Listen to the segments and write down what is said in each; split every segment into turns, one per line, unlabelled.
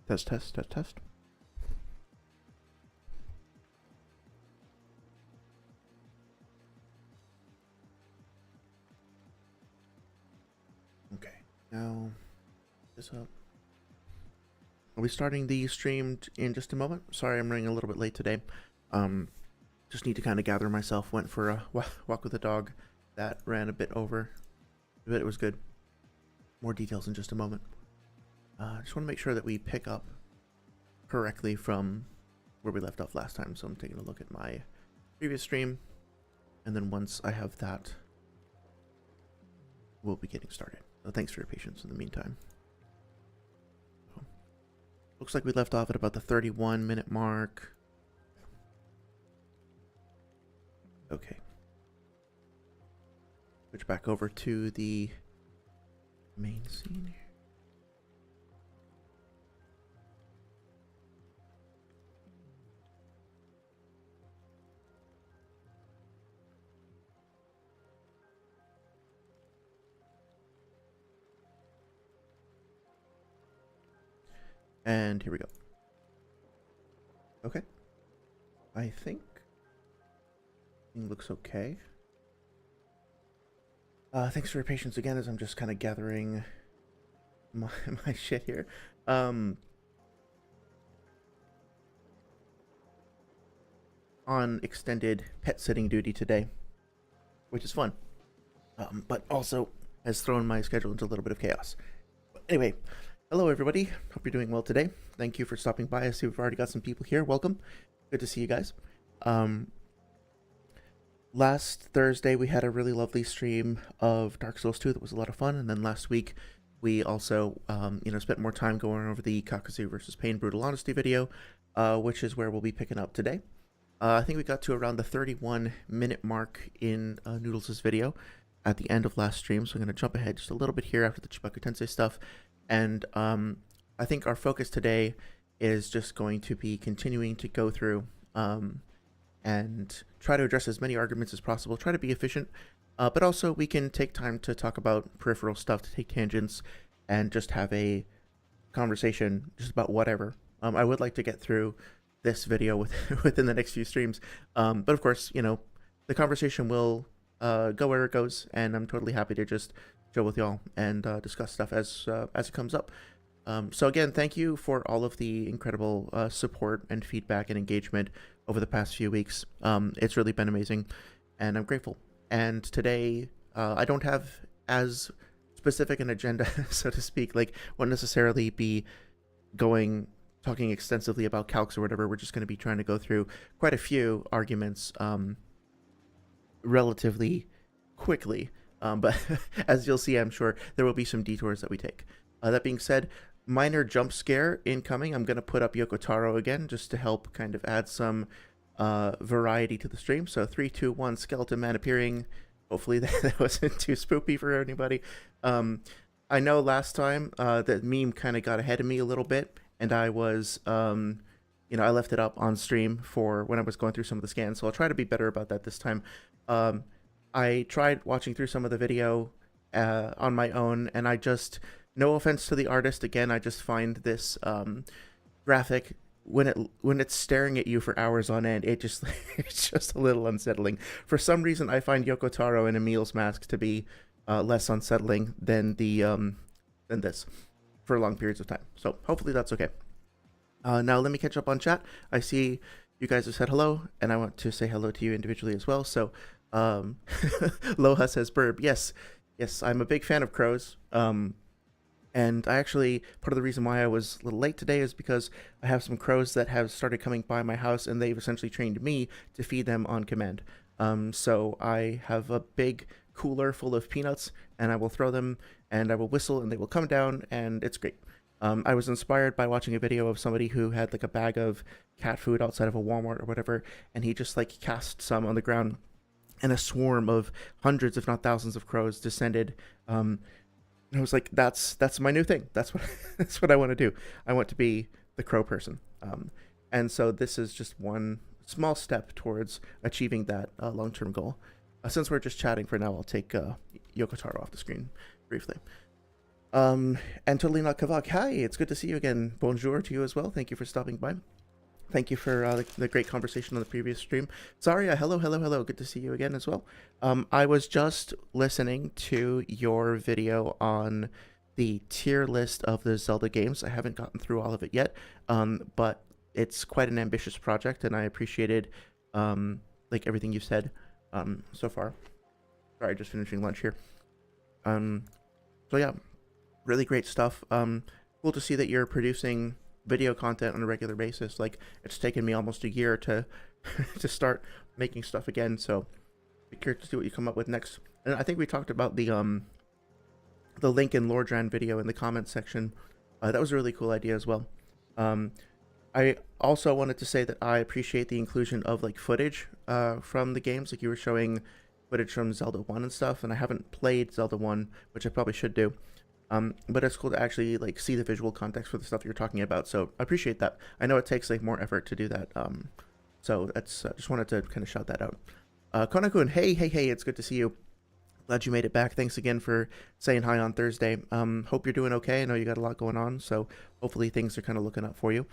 Test, test, test, test. Okay, now this up. I'll be starting the stream in just a moment. Sorry, I'm running a little bit late today. Just need to kind of gather myself. Went for a walk with the dog. That ran a bit over, but it was good. More details in just a moment. Just want to make sure that we pick up correctly from where we left off last time. So I'm taking a look at my previous stream, and then once I have that, we'll be getting started. So thanks for your patience in the meantime. So, looks like we left off at about the 31-minute mark. Okay. Switch back over to the main scene here. And here we go. Okay. I think it looks okay. Thanks for your patience again as I'm just kind of gathering my shit here. On extended pet sitting duty today, which is fun. But also has thrown my schedule into a little bit of chaos. But anyway, hello everybody. Hope you're doing well today. Thank you for stopping by. I see we've already got some people here. Welcome. Good to see you guys. Last Thursday we had a really lovely stream of Dark Souls 2 that was a lot of fun, and then last week we also spent more time going over the Kakuzu versus Pain Brutal Honesty video, which is where we'll be picking up today. I think we got to around the 31-minute mark in Noodles' video at the end of last stream, so I'm going to jump ahead just a little bit here after the Chibaku Tensei stuff, and I think our focus today is just going to be continuing to go through and try to address as many arguments as possible, try to be efficient, but also we can take time to talk about peripheral stuff, to take tangents, and just have a conversation just about whatever. I would like to get through this video within the next few streams, but of course, you know, the conversation will go where it goes, and I'm totally happy to just chill with y'all and discuss stuff as it comes up. So again, thank you for all of the incredible support and feedback and engagement over the past few weeks. It's really been amazing, and I'm grateful. And today, I don't have as specific an agenda, so to speak. Like, won't necessarily be talking extensively about calcs or whatever. We're just going to be trying to go through quite a few arguments relatively quickly. But as you'll see, I'm sure there will be some detours that we take. That being said, minor jump scare incoming. I'm going to put up Yoko Taro again just to help kind of add some variety to the stream. So 3, 2, 1, Skeleton Man appearing. Hopefully that wasn't too spoopy for anybody. I know last time that meme kind of got ahead of me a little bit, and I was, I left it up on stream for when I was going through some of the scans, so I'll try to be better about that this time. I tried watching through some of the video on my own, and I just... No offense to the artist, again, I just find this graphic, when it's staring at you for hours on end, it's just a little unsettling. For some reason, I find Yoko Taro in Emil's mask to be less unsettling than than this for long periods of time. So hopefully that's okay. Now let me catch up on chat. I see you guys have said hello, and I want to say hello to you individually as well. So Loha says Burb. Yes, I'm a big fan of crows. And I actually, part of the reason why I was a little late today is because I have some crows that have started coming by my house, and they've essentially trained me to feed them on command. So I have a big cooler full of peanuts, and I will throw them, and I will whistle, and they will come down, and it's great. I was inspired by watching a video of somebody who had like a bag of cat food outside of a Walmart or whatever, and he just like cast some on the ground, and a swarm of hundreds, if not thousands, of crows descended. And I was like, that's my new thing. That's what I want to do. I want to be the crow person. And so this is just one small step towards achieving that long-term goal. Since we're just chatting for now, I'll take Yoko Taro off the screen briefly. And totally not Kavak. Hi, it's good to see you again. Bonjour to you as well. Thank you for stopping by. Thank you for the great conversation on the previous stream. Zarya, hello. Good to see you again as well. I was just listening to your video on the tier list of the Zelda games. I haven't gotten through all of it yet, but it's quite an ambitious project, and I appreciated like everything you said so far. Sorry, just finishing lunch here. So yeah, really great stuff. Cool to see that you're producing video content on a regular basis. Like, it's taken me almost a year to to start making stuff again, so be curious to see what you come up with next. And I think we talked about the Link and Lordran video in the comments section. That was a really cool idea as well. I also wanted to say that I appreciate the inclusion of like footage from the games. Like, you were showing footage from Zelda 1 and stuff, and I haven't played Zelda 1, which I probably should do. But it's cool to actually like see the visual context for the stuff you're talking about. So I appreciate that. I know it takes like more effort to do that. So that's just wanted to kind of shout that out. Konakun, hey, it's good to see you. Glad you made it back. Thanks again for saying hi on Thursday. Hope you're doing okay. I know you got a lot going on, so hopefully things are kind of looking up for you.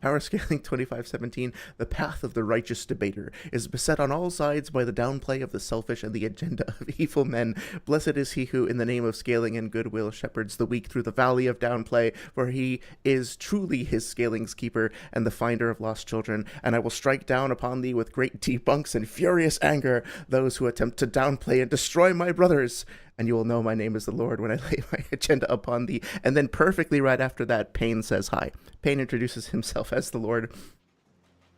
Powerscaling 2517, the path of the righteous debater is beset on all sides by the downplay of the selfish and the agenda of evil men. Blessed is he who, in the name of scaling and goodwill, shepherds the weak through the valley of downplay, for he is truly his scaling's keeper and the finder of lost children. And I will strike down upon thee with great debunks and furious anger those who attempt to downplay and destroy my brothers. And you will know my name is the Lord when I lay my agenda upon thee. And then perfectly right after that, Pain says hi. Pain introduces himself as the Lord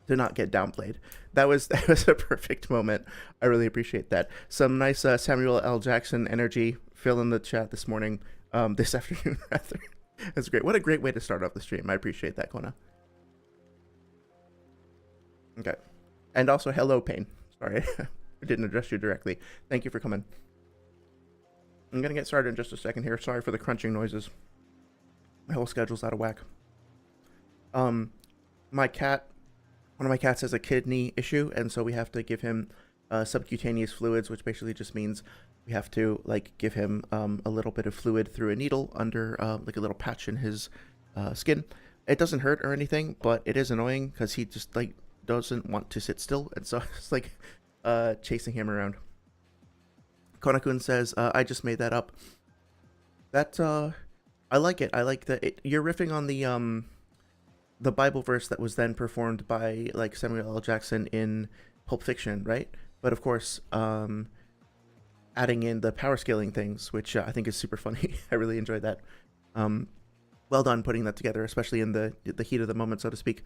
to not get downplayed. That was a perfect moment. I really appreciate that. Some nice Samuel L. Jackson energy fill in the chat this morning, this afternoon rather. That's great. What a great way to start off the stream. I appreciate that, Kona. Okay. And also, hello, Pain. Sorry, I didn't address you directly. Thank you for coming. I'm going to get started in just a second here. Sorry for the crunching noises. My whole schedule's out of whack. My cat, one of my cats has a kidney issue, and so we have to give him subcutaneous fluids, which basically just means we have to like give him a little bit of fluid through a needle under like a little patch in his skin. It doesn't hurt or anything, but it is annoying because he just like doesn't want to sit still, and so it's like chasing him around. Konakun says, I just made that up. That, I like it. I like that you're riffing on the Bible verse that was then performed by, like, Samuel L. Jackson in Pulp Fiction, right? But, of course, adding in the power scaling things, which I think is super funny. I really enjoyed that. Well done putting that together, especially in the heat of the moment, so to speak.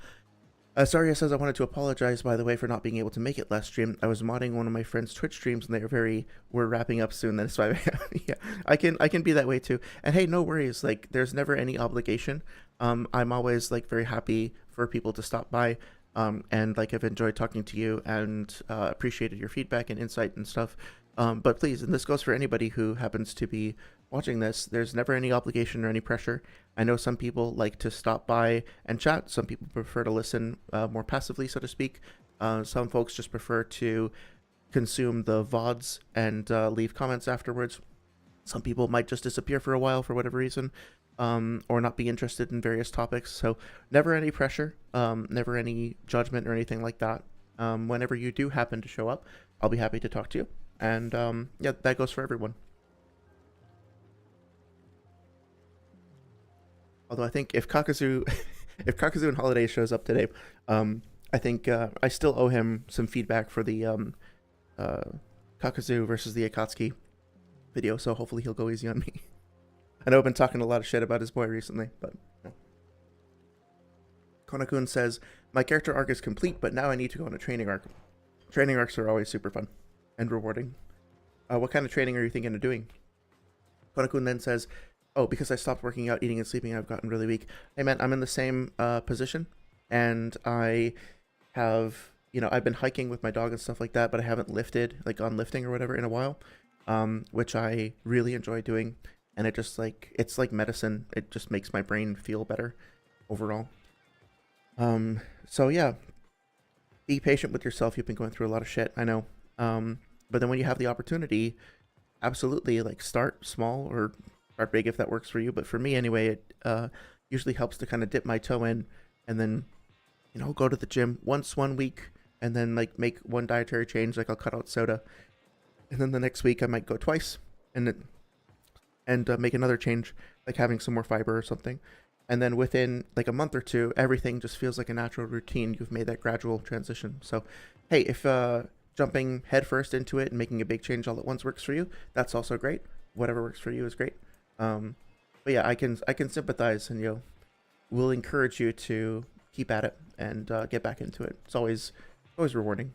Saria says, I wanted to apologize, by the way, for not being able to make it last stream. I was modding one of my friend's Twitch streams, and we're wrapping up soon. That's why, yeah, I can be that way too. And hey, no worries. Like, there's never any obligation. I'm always like very happy for people to stop by. And like, I've enjoyed talking to you and appreciated your feedback and insight and stuff. But please, and this goes for anybody who happens to be watching this, there's never any obligation or any pressure. I know some people like to stop by and chat. Some people prefer to listen more passively, so to speak. Some folks just prefer to consume the VODs and leave comments afterwards. Some people might just disappear for a while for whatever reason, or not be interested in various topics. So never any pressure, never any judgment or anything like that. Whenever you do happen to show up, I'll be happy to talk to you. And yeah, that goes for everyone. Although I think if Kakuzu, if Kakuzu and Holiday shows up today, I think I still owe him some feedback for the Kakuzu versus the Akatsuki video. So hopefully he'll go easy on me. I know I've been talking a lot of shit about his boy recently, but no. Konakun says, my character arc is complete, but now I need to go on a training arc. Training arcs are always super fun and rewarding. What kind of training are you thinking of doing? Konakun then says, oh, because I stopped working out, eating, and sleeping, I've gotten really weak. Hey, man, I'm in the same position, and I have, you know, I've been hiking with my dog and stuff like that, but I haven't lifted, like, on lifting or whatever in a while, which I really enjoy doing, and it just, like, it's like medicine. It just makes my brain feel better overall. So, yeah, be patient with yourself. You've been going through a lot of shit, I know, but then when you have the opportunity, absolutely, like, start small or start big if that works for you. But for me anyway, it usually helps to kind of dip my toe in and then, you know, go to the gym once 1 week and then like make one dietary change. Like I'll cut out soda, and then the next week I might go twice and make another change, like having some more fiber or something. And then within like a month or two, everything just feels like a natural routine. You've made that gradual transition. So, hey, if jumping headfirst into it and making a big change all at once works for you, that's also great. Whatever works for you is great. But yeah, I can sympathize, and, you know, will encourage you to keep at it and get back into it. It's always rewarding.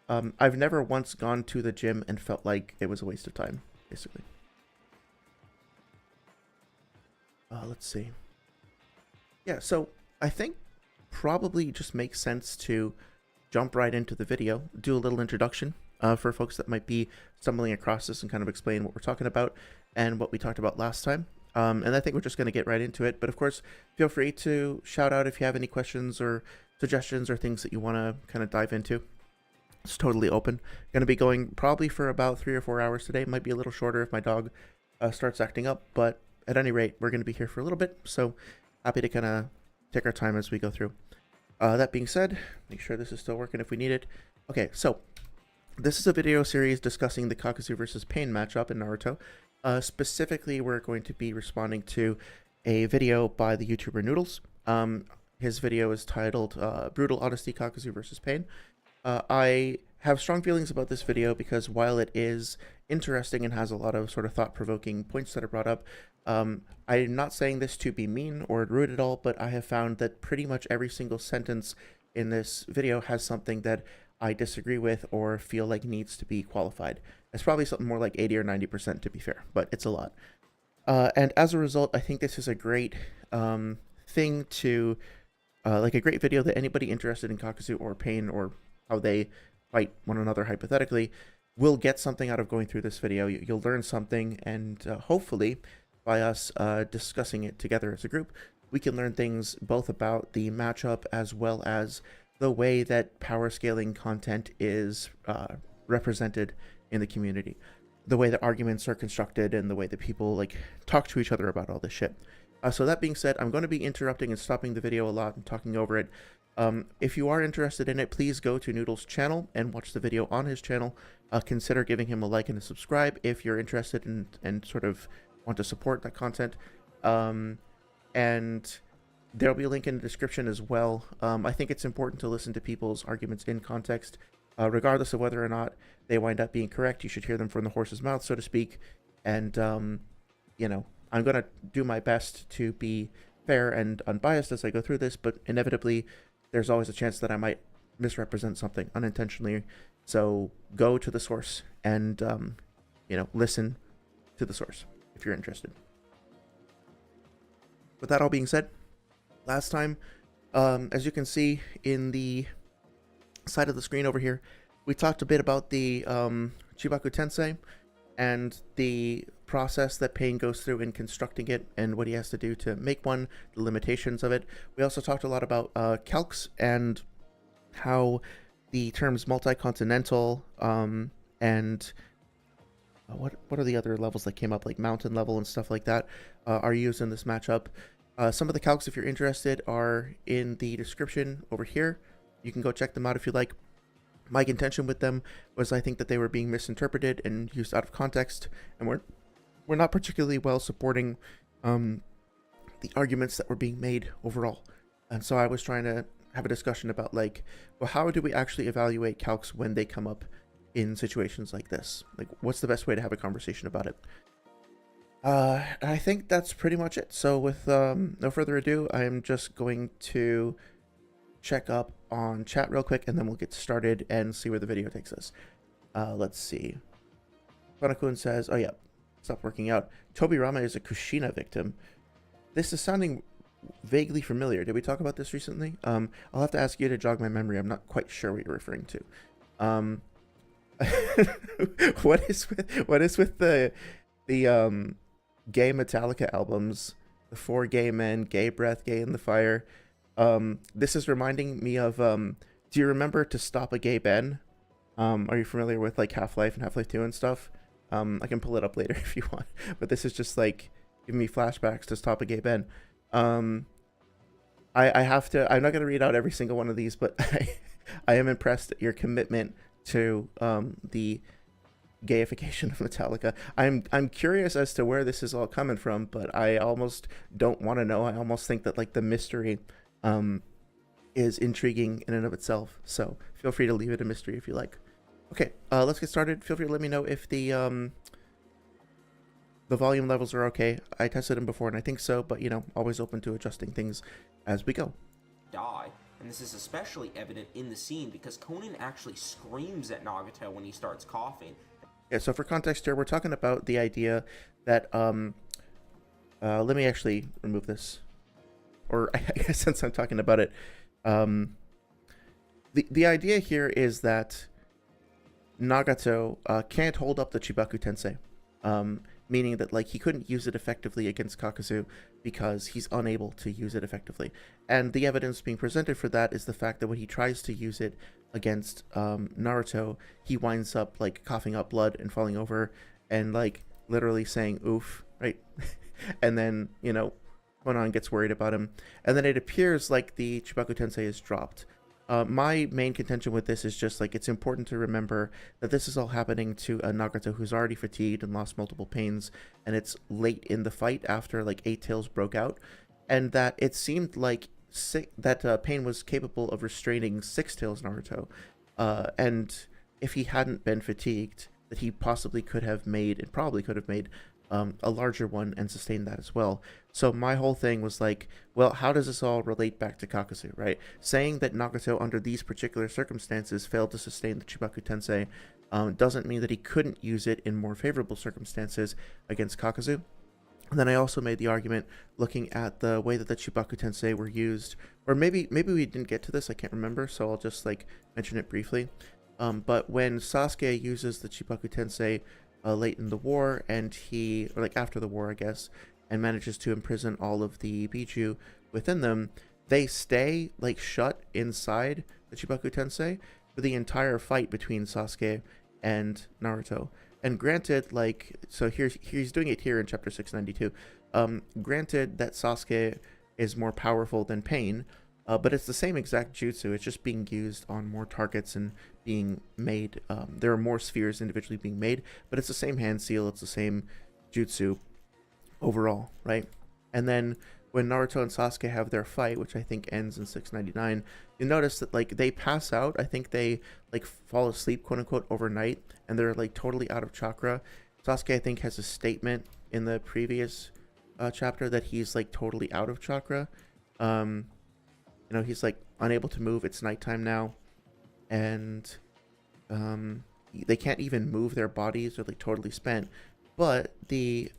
I've never once gone to the gym and felt like it was a waste of time, basically. Let's see. Yeah, so I think probably just makes sense to jump right into the video, do a little introduction for folks that might be stumbling across this, and kind of explain what we're talking about and what we talked about last time. And I think we're just going to get right into it. But of course, feel free to shout out if you have any questions or suggestions or things that you want to kind of dive into. It's totally open. Going to be going probably for about 3 or 4 hours today. It might be a little shorter if my dog starts acting up, but at any rate, we're going to be here for a little bit. So happy to kind of take our time as we go through. That being said, make sure this is still working if we need it. Okay, so this is a video series discussing the Kakuzu versus Pain matchup in Naruto. Specifically, we're going to be responding to a video by the YouTuber Noodles. His video is titled Brutal Honesty Kakuzu versus Pain. I have strong feelings about this video because while it is interesting and has a lot of sort of thought-provoking points that are brought up, I'm not saying this to be mean or rude at all, but I have found that pretty much every single sentence in this video has something that I disagree with or feel like needs to be qualified. It's probably something more like 80 or 90% to be fair, but it's a lot. And as a result, I think this is a great thing to, like a great video that anybody interested in Kakuzu or Pain or how they fight one another hypothetically will get something out of going through this video. You'll learn something, and hopefully by us discussing it together as a group, we can learn things both about the matchup as well as the way that power scaling content is represented in the community, the way that arguments are constructed, and the way that people like talk to each other about all this shit. So that being said, I'm going to be interrupting and stopping the video a lot and talking over it. If you are interested in it, please go to Noodles' channel and watch the video on his channel. Consider giving him a like and a subscribe if you're interested in and sort of want to support that content. And there'll be a link in the description as well. I think it's important to listen to people's arguments in context, regardless of whether or not they wind up being correct. You should hear them from the horse's mouth, so to speak. And, you know, I'm going to do my best to be fair and unbiased as I go through this, but inevitably there's always a chance that I might misrepresent something unintentionally. So go to the source and, you know, listen to the source if you're interested. With that all being said, last time, as you can see in the side of the screen over here, we talked a bit about the Chibaku Tensei and the process that Pain goes through in constructing it and what he has to do to make one, the limitations of it. We also talked a lot about calcs and how the terms multi-continental and what are the other levels that came up, like mountain level and stuff like that, are used in this matchup. Some of the calcs, if you're interested, are in the description over here. You can go check them out if you like. My contention with them was I think that they were being misinterpreted and used out of context, and we're not particularly well supporting the arguments that were being made overall. And so I was trying to have a discussion about, like, well, how do we actually evaluate calcs when they come up in situations like this? Like, what's the best way to have a conversation about it? I think that's pretty much it. So with no further ado, I am just going to check up on chat real quick, and then we'll get started and see where the video takes us. Let's see. Konakun says, oh yeah, stop working out. Tobirama is a Kushina victim. This is sounding vaguely familiar. Did we talk about this recently? I'll have to ask you to jog my memory. I'm not quite sure what you're referring to. What is with the gay Metallica albums? The 4 Gay Men, Gay Breath, Gay in the Fire. This is reminding me of, do you remember To Stop a Gay Ben? Are you familiar with like Half-Life and Half-Life 2 and stuff? I can pull it up later if you want, but this is just like giving me flashbacks to Stop a Gay Ben. I have to. I'm not gonna read out every single one of these, but I am impressed at your commitment to the gayification of Metallica. I'm curious as to where this is all coming from, but I almost don't want to know. I almost think that like the mystery is intriguing in and of itself. So feel free to leave it a mystery if you like. Okay, let's get started. Feel free to let me know if the volume levels are okay. I tested them before and I think so, but you know, always open to adjusting things as we go.
Die, and this is especially evident in the scene because Conan actually screams at Nagato when he starts coughing.
Yeah, so for context here, we're talking about the idea that let me actually remove this, or I guess since I'm talking about it, the idea here is that Nagato can't hold up the Chibaku Tensei, meaning that like he couldn't use it effectively against Kakuzu because he's unable to use it effectively. And the evidence being presented for that is the fact that when he tries to use it against Naruto, he winds up like coughing up blood and falling over and like literally saying oof, right? And then, you know, Konan gets worried about him, and then it appears like the Chibaku Tensei is dropped. My main contention with this is just like it's important to remember that this is all happening to a Nagato who's already fatigued and lost multiple pains, and it's late in the fight after like 8 Tails broke out, and that it seemed like Pain was capable of restraining 6 Tails Naruto, and if he hadn't been fatigued, that he possibly could have made, and probably could have made, a larger one and sustain that as well. So my whole thing was like, well, how does this all relate back to Kakuzu, right? Saying that Nagato under these particular circumstances failed to sustain the Chibaku Tensei doesn't mean that he couldn't use it in more favorable circumstances against Kakuzu. And then I also made the argument looking at the way that the Chibaku Tensei were used, or maybe we didn't get to this, I can't remember, so I'll just like mention it briefly. But when Sasuke uses the Chibaku Tensei late in the war, and or like after the war, I guess, and manages to imprison all of the Bijuu within them, they stay like shut inside the Chibaku Tensei for the entire fight between Sasuke and Naruto. And granted, like, so he's doing it here in chapter 692. Granted that Sasuke is more powerful than Pain, but it's the same exact jutsu. It's just being used on more targets and being made. There are more spheres individually being made, but it's the same hand seal. It's the same jutsu overall, right? And then when Naruto and Sasuke have their fight, which I think ends in 699, you notice that like they pass out. I think they like fall asleep, quote unquote, overnight, and they're like totally out of chakra. Sasuke, I think, has a statement in the previous chapter that he's like totally out of chakra. You know, he's like unable to move. It's nighttime now, and they can't even move their bodies. They're like totally spent. But the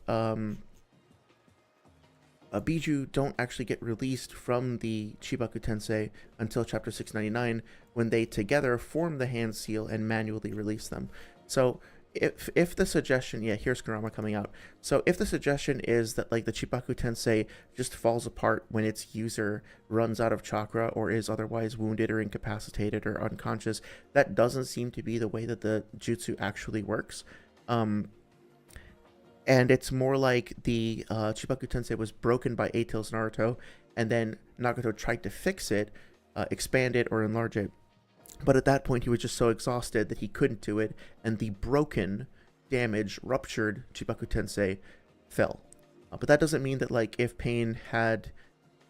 Bijuu don't actually get released from the Chibaku Tensei until chapter 699, when they together form the hand seal and manually release them. So if the suggestion, yeah, here's Kurama coming out. So if the suggestion is that like the Chibaku Tensei just falls apart when its user runs out of chakra or is otherwise wounded or incapacitated or unconscious, that doesn't seem to be the way that the jutsu actually works. And it's more like the Chibaku Tensei was broken by 8 Tails Naruto, and then Nagato tried to fix it, expand it, or enlarge it. But at that point, he was just so exhausted that he couldn't do it, and the broken, damaged, ruptured Chibaku Tensei fell. But that doesn't mean that, like, if Pain had,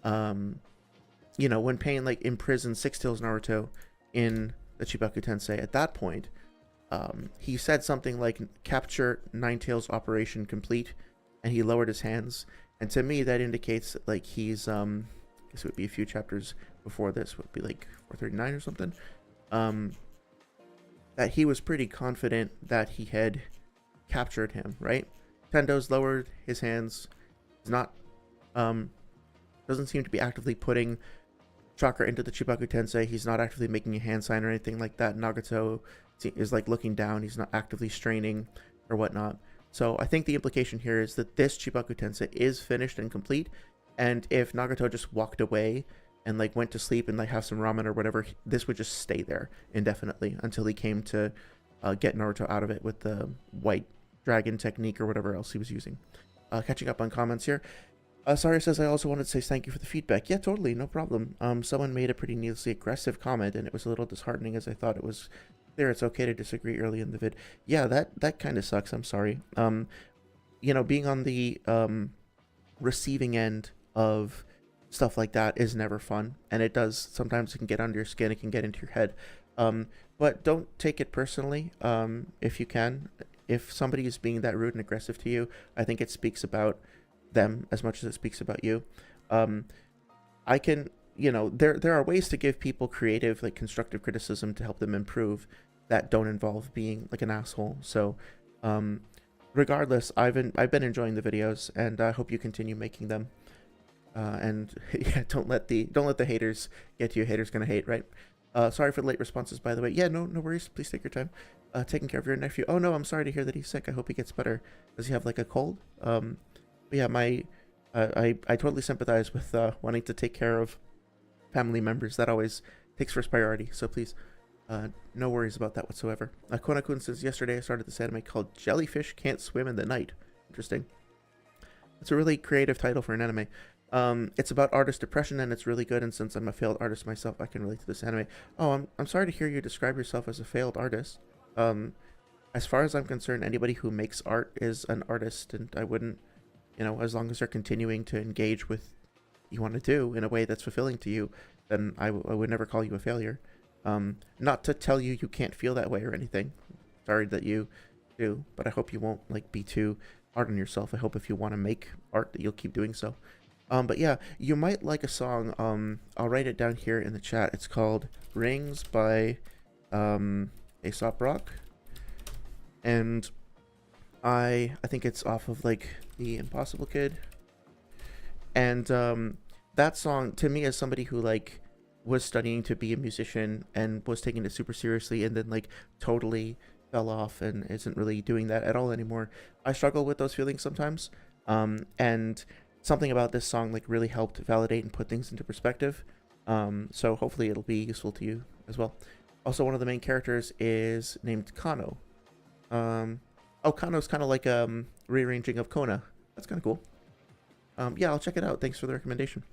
you know, when Pain, like, imprisoned 6 Tails Naruto in the Chibaku Tensei, at that point, he said something like, capture 9 Tails operation complete, and he lowered his hands. And to me, that indicates that, like, he's, I guess it would be a few chapters before this, would be like 439 or something, that he was pretty confident that he had captured him, right? Tendo's lowered his hands. He's not, doesn't seem to be actively putting chakra into the Chibaku Tensei. He's not actively making a hand sign or anything like that. Nagato is like looking down. He's not actively straining or whatnot. So I think the implication here is that this Chibaku Tensei is finished and complete. And if Nagato just walked away and like went to sleep and like have some ramen or whatever, this would just stay there indefinitely until he came to get Naruto out of it with the white dragon technique or whatever else he was using. Catching up on comments here. Sorry says, I also wanted to say thank you for the feedback. Yeah, totally, no problem. Someone made a pretty needlessly aggressive comment, and it was a little disheartening as I thought it was clear it's okay to disagree early in the vid. Yeah, that kind of sucks. I'm sorry. You know, being on the receiving end of stuff like that is never fun, and it does sometimes, it can get under your skin, it can get into your head. But don't take it personally. If you can, if somebody is being that rude and aggressive to you, I think it speaks about them as much as it speaks about you. I can, you know, there are ways to give people creative, like constructive criticism to help them improve that don't involve being like an asshole. So regardless, I've been enjoying the videos, and I hope you continue making them. And yeah, don't let the haters get to you. Haters gonna hate, right? Sorry for the late responses, by the way. Yeah, no worries. Please take your time. Taking care of your nephew. Oh no, I'm sorry to hear that he's sick. I hope he gets better. Does he have like a cold? But yeah, I totally sympathize with wanting to take care of family members. That always takes first priority. So please, no worries about that whatsoever. Konakun says, yesterday I started this anime called Jellyfish Can't Swim in the Night. Interesting. It's a really creative title for an anime. It's about artist depression, and it's really good, and since I'm a failed artist myself, I can relate to this anime. Oh, I'm sorry to hear you describe yourself as a failed artist. As far as I'm concerned, anybody who makes art is an artist, and I wouldn't, you know, as long as they're continuing to engage with what you want to do in a way that's fulfilling to you, then I would never call you a failure. Not to tell you you can't feel that way or anything. Sorry that you do, but I hope you won't, like, be too hard on yourself. I hope if you want to make art that you'll keep doing so. But yeah, you might like a song. I'll write it down here in the chat. It's called Rings by Aesop Rock. And I think it's off of like The Impossible Kid. And that song, to me, as somebody who like was studying to be a musician and was taking it super seriously and then like totally fell off and isn't really doing that at all anymore, I struggle with those feelings sometimes. And something about this song like really helped validate and put things into perspective. So hopefully it'll be useful to you as well. Also, one of the main characters is named Kano. Oh, Kano's kind of like rearranging of Kona. That's kind of cool. Yeah, I'll check it out. Thanks for the recommendation.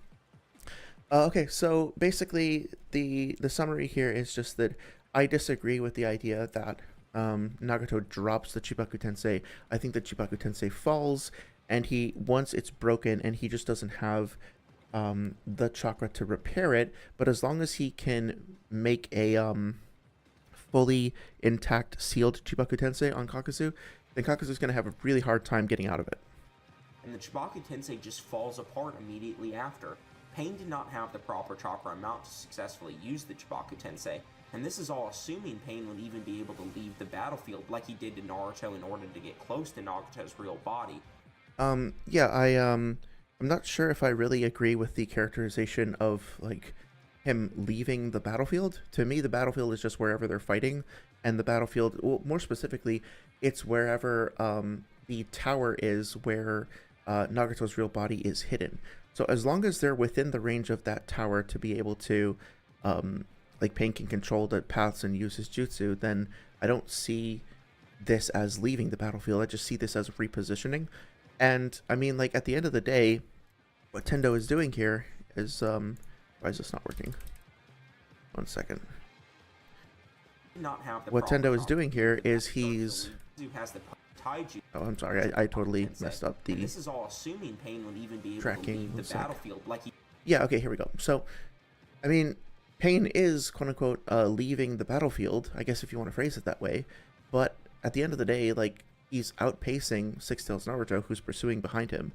Okay, so basically the summary here is just that I disagree with the idea that Nagato drops the Chibaku Tensei. I think the Chibaku Tensei falls, and once it's broken, and he just doesn't have the chakra to repair it. But as long as he can make a fully intact sealed Chibaku Tensei on Kakuzu, then Kakuzu's going to have a really hard time getting out of it.
And the Chibaku Tensei just falls apart immediately after. Pain did not have the proper chakra amount to successfully use the Chibaku Tensei, and this is all assuming Pain would even be able to leave the battlefield like he did to Naruto in order to get close to Nagato's real body.
Yeah, I'm not sure if I really agree with the characterization of like him leaving the battlefield. To me, the battlefield is just wherever they're fighting, and the battlefield, well, more specifically, it's wherever the tower is where Nagato's real body is hidden. So as long as they're within the range of that tower to be able to, like, Pain can control the paths and use his jutsu, then I don't see this as leaving the battlefield. I just see this as repositioning. And I mean, like, at the end of the day, what Tendo is doing here is, why is this not working? 1 second. What Tendo is doing here is he's... Oh, I'm sorry. I totally messed up the...
This is all assuming Pain would even be able to leave the battlefield like he...
Yeah, okay, here we go. So, I mean, Pain is, quote-unquote, leaving the battlefield, I guess if you want to phrase it that way. But at the end of the day, like, he's outpacing Six Tails Naruto, who's pursuing behind him.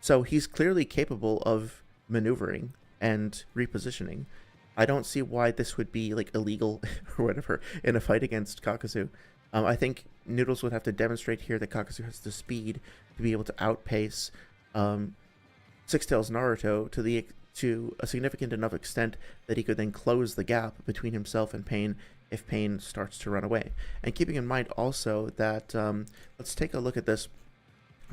So he's clearly capable of maneuvering and repositioning. I don't see why this would be, like, illegal or whatever in a fight against Kakuzu. I think Noodles would have to demonstrate here that Kakuzu has the speed to be able to outpace Six Tails Naruto to a significant enough extent that he could then close the gap between himself and Pain if Pain starts to run away. And keeping in mind also that, let's take a look at this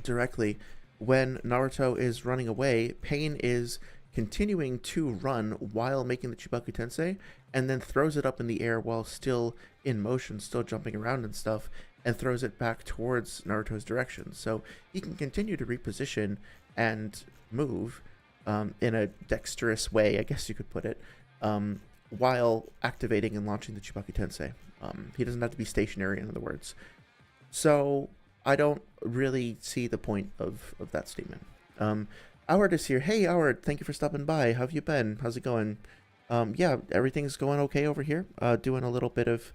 directly. When Naruto is running away, Pain is continuing to run while making the Chibaku Tensei, and then throws it up in the air while still in motion, still jumping around and stuff, and throws it back towards Naruto's direction. So he can continue to reposition and move in a dexterous way, I guess you could put it, while activating and launching the Chibaku Tensei. He doesn't have to be stationary, in other words. So I don't really see the point of that statement. Howard is here. Hey, Howard, thank you for stopping by. How have you been? How's it going? Yeah, everything's going okay over here. Doing a little bit of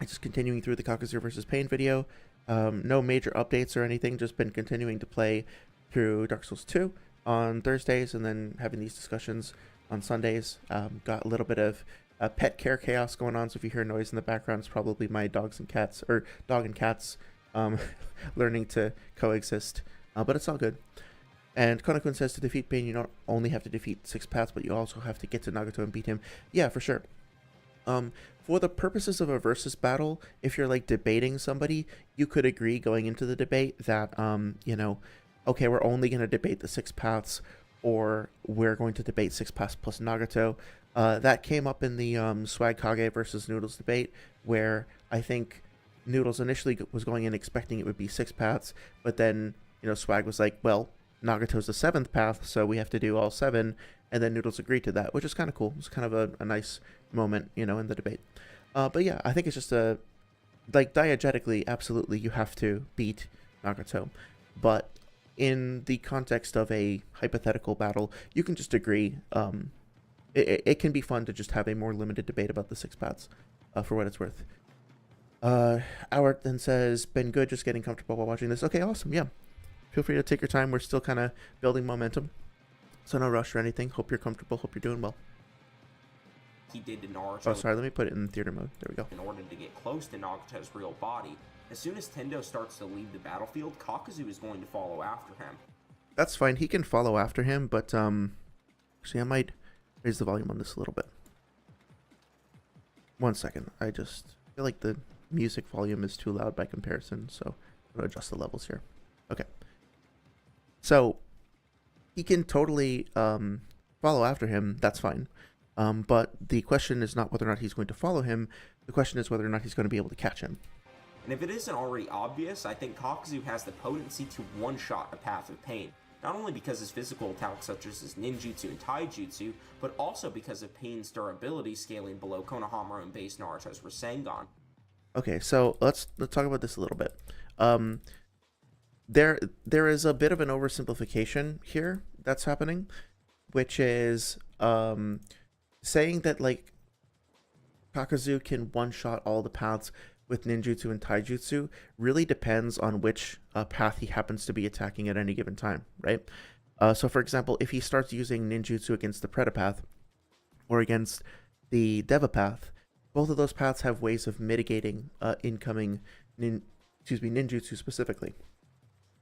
just continuing through the Kakuzu versus Pain video. No major updates or anything, just been continuing to play through Dark Souls 2 on Thursdays and then having these discussions on Sundays. Got a little bit of pet care chaos going on, so if you hear noise in the background, it's probably my dogs and cats, or dog and cats, learning to coexist, but it's all good. And Konakun says to defeat Pain, you don't only have to defeat 6 paths, but you also have to get to Nagato and beat him. Yeah, for sure. For the purposes of a versus battle, if you're like debating somebody, you could agree going into the debate that, you know, okay, we're only going to debate the 6 paths, or we're going to debate 6 paths plus Nagato. That came up in the Swag Kage versus Noodles debate, where I think Noodles initially was going in expecting it would be 6 paths, but then, you know, Swag was like, well, Nagato's the 7th path, so we have to do all 7, and then Noodles agreed to that, which is kind of cool. It's kind of a nice moment, you know, in the debate. But yeah, I think it's just like, diegetically, absolutely, you have to beat Nagato, but in the context of a hypothetical battle, you can just agree. It can be fun to just have a more limited debate about the 6 paths, for what it's worth. Howard then says, been good, just getting comfortable while watching this. Okay, awesome, yeah. Feel free to take your time. We're still kind of building momentum, so no rush or anything. Hope you're comfortable. Hope you're doing well.
He did to Naruto.
Oh, sorry. Let me put it in theater mode. There we go.
In order to get close to Nagato's real body, as soon as Tendo starts to leave the battlefield, Kakuzu is going to follow after him.
That's fine. He can follow after him, but actually, I might raise the volume on this a little bit. 1 second. I just feel like the music volume is too loud by comparison, so I'm going to adjust the levels here. Okay. So he can totally follow after him. That's fine. But the question is not whether or not he's going to follow him. The question is whether or not he's going to be able to catch him.
And if it isn't already obvious, I think Kakuzu has the potency to one-shot a Path of Pain. Not only because his physical attacks such as his ninjutsu and taijutsu, but also because of Pain's durability scaling below Konohamaru and base Naruto's Rasengan.
Okay, so let's talk about this a little bit. There is a bit of an oversimplification here that's happening, which is saying that like Kakuzu can one-shot all the paths with ninjutsu and taijutsu really depends on which path he happens to be attacking at any given time, right? So for example, if he starts using ninjutsu against the Preta path or against the Deva path, both of those paths have ways of mitigating incoming ninjutsu specifically.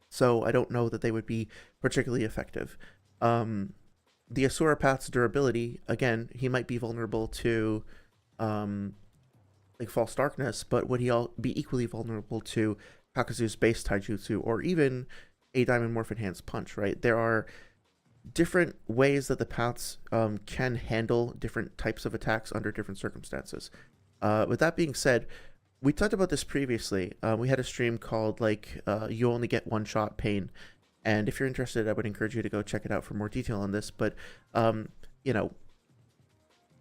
So I don't know that they would be particularly effective. The Asura path's durability, again, he might be vulnerable to like false darkness, but would he be equally vulnerable to Kakuzu's base taijutsu or even a Diamond Morph Enhanced Punch, right? There are different ways that the paths can handle different types of attacks under different circumstances. With that being said, we talked about this previously. We had a stream called like You Only Get One Shot Pain, and if you're interested, I would encourage you to go check it out for more detail on this. But you know,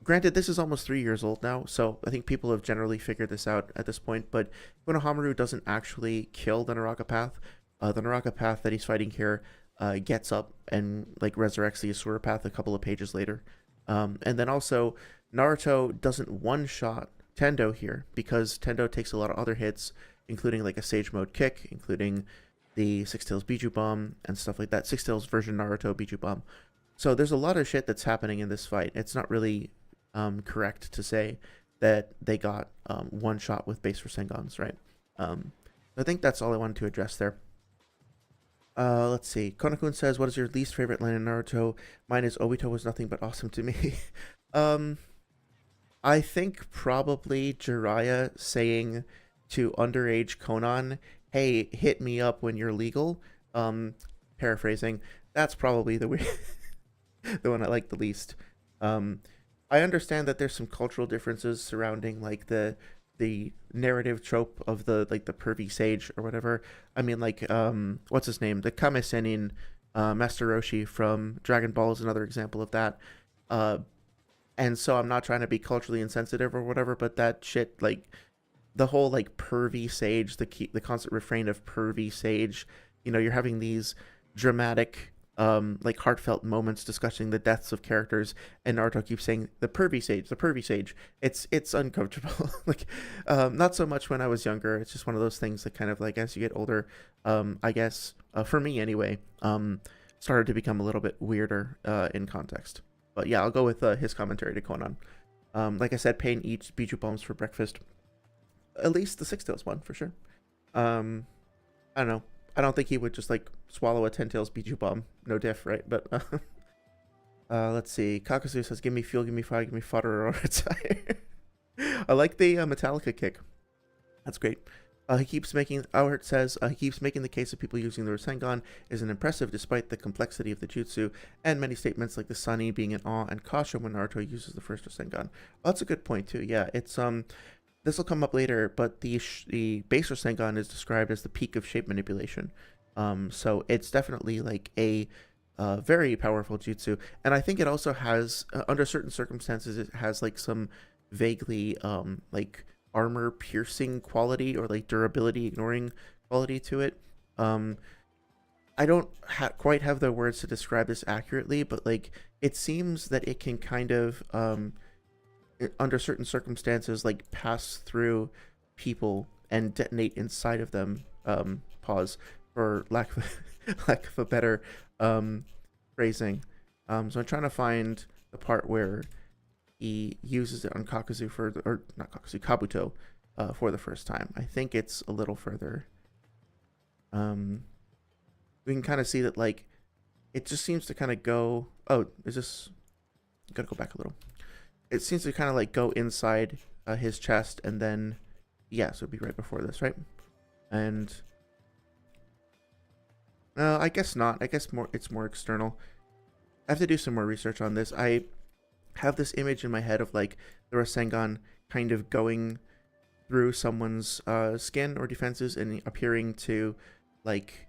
granted, this is almost 3 years old now, so I think people have generally figured this out at this point, but Konohamaru doesn't actually kill the Naraka path. The Naraka path that he's fighting here gets up and like resurrects the Asura path a couple of pages later. And then also, Naruto doesn't one-shot Tendo here, because Tendo takes a lot of other hits, including like a Sage Mode kick, including the Six Tails Bijuu Bomb and stuff like that. Six Tails version Naruto Bijuu Bomb. So there's a lot of shit that's happening in this fight. It's not really correct to say that they got one shot with base Rasengans, right? I think that's all I wanted to address there. Let's see. Konakun says, what is your least favorite line in Naruto? Mine is, Obito was nothing but awesome to me. I think probably Jiraiya saying to underage Konan, hey, hit me up when you're legal. Paraphrasing. That's probably the one I like the least. I understand that there's some cultural differences surrounding like the the narrative trope of the like the pervy sage or whatever. I mean, like what's his name? The Kame Sennin, Master Roshi from Dragon Ball is another example of that. Uh, and so I'm not trying to be culturally insensitive or whatever, but that shit, like the whole like pervy sage, the constant refrain of pervy sage, you know, you're having these dramatic like heartfelt moments discussing the deaths of characters, and Naruto keeps saying the pervy sage, the pervy sage. It's uncomfortable. Like not so much when I was younger. It's just one of those things that kind of like as you get older, I guess for me anyway, started to become a little bit weirder in context. But yeah, I'll go with his commentary to Conan. Like I said, Pain eats Bijuu bombs for breakfast. At least the Six Tails one, for sure. I don't know. I don't think he would just, like, swallow a Ten Tails Bijuu bomb. No diff, right? But, let's see. Kakuzu says, give me fuel, give me fire, give me fodder, or retire. I like the Metallica kick. That's great. He keeps making the case of people using the Rasengan isn't impressive despite the complexity of the jutsu, and many statements like the Sunny being in awe and caution when Naruto uses the first Rasengan. Oh, that's a good point too. Yeah, it's this will come up later, but the base Rasengan is described as the peak of shape manipulation. So it's definitely like a very powerful jutsu, and I think it also has under certain circumstances it has like some vaguely like armor piercing quality or like durability ignoring quality to it. I don't quite have the words to describe this accurately, but like it seems that it can kind of under certain circumstances like pass through people and detonate inside of them. Pause for lack of a better phrasing. So I'm trying to find the part where he uses it on Kakuzu or not Kakuzu, Kabuto for the first time. I think it's a little further. We can kind of see that like it just seems to kind of go. Oh, is this? Gotta go back a little. It seems to kind of like go inside his chest, and then yeah, so it'd be right before this, right? And I guess not. I guess it's more external. I have to do some more research on this. I have this image in my head of like the Rasengan kind of going through someone's skin or defenses and appearing to like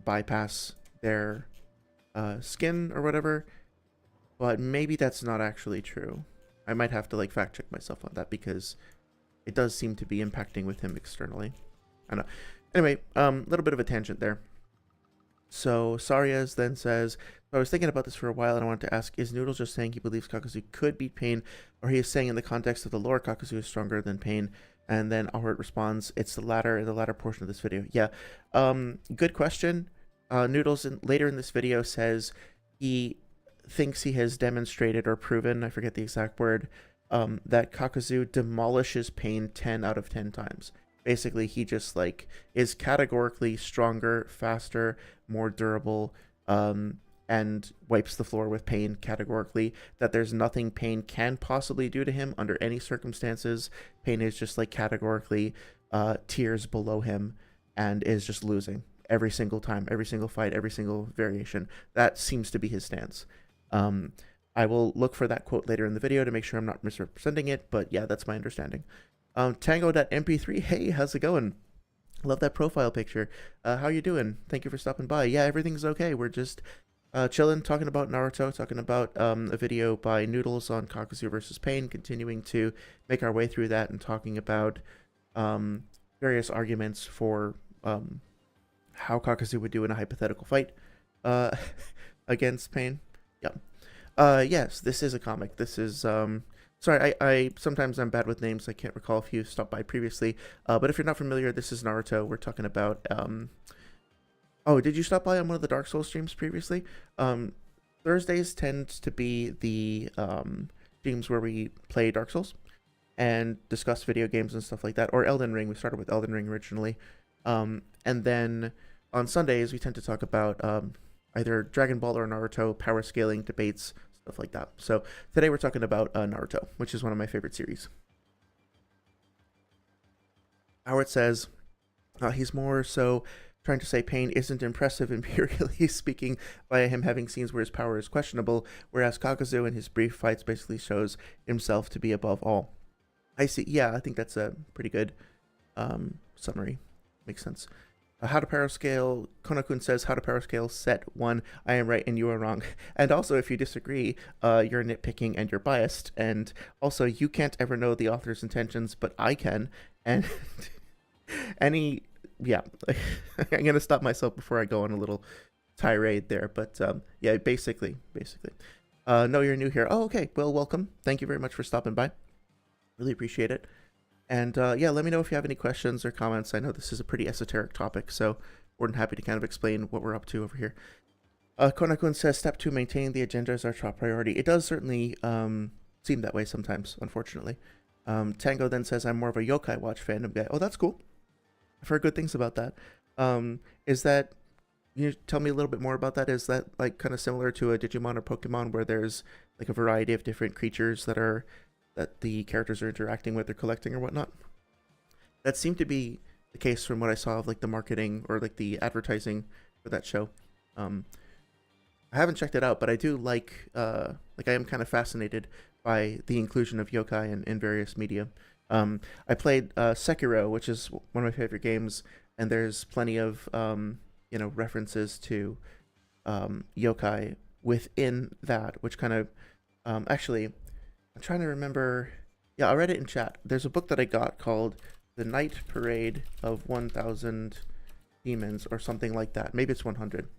bypass their skin or whatever, but maybe that's not actually true. I might have to like fact check myself on that because it does seem to be impacting with him externally. I don't know. Anyway, a little bit of a tangent there. So Sarias then says, I was thinking about this for a while and I wanted to ask, is Noodles just saying he believes Kakuzu could beat Pain, or he is saying in the context of the lore Kakuzu is stronger than Pain? And then Albert responds, it's the latter in the latter portion of this video. Yeah, good question. Noodles later in this video says he thinks he has demonstrated or proven, I forget the exact word, that Kakuzu demolishes Pain 10 out of 10 times. Basically, he just like is categorically stronger, faster, more durable, and wipes the floor with Pain categorically, that there's nothing Pain can possibly do to him under any circumstances. Pain is just like categorically tiers below him and is just losing every single time, every single fight, every single variation. That seems to be his stance. I will look for that quote later in the video to make sure I'm not misrepresenting it, but yeah, that's my understanding. Tango.mp3, hey, how's it going? Love that profile picture. How you doing? Thank you for stopping by. Yeah, everything's okay. We're just chilling, talking about Naruto, talking about a video by Noodles on Kakuzu versus Pain, continuing to make our way through that and talking about various arguments for how Kakuzu would do in a hypothetical fight against Pain. Yeah. Yes, this is a comic. This is sorry, I sometimes I'm bad with names. I can't recall if you stopped by previously. But if you're not familiar, this is Naruto. We're talking about oh, did you stop by on one of the Dark Souls streams previously? Thursdays tend to be the streams where we play Dark Souls and discuss video games and stuff like that, or Elden Ring. We started with Elden Ring originally. And then on Sundays we tend to talk about either Dragon Ball or Naruto, power scaling debates, stuff like that. So today we're talking about Naruto, which is one of my favorite series. Howard says he's more so trying to say Pain isn't impressive imperially speaking via him having scenes where his power is questionable, whereas Kakuzu in his brief fights basically shows himself to be above all. I see. Yeah, I think that's a pretty good summary. Makes sense. How to Powerscale, Konakun says, how to Powerscale set 1, I am right and you are wrong. And also, if you disagree, you're nitpicking and you're biased. And also, you can't ever know the author's intentions, but I can. And any, yeah, I'm going to stop myself before I go on a little tirade there. But yeah, basically. No, you're new here. Oh, okay. Well, welcome. Thank you very much for stopping by. Really appreciate it. And yeah, let me know if you have any questions or comments. I know this is a pretty esoteric topic, so more than happy to kind of explain what we're up to over here. Konakun says, step 2, maintaining the agenda is our top priority. It does certainly seem that way sometimes, unfortunately. Tango then says, I'm more of a Yokai Watch fandom guy. Oh, that's cool. I've heard good things about that. Is that, you tell me a little bit more about that? Is that like kind of similar to a Digimon or Pokemon where there's like a variety of different creatures that the characters are interacting with or collecting or whatnot? That seemed to be the case from what I saw of like the marketing or like the advertising for that show. I haven't checked it out, but I do like I am kind of fascinated by the inclusion of yokai in various media. I played Sekiro, which is one of my favorite games, and there's plenty of references to yokai within that, which kind of actually, I'm trying to remember. Yeah, I read it in chat. There's a book that I got called The Night Parade of 1,000 Demons or something like that. Maybe it's 100.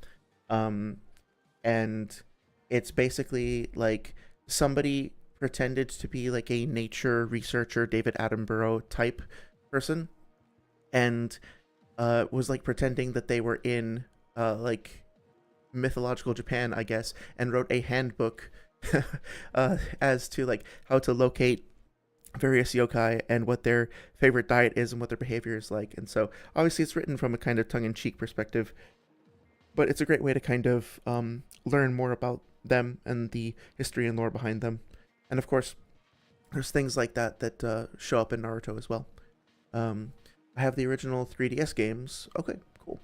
And it's basically like somebody pretended to be like a nature researcher, David Attenborough type person, and was like pretending that they were in like mythological Japan, I guess, and wrote a handbook as to like how to locate various yokai and what their favorite diet is and what their behavior is like. And so obviously it's written from a kind of tongue-in-cheek perspective, but it's a great way to kind of learn more about them and the history and lore behind them. And of course there's things like that show up in Naruto as well. I have the original 3DS games. Okay, cool.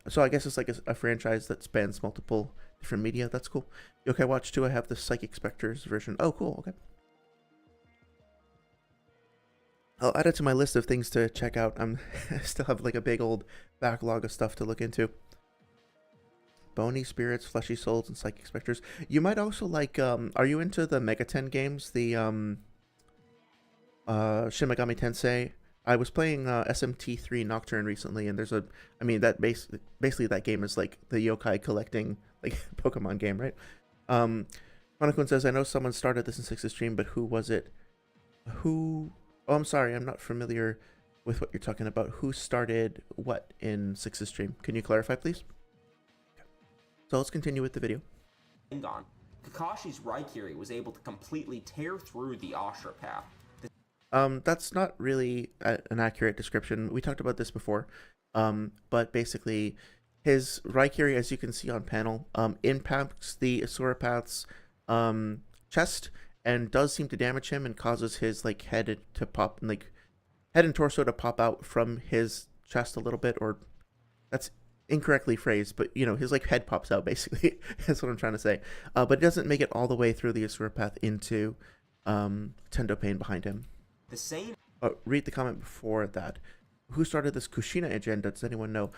So I guess it's like a franchise that spans multiple different media. That's cool. Yokai Watch 2, I have the Psychic Spectres version. Oh, cool. Okay. I'll add it to my list of things to check out. I still have like a big old backlog of stuff to look into. Bony Spirits, Fleshy Souls, and Psychic Spectres. You might also like, are you into the Mega 10 games? The Shin Megami Tensei. I was playing SMT3 Nocturne recently, and there's that basically that game is like the yokai collecting like Pokemon game, right? Monokun says, I know someone started this in 6th stream, but who was it? Oh, I'm sorry, I'm not familiar with what you're talking about. Who started what in 6th stream? Can you clarify, please? Okay. So let's continue with the video.
Kakashi's Raikiri was able to completely tear through the Asura path.
That's not really an accurate description. We talked about this before. But basically, his Raikiri, as you can see on panel, impacts the Asura path's chest and does seem to damage him and causes his like head to pop, like head and torso to pop out from his chest a little bit, or that's incorrectly phrased, but his like head pops out basically. That's what I'm trying to say. But it doesn't make it all the way through the Asura path into Tendo Pain behind him.
The same.
Read the comment before that. Who started this Kushina agenda? Does anyone know?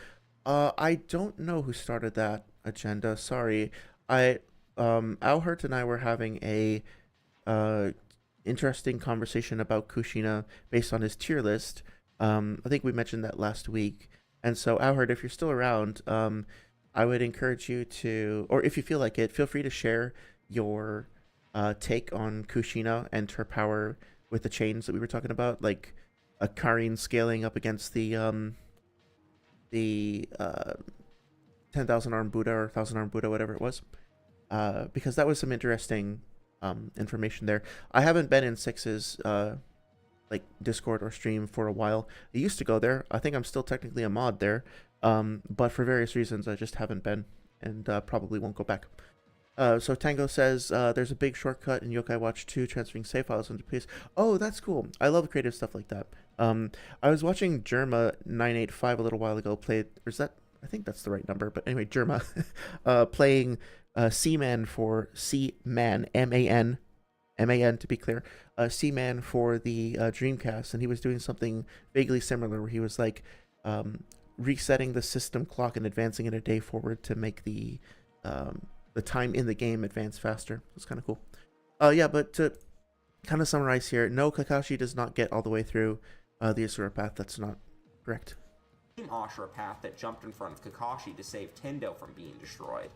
I don't know who started that agenda. Sorry. Alhert and I were having a interesting conversation about Kushina based on his tier list. I think we mentioned that last week. And so, Alhert, if you're still around, I would encourage you to, or if you feel like it, feel free to share your take on Kushina and her power with the chains that we were talking about, like a Karin scaling up against the 10,000 arm Buddha or 1,000 arm Buddha, whatever it was, because that was some interesting information there. I haven't been in Six's like Discord or stream for a while. I used to go there. I think I'm still technically a mod there, but for various reasons I just haven't been, and probably won't go back. So Tango says there's a big shortcut in Yokai Watch 2 transferring save files into PS. Oh, that's cool. I love creative stuff like that. I was watching Germa985 a little while ago play, or is that, I think that's the right number, but anyway, Germa playing Seaman for Seaman, M-A-N, MAN to be clear, C-Man for the Dreamcast, and he was doing something vaguely similar where he was like resetting the system clock and advancing it a day forward to make the time in the game advance faster. It's kind of cool. Yeah, but to kind of summarize here, no, Kakashi does not get all the way through the Asura path. That's not correct.
Same Asura path that jumped in front of Kakashi to save Tendo from being destroyed.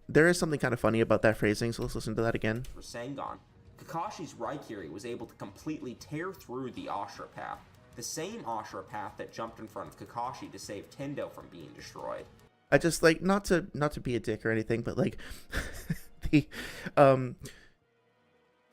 There is something kind of funny about that phrasing, so let's listen to that again.
For Sengon, Kakashi's Raikiri was able to completely tear through the Asura path, the same Asura path that jumped in front of Kakashi to save Tendo from being destroyed.
I just like not to be a dick or anything, but like the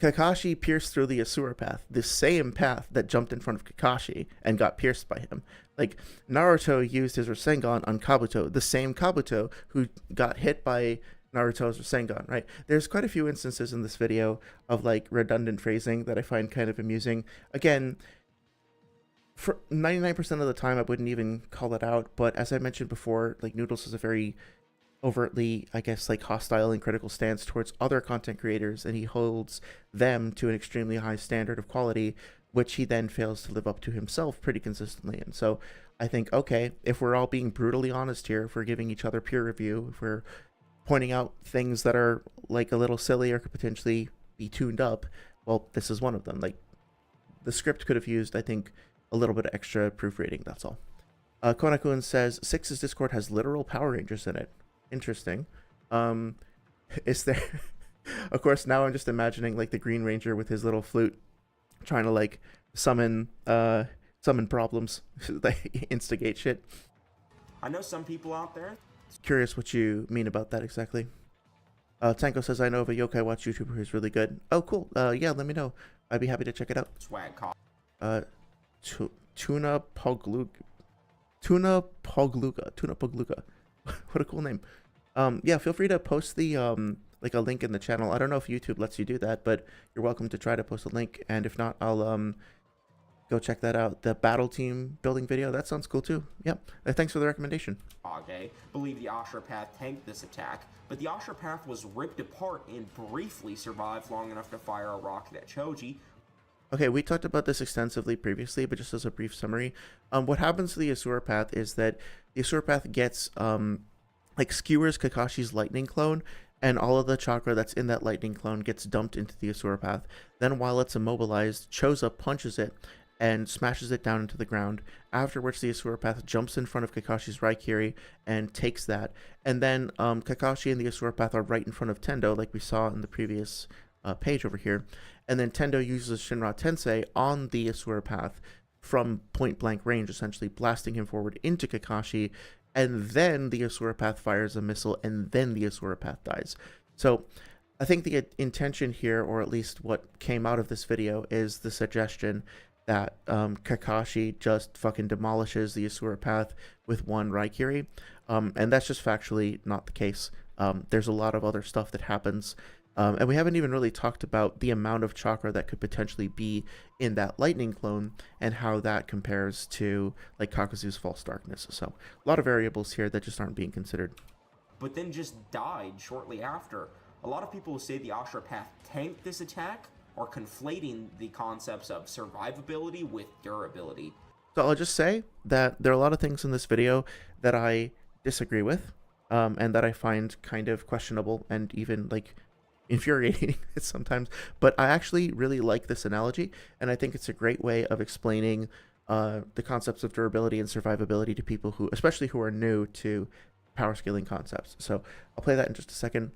Kakashi pierced through the Asura path, the same path that jumped in front of Kakashi and got pierced by him. Like, Naruto used his Rasengan on Kabuto, the same Kabuto who got hit by Naruto's Rasengan, right? There's quite a few instances in this video of, like, redundant phrasing that I find kind of amusing. Again, for 99% of the time, I wouldn't even call it out, but as I mentioned before, like, Noodles is a very overtly, I guess, like, hostile and critical stance towards other content creators, and he holds them to an extremely high standard of quality, which he then fails to live up to himself pretty consistently. And so I think, okay, if we're all being brutally honest here, if we're giving each other peer review, if we're pointing out things that are like a little silly or could potentially be tuned up, well, this is one of them. Like, the script could have used, I think, a little bit of extra proofreading, that's all. Konakun says, Six's Discord has literal Power Rangers in it. Interesting. Is there... Of course, now I'm just imagining, like, the Green Ranger with his little flute trying to, like, summon problems, like, instigate shit.
I know some people out there.
Curious what you mean about that exactly. Tanko says, I know of a Yokai Watch YouTuber who's really good. Oh, cool. Yeah, let me know. I'd be happy to check it out.
Swag cop.
Tuna Pogluga. Tuna Pogluga. What a cool name. Yeah, feel free to post the like a link in the channel. I don't know if YouTube lets you do that, but you're welcome to try to post a link, and if not, I'll go check that out. The battle team building video, that sounds cool too. Yep. Thanks for the recommendation.
Kage believe the Asura path tanked this attack, but the Asura path was ripped apart and briefly survived long enough to fire a rocket at Choji.
Okay, we talked about this extensively previously, but just as a brief summary, what happens to the Asura path is that the Asura path gets like skewers Kakashi's lightning clone, and all of the chakra that's in that lightning clone gets dumped into the Asura path. Then while it's immobilized, Choza punches it and smashes it down into the ground, after which the Asura path jumps in front of Kakashi's Raikiri and takes that. And then Kakashi and the Asura path are right in front of Tendo, like we saw in the previous page over here. And then Tendo uses Shinra Tensei on the Asura path from point blank range, essentially blasting him forward into Kakashi, and then the Asura path fires a missile, and then the Asura path dies. So I think the intention here, or at least what came out of this video, is the suggestion that Kakashi just fucking demolishes the Asura path with one Raikiri, and that's just factually not the case. There's a lot of other stuff that happens, and we haven't even really talked about the amount of chakra that could potentially be in that lightning clone and how that compares to like Kakuzu's false darkness. So a lot of variables here that just aren't being considered.
But then just died shortly after. A lot of people who say the Asura path tanked this attack are conflating the concepts of survivability with durability.
So I'll just say that there are a lot of things in this video that I disagree with, and that I find kind of questionable and even like infuriating sometimes, but I actually really like this analogy, and I think it's a great way of explaining the concepts of durability and survivability to people who, especially who are new to power scaling concepts. So I'll play that in just a second.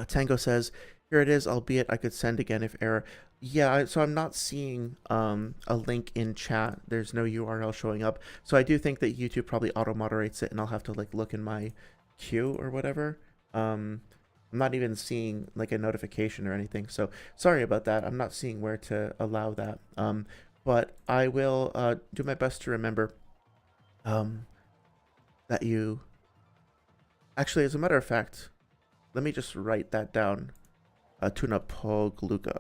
Tango says, here it is, albeit I could send again if error. Yeah, so I'm not seeing a link in chat. There's no URL showing up. So I do think that YouTube probably auto-moderates it, and I'll have to like look in my queue or whatever. I'm not even seeing like a notification or anything, so sorry about that. I'm not seeing where to allow that, but I will do my best to remember that you actually, as a matter of fact, let me just write that down. Tuna Pogluga.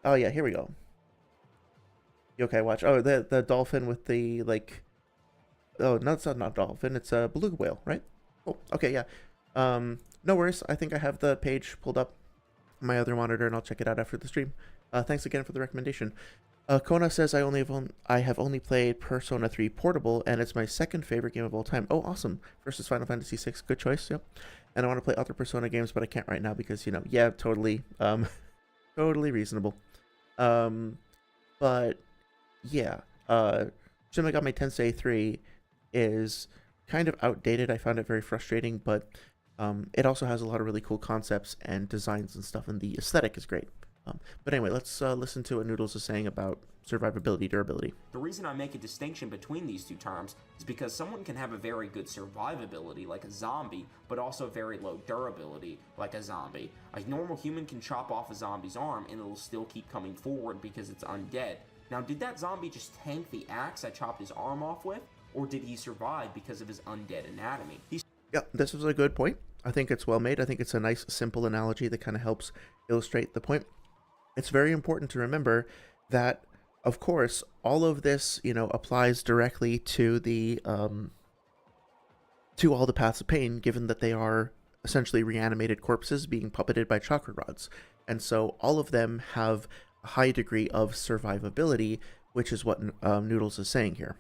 Oh yeah, here we go. Yokai Watch. Oh, the dolphin with the like. Oh, no, it's not dolphin. It's a beluga whale, right? Oh, okay, yeah. No worries. I think I have the page pulled up on my other monitor, and I'll check it out after the stream. Thanks again for the recommendation. Kona says I have only played Persona 3 Portable, and it's my second favorite game of all time. Oh, awesome! Versus Final Fantasy 6. Good choice. Yep. And I want to play other Persona games, but I can't right now because, you know, yeah, totally, totally reasonable. But yeah, Shin Megami Tensei 3 is kind of outdated. I found it very frustrating, but it also has a lot of really cool concepts and designs and stuff, and the aesthetic is great. But anyway, let's listen to what Noodles is saying about survivability, durability.
The reason I make a distinction between these two terms is because someone can have a very good survivability, like a zombie, but also very low durability, like a zombie. A normal human can chop off a zombie's arm and it'll still keep coming forward because it's undead. Now, did that zombie just tank the axe I chopped his arm off with, or did he survive because of his undead anatomy?
Yeah, this is a good point. I think it's well made. I think it's a nice, simple analogy that kind of helps illustrate the point. It's very important to remember that, of course, all of this, you know, applies directly to the to all the paths of pain, given that they are essentially reanimated corpses being puppeted by chakra rods, and so all of them have a high degree of survivability, which is what Noodles is saying here.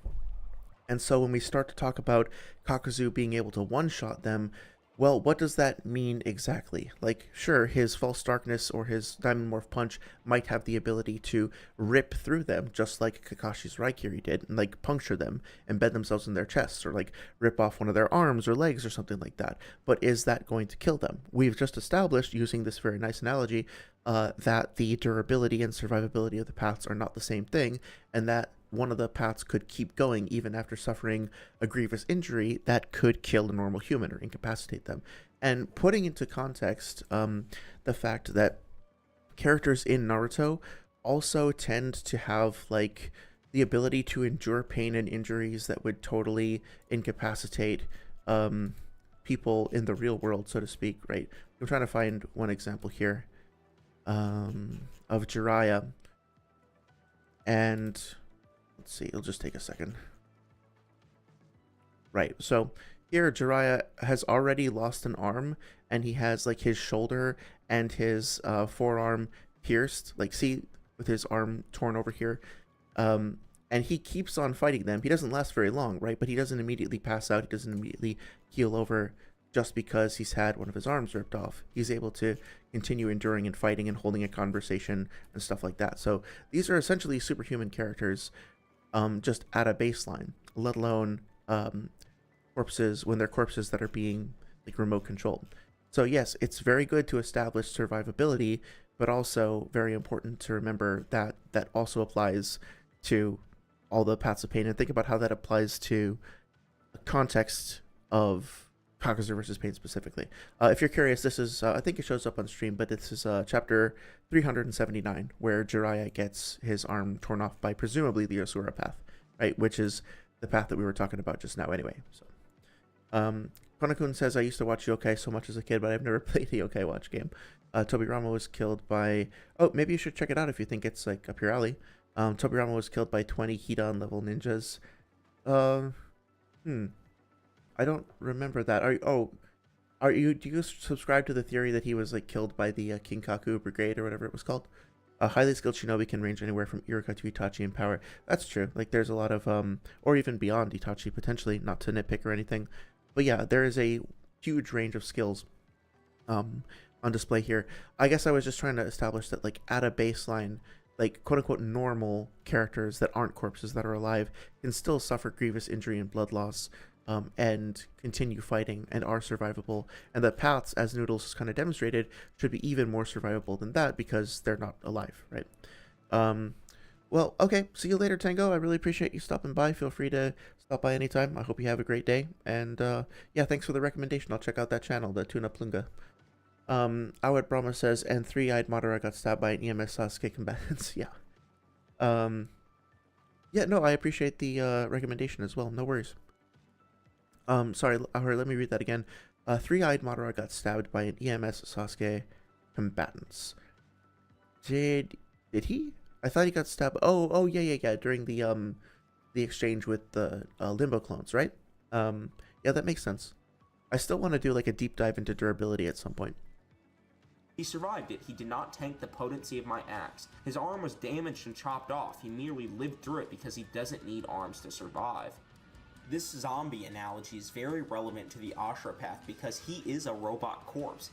And so when we start to talk about Kakuzu being able to one-shot them, well, what does that mean exactly? Like, sure, his False Darkness or his Diamond Morph Punch might have the ability to rip through them, just like Kakashi's Raikiri did, and, like, puncture them, embed themselves in their chests, or, like, rip off one of their arms or legs or something like that. But is that going to kill them? We've just established, using this very nice analogy, that the durability and survivability of the paths are not the same thing, and that one of the paths could keep going even after suffering a grievous injury that could kill a normal human or incapacitate them. And putting into context the fact that characters in Naruto also tend to have, like, the ability to endure pain and injuries that would totally incapacitate people in the real world, so to speak, right? I'm trying to find one example here of Jiraiya, and let's see, it'll just take a second. Right, so here Jiraiya has already lost an arm, and he has, like, his shoulder and his forearm pierced, like, see, with his arm torn over here. And he keeps on fighting them. He doesn't last very long, right? But he doesn't immediately pass out. He doesn't immediately keel over just because he's had one of his arms ripped off. He's able to continue enduring and fighting and holding a conversation and stuff like that. So these are essentially superhuman characters, just at a baseline, let alone corpses, when they're corpses that are being, like, remote controlled. So yes, it's very good to establish survivability, but also very important to remember that that also applies to all the paths of pain, and think about how that applies to the context of Kakuzu versus Pain specifically. If you're curious, this is, I think it shows up on stream, but this is chapter 379, where Jiraiya gets his arm torn off by presumably the Asura path, right? Which is the path that we were talking about just now anyway. So, Konakun says, I used to watch Yokai so much as a kid, but I've never played a Yokai Watch game. Tobirama was killed by, oh, maybe you should check it out if you think it's, like, up your alley. Tobirama was killed by 20 Hidan level ninjas. I don't remember that. Do you subscribe to the theory that he was, like, killed by the Kinkaku Brigade or whatever it was called? A highly skilled shinobi can range anywhere from Iruka to Itachi in power. That's true. Like, there's a lot of, or even beyond Itachi potentially, not to nitpick or anything. But yeah, there is a huge range of skills on display here. I guess I was just trying to establish that, like, at a baseline, like, quote-unquote normal characters that aren't corpses that are alive can still suffer grievous injury and blood loss, and continue fighting and are survivable. And the paths, as Noodles has kind of demonstrated, should be even more survivable than that because they're not alive, right? Well, okay, see you later, Tango. I really appreciate you stopping by. Feel free to stop by anytime. I hope you have a great day. And yeah, thanks for the recommendation. I'll check out that channel, the Tuna Plunga. Awad Brahma says, and three-eyed Madara got stabbed by an EMS Sasuke combatants. Yeah. Yeah, no, I appreciate the recommendation as well. No worries. Sorry, let me read that again. Three-eyed Madara got stabbed by an EMS Sasuke combatants. Did he? I thought he got stabbed. Oh, yeah. During the exchange with the Limbo clones, right? Yeah, that makes sense. I still want to do like a deep dive into durability at some point.
He survived it. He did not tank the potency of my axe. His arm was damaged and chopped off. He merely lived through it because he doesn't need arms to survive. This zombie analogy is very relevant to the Asura path because he is a robot corpse.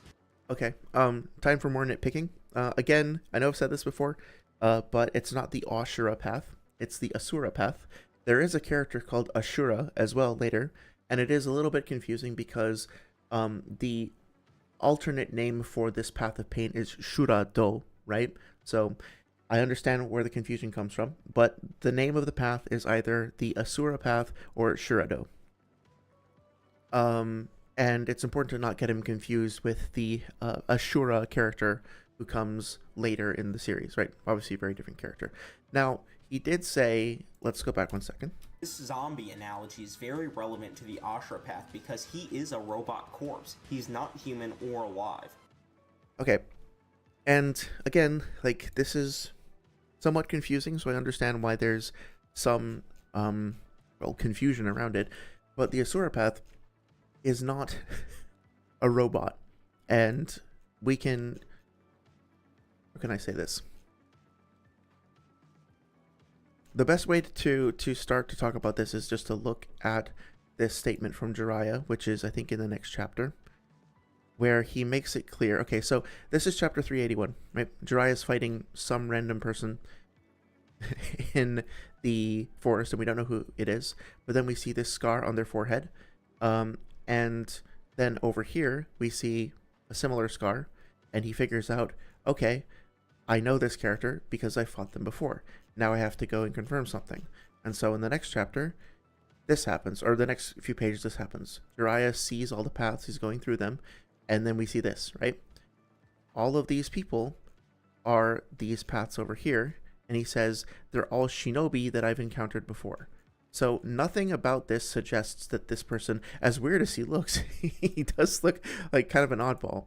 Okay, time for more nitpicking. Again, I know I've said this before, but it's not the Asura path, it's the Asura path. There is a character called Asura as well later, and it is a little bit confusing because the alternate name for this path of pain is Shura-do, right? So I understand where the confusion comes from, but the name of the path is either the Asura path or Shura-do. And it's important to not get him confused with the Asura character who comes later in the series, right? Obviously a very different character. Now, he did say, let's go back one second.
This zombie analogy is very relevant to the Asura path because he is a robot corpse. He's not human or alive.
Okay. And again, like, this is somewhat confusing, so I understand why there's some confusion around it. But the Asura path is not a robot, and we can, how can I say this? The best way to start to talk about this is just to look at this statement from Jiraiya, which is, I think, in the next chapter, where he makes it clear. Okay, so this is chapter 381, right? Jiraiya is fighting some random person in the forest, and we don't know who it is, but then we see this scar on their forehead, and then over here we see a similar scar, and he figures out, okay, I know this character because I fought them before. Now I have to go and confirm something. And so in the next chapter, this happens, or the next few pages, this happens. Jiraiya sees all the paths, he's going through them, and then we see this, right? All of these people are these paths over here, and he says they're all shinobi that I've encountered before. So nothing about this suggests that this person, as weird as he looks, he does look like kind of an oddball,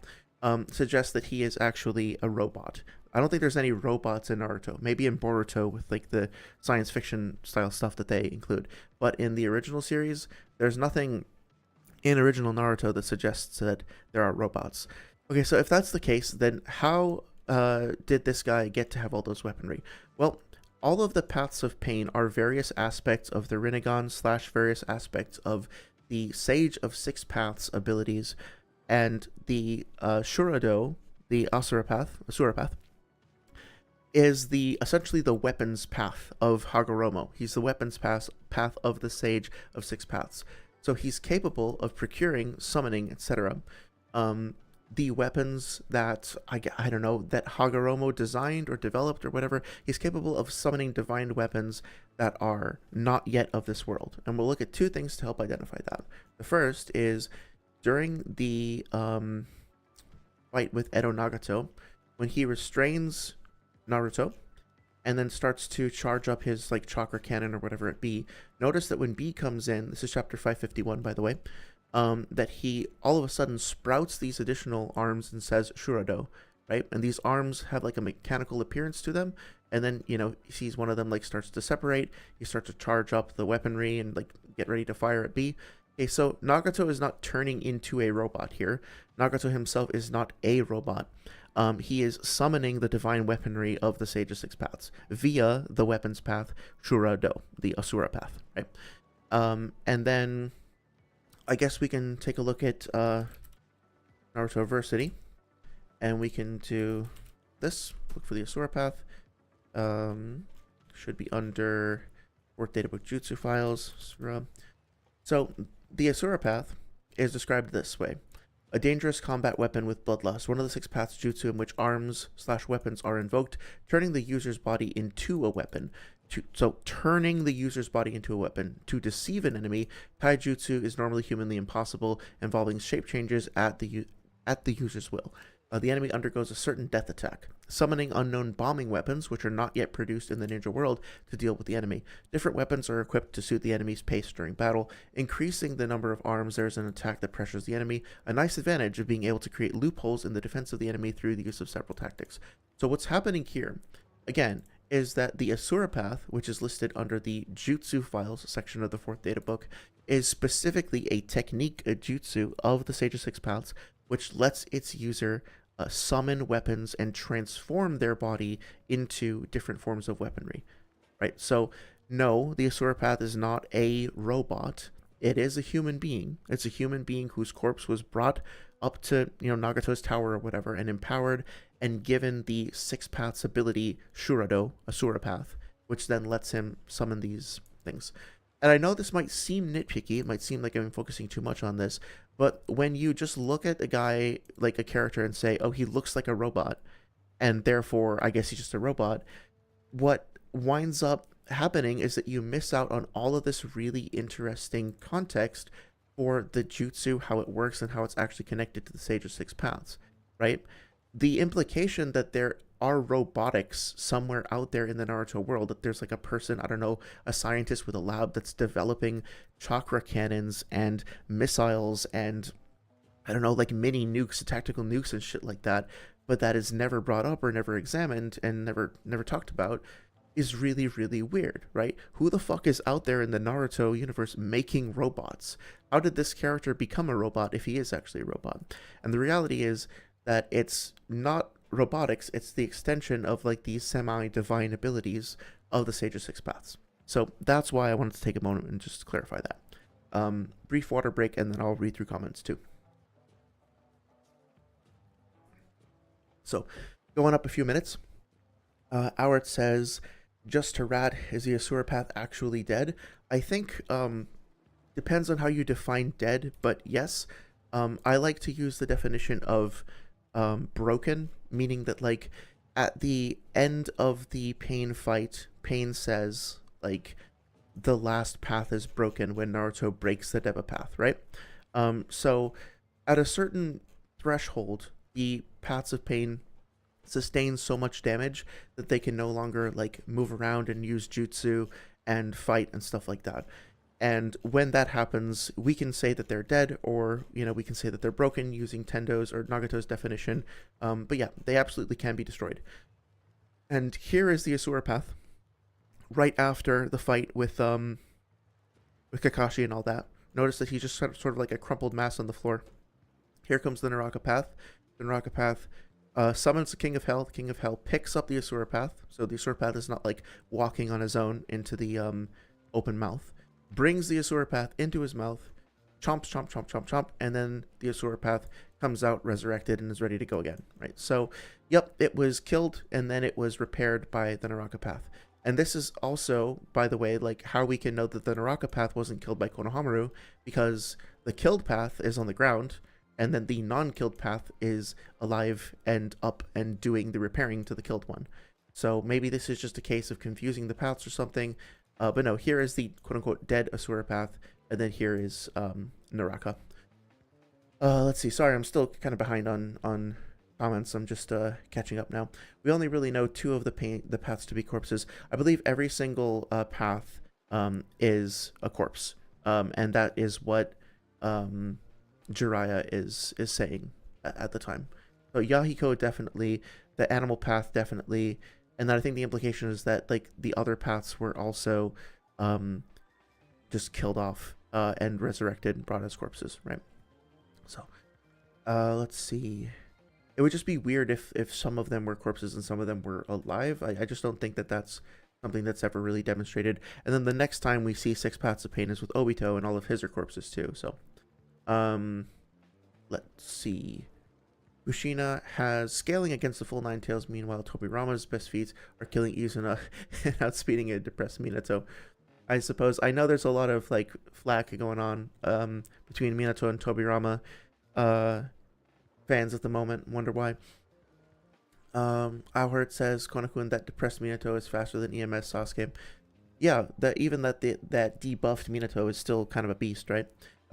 suggests that he is actually a robot. I don't think there's any robots in Naruto. Maybe in Boruto with like the science fiction style stuff that they include. But in the original series, there's nothing in original Naruto that suggests that there are robots. Okay, so if that's the case, then how did this guy get to have all those weaponry? Well, all of the paths of pain are various aspects of the Rinnegan / various aspects of the Sage of Six Paths abilities, and the Shura-do, the Asura path, is essentially the weapons path of Hagoromo. He's the weapons path of the Sage of Six Paths. So he's capable of procuring, summoning, etc. The weapons that, I don't know, that Hagoromo designed or developed or whatever, he's capable of summoning divine weapons that are not yet of this world. And we'll look at two things to help identify that. The first is during the fight with Edo Nagato, when he restrains Naruto and then starts to charge up his like chakra cannon or whatever it be. Notice that when B comes in, this is chapter 551 by the way, that he all of a sudden sprouts these additional arms and says Shura-do, right? And these arms have like a mechanical appearance to them, and then, you know, he sees one of them like starts to separate, he starts to charge up the weaponry and like get ready to fire at B. Okay, so Nagato is not turning into a robot here. Nagato himself is not a robot. He is summoning the divine weaponry of the Sage of Six Paths via the weapons path Shura-do, the Asura path, right? And then I guess we can take a look at Naruto Versity, and we can do this. Look for the Asura path. Should be under Fourth Databook Jutsu files. Asura. So the Asura path is described this way. A dangerous combat weapon with bloodlust, one of the six paths jutsu in which arms / weapons are invoked, turning the user's body into a weapon. So turning the user's body into a weapon. To deceive an enemy, taijutsu is normally humanly impossible, involving shape changes at the user's will. The enemy undergoes a certain death attack, summoning unknown bombing weapons, which are not yet produced in the ninja world, to deal with the enemy. Different weapons are equipped to suit the enemy's pace during battle. Increasing the number of arms, there is an attack that pressures the enemy, a nice advantage of being able to create loopholes in the defense of the enemy through the use of several tactics. So what's happening here, again, is that the Asura path, which is listed under the Jutsu files section of the 4th data book, is specifically a technique, a jutsu of the Sage of Six Paths, which lets its user summon weapons and transform their body into different forms of weaponry, right? So, no, the Asura path is not a robot. It is a human being. It's a human being whose corpse was brought up to, Nagato's tower or whatever, and empowered and given the Six Paths ability, Shurado, Asura path, which then lets him summon these things. And I know this might seem nitpicky, it might seem like I'm focusing too much on this, but when you just look at a guy, like a character, and say, oh, he looks like a robot, and therefore I guess he's just a robot, what winds up happening is that you miss out on all of this really interesting context for the jutsu, how it works, and how it's actually connected to the Sage of Six Paths, right? The implication that there are robotics somewhere out there in the Naruto world, that there's like a person, I don't know, a scientist with a lab that's developing chakra cannons and missiles and, I don't know, like mini nukes, tactical nukes and shit like that, but that is never brought up or never examined and never talked about, is really, really weird, right? Who the fuck is out there in the Naruto universe making robots? How did this character become a robot if he is actually a robot? And the reality is that it's not robotics, it's the extension of like these semi-divine abilities of the Sage of Six Paths. So that's why I wanted to take a moment and just clarify that. Brief water break, and then I'll read through comments too. So, going up a few minutes, Howard says, just to rat, is the Asura path actually dead? I think depends on how you define dead, but yes. I like to use the definition of broken, meaning that like at the end of the Pain fight, Pain says like the last path is broken when Naruto breaks the Deba path, right? So at a certain threshold, the paths of Pain sustain so much damage that they can no longer like move around and use jutsu and fight and stuff like that. And when that happens, we can say that they're dead, or, we can say that they're broken using Tendo's or Nagato's definition. But yeah, they absolutely can be destroyed. And here is the Asura path, right after the fight with Kakashi and all that. Notice that he's just sort of like a crumpled mass on the floor. Here comes the Naraka path. The Naraka path summons the King of Hell. The King of Hell picks up the Asura path. So the Asura path is not like walking on his own into the open mouth. Brings the Asura path into his mouth, chomps, chomp, chomp, chomp, chomp, and then the Asura path comes out resurrected and is ready to go again, right? So, yep, it was killed, and then it was repaired by the Naraka path. And this is also, by the way, like how we can know that the Naraka path wasn't killed by Konohamaru, because the killed path is on the ground, and then the non-killed path is alive and up and doing the repairing to the killed one. So maybe this is just a case of confusing the paths or something. But no, here is the quote-unquote dead Asura path, and then here is Naraka. Let's see. Sorry, I'm still kind of behind on comments. I'm just catching up now. We only really know 2 of the paths to be corpses. I believe every single path is a corpse, and that is what Jiraiya is saying at the time. So Yahiko definitely, the animal path definitely. And then I think the implication is that like the other paths were also just killed off and resurrected and brought as corpses, right? So let's see. It would just be weird if some of them were corpses and some of them were alive. I just don't think that that's something that's ever really demonstrated. And then the next time we see Six Paths of Pain is with Obito, and all of his are corpses too. So let's see. Kushina has scaling against the full 9 tails. Meanwhile, Tobirama's best feats are killing Izuna and outspeeding a depressed Minato. I suppose I know there's a lot of like flack going on between Minato and Tobirama fans at the moment. Wonder why. Auhurt says Konokun, that depressed Minato is faster than EMS Sasuke. Yeah, that debuffed Minato is still kind of a beast, right?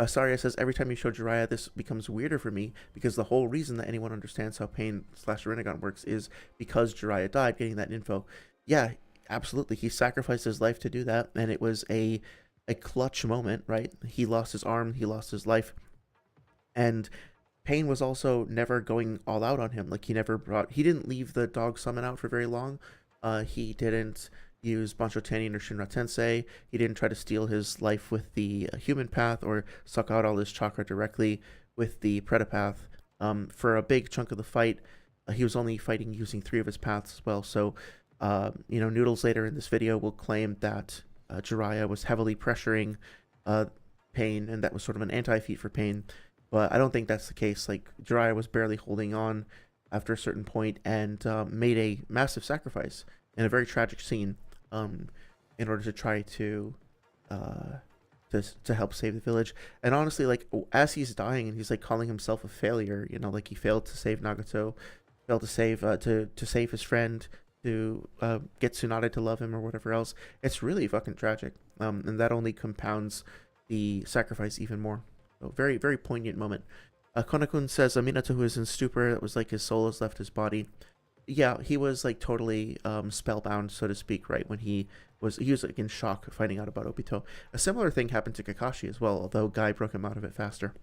Saria says, every time you show Jiraiya, this becomes weirder for me, because the whole reason that anyone understands how Pain / Rinnegan works is because Jiraiya died, getting that info. Yeah, absolutely. He sacrificed his life to do that, and it was a clutch moment, right? He lost his arm, he lost his life, and Pain was also never going all out on him. Like, he didn't leave the dog summon out for very long, He didn't use Bancho Tanin or Shinra Tensei. He didn't try to steal his life with the human path or suck out all his chakra directly with the Preta path. For a big chunk of the fight, he was only fighting using 3 of his paths as well. So, Noodles later in this video will claim that Jiraiya was heavily pressuring Pain, and that was sort of an anti-feat for Pain. But I don't think that's the case. Like, Jiraiya was barely holding on after a certain point and made a massive sacrifice in a very tragic scene in order to try to help save the village. And honestly, like, as he's dying and he's like calling himself a failure, like he failed to save Nagato, failed to save to save his friend, to get Tsunade to love him or whatever else. It's really fucking tragic, and that only compounds the sacrifice even more. So very, very poignant moment. Konakun says Minato, who is in stupor, that was like his soul has left his body. Yeah, he was like totally spellbound, so to speak, right? When he was like in shock finding out about Obito. A similar thing happened to Kakashi as well, although Guy broke him out of it faster.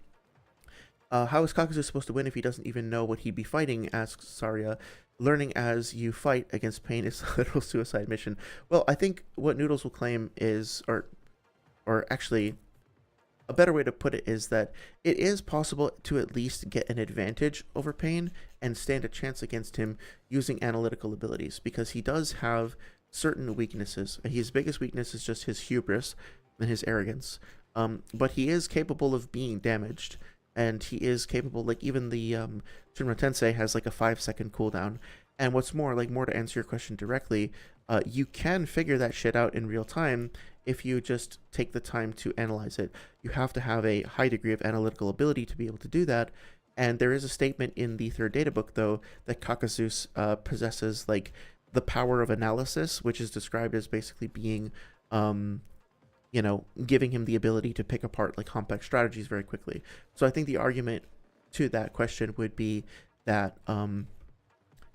How is Kakuzu supposed to win if he doesn't even know what he'd be fighting, asks Saria. Learning as you fight against pain is a literal suicide mission. Well, I think what Noodles will claim is, or actually, a better way to put it is that it is possible to at least get an advantage over Pain and stand a chance against him using analytical abilities, because he does have certain weaknesses. His biggest weakness is just his hubris and his arrogance. But he is capable of being damaged, and he is capable, like, even the Shinra Tensei has like a 5-second cooldown. And what's more, like, more to answer your question directly, you can figure that shit out in real time if you just take the time to analyze it. You have to have a high degree of analytical ability to be able to do that. And there is a statement in the 3rd data book, though, that Kakuzu possesses, like, the power of analysis, which is described as basically being, giving him the ability to pick apart, like, complex strategies very quickly. So I think the argument to that question would be that,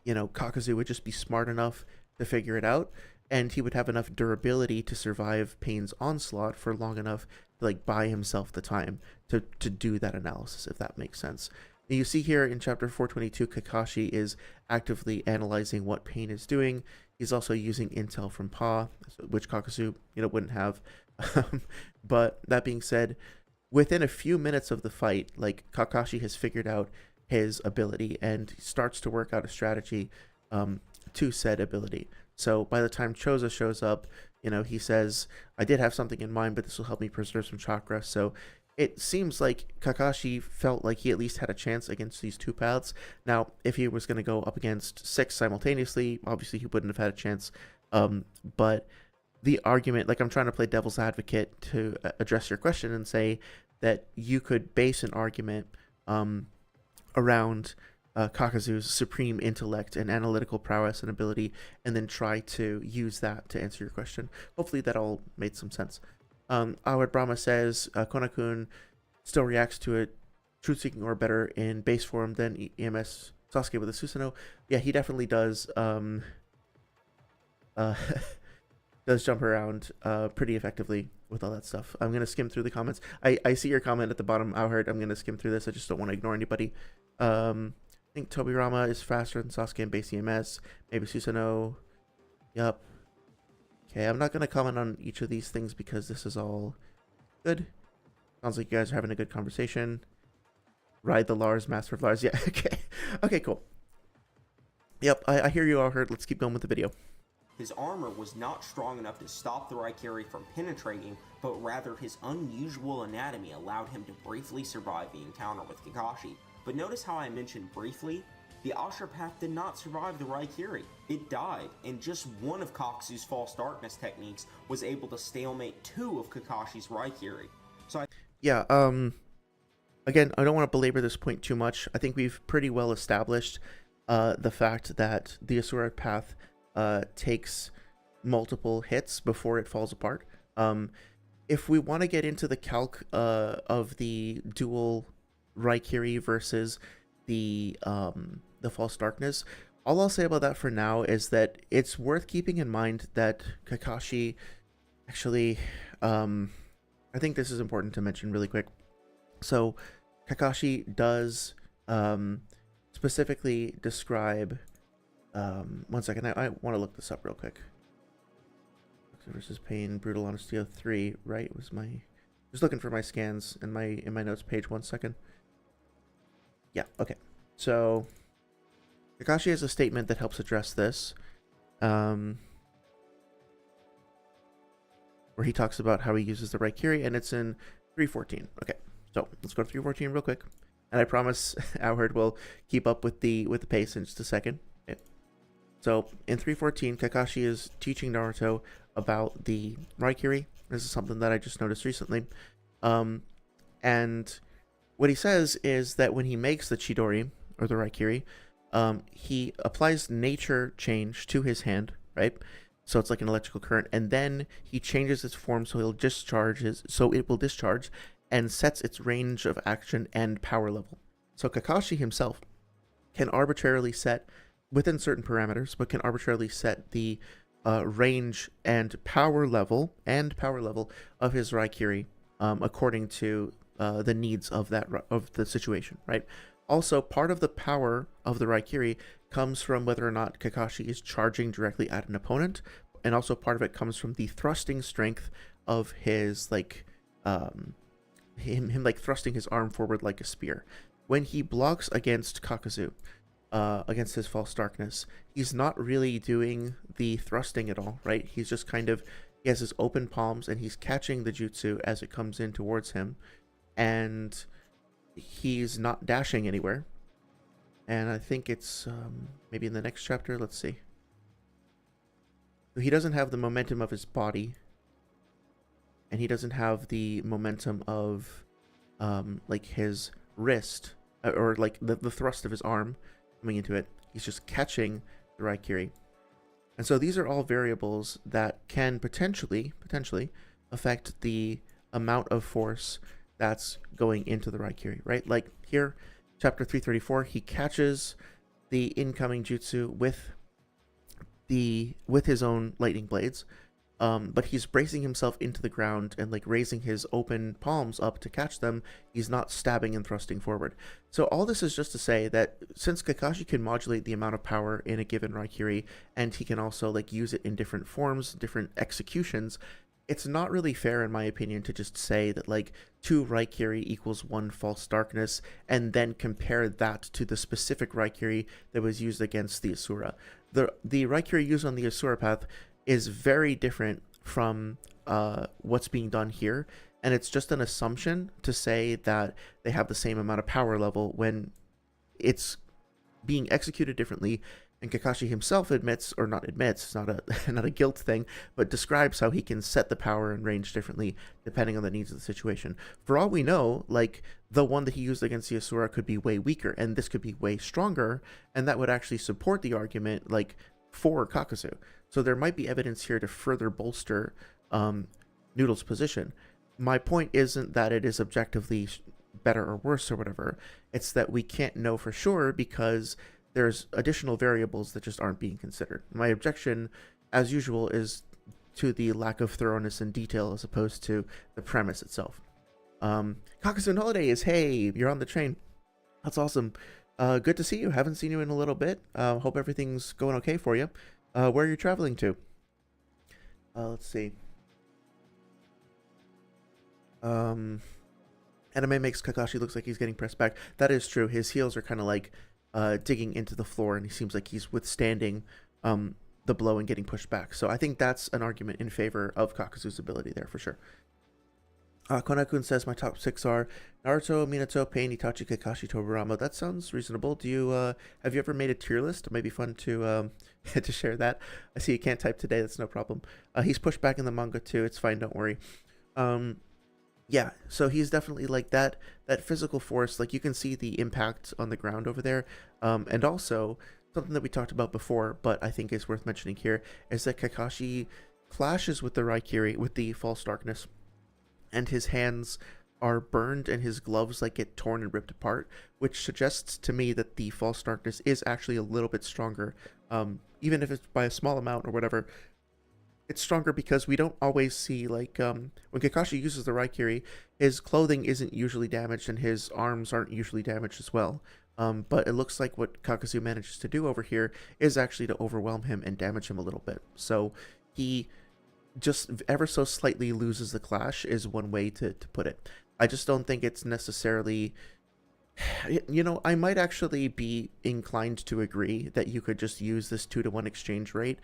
Kakuzu would just be smart enough to figure it out, and he would have enough durability to survive Pain's onslaught for long enough to, like, buy himself the time to do that analysis, if that makes sense. And you see here in chapter 422, Kakashi is actively analyzing what Pain is doing. He's also using intel from Pa, which Kakuzu, wouldn't have. But that being said, within a few minutes of the fight, like, Kakashi has figured out his ability and starts to work out a strategy to said ability. So by the time Choza shows up, he says, I did have something in mind, but this will help me preserve some chakra. So it seems like Kakashi felt like he at least had a chance against these 2 paths. Now, if he was going to go up against 6 simultaneously, obviously he wouldn't have had a chance. But the argument, like, I'm trying to play devil's advocate to address your question and say that you could base an argument around Kakuzu's supreme intellect and analytical prowess and ability, and then try to use that to answer your question. Hopefully that all made some sense. Awad Brahma says Konakun still reacts to it, truth-seeking or better in base form than EMS Sasuke with a Susanoo. Yeah, he definitely does does jump around pretty effectively with all that stuff. I'm going to skim through the comments. I see your comment at the bottom, Awad. I'm going to skim through this. I just don't want to ignore anybody. I think Tobirama is faster than Sasuke in base EMS. Maybe Susanoo. Yup. Okay, I'm not going to comment on each of these things because this is all good. Sounds like you guys are having a good conversation. Ride the Lars, Master of Lars. Yeah, okay. Okay, cool. Yep, I hear you all heard. Let's keep going with the video.
His armor was not strong enough to stop the Raikiri from penetrating, but rather his unusual anatomy allowed him to briefly survive the encounter with Kakashi. But notice how I mentioned briefly, the Asura path did not survive the Raikiri. It died, and just one of Kakuzu's false darkness techniques was able to stalemate 2 of Kakashi's Raikiri. So
yeah, again, I don't want to belabor this point too much. I think we've pretty well established the fact that the Asura path takes multiple hits before it falls apart. If we want to get into the calc of the dual Raikiri versus the false darkness, all I'll say about that for now is that it's worth keeping in mind that Kakashi actually, I think this is important to mention really quick. So Kakashi does specifically describe One second, I want to look this up real quick. Versus Pain, Brutal Honesty 03, right? Was my just looking for my scans in my notes page. 1 second. Yeah, okay. So Kakashi has a statement that helps address this, where he talks about how he uses the Raikiri, and it's in 314. Okay, so let's go to 314 real quick, and I promise Howard will keep up with the pace in just a second. Okay. So in 314, Kakashi is teaching Naruto about the Raikiri. This is something that I just noticed recently. And what he says is that when he makes the Chidori, or the Raikiri, he applies nature change to his hand, right? So it's like an electrical current, and then he changes its form so it will discharge and sets its range of action and power level. So Kakashi himself can arbitrarily set, within certain parameters, but can arbitrarily set the range and power level of his Raikiri according to the needs of the situation, right? Also, part of the power of the Raikiri comes from whether or not Kakashi is charging directly at an opponent, and also part of it comes from the thrusting strength of his him like thrusting his arm forward like a spear. When he blocks against Kakuzu, against his false darkness, he's not really doing the thrusting at all, right? He's just he has his open palms and he's catching the jutsu as it comes in towards him, and he's not dashing anywhere. And I think it's maybe in the next chapter. Let's see. He doesn't have the momentum of his body, and he doesn't have the momentum of like his wrist, or like the thrust of his arm coming into it. He's just catching the Raikiri. And so these are all variables that can potentially affect the amount of force that's going into the Raikiri, right? Like here, chapter 334, he catches the incoming jutsu with his own lightning blades, but he's bracing himself into the ground and like raising his open palms up to catch them. He's not stabbing and thrusting forward. So all this is just to say that since Kakashi can modulate the amount of power in a given Raikiri, and he can also like use it in different forms, different executions, it's not really fair, in my opinion, to just say that like 2 Raikiri equals 1 false darkness and then compare that to the specific Raikiri that was used against the Asura. The Raikiri used on the Asura path is very different from what's being done here, and it's just an assumption to say that they have the same amount of power level when it's being executed differently. And Kakashi himself admits, or not admits, it's not a guilt thing, but describes how he can set the power and range differently depending on the needs of the situation. For all we know, like, the one that he used against the Asura could be way weaker, and this could be way stronger, and that would actually support the argument, like, for Kakuzu. So there might be evidence here to further bolster Noodles' position. My point isn't that it is objectively better or worse or whatever. It's that we can't know for sure because there's additional variables that just aren't being considered. My objection, as usual, is to the lack of thoroughness and detail as opposed to the premise itself. Kakuzu and Holiday is, hey, you're on the train. That's awesome. Good to see you. Haven't seen you in a little bit. Hope everything's going okay for you. Where are you traveling to? Let's see. Anime makes Kakashi looks like he's getting pressed back. That is true. His heels are kind of like digging into the floor, and he seems like he's withstanding the blow and getting pushed back. So I think that's an argument in favor of Kakuzu's ability there for sure. Konakun says my top 6 are Naruto, Minato, Pain, Itachi, Kakashi, Tobirama. That sounds reasonable. Do you have you ever made a tier list? It might be fun to to share that. I see you can't type today. That's no problem. He's pushed back in the manga too. It's fine. Don't worry. Yeah, so he's definitely like that physical force. Like, you can see the impact on the ground over there. And also something that we talked about before, but I think is worth mentioning here, is that Kakashi clashes with the Raikiri, with the false darkness, and his hands are burned and his gloves like get torn and ripped apart, which suggests to me that the false darkness is actually a little bit stronger, even if it's by a small amount or whatever. It's stronger because we don't always see, like, when Kakashi uses the Raikiri, his clothing isn't usually damaged and his arms aren't usually damaged as well. But it looks like what Kakuzu manages to do over here is actually to overwhelm him and damage him a little bit. So he just ever so slightly loses the clash is one way to put it. I just don't think it's necessarily... I might actually be inclined to agree that you could just use this 2-to-1 exchange rate,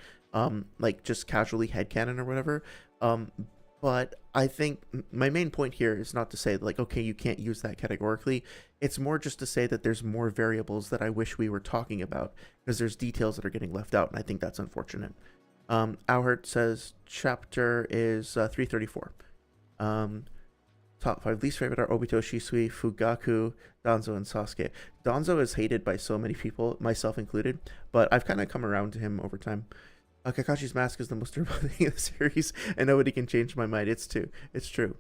like just casually headcanon or whatever. But I think my main point here is not to say like, okay, you can't use that categorically. It's more just to say that there's more variables that I wish we were talking about, because there's details that are getting left out, and I think that's unfortunate. Auhert says chapter is 334. Top 5 least favorite are Obito, Shisui, Fugaku, Danzo, and Sasuke. Danzo is hated by so many people, myself included, but I've kind of come around to him over time. Kakashi's mask is the most durable thing in the series, and nobody can change my mind. It's true.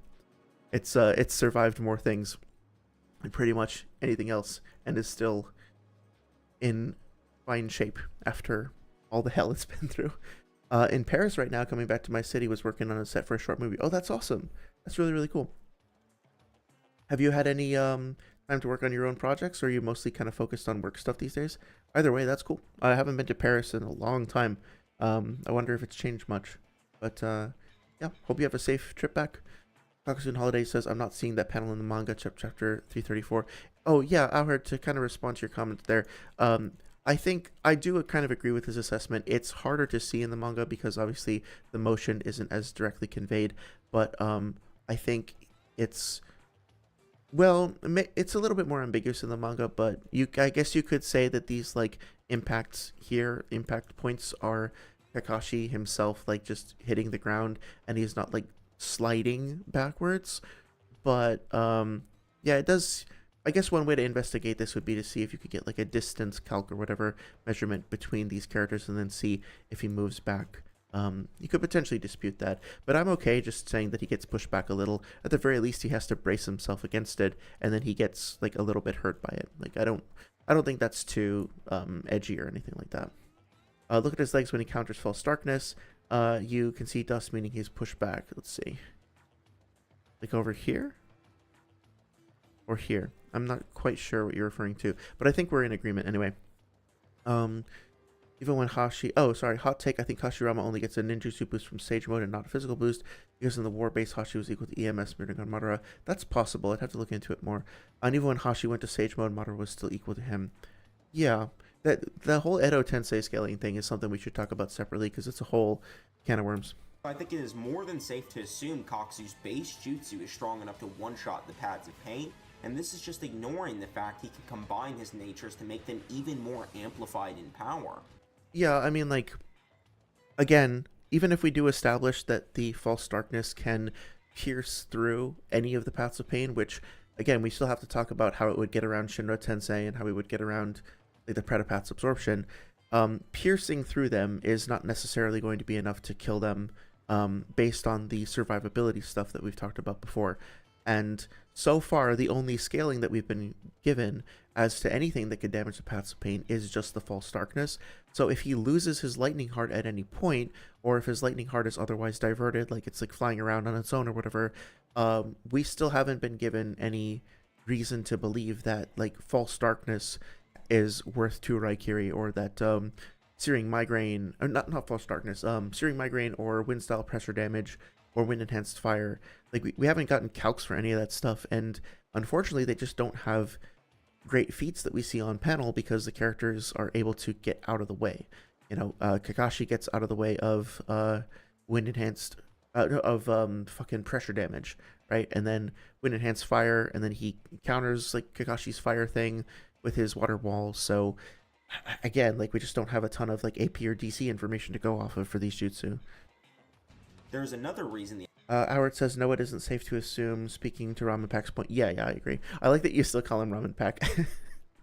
It's survived more things than pretty much anything else, and is still in fine shape after all the hell it's been through. In Paris right now, coming back to my city, was working on a set for a short movie. Oh, that's awesome. That's really, really cool. Have you had any time to work on your own projects, or are you mostly kind of focused on work stuff these days? Either way, that's cool. I haven't been to Paris in a long time. I wonder if it's changed much. But yeah, hope you have a safe trip back. Kakuzu Holiday says, I'm not seeing that panel in the manga, chapter 334. Oh, yeah, Auhert, to kind of respond to your comment there. I think I do kind of agree with his assessment. It's harder to see in the manga because obviously the motion isn't as directly conveyed. But I think it's... Well, it's a little bit more ambiguous in the manga, but I guess you could say that these like impact points are Kakashi himself like just hitting the ground, and he's not like sliding backwards. But yeah, it does. I guess one way to investigate this would be to see if you could get like a distance calc or whatever measurement between these characters, and then see if he moves back. You could potentially dispute that, but I'm okay just saying that he gets pushed back a little. At the very least, he has to brace himself against it, and then he gets like a little bit hurt by it. Like I don't think that's too edgy or anything like that. Look at his legs when he counters false darkness. You can see dust, meaning he's pushed back. Let's see, like over here or here. I'm not quite sure what you're referring to, but I think we're in agreement anyway. Even when hot take, I think Hashirama only gets a ninjutsu boost from Sage Mode and not a physical boost, because in the war base, Hashi was equal to EMS mirroring on Madara. That's possible, I'd have to look into it more. And even when Hashi went to Sage Mode, Madara was still equal to him. Yeah, the whole Edo Tensei scaling thing is something we should talk about separately, because it's a whole can of worms.
I think it is more than safe to assume Kakuzu's base jutsu is strong enough to one-shot the pads of pain, and this is just ignoring the fact he can combine his natures to make them even more amplified in power.
Yeah, I mean, like, again, even if we do establish that the false darkness can pierce through any of the paths of pain, which, again, we still have to talk about how it would get around Shinra Tensei and how it would get around like, the Preta path's absorption, piercing through them is not necessarily going to be enough to kill them based on the survivability stuff that we've talked about before. And so far, the only scaling that we've been given as to anything that could damage the paths of pain is just the false darkness. So if he loses his lightning heart at any point, or if his lightning heart is otherwise diverted, like it's like flying around on its own or whatever, we still haven't been given any reason to believe that like false darkness is worth 2 Raikiri, or that searing migraine, or not false darkness, searing migraine or wind style pressure damage or wind enhanced fire. Like we haven't gotten calcs for any of that stuff, and unfortunately they just don't have great feats that we see on panel because the characters are able to get out of the way. Kakashi gets out of the way of wind enhanced fucking pressure damage, right? And then wind enhanced fire, and then he counters like Kakashi's fire thing with his water wall. So again, like we just don't have a ton of like AP or DC information to go off of for these jutsu.
There's another reason the
Howard says, no, it isn't safe to assume, speaking to Ramen Pack's point. Yeah, I agree. I like that you still call him Ramen Pack.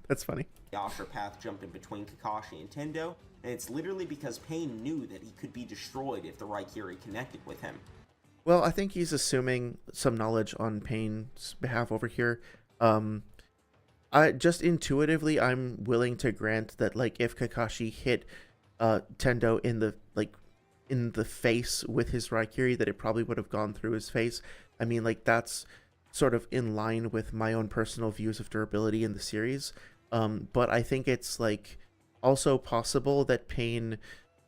That's funny.
Asura path jumped in between Kakashi and Tendo, and it's literally because Pain knew that he could be destroyed if the Raikiri connected with him.
Well, I think he's assuming some knowledge on Pain's behalf over here. I just intuitively, I'm willing to grant that, like, if Kakashi hit Tendo in the face with his Raikiri, that it probably would have gone through his face. I mean, like, that's sort of in line with my own personal views of durability in the series. But I think it's like also possible that Pain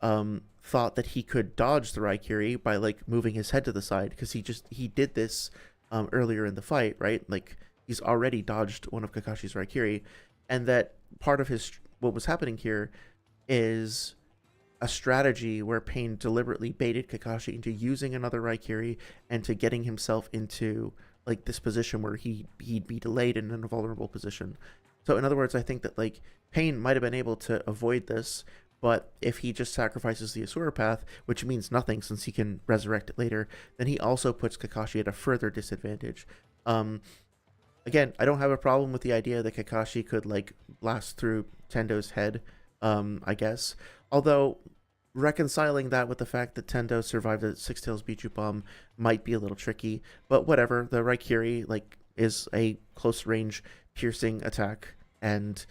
thought that he could dodge the Raikiri by like moving his head to the side, because he did this earlier in the fight, right? Like he's already dodged one of Kakashi's Raikiri, and that part of his what was happening here is a strategy where Pain deliberately baited Kakashi into using another Raikiri and to getting himself into like this position where he'd be delayed in an invulnerable position. So in other words, I think that like Pain might have been able to avoid this, but if he just sacrifices the Asura path, which means nothing since he can resurrect it later, then he also puts Kakashi at a further disadvantage. Again, I don't have a problem with the idea that Kakashi could like blast through Tendo's head, I guess. Although reconciling that with the fact that Tendo survived a Six Tails Bijuu bomb might be a little tricky. But whatever, the Raikiri like is a close range piercing attack, and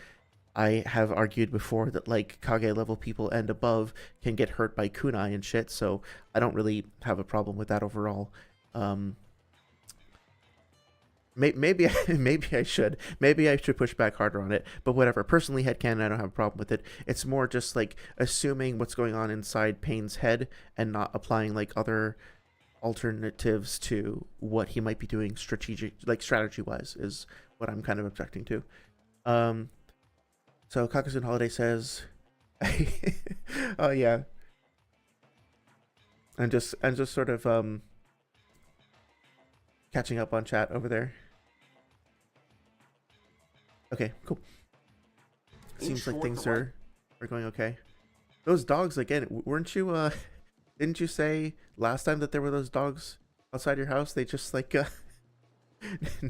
I have argued before that like Kage level people and above can get hurt by kunai and shit, so I don't really have a problem with that overall. Maybe I should push back harder on it, but whatever. Personally, headcanon, I don't have a problem with it. It's more just like assuming what's going on inside Pain's head and not applying like other alternatives to what he might be doing strategy wise is what I'm kind of objecting to. So Kakuzu Holiday says, oh yeah, and just sort of catching up on chat over there. Okay, cool. Seems like things are going okay. Those dogs again, weren't you didn't you say last time that there were those dogs outside your house? They just like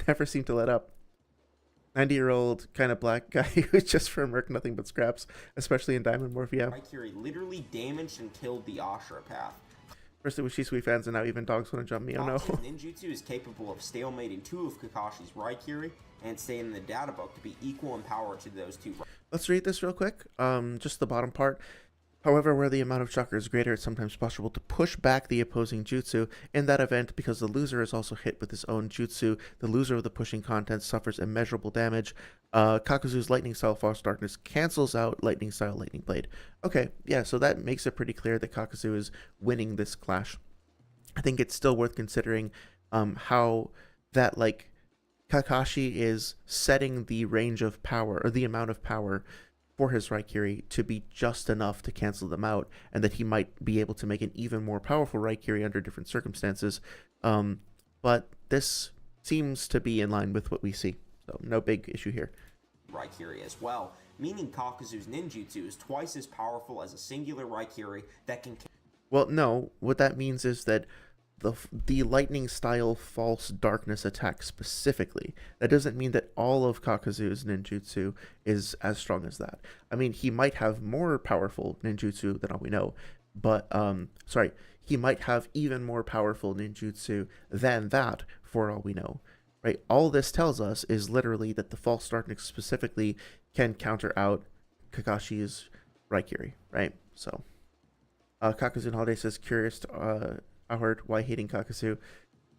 never seem to let up. 90-year-old kind of black guy who's just from Merc, nothing but scraps, especially in Diamond Morphia.
Raikiri literally damaged and killed the Asura path.
First it was Shisui fans, and now even dogs want to jump me. Oh no.
Ninjutsu is capable of stalemating 2 of Kakashi's Raikiri and staying in the data book to be equal in power to those 2.
Let's read this real quick. Just the bottom part. However, where the amount of chakra is greater, it's sometimes possible to push back the opposing jutsu. In that event, because the loser is also hit with his own jutsu, the loser of the pushing content suffers immeasurable damage. Kakuzu's lightning style false darkness cancels out lightning style lightning blade. Okay, yeah, so that makes it pretty clear that Kakuzu is winning this clash. I think it's still worth considering how that like Kakashi is setting the range of power, or the amount of power for his Raikiri to be just enough to cancel them out, and that he might be able to make an even more powerful Raikiri under different circumstances. But this seems to be in line with what we see, so no big issue here.
Raikiri as well, meaning Kakuzu's ninjutsu is twice as powerful as a singular Raikiri that can...
Well, no, what that means is that the lightning style false darkness attack specifically, that doesn't mean that all of Kakuzu's ninjutsu is as strong as that. I mean, he might have more powerful ninjutsu than all we know, but he might have even more powerful ninjutsu than that for all we know, right? All this tells us is literally that the false darkness specifically can counter out Kakashi's Raikiri, right? So Kakuzu Holiday says, curious to Howard, why hating Kakuzu?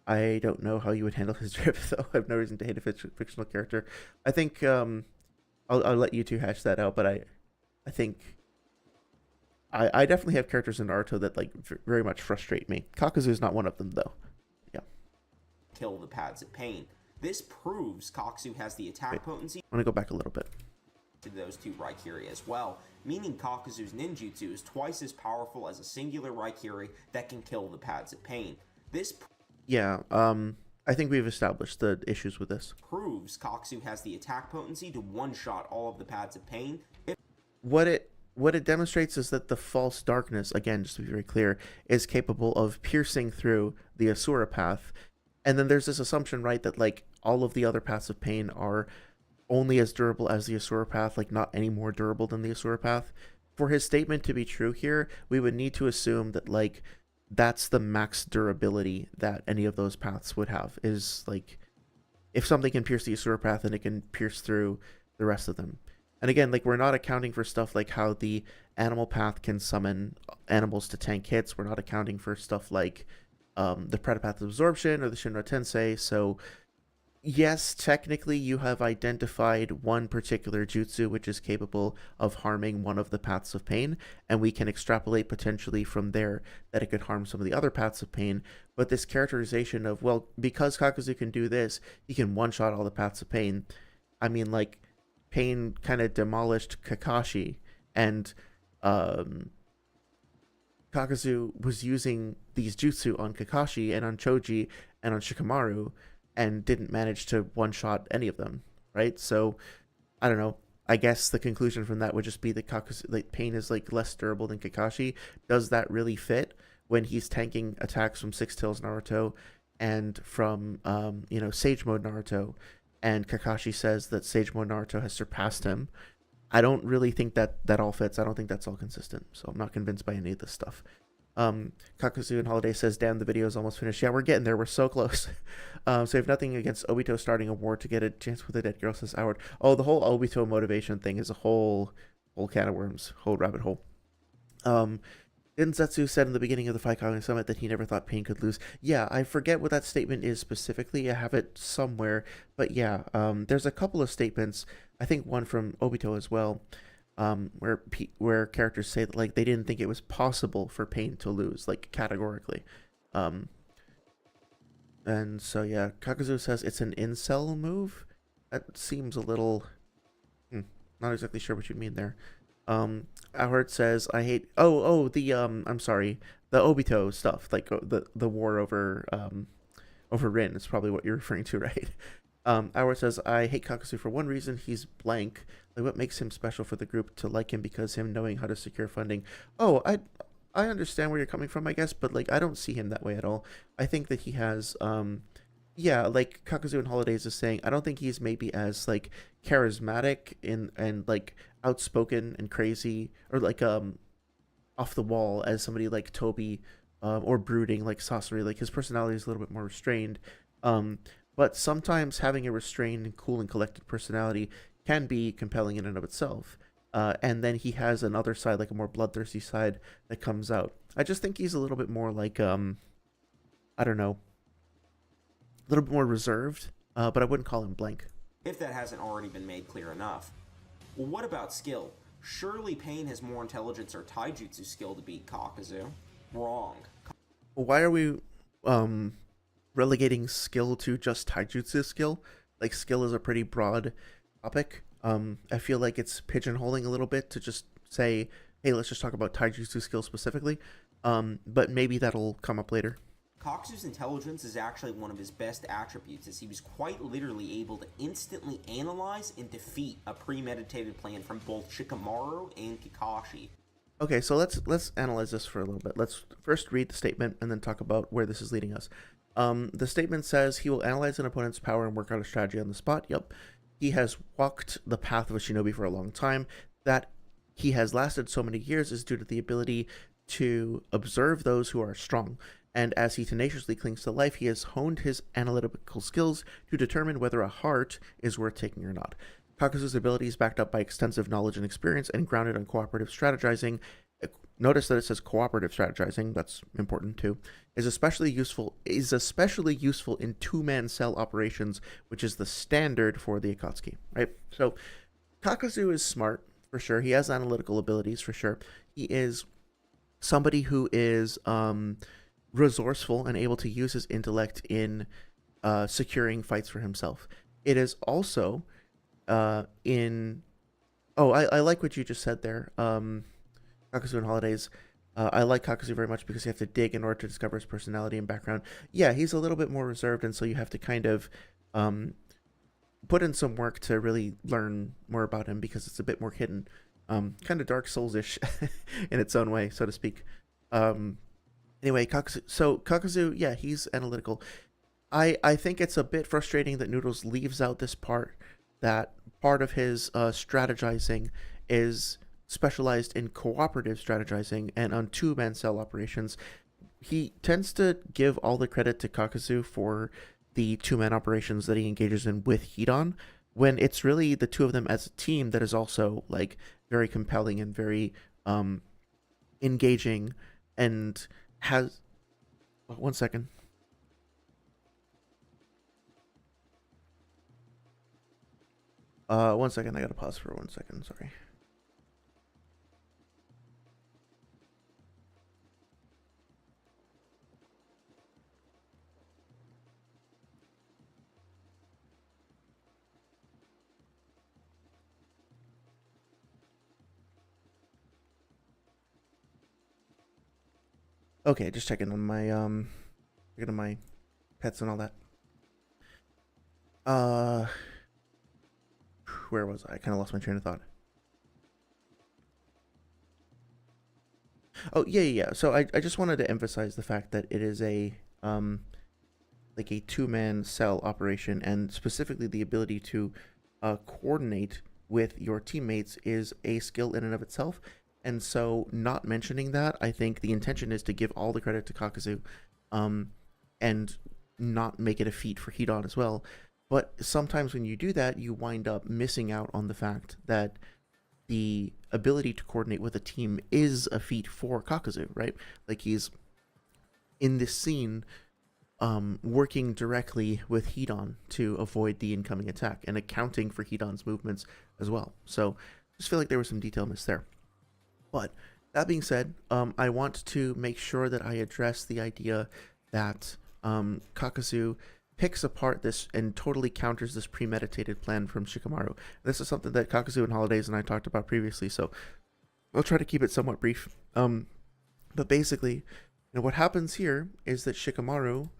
I don't know how you would handle his drip, though. I have no reason to hate a fictional character. I think I'll let you two hash that out, but I think I definitely have characters in Naruto that like very much frustrate me. Kakuzu is not one of them, though. Yeah.
Kill the paths of pain. This proves Kakuzu has the attack potency.
I'm gonna go back a little bit.
To those 2 Raikiri as well, meaning Kakuzu's ninjutsu is twice as powerful as a singular Raikiri that can kill the paths of pain. This
I think we've established the issues with this.
Proves Kakuzu has the attack potency to one-shot all of the paths of pain.
What it demonstrates is that the false darkness, again, just to be very clear, is capable of piercing through the Asura path. And then there's this assumption, right, that like all of the other paths of pain are only as durable as the Asura path, like not any more durable than the Asura path. For his statement to be true here, we would need to assume that like that's the max durability that any of those paths would have, is like if something can pierce the Asura path, then it can pierce through the rest of them. And again, like we're not accounting for stuff like how the animal path can summon animals to tank hits. We're not accounting for stuff like the Preta path of absorption or the Shinra Tensei. So Yes, technically you have identified one particular jutsu which is capable of harming one of the paths of pain, and we can extrapolate potentially from there that it could harm some of the other paths of pain. But this characterization of, well, because Kakuzu can do this, he can one-shot all the paths of pain. I mean, like, Pain kind of demolished Kakashi, and um, Kakuzu was using these jutsu on Kakashi and on Choji and on Shikamaru, and didn't manage to one shot any of them, right? So I don't know. I guess the conclusion from that would just be that Kakuzu, like, Pain is like less durable than Kakashi. Does that really fit when he's tanking attacks from Six Tails Naruto and from Sage Mode Naruto? And Kakashi says that Sage Mode Naruto has surpassed him. I don't really think that that all fits. I don't think that's all consistent. So I'm not convinced by any of this stuff. Kakuzu and Holiday says, damn, the video is almost finished. Yeah, we're getting there. We're so close. So I have nothing against Obito starting a war to get a chance with a dead girl, says Howard. Oh, the whole Obito motivation thing is a whole can of worms, whole rabbit hole. Denzetsu said in the beginning of the Fight Kagami Summit that he never thought Pain could lose. Yeah, I forget what that statement is specifically. I have it somewhere. But yeah, there's a couple of statements. I think one from Obito as well, where characters say that, like, they didn't think it was possible for Pain to lose, like, categorically. And so yeah, Kakuzu says it's an incel move. That seems a little not exactly sure what you mean there. Howard says, I hate I'm sorry, the Obito stuff, like the war over Rin is probably what you're referring to, right? Howard says, I hate Kakuzu for one reason, he's blank. Like, what makes him special for the group to like him? Because him knowing how to secure funding. Oh, I understand where you're coming from, I guess, but, like, I don't see him that way at all. I think that he has yeah, like Kakuzu and Holidays is saying, I don't think he's maybe as, like, charismatic and like outspoken and crazy, or like off the wall as somebody like Toby, or brooding like Sasori. Like, his personality is a little bit more restrained. Um, but sometimes having a restrained and cool and collected personality can be compelling in and of itself. And then he has another side, like a more bloodthirsty side that comes out. I just think he's a little bit more like I don't know, a little bit more reserved. But I wouldn't call him blank.
If that hasn't already been made clear enough. Well, what about skill? Surely Pain has more intelligence or taijutsu skill to beat Kakuzu. Wrong.
Why are we relegating skill to just taijutsu skill? Like, skill is a pretty broad topic. I feel like it's pigeonholing a little bit to just say, hey, let's just talk about taijutsu skill specifically. But maybe that'll come up later.
Kakuzu's intelligence is actually one of his best attributes, as he was quite literally able to instantly analyze and defeat a premeditated plan from both Shikamaru and Kakashi.
Okay, so let's analyze this for a little bit. Let's first read the statement and then talk about where this is leading us. The statement says he will analyze an opponent's power and work out a strategy on the spot. Yep. He has walked the path of a shinobi for a long time. That he has lasted so many years is due to the ability to observe those who are strong. And as he tenaciously clings to life, he has honed his analytical skills to determine whether a heart is worth taking or not. Kakuzu's ability is backed up by extensive knowledge and experience and grounded on cooperative strategizing. Notice that it says cooperative strategizing, that's important too, is especially useful in two-man cell operations, which is the standard for the Akatsuki, right? So Kakuzu is smart, for sure. He has analytical abilities, for sure. He is somebody who is resourceful and able to use his intellect in securing fights for himself. It is also in... Oh, I like what you just said there. Kakuzu and Holidays. I like Kakuzu very much because you have to dig in order to discover his personality and background. Yeah, he's a little bit more reserved, and so you have to kind of put in some work to really learn more about him because it's a bit more hidden. Kind of Dark Souls-ish in its own way, so to speak. Anyway, Kakuzu, yeah, he's analytical. I think it's a bit frustrating that Noodles leaves out this part, that part of his strategizing is specialized in cooperative strategizing and on two-man cell operations. He tends to give all the credit to Kakuzu for the two-man operations that he engages in with Hidan, when it's really the two of them as a team that is also, like, very compelling and very engaging, and has... One second. One second, I gotta pause for 1 second, sorry. Okay, just checking on my pets and all that. Where was I? Kind of lost my train of thought. Oh, yeah. So I just wanted to emphasize the fact that it is a like a two-man cell operation, and specifically the ability to coordinate with your teammates is a skill in and of itself. And so, not mentioning that, I think the intention is to give all the credit to Kakuzu, and not make it a feat for Hidan as well. But sometimes when you do that, you wind up missing out on the fact that the ability to coordinate with a team is a feat for Kakuzu, right? Like, he's in this scene working directly with Hidan to avoid the incoming attack and accounting for Hidan's movements as well. So just feel like there was some detail missed there. But that being said, I want to make sure that I address the idea that Kakuzu picks apart this and totally counters this premeditated plan from Shikamaru. This is something that Kakuzu and Holidays and I talked about previously, so I'll try to keep it somewhat brief. But basically, what happens here is that Shikamaru,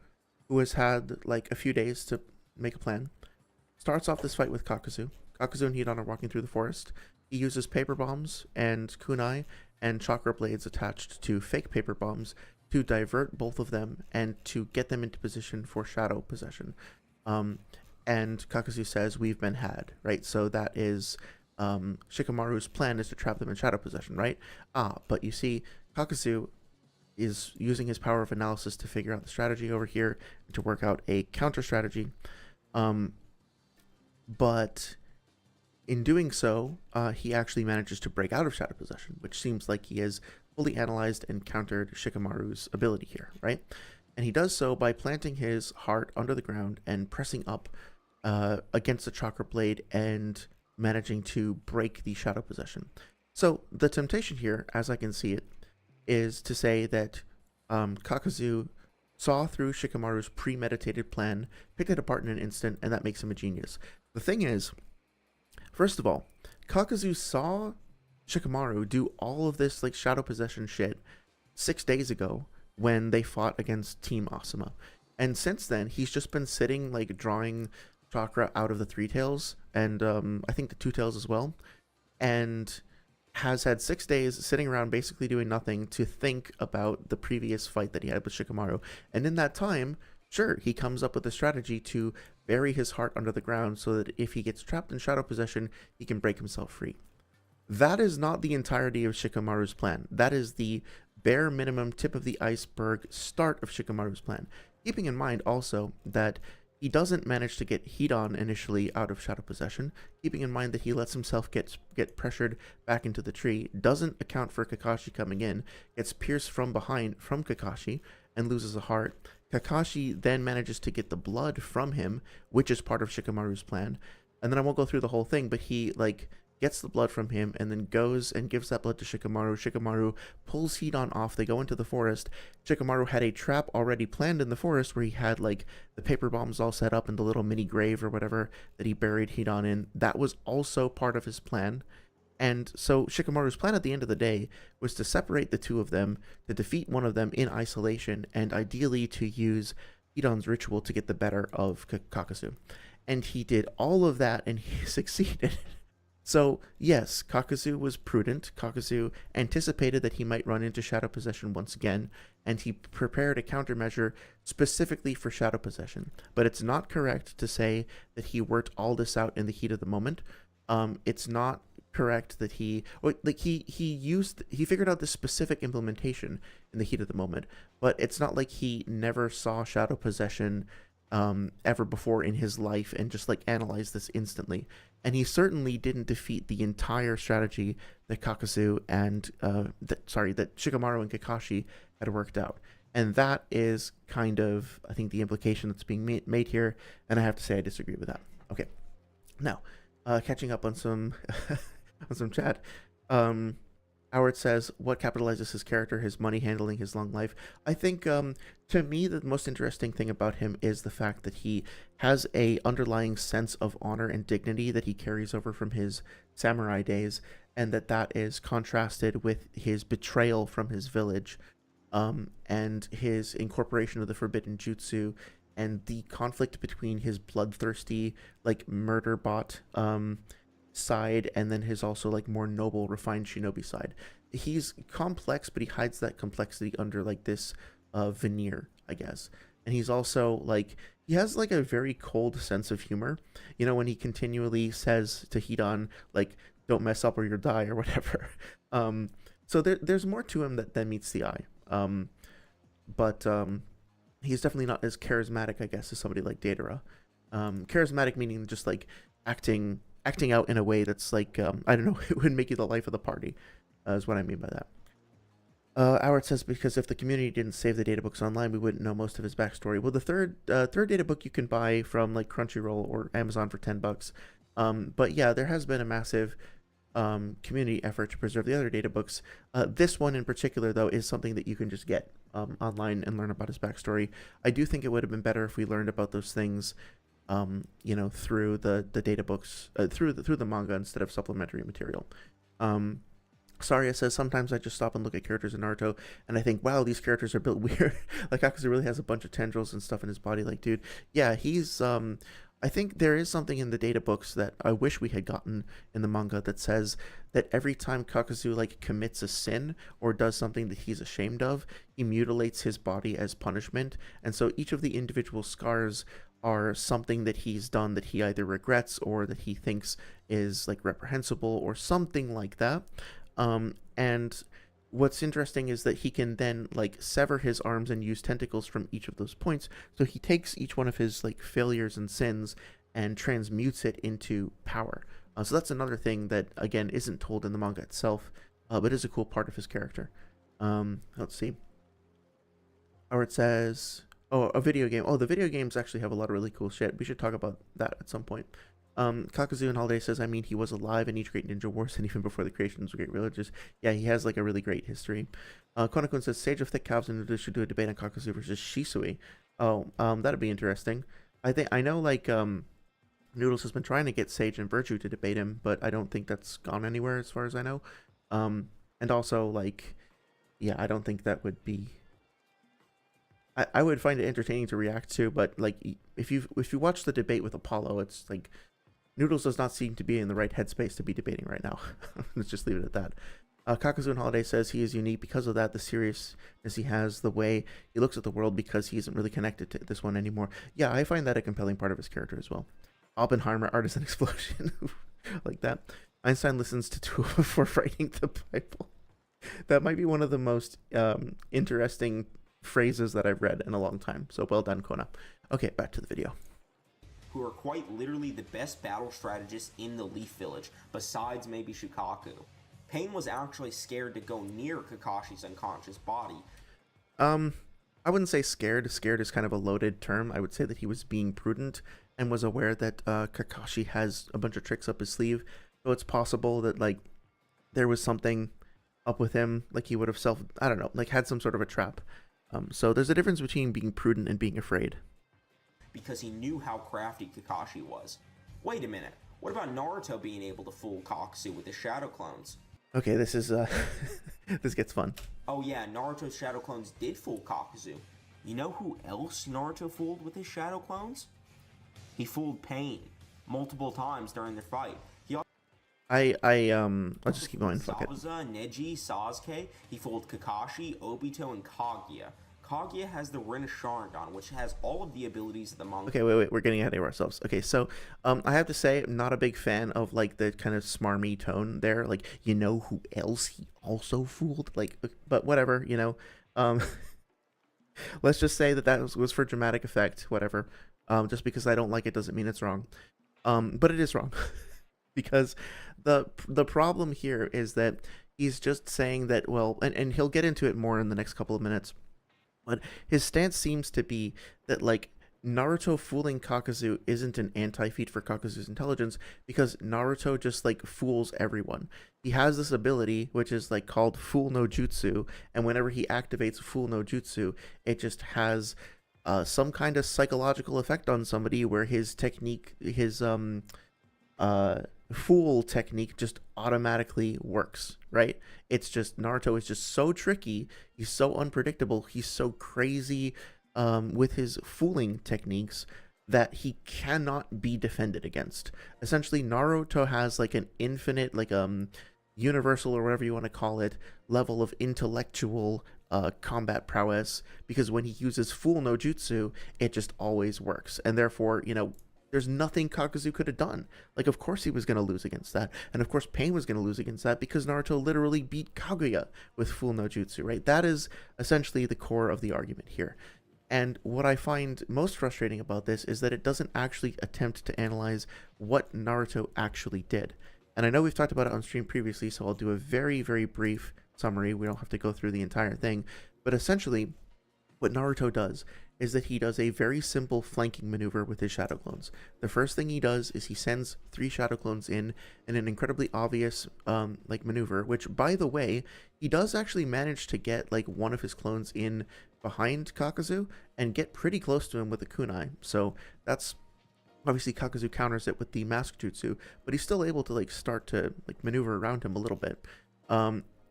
who has had like a few days to make a plan, starts off this fight with Kakuzu. Kakuzu and Hidan are walking through the forest. He uses paper bombs and kunai and chakra blades attached to fake paper bombs to divert both of them and to get them into position for shadow possession. And Kakuzu says, "We've been had," right? So that is Shikamaru's plan, is to trap them in shadow possession, right? But you see, Kakuzu is using his power of analysis to figure out the strategy over here and to work out a counter strategy. But in doing so, he actually manages to break out of shadow possession, which seems like he has fully analyzed and countered Shikamaru's ability here, right? And he does so by planting his heart under the ground and pressing up against the chakra blade and managing to break the shadow possession. So the temptation here, as I can see it, is to say that Kakuzu saw through Shikamaru's premeditated plan, picked it apart in an instant, and that makes him a genius. The thing is, first of all, Kakuzu saw Shikamaru do all of this like shadow possession shit 6 days ago when they fought against Team Asuma. And since then, he's just been sitting like drawing chakra out of the three tails and I think the two tails as well, and has had 6 days sitting around basically doing nothing to think about the previous fight that he had with Shikamaru. And in that time, sure, he comes up with a strategy to bury his heart under the ground so that if he gets trapped in shadow possession, he can break himself free. That is not the entirety of Shikamaru's plan. That is the bare minimum tip of the iceberg start of Shikamaru's plan. Keeping in mind also that he doesn't manage to get Hidan initially out of shadow possession, keeping in mind that he lets himself get pressured back into the tree, doesn't account for Kakashi coming in, gets pierced from behind from Kakashi, and loses a heart. Kakashi then manages to get the blood from him, which is part of Shikamaru's plan. And then I won't go through the whole thing, but he gets the blood from him and then goes and gives that blood to Shikamaru. Shikamaru pulls Hidan off. They go into the forest. Shikamaru had a trap already planned in the forest where he had the paper bombs all set up in the little mini grave or whatever that he buried Hidan in. That was also part of his plan. And so Shikamaru's plan at the end of the day was to separate the two of them, to defeat one of them in isolation, and ideally to use Hidan's ritual to get the better of Kakuzu. And he did all of that and he succeeded. So, yes, Kakuzu was prudent. Kakuzu anticipated that he might run into shadow possession once again, and he prepared a countermeasure specifically for shadow possession. But it's not correct to say that he worked all this out in the heat of the moment. It's not correct that he figured out this specific implementation in the heat of the moment, but it's not like he never saw shadow possession ever before in his life and just analyzed this instantly. And he certainly didn't defeat the entire strategy that Kakuzu and that Shikamaru and Kakashi had worked out. And that is kind of, I think, the implication that's being made here, and I have to say I disagree with that. Okay. Now, Catching up on some on some chat. Howard says, what capitalizes his character, his money handling, his long life. I think, to me, the most interesting thing about him is the fact that he has a underlying sense of honor and dignity that he carries over from his samurai days, and that is contrasted with his betrayal from his village, and his incorporation of the forbidden jutsu, and the conflict between his bloodthirsty, like, murder bot, side, and then his also like more noble refined shinobi side. He's complex, but he hides that complexity under like this veneer, I guess. And he's also like, he has like a very cold sense of humor, you know, when he continually says to Hidan, like, don't mess up or you'll die or whatever. So there's more to him than meets the eye. But he's definitely not as charismatic, I guess, as somebody like Datara. Charismatic meaning just like acting out in a way that's like, I don't know, it would make you the life of the party, is what I mean by that. Howard says, because if the community didn't save the data books online, we wouldn't know most of his backstory. Well, the third data book you can buy from like Crunchyroll or Amazon for $10. But yeah, there has been a massive community effort to preserve the other data books. This one in particular, though, is something that you can just get online and learn about his backstory. I do think it would have been better if we learned about those things you know, through the data books, through the manga instead of supplementary material. Saria says, sometimes I just stop and look at characters in Naruto and I think, wow, these characters are built weird. Like, Kakuzu really has a bunch of tendrils and stuff in his body. Like, dude, yeah, he's, I think there is something in the data books that I wish we had gotten in the manga that says that every time Kakuzu, like, commits a sin or does something that he's ashamed of, he mutilates his body as punishment. And so each of the individual scars are something that he's done that he either regrets or that he thinks is like reprehensible or something like that. And what's interesting is that he can then like sever his arms and use tentacles from each of those points. So he takes each one of his like failures and sins and transmutes it into power. So that's another thing that, again, isn't told in the manga itself, but is a cool part of his character. Let's see. Or it says, oh, a video game. Oh, the video games actually have a lot of really cool shit. We should talk about that at some point. Kakuzu and Holiday says, I mean, he was alive in each great ninja wars and even before the creations of great villages. Yeah, he has like a really great history. Konakun says, Sage of Thick Calves and Noodles should do a debate on Kakuzu versus Shisui. Oh, that'd be interesting. I know like Noodles has been trying to get Sage and Virtue to debate him, but I don't think that's gone anywhere as far as I know. And also like, yeah, I don't think that would be. I would find it entertaining to react to, but like if you watch the debate with Apollo, it's like Noodles does not seem to be in the right headspace to be debating right now. Let's just leave it at that. Kakuzu and Holiday says he is unique because of that, the seriousness he has, the way he looks at the world, because he isn't really connected to this one anymore. Yeah, I find that a compelling part of his character as well. Oppenheimer, Artisan Explosion, like that. Einstein listens to two before writing the Bible. That might be one of the most interesting phrases that I've read in a long time. So well done, Kona. Okay, back to the video.
Who are quite literally the best battle strategists in the Leaf Village, besides maybe Shukaku. Pain was actually scared to go near Kakashi's unconscious body.
I wouldn't say scared. Scared is kind of a loaded term. I would say that he was being prudent and was aware that Kakashi has a bunch of tricks up his sleeve. So it's possible that like there was something up with him, like he would have I don't know, like had some sort of a trap. So there's a difference between being prudent and being afraid.
Because he knew how crafty Kakashi was. Wait a minute, what about Naruto being able to fool Kakuzu with his shadow clones?
Okay, this is, this gets fun.
Oh yeah, Naruto's shadow clones did fool Kakuzu. You know who else Naruto fooled with his shadow clones? He fooled Pain multiple times during their fight.
I'll just keep going. Fuck it.
Zabuza, Neji, Sasuke. He fooled Kakashi, Obito, and Kaguya. Kaguya has the Rin Sharingan, which has all of the abilities of the manga.
Okay, wait, we're getting ahead of ourselves. Okay, so I have to say, I'm not a big fan of like the kind of smarmy tone there. Like, you know who else he also fooled? Like, but whatever, you know. Let's just say that was for dramatic effect. Whatever. Just because I don't like it doesn't mean it's wrong. But it is wrong. Because the problem here is that he's just saying that, well, and he'll get into it more in the next couple of minutes, but his stance seems to be that like Naruto fooling Kakuzu isn't an anti-feat for Kakuzu's intelligence, because Naruto just like fools everyone. He has this ability which is like called Fool no Jutsu, and whenever he activates Fool no Jutsu, it just has some kind of psychological effect on somebody where his technique, his uh fool technique just automatically works, right? It's just Naruto is just so tricky, he's so unpredictable, he's so crazy with his fooling techniques that he cannot be defended against. Essentially, Naruto has like an infinite, like universal or whatever you want to call it, level of intellectual combat prowess, because when he uses Fool no Jutsu, it just always works, and therefore, you know, there's nothing Kakuzu could have done. Like, of course he was going to lose against that, and of course Pain was going to lose against that, because Naruto literally beat Kaguya with Fool no Jutsu, right? That is essentially the core of the argument here. And what I find most frustrating about this is that it doesn't actually attempt to analyze what Naruto actually did. And I know we've talked about it on stream previously, so I'll do a very, very brief summary. We don't have to go through the entire thing. But essentially, what Naruto does is that he does a very simple flanking maneuver with his shadow clones. The first thing he does is he sends 3 shadow clones in an incredibly obvious like maneuver, which, by the way, he does actually manage to get like one of his clones in behind Kakuzu and get pretty close to him with a kunai. So that's obviously, Kakuzu counters it with the mask jutsu, but he's still able to like start to like maneuver around him a little bit.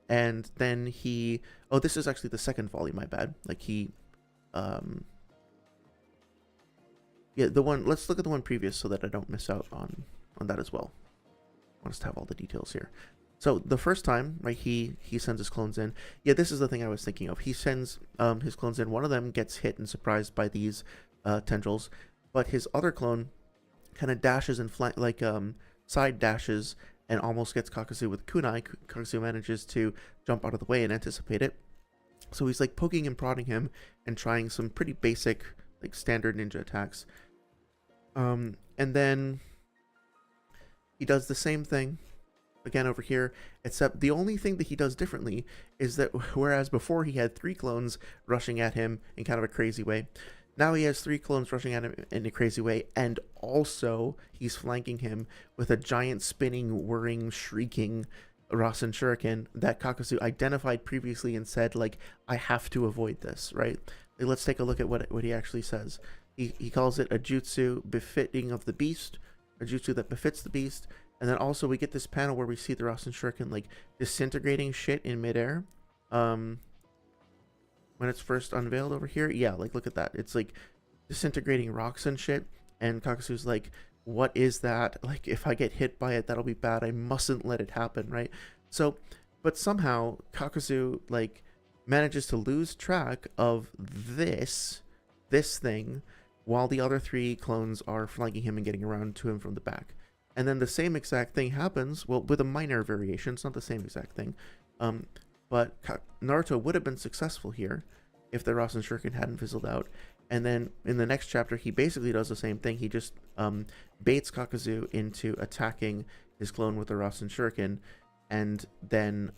And then he, oh, this is actually the second volley, my bad. Like he yeah, the one, let's look at the one previous so that I don't miss out on that as well. I want us to have all the details here. So the first time, right, he sends his clones in. Yeah, this is the thing I was thinking of. He sends his clones in. One of them gets hit and surprised by these tendrils, but his other clone kind of dashes and like side dashes and almost gets Kakuzu with kunai. Kakuzu manages to jump out of the way and anticipate it. So he's like poking and prodding him and trying some pretty basic, like standard ninja attacks. And then he does the same thing again over here, except the only thing that he does differently is that whereas before he had 3 clones rushing at him in kind of a crazy way, now he has 3 clones rushing at him in a crazy way, and also he's flanking him with a giant spinning, whirring, shrieking Rasen Shuriken that Kakuzu identified previously and said, like, I have to avoid this, right? Like, let's take a look at what he actually says. He calls it a jutsu befitting of the beast, a jutsu that befits the beast. And then also we get this panel where we see the Rasen Shuriken like disintegrating shit in midair. When it's first unveiled over here, yeah, like look at that. It's like disintegrating rocks and shit. And Kakuzu's like, what is that? Like, if I get hit by it, that'll be bad. I mustn't let it happen, right? So, but somehow Kakuzu like manages to lose track of this thing while the other 3 clones are flanking him and getting around to him from the back. And then the same exact thing happens, well, with a minor variation. It's not the same exact thing. But Naruto would have been successful here if the Rasen Shuriken hadn't fizzled out. And then in the next chapter, he basically does the same thing. He just baits Kakuzu into attacking his clone with the Rasen Shuriken and then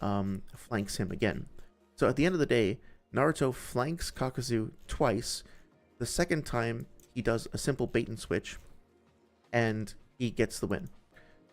flanks him again. So at the end of the day, Naruto flanks Kakuzu twice. The second time, he does a simple bait and switch, and he gets the win.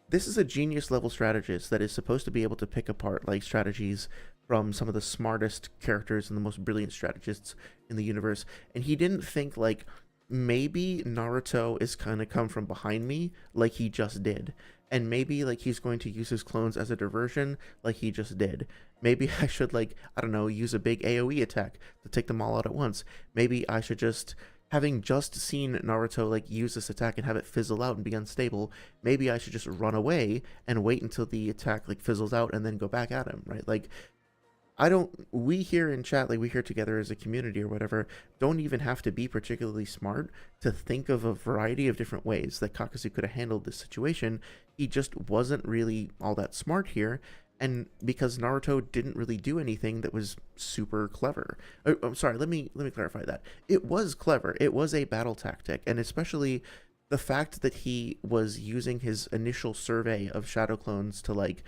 This is a genius level strategist that is supposed to be able to pick apart like strategies from some of the smartest characters and the most brilliant strategists in the universe. And he didn't think like, maybe Naruto is going to come from behind me like he just did. And maybe like he's going to use his clones as a diversion like he just did. Maybe I should like, I don't know, use a big AoE attack to take them all out at once. Maybe I should just, having just seen Naruto like use this attack and have it fizzle out and be unstable, maybe I should just run away and wait until the attack like fizzles out and then go back at him, right? Like, we here in chat, like we here together as a community or whatever, don't even have to be particularly smart to think of a variety of different ways that Kakuzu could have handled this situation. He just wasn't really all that smart here. And because Naruto didn't really do anything that was super clever. I'm sorry, let me clarify that. It was clever. It was a battle tactic, and especially the fact that he was using his initial survey of shadow clones to like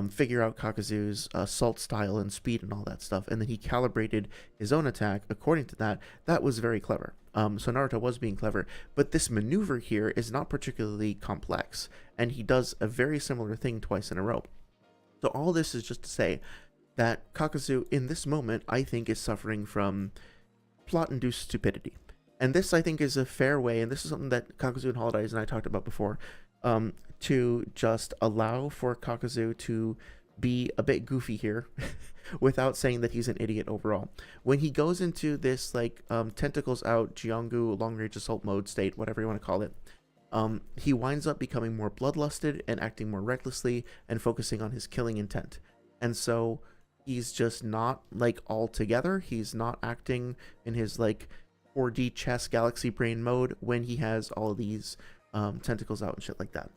figure out Kakuzu's assault style and speed and all that stuff, and then he calibrated his own attack according to that. That was very clever. So Naruto was being clever, but this maneuver here is not particularly complex, and he does a very similar thing twice in a row. So all this is just to say that Kakuzu, in this moment, I think is suffering from plot-induced stupidity. And this, I think, is a fair way, and this is something that Kakuzu and Holidays and I talked about before, to just allow for Kakuzu to be a bit goofy here without saying that he's an idiot overall. When he goes into this, like, tentacles out, Jiangu, long-range assault mode state, whatever you want to call it, he winds up becoming more bloodlusted and acting more recklessly and focusing on his killing intent. And so he's just not, like, all together. He's not acting in his, like, 4D chess galaxy brain mode when he has all of these tentacles out and shit like that.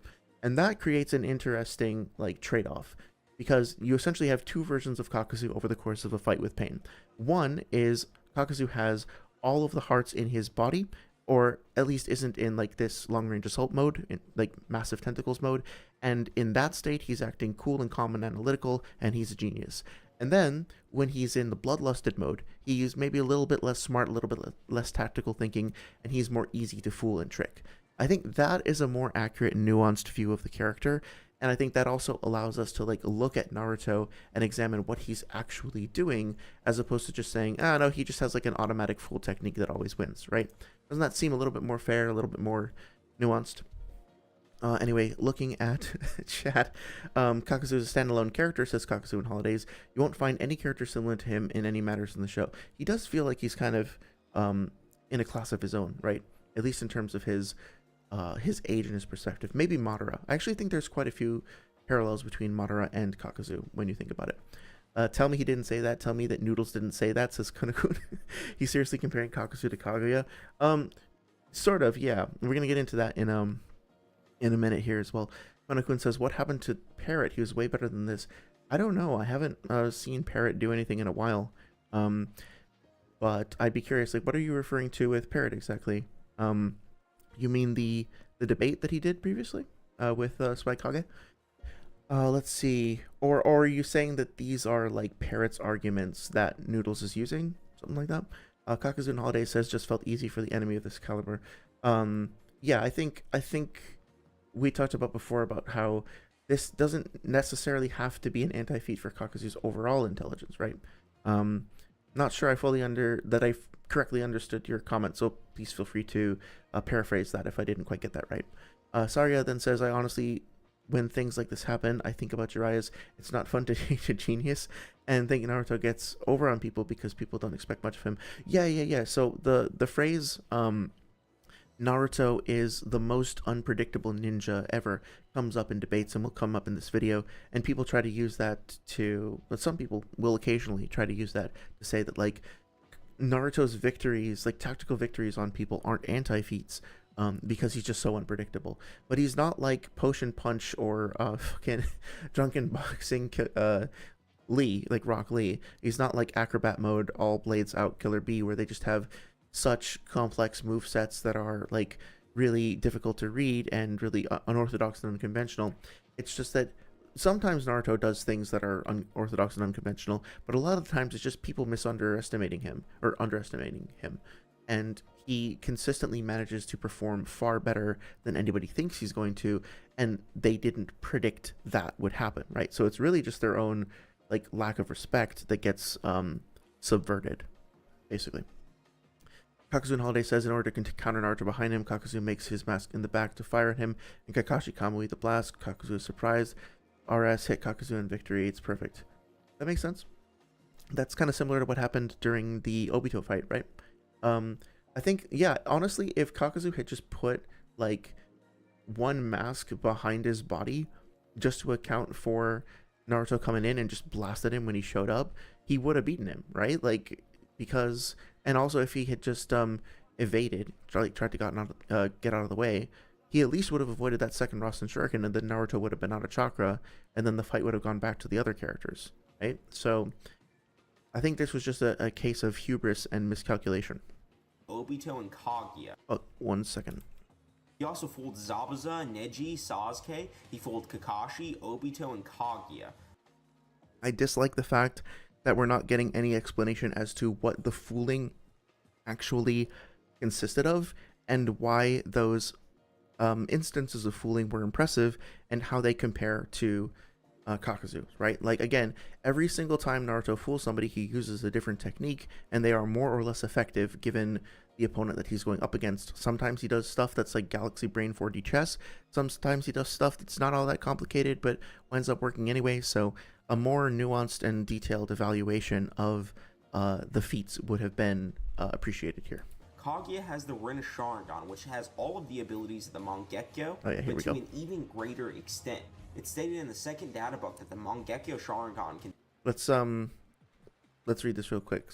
And that creates an interesting, like, trade-off, because you essentially have two versions of Kakuzu over the course of a fight with Pain. One is Kakuzu has all of the hearts in his body, or at least isn't in, like, this long-range assault mode, in, like, massive tentacles mode, and in that state he's acting cool and calm and analytical, and he's a genius. And then when he's in the bloodlusted mode, he's maybe a little bit less smart, a little bit less tactical thinking, and he's more easy to fool and trick. I think that is a more accurate and nuanced view of the character, and I think that also allows us to, like, look at Naruto and examine what he's actually doing, as opposed to just saying, ah, no, he just has, like, an automatic fool technique that always wins, right? Doesn't that seem a little bit more fair, a little bit more nuanced? Anyway, looking at chat, Kakuzu is a standalone character, says Kakuzu in Holidays. You won't find any character similar to him in any matters in the show. He does feel like he's kind of in a class of his own, right? At least in terms of his age and his perspective. Maybe Madara. I actually think there's quite a few parallels between Madara and Kakuzu when you think about it. Tell me he didn't say that. Tell me that Noodles didn't say that, says Kunakun. He's seriously comparing Kakuzu to Kaguya. Sort of, yeah. We're gonna get into that in a minute here as well. Kunakun says, what happened to Parrot? He was way better than this. I don't know. I haven't seen Parrot do anything in a while. But I'd be curious, like, what are you referring to with Parrot exactly? You mean the debate that he did previously with Spike Kage? Let's see. Or are you saying that these are, like, Parrot's arguments that Noodles is using? Something like that? Kakuzu and Holiday says, just felt easy for the enemy of this caliber. Yeah, I think we talked about before about how this doesn't necessarily have to be an anti-feat for Kakuzu's overall intelligence, right? Not sure I fully correctly understood your comment, so please feel free to paraphrase that if I didn't quite get that right. Saria then says, I honestly, when things like this happen, I think about Jiraiya's, it's not fun to change a genius, and think Naruto gets over on people because people don't expect much of him. Yeah. So the phrase, Naruto is the most unpredictable ninja ever comes up in debates and will come up in this video, and people try to use that but some people will occasionally try to use that to say that, like, Naruto's victories, like tactical victories on people, aren't anti-feats because he's just so unpredictable. But he's not like Potion Punch or fucking Drunken Boxing Lee, like Rock Lee. He's not like Acrobat Mode, All Blades Out Killer B, where they just have such complex movesets that are, like, really difficult to read and really unorthodox and unconventional. It's just that sometimes Naruto does things that are unorthodox and unconventional, but a lot of the times it's just people underestimating him, and he consistently manages to perform far better than anybody thinks he's going to, and they didn't predict that would happen, right? So it's really just their own, like, lack of respect that gets subverted, basically. Kakuzu and Holiday says, in order to counter Naruto behind him, Kakuzu makes his mask in the back to fire at him, and Kakashi Kamui the blast. Kakuzu is surprised. RS hit Kakuzu in victory. It's perfect. That makes sense. That's kind of similar to what happened during the Obito fight, right? I think, yeah, honestly, if Kakuzu had just put, like, one mask behind his body just to account for Naruto coming in and just blasted him when he showed up, he would have beaten him, right? Like, because, and also if he had just evaded, tried to get out of the way, he at least would have avoided that second Rasen Shuriken, and then Naruto would have been out of chakra, and then the fight would have gone back to the other characters, right? So I think this was just a case of hubris and miscalculation.
Obito and Kaguya.
Oh, 1 second.
He also fooled Zabuza, Neji, Sasuke, he fooled Kakashi, Obito, and Kaguya.
I dislike the fact that we're not getting any explanation as to what the fooling actually consisted of and why those instances of fooling were impressive and how they compare to Kakuzu, right? Like, again, every single time Naruto fools somebody, he uses a different technique, and they are more or less effective given the opponent that he's going up against. Sometimes he does stuff that's like Galaxy Brain 4D chess. Sometimes he does stuff that's not all that complicated, but winds up working anyway. So a more nuanced and detailed evaluation of the feats would have been appreciated here.
Kaguya has the Rin Sharingan, which has all of the abilities of the Mangekyo,
Here
but to an even greater extent. It's stated in the second data book that the Mangekyo Sharingan can...
Let's read this real quick.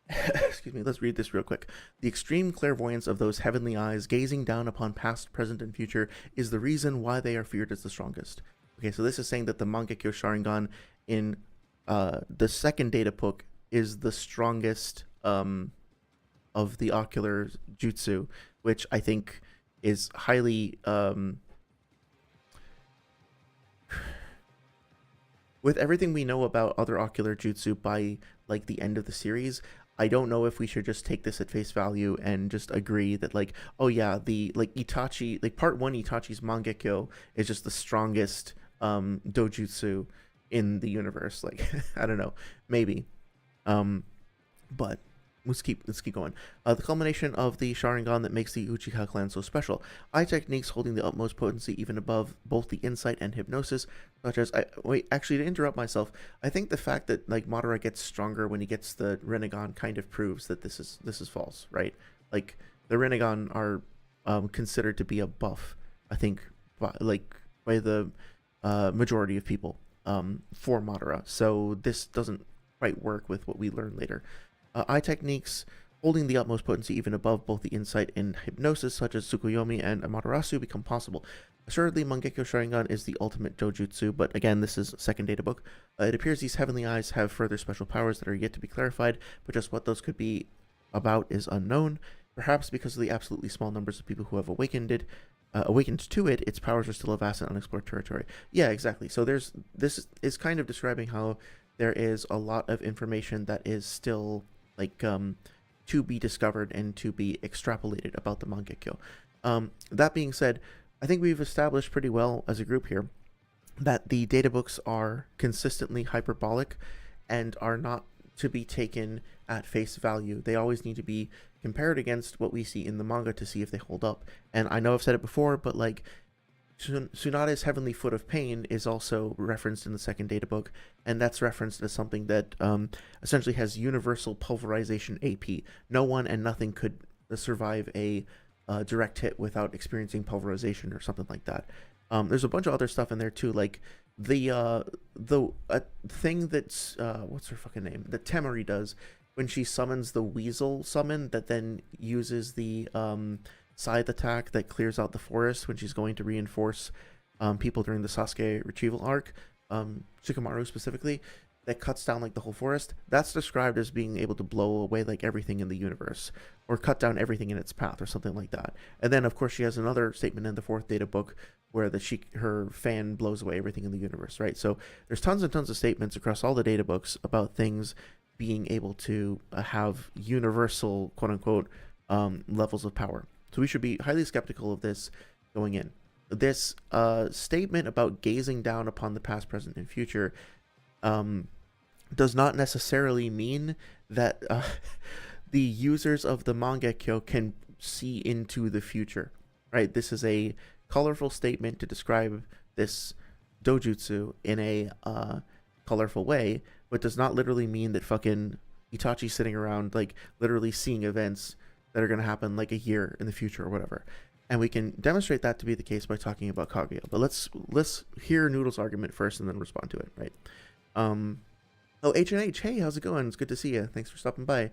Excuse me, let's read this real quick. The extreme clairvoyance of those heavenly eyes gazing down upon past, present, and future is the reason why they are feared as the strongest. Okay, so this is saying that the Mangekyo Sharingan in the second data book is the strongest of the ocular jutsu, which I think is highly with everything we know about other ocular jutsu by like the end of the series, I don't know if we should just take this at face value and just agree that like, oh yeah, the like Itachi, like part 1 Itachi's Mangekyo is just the strongest dojutsu in the universe. Like I don't know, maybe, but let's keep going. The culmination of the Sharingan that makes the Uchiha clan so special. Eye techniques holding the utmost potency even above both the insight and hypnosis, such as actually, to interrupt myself, I think the fact that like Madara gets stronger when he gets the Rinnegan kind of proves that this is false, right? Like the Rinnegan are considered to be a buff, I think, by the majority of people for Madara. So this doesn't quite work with what we learn later. Eye techniques holding the utmost potency even above both the insight and hypnosis, such as Tsukuyomi and Amaterasu, become possible. Assuredly, Mangekyo Sharingan is the ultimate dojutsu, but again, this is second data book. It appears these heavenly eyes have further special powers that are yet to be clarified, but just what those could be about is unknown. Perhaps because of the absolutely small numbers of people who have awakened to it, its powers are still a vast and unexplored territory. Yeah, exactly. So this is kind of describing how there is a lot of information that is still like to be discovered and to be extrapolated about the Mangekyo. That being said, I think we've established pretty well as a group here that the data books are consistently hyperbolic and are not to be taken at face value. They always need to be compared against what we see in the manga to see if they hold up. And I know I've said it before, but like Tsunade's Heavenly Foot of Pain is also referenced in the second data book, and that's referenced as something that essentially has universal pulverization AP. No one and nothing could survive a direct hit without experiencing pulverization or something like that. There's a bunch of other stuff in there too, like the thing that's what's her fucking name? That Temari does when she summons the Weasel summon that then uses the scythe attack that clears out the forest when she's going to reinforce people during the Sasuke retrieval arc, Shikamaru specifically, that cuts down like the whole forest. That's described as being able to blow away like everything in the universe, or cut down everything in its path, or something like that. And then of course she has another statement in the fourth data book where her fan blows away everything in the universe, right? So there's tons and tons of statements across all the data books about things being able to have universal, quote unquote, levels of power. So we should be highly skeptical of this going in. This statement about gazing down upon the past, present, and future does not necessarily mean that the users of the Mangekyo can see into the future, right? This is a colorful statement to describe this dojutsu in a colorful way, but does not literally mean that fucking Itachi's sitting around like literally seeing events that are going to happen like a year in the future or whatever. And we can demonstrate that to be the case by talking about Kaguya. But let's hear Noodles' argument first and then respond to it, right? Oh, H&H, hey, how's it going? It's good to see you. Thanks for stopping by.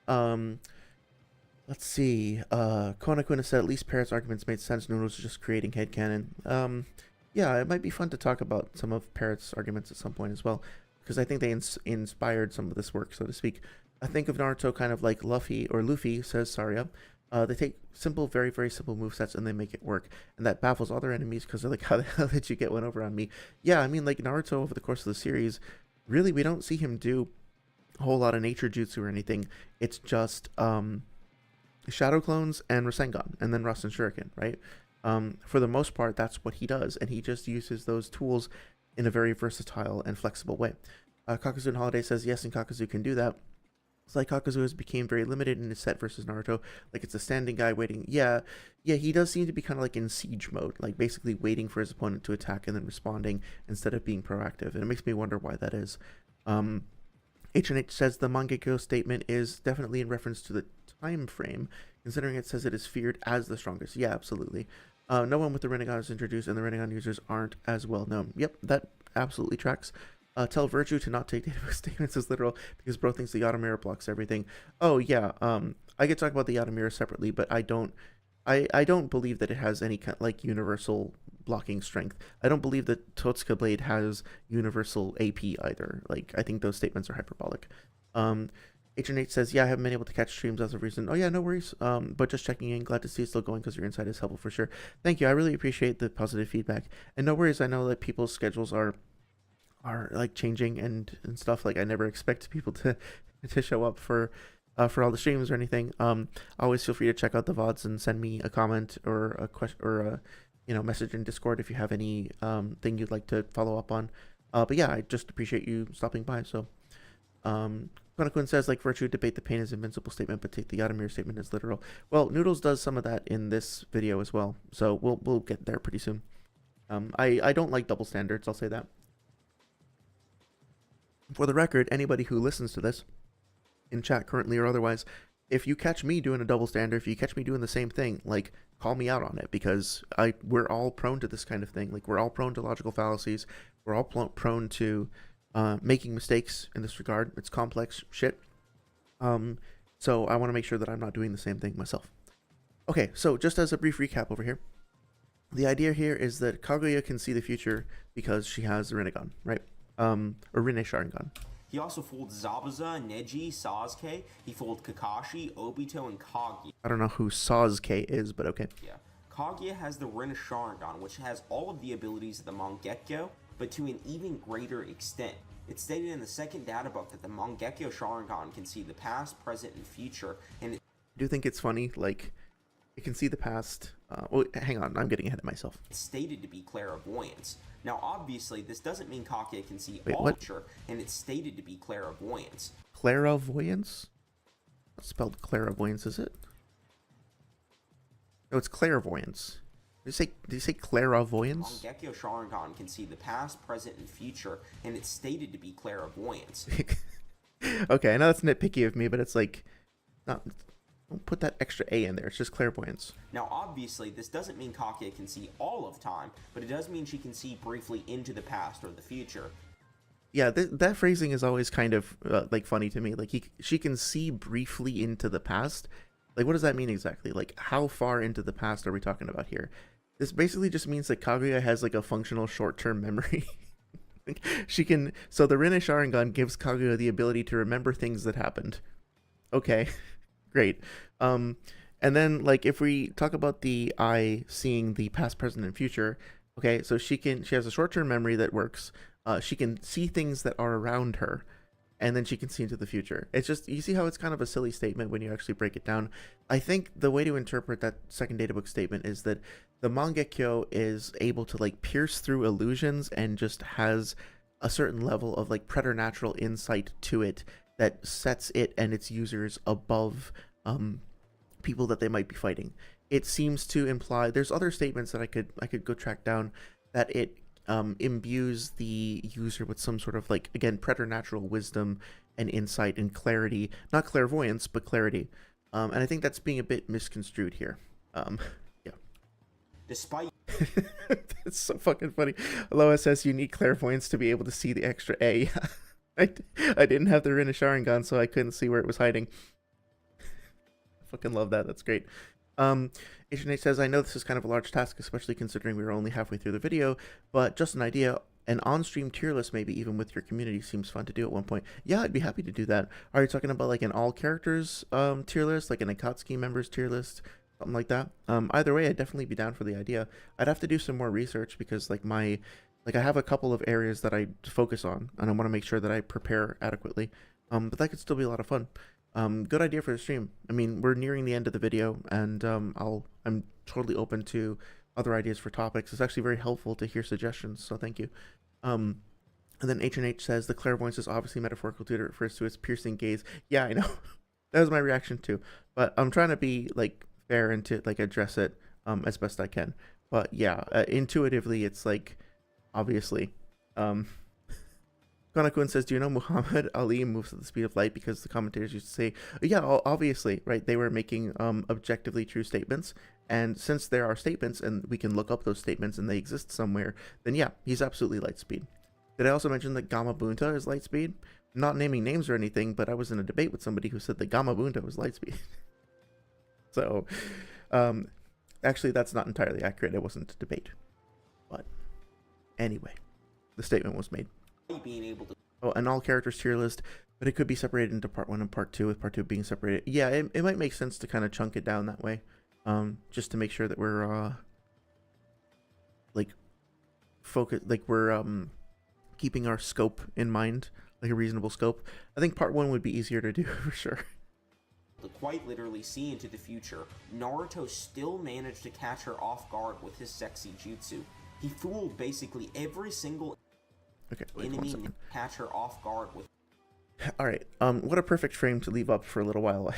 Let's see. Konakuna said at least Parrot's arguments made sense. Noodles is just creating headcanon. Yeah, it might be fun to talk about some of Parrot's arguments at some point as well, because I think they inspired some of this work, so to speak. I think of Naruto kind of like Luffy, says Saria. They take simple, very, very simple movesets and they make it work. And that baffles other enemies because they're like, how the hell did you get one over on me? Yeah, I mean, like Naruto over the course of the series, really, we don't see him do a whole lot of nature jutsu or anything. It's just shadow clones and Rasengan and then Rasen Shuriken, right? For the most part, that's what he does. And he just uses those tools in a very versatile and flexible way. Kakuzu and Holiday says, yes, and Kakuzu can do that. It's like Kakuzu has became very limited in his set versus Naruto. Like it's a standing guy waiting. Yeah, he does seem to be kind of like in siege mode, like basically waiting for his opponent to attack and then responding instead of being proactive. And it makes me wonder why that is. H&H says the Mangekyo statement is definitely in reference to the time frame, considering it says it is feared as the strongest. Yeah, absolutely. No one with the Rinnegan is introduced, and the Rinnegan users aren't as well known. Yep, that absolutely tracks. Tell Virtue to not take data statements as literal because bro thinks the Yata mirror blocks everything. Oh yeah, I could talk about the Yata mirror separately, but I don't believe that it has any kind like universal blocking strength. I don't believe that Totsuka Blade has universal AP either. Like I think those statements are hyperbolic. H&H says, yeah, I haven't been able to catch streams as of recent. Oh yeah, no worries. But just checking in. Glad to see it's still going because your insight is helpful for sure. Thank you. I really appreciate the positive feedback. And no worries. I know that people's schedules are like changing and stuff. Like I never expect people to show up for all the streams or anything. Always feel free to check out the VODs and send me a comment or a question or a message in Discord if you have any thing you'd like to follow up on. But yeah, I just appreciate you stopping by. So Konakun says, like Virtue, debate the pain is invincible statement, but take the Yatamir statement as literal. Well, Noodles does some of that in this video as well, so we'll get there pretty soon. I don't like double standards, I'll say that. For the record, anybody who listens to this, in chat currently or otherwise, if you catch me doing a double standard, if you catch me doing the same thing, like, call me out on it, because we're all prone to this kind of thing. Like, we're all prone to logical fallacies. We're all prone to making mistakes in this regard. It's complex shit. So I want to make sure that I'm not doing the same thing myself. Okay, so just as a brief recap over here, the idea here is that Kaguya can see the future because she has the Rinnegan, right? Or Rinne Sharingan.
He also fooled Zabuza, Neji, Sasuke. He fooled Kakashi, Obito, and Kaguya.
I don't know who Sasuke is, but okay.
Yeah. Kaguya has the Rinne Sharingan, which has all of the abilities of the Mangekyo, but to an even greater extent. It's stated in the second data book that the Mangekyo Sharingan can see the past, present, and future, and
I do think it's funny, like, it can see the past. Well, hang on, I'm getting ahead of myself.
It's stated to be clairvoyance. Now, obviously, this doesn't mean Kaguya can see all future, and it's stated to be clairvoyance.
Clairvoyance? Not spelled clairvoyance, is it? No, it's clairvoyance. Did you say clairvoyance?
Mangekyo Sharingan can see the past, present, and future, and it's stated to be clairvoyance.
Okay, I know that's nitpicky of me, but it's like, don't put that extra A in there. It's just clairvoyance.
Now, obviously, this doesn't mean Kaguya can see all of time, but it does mean she can see briefly into the past or the future.
Yeah, that phrasing is always kind of like funny to me. Like she can see briefly into the past. Like, what does that mean exactly? Like, how far into the past are we talking about here? This basically just means that Kaguya has like a functional short-term memory. So the Rinne Sharingan gives Kaguya the ability to remember things that happened. Okay, great. And then like if we talk about the eye seeing the past, present, and future, okay, so she has a short-term memory that works. She can see things that are around her, and then she can see into the future. It's just, you see how it's kind of a silly statement when you actually break it down. I think the way to interpret that second databook statement is that the Mangekyo is able to like pierce through illusions and just has a certain level of like preternatural insight to it that sets it and its users above people that they might be fighting. It seems to imply, there's other statements that I could go track down, that it imbues the user with some sort of like, again, preternatural wisdom and insight and clarity, not clairvoyance, but clarity. And I think that's being a bit misconstrued here. Yeah.
Despite
It's so fucking funny. Lois says you need clairvoyance to be able to see the extra A. I didn't have the Rinne Sharingan, so I couldn't see where it was hiding. I fucking love that. That's great. H&H says, I know this is kind of a large task, especially considering we were only halfway through the video, but just an idea. an on-stream tier list, maybe even with your community, seems fun to do at one point. Yeah, I'd be happy to do that. Are you talking about like an all characters tier list, like an Akatsuki members tier list, something like that? Either way, I'd definitely be down for the idea. I'd have to do some more research because like I have a couple of areas that I focus on, and I want to make sure that I prepare adequately. But that could still be a lot of fun. Good idea for the stream. I mean, we're nearing the end of the video, and I'm totally open to other ideas for topics. It's actually very helpful to hear suggestions, so thank you. And then H&H says, the clairvoyance is obviously metaphorical to it. It refers to its piercing gaze. Yeah, I know. That was my reaction too. But I'm trying to be like fair and to like address it as best I can. But yeah, intuitively, it's like, obviously. Konakun says, do you know Muhammad Ali moves at the speed of light? Because the commentators used to say, yeah, obviously, right? They were making objectively true statements. And since there are statements and we can look up those statements and they exist somewhere, then yeah, he's absolutely light speed. Did I also mention that Gamma Bunta is light speed? Not naming names or anything, but I was in a debate with somebody who said that Gamma Bunta was light speed. So, actually, that's not entirely accurate. It wasn't a debate. But anyway, the statement was made.
Being able to
An all characters tier list, but it could be separated into part 1 and part 2, with part 2 being separated. Yeah, it might make sense to kind of chunk it down that way, just to make sure that we're like focused, like we're keeping our scope in mind, like a reasonable scope. I think part 1 would be easier to do for sure.
To quite literally see into the future, Naruto still managed to catch her off guard with his sexy jutsu. He fooled basically every single enemy to catch her off guard with.
All right, what a perfect frame to leave up for a little while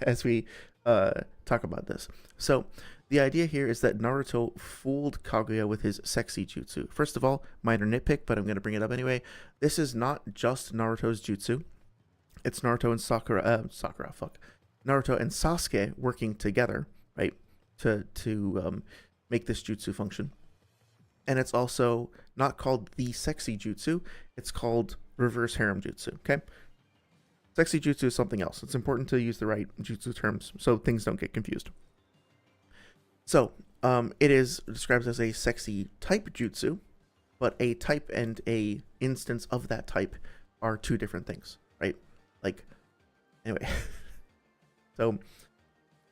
as we talk about this. So the idea here is that Naruto fooled Kaguya with his sexy jutsu. First of all, minor nitpick, but I'm going to bring it up anyway. This is not just Naruto's jutsu. It's Naruto and Naruto and Sasuke working together, right, to make this jutsu function. And it's also not called the sexy jutsu. It's called reverse harem jutsu, okay? Sexy jutsu is something else. It's important to use the right jutsu terms so things don't get confused. So, it is described as a sexy type jutsu, but a type and a instance of that type are two different things, right? Like, anyway. So,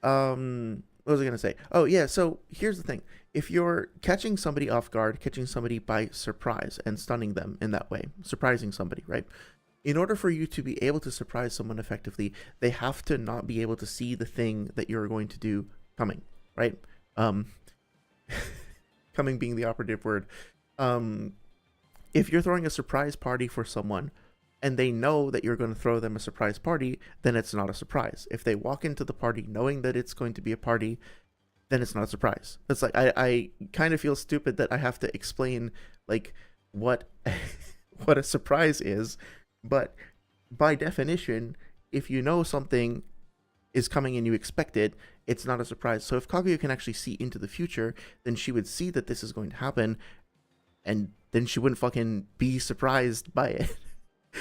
what was I going to say? Oh, yeah, so here's the thing. If you're catching somebody off guard, catching somebody by surprise and stunning them in that way, surprising somebody, right? In order for you to be able to surprise someone effectively, they have to not be able to see the thing that you're going to do coming, right? Coming being the operative word. If you're throwing a surprise party for someone and they know that you're going to throw them a surprise party, then it's not a surprise. If they walk into the party knowing that it's going to be a party, then it's not a surprise. It's like, I kind of feel stupid that I have to explain like what what a surprise is, but by definition, if you know something is coming and you expect it, it's not a surprise. So if Kaguya can actually see into the future, then she would see that this is going to happen, and then she wouldn't fucking be surprised by it.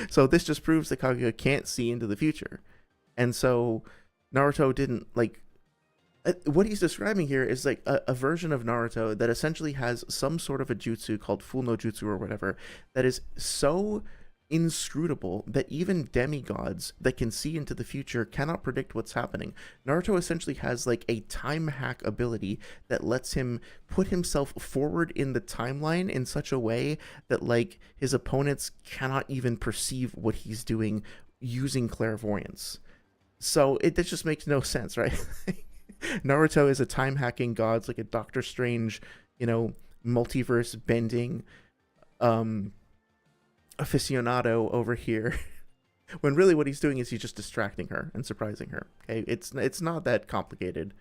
So this just proves that Kaguya can't see into the future. And so Naruto didn't, like, what he's describing here is like a version of Naruto that essentially has some sort of a jutsu called Full no Jutsu or whatever that is so inscrutable that even demigods that can see into the future cannot predict what's happening. Naruto essentially has like a time hack ability that lets him put himself forward in the timeline in such a way that like his opponents cannot even perceive what he's doing using clairvoyance. So that just makes no sense, right? Naruto is a time hacking god, it's like a Doctor Strange, you know, multiverse bending aficionado over here, when really what he's doing is he's just distracting her and surprising her. Okay, it's not that complicated.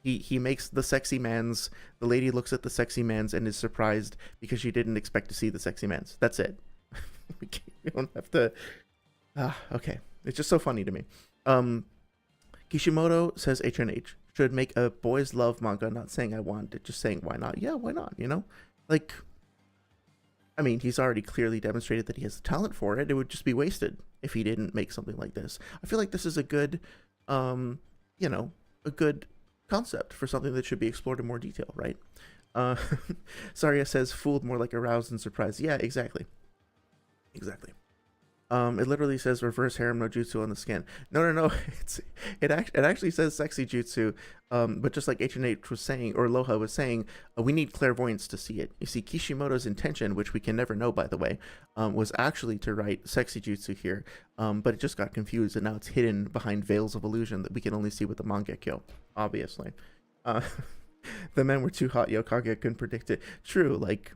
He makes the sexy mans, the lady looks at the sexy mans and is surprised because she didn't expect to see the sexy mans. That's it. We don't have to. Okay, it's just so funny to me. Kishimoto says H&H should make a boys love manga, not saying I want it, just saying why not. Yeah, why not, you know? Like, I mean, he's already clearly demonstrated that he has the talent for it. It would just be wasted if he didn't make something like this. I feel like this is a good, you know, a good concept for something that should be explored in more detail, right? Uh, Saria says fooled, more like aroused and surprised. Yeah, exactly. Exactly. It literally says reverse harem no jutsu on the skin. No. It actually says sexy jutsu. But just like H&H was saying, or Loha was saying, we need clairvoyance to see it. You see, Kishimoto's intention, which we can never know, by the way, was actually to write sexy jutsu here. But it just got confused, and now it's hidden behind veils of illusion that we can only see with the mangekyo, obviously. The men were too hot. Yokage couldn't predict it. True. Like,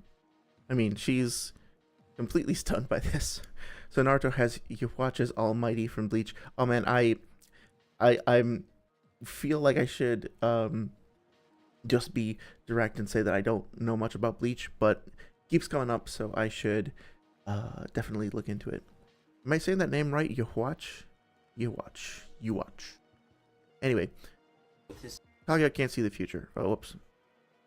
I mean, she's completely stunned by this. So Naruto has you watch as Almighty from Bleach. Oh man, I'm feel like I should just be direct and say that I don't know much about Bleach, but it keeps coming up, so I should definitely look into it. Am I saying that name right? You watch. Anyway, Kaguya can't see the future. Oh, whoops.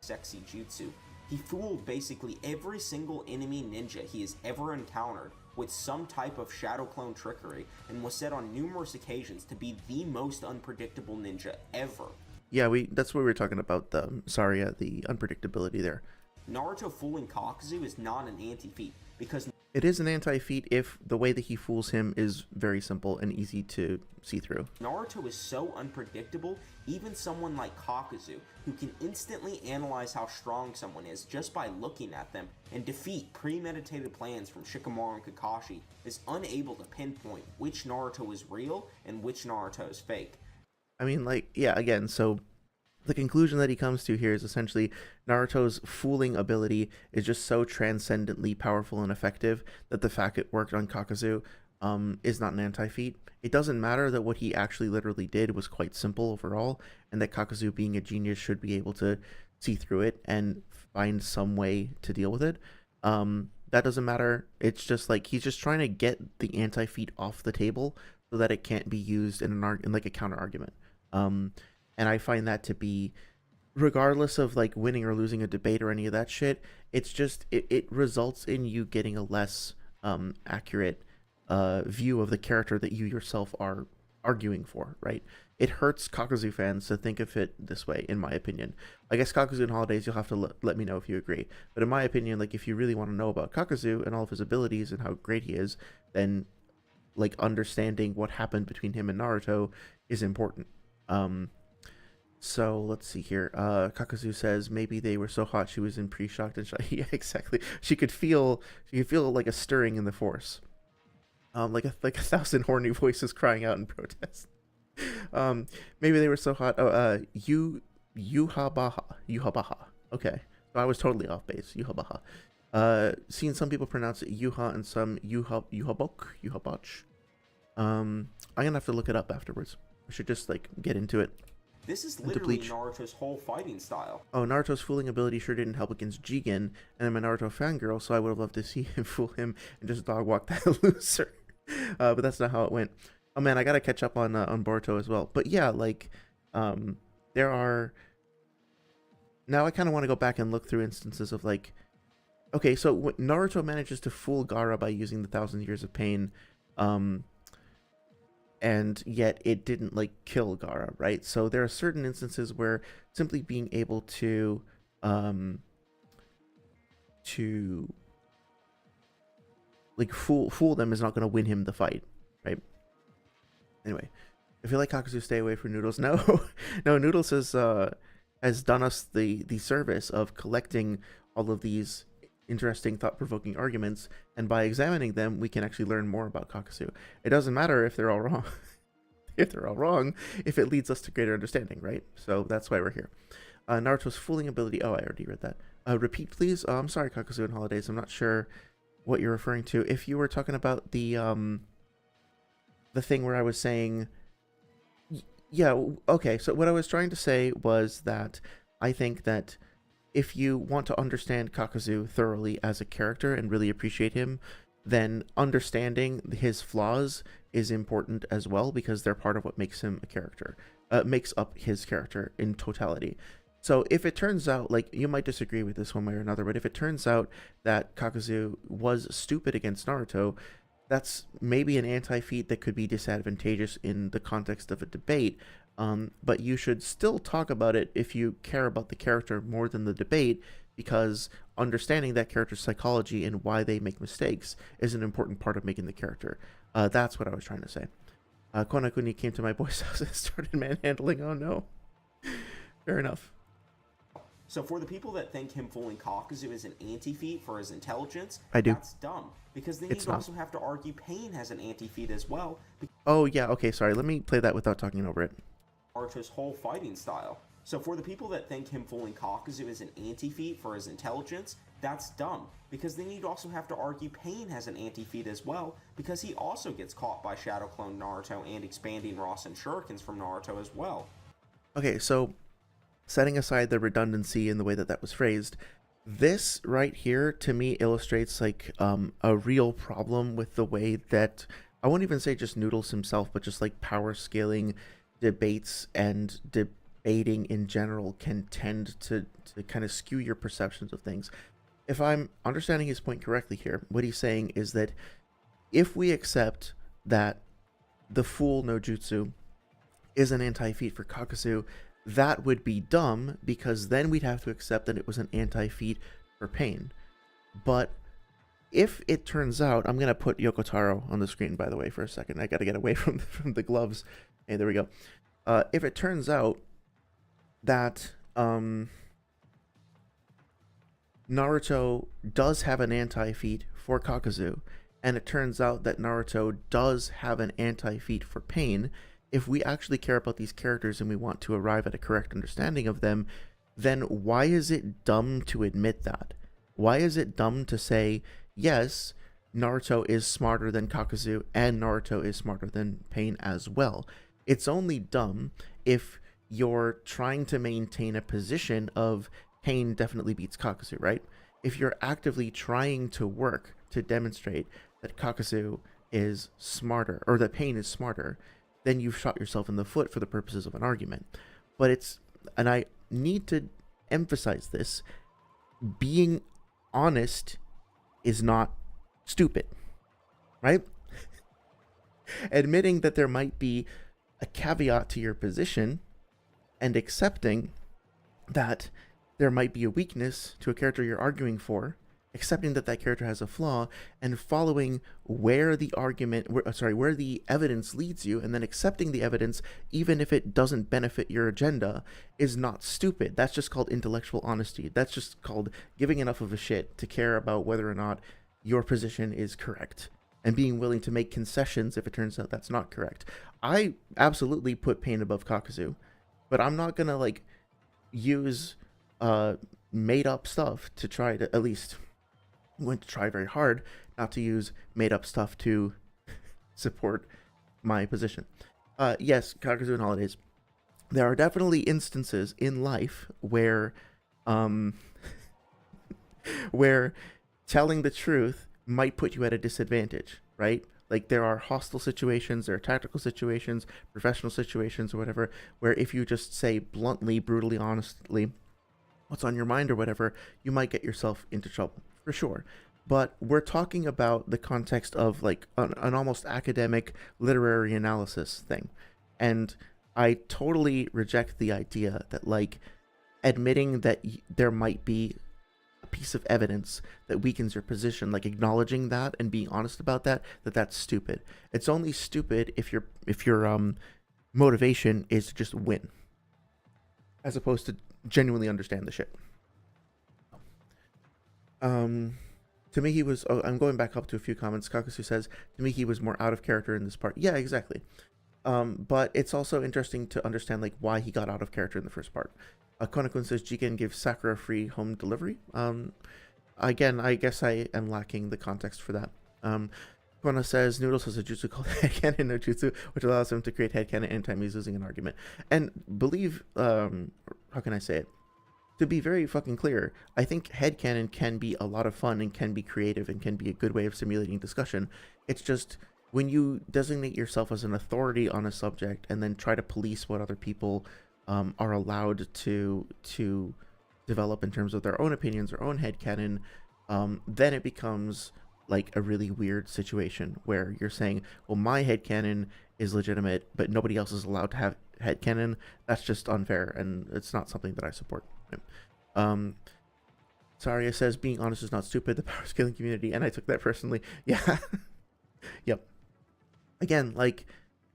Sexy jutsu. He fooled basically every single enemy ninja he has ever encountered with some type of shadow clone trickery, and was said on numerous occasions to be the most unpredictable ninja ever.
Yeah, that's what we were talking about, the unpredictability there.
Naruto fooling Kakuzu is not an anti-feat, because
it is an anti-feat if the way that he fools him is very simple and easy to see through.
Naruto is so unpredictable, even someone like Kakuzu, who can instantly analyze how strong someone is just by looking at them, and defeat premeditated plans from Shikamaru and Kakashi, is unable to pinpoint which Naruto is real and which Naruto is fake.
I mean, like, yeah, again, so the conclusion that he comes to here is essentially Naruto's fooling ability is just so transcendently powerful and effective that the fact it worked on Kakuzu is not an anti-feat. It doesn't matter that what he actually literally did was quite simple overall, and that Kakuzu, being a genius, should be able to see through it and find some way to deal with it. That doesn't matter. It's just like he's just trying to get the anti-feat off the table so that it can't be used in like a counter argument. And I find that to be, regardless of like winning or losing a debate or any of that shit, it's just it results in you getting a less accurate view of the character that you yourself are arguing for, right? It hurts Kakuzu fans to think of it this way, in my opinion. I guess Kakuzu and Holidays, you'll have to let me know if you agree. But in my opinion, like, if you really want to know about Kakuzu and all of his abilities and how great he is, then like understanding what happened between him and Naruto is important. So let's see here. Kakuzu says maybe they were so hot she was in pre-shocked and shy. Yeah, exactly. She could feel like a stirring in the force. Like a thousand horny voices crying out in protest. Maybe they were so hot. Oh, Yuhabaha. Okay. So I was totally off base. Yuhabaha. Seen some people pronounce it Yuha and some Yuhabok. I'm gonna have to look it up afterwards. We should just like get into it.
This is literally Naruto's whole fighting style.
Oh, Naruto's fooling ability sure didn't help against Jigen, and I'm a Naruto fangirl, so I would have loved to see him fool him and just dog walk that loser. But that's not how it went. Oh man, I gotta catch up on Boruto as well. But yeah, like, there are. Now I kind of want to go back and look through instances of like, okay, so Naruto manages to fool Gaara by using the 1,000 Years of Pain, and yet it didn't like kill Gaara, right? So there are certain instances where simply being able to like fool them is not going to win him the fight, right? Anyway, I feel like Kakuzu, stay away from Noodles. No, Noodles has done us the service of collecting all of these interesting, thought-provoking arguments, and by examining them, we can actually learn more about Kakuzu. It doesn't matter if they're all wrong. If it leads us to greater understanding, right? So that's why we're here. Naruto's fooling ability. Oh, I already read that. Repeat, please. I'm sorry, Kakuzu and Holidays. I'm not sure what you're referring to. If you were talking about the thing where I was saying, yeah, okay. So what I was trying to say was that I think that if you want to understand Kakuzu thoroughly as a character and really appreciate him, then understanding his flaws is important as well, because they're part of what makes him a character, makes up his character in totality. So if it turns out, like, you might disagree with this one way or another, but if it turns out that Kakuzu was stupid against Naruto, that's maybe an anti-feat that could be disadvantageous in the context of a debate, But you should still talk about it if you care about the character more than the debate, because understanding that character's psychology and why they make mistakes is an important part of making the character. That's what I was trying to say. Konakuni came to my boy's house and started manhandling. Oh no. Fair enough.
So for the people that think him fooling Kakuzu is an anti-feat for his intelligence,
I do.
that's dumb. Because then you'd also have to argue Pain has an anti-feat as well.
Oh yeah, okay, sorry. Let me play that without talking over it.
Naruto's whole fighting style. So for the people that think him fooling Kakuzu is an anti-feat for his intelligence, that's dumb. Because then you'd also have to argue Pain has an anti-feat as well, because he also gets caught by Shadow Clone Naruto and expanding Rasen Shurikens from Naruto as well.
Okay, so setting aside the redundancy in the way that that was phrased, this right here to me illustrates like a real problem with the way that, I won't even say just Noodles himself, but just like power scaling debates and debating in general can tend to kind of skew your perceptions of things. If I'm understanding his point correctly here, what he's saying is that if we accept that the Fool no Jutsu is an anti-feat for Kakuzu, that would be dumb, because then we'd have to accept that it was an anti-feat for Pain. But if it turns out, I'm going to put Yokotaro on the screen, by the way, for a second. I got to get away from the gloves. Hey, there we go. If it turns out that Naruto does have an anti-feat for Kakuzu, and it turns out that Naruto does have an anti-feat for Pain, if we actually care about these characters and we want to arrive at a correct understanding of them, then why is it dumb to admit that? Why is it dumb to say, yes, Naruto is smarter than Kakuzu and Naruto is smarter than Pain as well? It's only dumb if you're trying to maintain a position of Pain definitely beats Kakuzu, right? If you're actively trying to work to demonstrate that Kakuzu is smarter, or that Pain is smarter, then you've shot yourself in the foot for the purposes of an argument. But it's, and I need to emphasize this, being honest is not stupid, right? Admitting that there might be a caveat to your position and accepting that there might be a weakness to a character you're arguing for, accepting that that character has a flaw, and following where the argument, where the evidence leads you, and then accepting the evidence even if it doesn't benefit your agenda, is not stupid. That's just called intellectual honesty. That's just called giving enough of a shit to care about whether or not your position is correct, and being willing to make concessions if it turns out that's not correct. I absolutely put Pain above Kakuzu, but I'm not gonna like use made up stuff to try to, at least I'm going to try very hard not to use made up stuff to support my position. Yes, Kakuzu and holidays. There are definitely instances in life where where telling the truth might put you at a disadvantage, right? Like there are hostile situations, there are tactical situations, professional situations, or whatever, where if you just say bluntly, brutally, honestly what's on your mind or whatever, you might get yourself into trouble, for sure. But we're talking about the context of like an almost academic literary analysis thing. And I totally reject the idea that like admitting that there might be a piece of evidence that weakens your position, like acknowledging that and being honest about that, that's stupid. It's only stupid if your motivation is to just win, as opposed to genuinely understand the shit. To me, he was. Oh, I'm going back up to a few comments. Kakuzu says, to me, he was more out of character in this part. Yeah, exactly. But it's also interesting to understand like why he got out of character in the first part. Konakun says Jigen gives Sakura free home delivery. Again, I guess I am lacking the context for that. Kona says Noodles has a jutsu called headcanon no jutsu, which allows him to create headcanon anytime he's losing an argument. And believe, how can I say it? To be very fucking clear, I think headcanon can be a lot of fun and can be creative and can be a good way of simulating discussion. It's just when you designate yourself as an authority on a subject and then try to police what other people are allowed to develop in terms of their own opinions, their own headcanon, then it becomes like a really weird situation where you're saying, well, my headcanon is legitimate, but nobody else is allowed to headcanon. That's just unfair, and it's not something that I support. Right? Saria says, being honest is not stupid, the power scaling community, and I took that personally. Yeah. Yep. Again, like,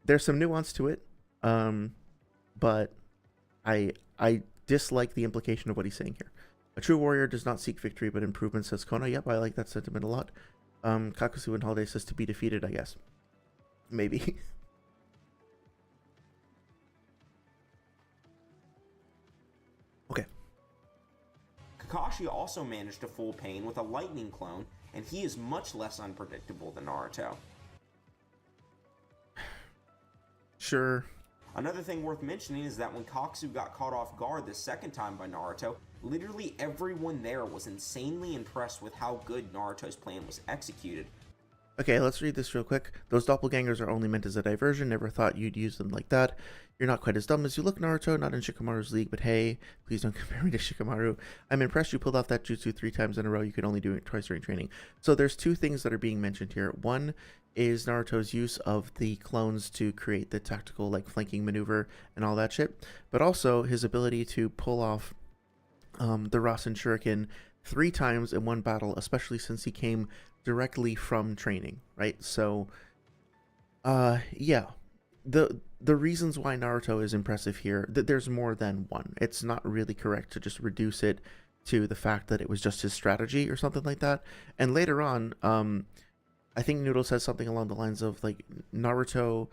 there's some nuance to it, but I dislike the implication of what he's saying here. A true warrior does not seek victory, but improvement, says Kona. Yep, I like that sentiment a lot. Kakuzu and Holiday says to be defeated, I guess. Maybe. Okay.
Kakashi also managed to fool Pain with a lightning clone, and he is much less unpredictable than Naruto.
Sure.
Another thing worth mentioning is that when Kakuzu got caught off guard the second time by Naruto, literally everyone there was insanely impressed with how good Naruto's plan was executed.
Okay, let's read this real quick. Those doppelgangers are only meant as a diversion. Never thought you'd use them like that. You're not quite as dumb as you look, Naruto. Not in Shikamaru's league, but hey, please don't compare me to Shikamaru. I'm impressed you pulled off that jutsu 3 times in a row. You could only do it twice during training. So there's 2 things that are being mentioned here. One is Naruto's use of the clones to create the tactical, like, flanking maneuver and all that shit. But also his ability to pull off the Rasen Shuriken 3 times in one battle, especially since he came directly from training, right? So, yeah, the reasons why Naruto is impressive here, there's more than one. It's not really correct to just reduce it to the fact that it was just his strategy or something like that. And later on, I think Noodle says something along the lines of, like, Naruto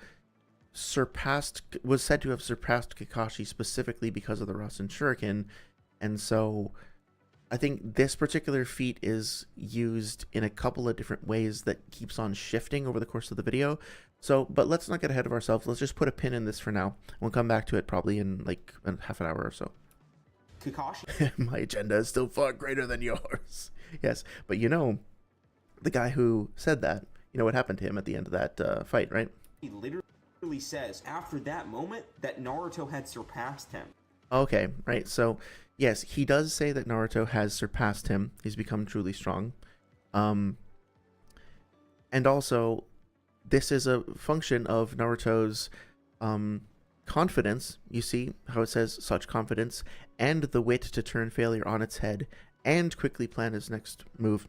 was said to have surpassed Kakashi specifically because of the Rasen Shuriken, and so I think this particular feat is used in a couple of different ways that keeps on shifting over the course of the video. So, but let's not get ahead of ourselves. Let's just put a pin in this for now. We'll come back to it probably in like half an hour or so.
Kakashi.
My agenda is still far greater than yours. Yes, but you know, the guy who said that, you know what happened to him at the end of that fight, right?
He literally says after that moment that Naruto had surpassed him.
Okay, right. So, yes, he does say that Naruto has surpassed him. He's become truly strong. And also, this is a function of Naruto's confidence. You see how it says such confidence, and the wit to turn failure on its head, and quickly plan his next move,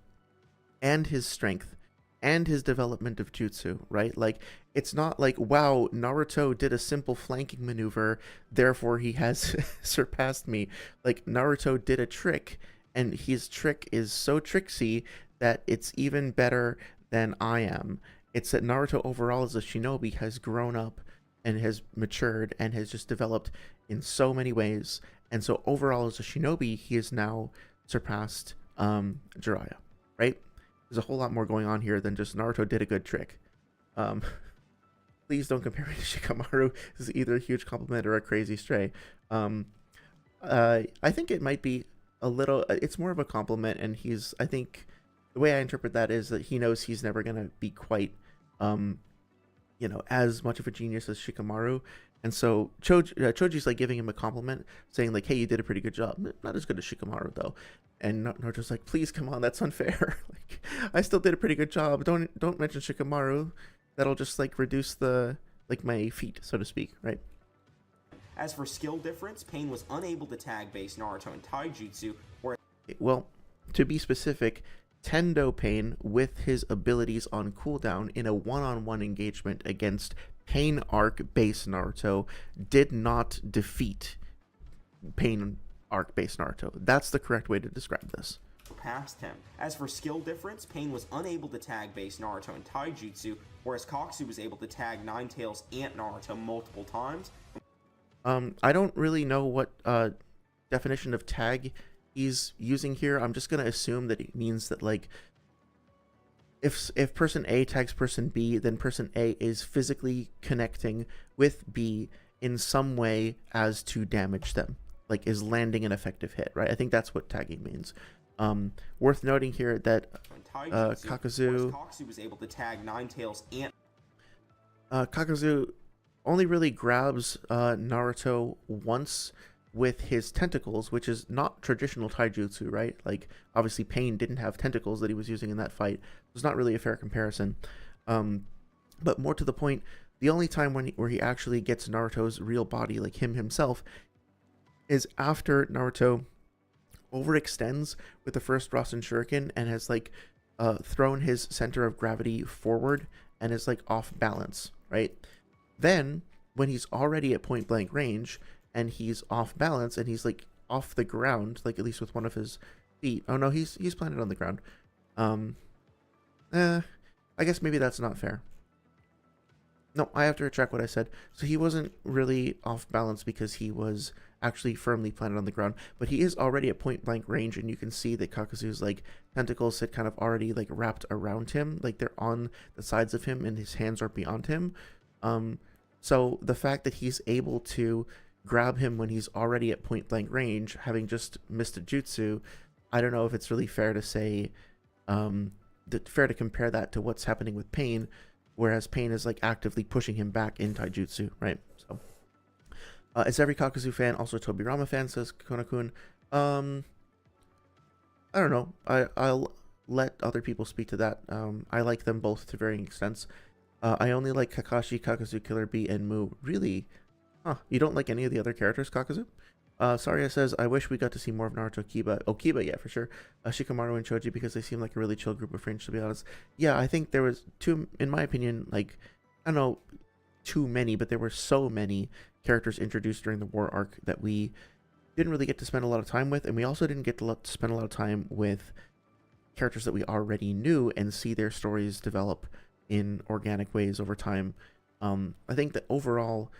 and his strength, and his development of jutsu, right? Like, it's not like, wow, Naruto did a simple flanking maneuver, therefore he has surpassed me. Like, Naruto did a trick, and his trick is so tricksy that it's even better than I am. It's that Naruto overall as a shinobi has grown up and has matured and has just developed in so many ways. And so overall as a shinobi, he has now surpassed Jiraiya, right? There's a whole lot more going on here than just Naruto did a good trick. Please don't compare me to Shikamaru. This is either a huge compliment or a crazy stray. I think it might be a little, it's more of a compliment, and I think the way I interpret that is that he knows he's never going to be quite, you know, as much of a genius as Shikamaru. And so Choji's like giving him a compliment, saying like, hey, you did a pretty good job. Not as good as Shikamaru though. And Naruto's like, please, come on, that's unfair. Like, I still did a pretty good job. Don't mention Shikamaru. That'll just like reduce the, like, my feat, so to speak, right?
As for skill difference, Pain was unable to tag base Naruto and Taijutsu, where...
Well, to be specific, Tendo Pain, with his abilities on cooldown in a one-on-one engagement against Pain Arc base Naruto, did not defeat Pain Arc base Naruto. That's the correct way to describe this.
Past him. As for skill difference, Pain was unable to tag base Naruto and Taijutsu, whereas Kakuzu was able to tag Ninetales and Naruto multiple times.
I don't really know what definition of tag he's using here. I'm just gonna assume that it means that, like, if person A tags person B, then person A is physically connecting with B in some way as to damage them, like is landing an effective hit, right? I think that's what tagging means. Worth noting here that Kakuzu
was able to tag Ninetales and
Kakuzu only really grabs Naruto once with his tentacles, which is not traditional taijutsu, right? Like, obviously Pain didn't have tentacles that he was using in that fight. It's not really a fair comparison. But more to the point, The only time where he actually gets Naruto's real body, like him himself, is after Naruto overextends with the first Rasen Shuriken and has like thrown his center of gravity forward and is like off balance, right? Then when he's already at point blank range and he's off balance and he's like off the ground, like at least with one of his feet. Oh no, he's planted on the ground. Um, I guess maybe that's not fair. No, I have to retract what I said. So he wasn't really off balance because he was actually firmly planted on the ground, but he is already at point blank range, and you can see that Kakuzu's like tentacles had kind of already like wrapped around him, like they're on the sides of him, and his hands are beyond him. So the fact that he's able to grab him when he's already at point blank range, having just missed a jutsu, I don't know if it's really fair to say, fair to compare that to what's happening with Pain, whereas Pain is like actively pushing him back in taijutsu, right? So, is every Kakuzu fan also a Tobirama fan, says Konakun? I don't know. I'll let other people speak to that. I like them both to varying extents. I only like Kakashi, Kakuzu, Killer Bee, and Mu. Really? Huh. You don't like any of the other characters, Kakuzu? Saria says, I wish we got to see more of Naruto Kiba. Oh, Kiba, yeah, for sure. Shikamaru and Choji, because they seem like a really chill group of friends, to be honest. Yeah, I think there was in my opinion, like, I don't know, too many, but there were so many characters introduced during the war arc that we didn't really get to spend a lot of time with, and we also didn't get to spend a lot of time with characters that we already knew and see their stories develop in organic ways over time. I think that overall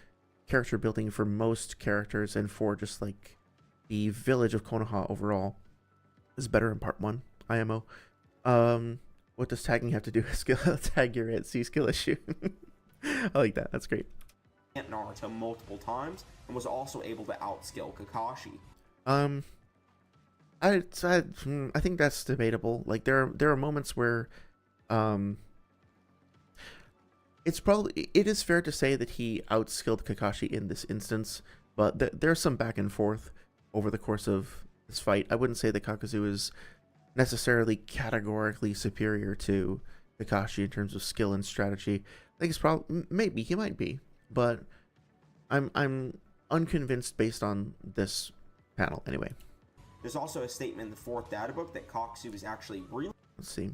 character building for most characters and for just like the village of Konoha overall is better in part 1, IMO. What does tagging have to do with skill? Tag your at C skill issue. I like that. That's great.
Naruto multiple times and was also able to outskill Kakashi.
I think that's debatable. Like there are moments where it is fair to say that he outskilled Kakashi in this instance, but there's some back and forth over the course of this fight. I wouldn't say that Kakuzu is necessarily categorically superior to Kakashi in terms of skill and strategy. I think it's probably, maybe he might be, but I'm unconvinced based on this panel anyway.
There's also a statement in the 4th data book that Kakuzu is actually really...
Let's see.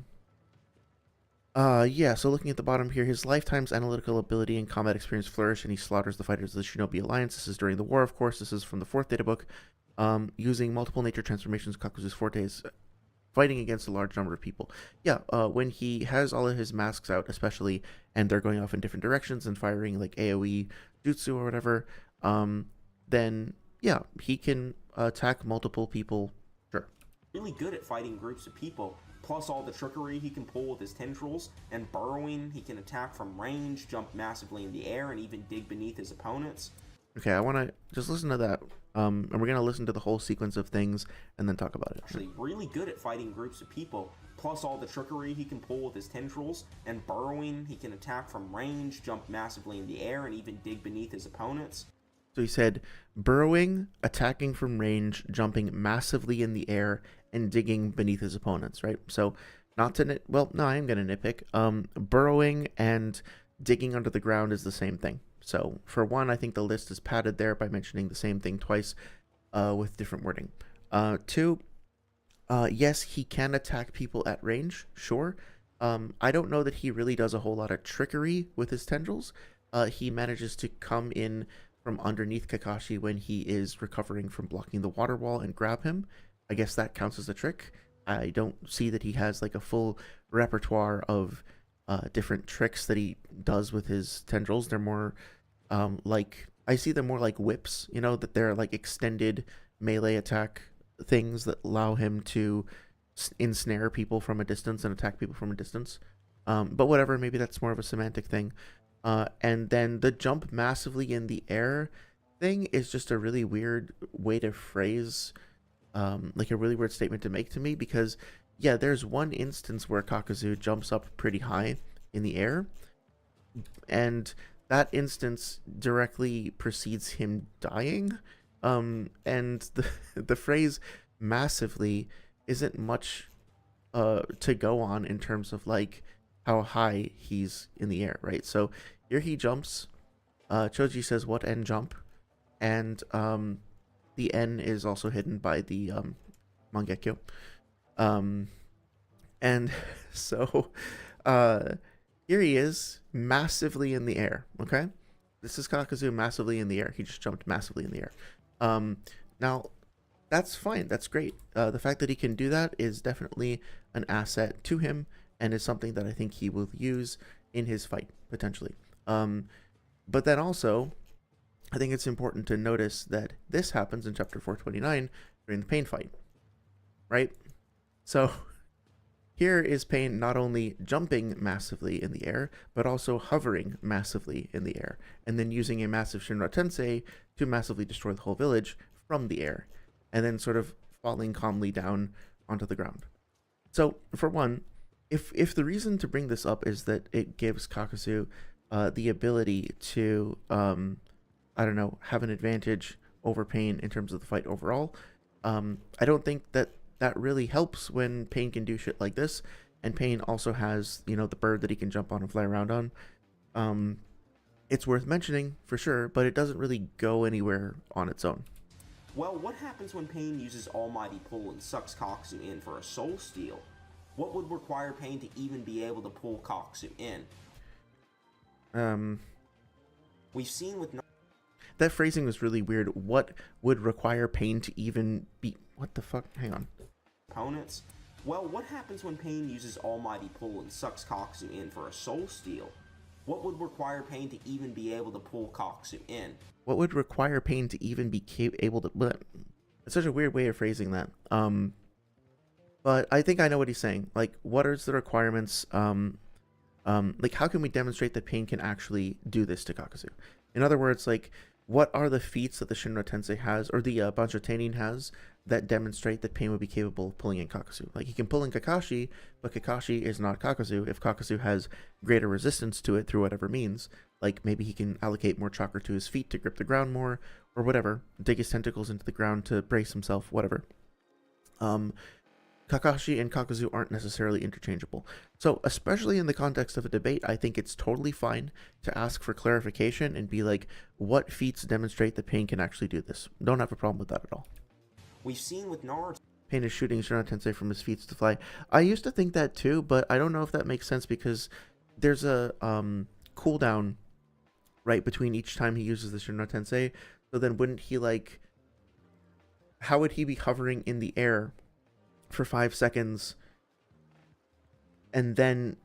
Yeah, so looking at the bottom here, his lifetime's analytical ability and combat experience flourish, and he slaughters the fighters of the Shinobi Alliance. This is during the war, of course. This is from the 4th data book. Using multiple nature transformations, Kakuzu's forte is fighting against a large number of people. Yeah, when he has all of his masks out, especially, and they're going off in different directions and firing like AoE jutsu or whatever, then yeah, he can attack multiple people. Sure.
Really good at fighting groups of people. Plus all the trickery he can pull with his tendrils, and burrowing, he can attack from range, jump massively in the air, and even dig beneath his opponents.
Okay, I want to just listen to that, and we're going to listen to the whole sequence of things and then talk about it.
Actually really good at fighting groups of people. Plus all the trickery he can pull with his tendrils, and burrowing, he can attack from range, jump massively in the air, and even dig beneath his opponents.
So he said, burrowing, attacking from range, jumping massively in the air, and digging beneath his opponents, right? So not to no, I am going to nitpick. Burrowing and digging under the ground is the same thing. So for one, I think the list is padded there by mentioning the same thing twice with different wording. 2, yes, he can attack people at range, sure. I don't know that he really does a whole lot of trickery with his tendrils. He manages to come in from underneath Kakashi when he is recovering from blocking the water wall and grab him. I guess that counts as a trick. I don't see that he has like a full repertoire of different tricks that he does with his tendrils. They're more like, I see them more like whips, you know, that they're like extended melee attack things that allow him to ensnare people from a distance and attack people from a distance. But whatever, maybe that's more of a semantic thing. And then the jump massively in the air thing is just a really weird way to phrase, like a really weird statement to make to me, because yeah, there's one instance where Kakuzu jumps up pretty high in the air, and that instance directly precedes him dying. And the phrase massively isn't much to go on in terms of like how high he's in the air, right? So here he jumps. Choji says, "What N jump?" And the N is also hidden by the Mangekyo. And so here he is, massively in the air. Okay, this is Kakuzu massively in the air. He just jumped massively in the air. Now that's fine. That's great. The fact that he can do that is definitely an asset to him, and is something that I think he will use in his fight potentially. But then also, I think it's important to notice that this happens in chapter 429 during the Pain fight, right? So here is Pain not only jumping massively in the air, but also hovering massively in the air, and then using a massive Shinra Tensei to massively destroy the whole village from the air, and then sort of falling calmly down onto the ground. So, for one, if the reason to bring this up is that it gives Kakuzu the ability to, I don't know, have an advantage over Pain in terms of the fight overall, I don't think that really helps when Pain can do shit like this, and Pain also has, you know, the bird that he can jump on and fly around on. It's worth mentioning, for sure, but it doesn't really go anywhere on its own.
Well, what happens when Pain uses Almighty Pull and sucks Kakuzu in for a soul steal? What would require Pain to even be able to pull Kakuzu in? We've seen with...
That phrasing was really weird. What would require Pain to even be... What the fuck? Hang on.
Opponents? Well, what happens when Pain uses Almighty Pull and sucks Kakuzu in for a soul steal? What would require Pain to even be able to pull Kakuzu in?
What would require Pain to even be able to... It's such a weird way of phrasing that. But I think I know what he's saying. Like, what are the requirements? Like, how can we demonstrate that Pain can actually do this to Kakuzu? In other words, like, what are the feats that the Shinra Tensei has, or the Bancho Tenin has, that demonstrate that Pain would be capable of pulling in Kakuzu? Like, he can pull in Kakashi, but Kakashi is not Kakuzu. If Kakuzu has greater resistance to it through whatever means, like maybe he can allocate more chakra to his feet to grip the ground more, or whatever, dig his tentacles into the ground to brace himself, whatever. Kakashi and Kakuzu aren't necessarily interchangeable. So, especially in the context of a debate, I think it's totally fine to ask for clarification and be like, what feats demonstrate that Pain can actually do this? Don't have a problem with that at all.
We've seen with Naruto...
Pain is shooting Shinra Tensei from his feet to fly. I used to think that too, but I don't know if that makes sense because there's a cooldown right between each time he uses the Shinra Tensei. So then wouldn't he like... How would he be hovering in the air for 5 seconds, and then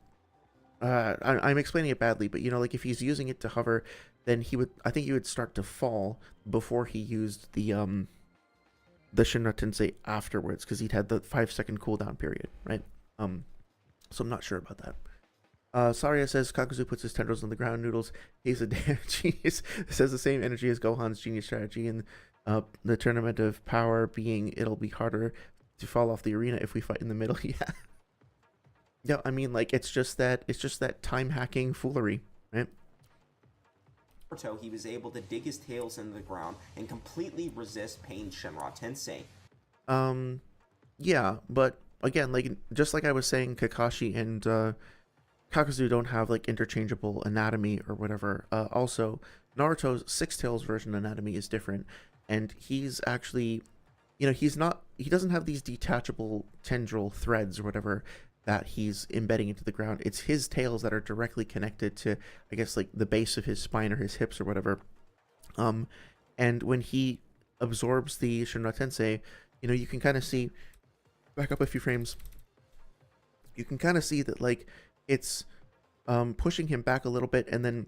I'm explaining it badly, but you know, like if he's using it to hover, then I think he would start to fall before he used the Shinra Tensei afterwards, because he'd had the 5-second cooldown period, right? So I'm not sure about that. Saria says Kakuzu puts his tendrils on the ground. Noodles, he's a damn genius. Says the same energy as Gohan's genius strategy in the tournament of power, being it'll be harder to fall off the arena if we fight in the middle. Yeah, I mean, like, it's just that time hacking foolery, right?
Naruto, he was able to dig his tails into the ground and completely resist Pain's Shinra Tensei.
Yeah, but again, like, just like I was saying, Kakashi and Kakuzu don't have like interchangeable anatomy or whatever. Also, Naruto's Six Tails version anatomy is different, and he's actually, you know, he doesn't have these detachable tendril threads or whatever that he's embedding into the ground. It's his tails that are directly connected to, I guess, like the base of his spine or his hips or whatever. And when he absorbs the Shinra Tensei, you know, you can kind of see, back up a few frames, you can kind of see that like it's pushing him back a little bit, and then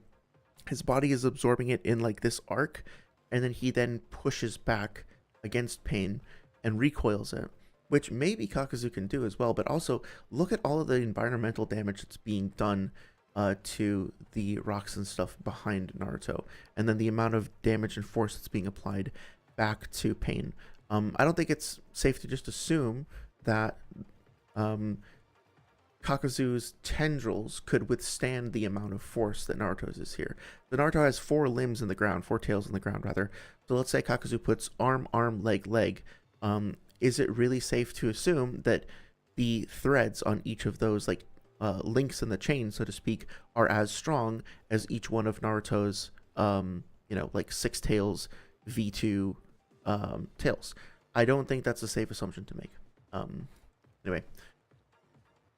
his body is absorbing it in like this arc, and then he then pushes back against Pain and recoils it, which maybe Kakuzu can do as well. But also look at all of the environmental damage that's being done to the rocks and stuff behind Naruto, and then the amount of damage and force that's being applied back to Pain. I don't think it's safe to just assume that Kakuzu's tendrils could withstand the amount of force that Naruto's is here. So Naruto has 4 tails in the ground rather. So let's say Kakuzu puts arm, leg. Is it really safe to assume that the threads on each of those like links in the chain, so to speak, are as strong as each one of Naruto's, like 6 tails, V2 tails. I don't think that's a safe assumption to make. Anyway,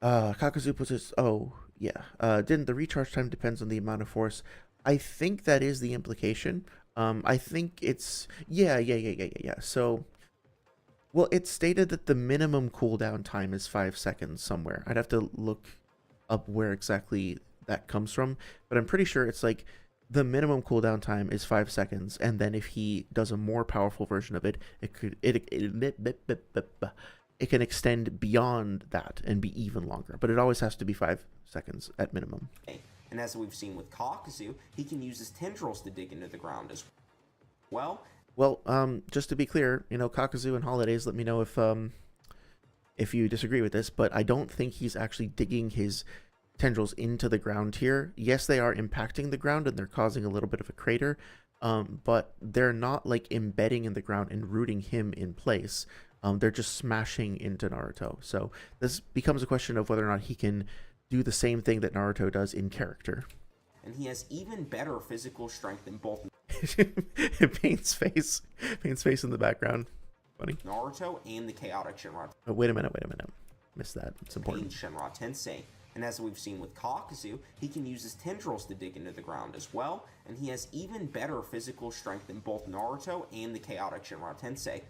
Kakuzu puts his, didn't the recharge time depends on the amount of force? I think that is the implication. I think it's, yeah. So, well, it's stated that the minimum cooldown time is 5 seconds somewhere. I'd have to look up where exactly that comes from, but I'm pretty sure it's like the minimum cooldown time is 5 seconds, and then if he does a more powerful version of it, it can extend beyond that and be even longer, but it always has to be 5 seconds at minimum.
And as we've seen with Kakuzu, he can use his tendrils to dig into the ground as well.
Well, just to be clear, Kakuzu and Holidays, let me know if you disagree with this, but I don't think he's actually digging his tendrils into the ground here. Yes, they are impacting the ground and they're causing a little bit of a crater, but they're not like embedding in the ground and rooting him in place. They're just smashing into Naruto. So this becomes a question of whether or not he can do the same thing that Naruto does in character.
And he has even better physical strength than both
Pain's face in the background. Funny.
Naruto and the chaotic Shinra.
Oh, wait a minute. Missed that. It's important.
Shinra Tensei. And as we've seen with Kakuzu, he can use his tendrils to dig into the ground as well, and he has even better physical strength than both Naruto and the chaotic Shinra Tensei.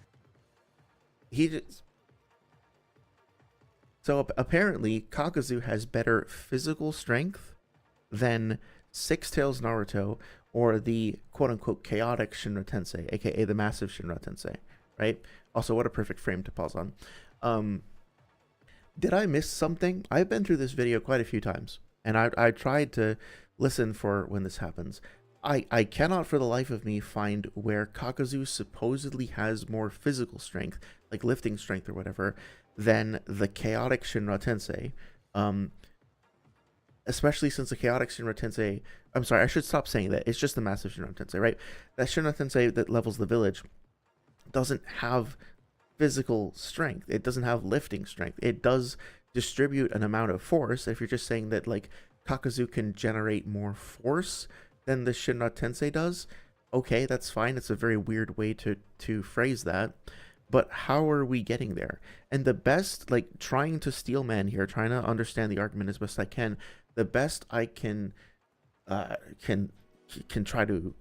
So apparently, Kakuzu has better physical strength than Six Tails Naruto or the quote-unquote chaotic Shinra Tensei, aka the massive Shinra Tensei, right? Also, what a perfect frame to pause on. Did I miss something? I've been through this video quite a few times, and I tried to listen for when this happens. I cannot for the life of me find where Kakuzu supposedly has more physical strength, like lifting strength or whatever, than the chaotic Shinra Tensei. Especially since the chaotic Shinra Tensei, I'm sorry, I should stop saying that. It's just the massive Shinra Tensei, right? That Shinra Tensei that levels the village doesn't have physical strength. It doesn't have lifting strength. It does distribute an amount of force. If you're just saying that like Kakuzu can generate more force than the Shinra Tensei does, okay, that's fine. It's a very weird way to phrase that. But how are we getting there? And the best, like trying to steel man here, trying to understand the argument as best I can, the best I can try to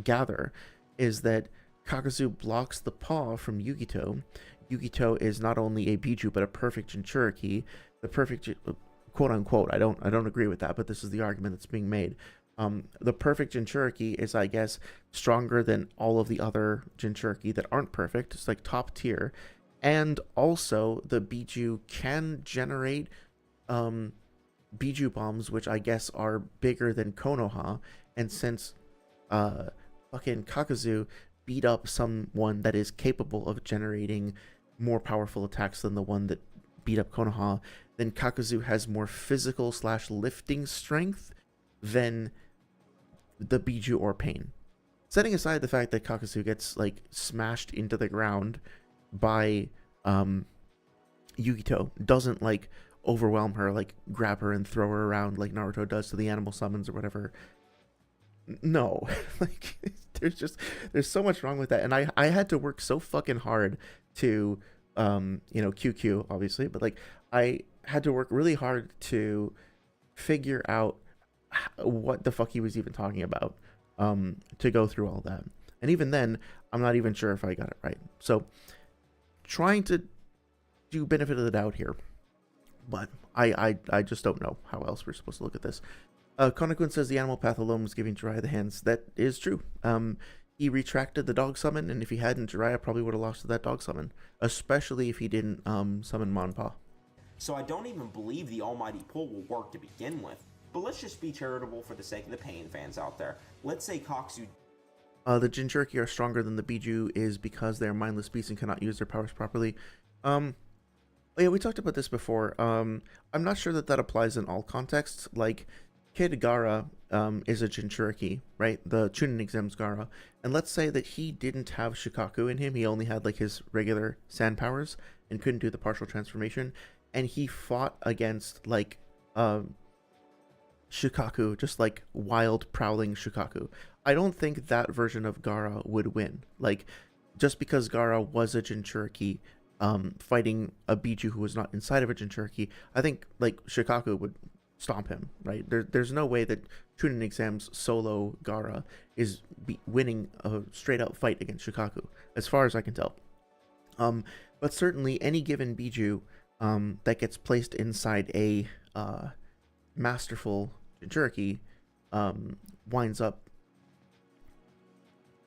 gather is that Kakuzu blocks the paw from Yugito. Yugito is not only a Bijuu but a perfect Jinchuriki. The perfect, quote unquote, I don't agree with that, but this is the argument that's being made. The perfect Jinchuriki is, I guess, stronger than all of the other Jinchuriki that aren't perfect. It's like top tier. And also, the Bijuu can generate Bijuu bombs, which I guess are bigger than Konoha. And since fucking Kakuzu beat up someone that is capable of generating more powerful attacks than the one that beat up Konoha, then Kakuzu has more physical / lifting strength than the Bijuu or Pain. Setting aside the fact that Kakuzu gets like smashed into the ground by Yugito, doesn't like overwhelm her, like grab her and throw her around like Naruto does to the animal summons or whatever. No, like there's so much wrong with that, and I had to work so fucking hard to QQ obviously, but like I had to work really hard to figure out what the fuck he was even talking about to go through all that. And even then, I'm not even sure if I got it right. So trying to do benefit of the doubt here, but I just don't know how else we're supposed to look at this. Konakun says the animal path alone was giving Jiraiya the hands. That is true. He retracted the dog summon, and if he hadn't, Jiraiya probably would have lost to that dog summon, especially if he didn't summon Manpa.
So I don't even believe the almighty pull will work to begin with. But let's just be charitable for the sake of the Pain fans out there. Let's say Kakuzu...
The Jinchuriki are stronger than the Bijuu is because they're mindless beasts and cannot use their powers properly. Yeah, we talked about this before. I'm not sure that applies in all contexts. Like, Kid Gaara is a Jinchuriki, right? The Chunin Exams Gaara. And let's say that he didn't have Shikaku in him. He only had like his regular sand powers and couldn't do the partial transformation. And he fought against like Shukaku, just like wild prowling Shukaku. I don't think that version of Gaara would win. Like, just because Gaara was a Jinchuriki, fighting a Bijuu who was not inside of a Jinchuriki, I think like Shukaku would stomp him, right? There's no way that Chunin Exam's solo Gaara is winning a straight out fight against Shukaku, as far as I can tell. But certainly any given Bijuu that gets placed inside a masterful Jinchuriki winds up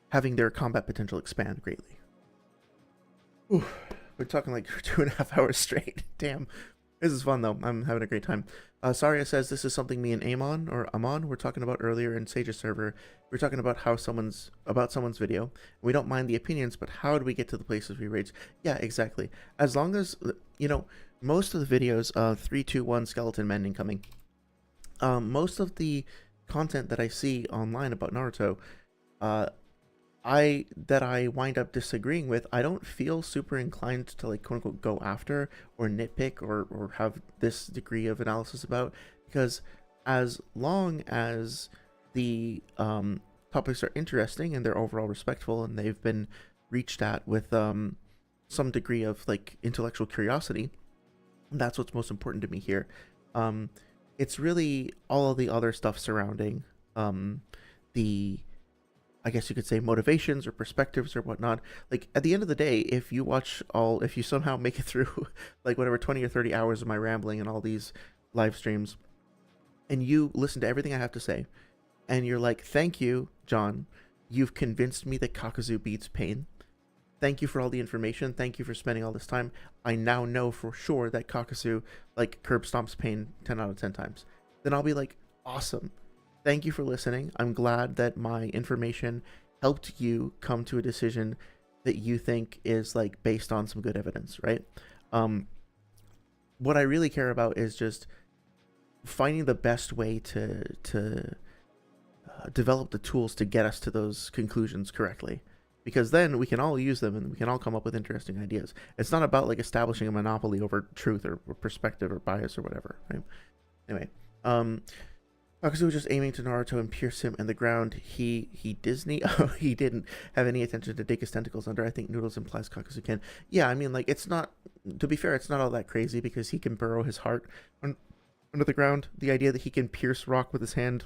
having their combat potential expand greatly. Ooh, we're talking like 2.5 hours straight. Damn. This is fun though. I'm having a great time. Saria says this is something me and Amon were talking about earlier in Sage's server. We're talking about how someone's video. We don't mind the opinions, but how do we get to the places we rage? Yeah, exactly. As long as, you know, most of the videos, 3, 2, 1, skeleton men incoming. Most of the content that I see online about Naruto, that I wind up disagreeing with, I don't feel super inclined to like quote unquote go after or nitpick or have this degree of analysis about, because as long as the topics are interesting and they're overall respectful and they've been reached at with some degree of like intellectual curiosity, that's what's most important to me here. It's really all of the other stuff surrounding the, I guess you could say, motivations or perspectives or whatnot. Like, at the end of the day, if you somehow make it through like whatever 20 or 30 hours of my rambling and all these live streams, and you listen to everything I have to say, and you're like, thank you, John, you've convinced me that Kakuzu beats Pain. Thank you for all the information. Thank you for spending all this time. I now know for sure that Kakuzu like curb stomps Pain 10 out of 10 times. Then I'll be like, awesome. Thank you for listening. I'm glad that my information helped you come to a decision that you think is like based on some good evidence, right? What I really care about is just finding the best way to develop the tools to get us to those conclusions correctly, because then we can all use them and we can all come up with interesting ideas. It's not about like establishing a monopoly over truth or perspective or bias or whatever, right? Anyway, Kakuzu was just aiming to Naruto and pierce him in the ground. He Disney. Oh, he didn't have any intention to dig his tentacles under. I think Noodles implies Kakuzu can. Yeah, I mean, like, it's not, to be fair, it's not all that crazy because he can burrow his heart under the ground. The idea that he can pierce rock with his hand,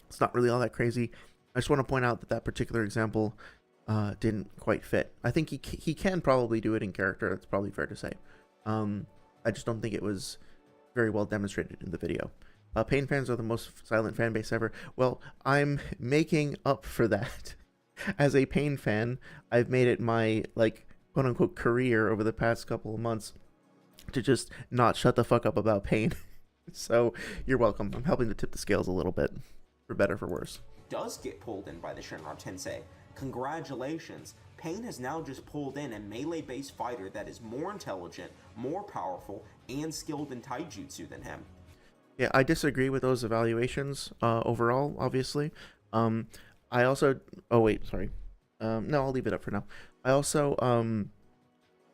it's not really all that crazy. I just want to point out that particular example didn't quite fit. I think he can probably do it in character. That's probably fair to say. I just don't think it was very well demonstrated in the video. Pain fans are the most silent fan base ever. Well, I'm making up for that. As a Pain fan, I've made it my, like, quote-unquote career over the past couple of months to just not shut the fuck up about Pain. So, you're welcome. I'm helping to tip the scales a little bit, for better or for worse.
Does get pulled in by the Shinra Tensei. Congratulations. Pain has now just pulled in a melee-based fighter that is more intelligent, more powerful, and skilled in taijutsu than him.
Yeah, I disagree with those evaluations overall, obviously. I also... Oh, wait, sorry. No, I'll leave it up for now. I also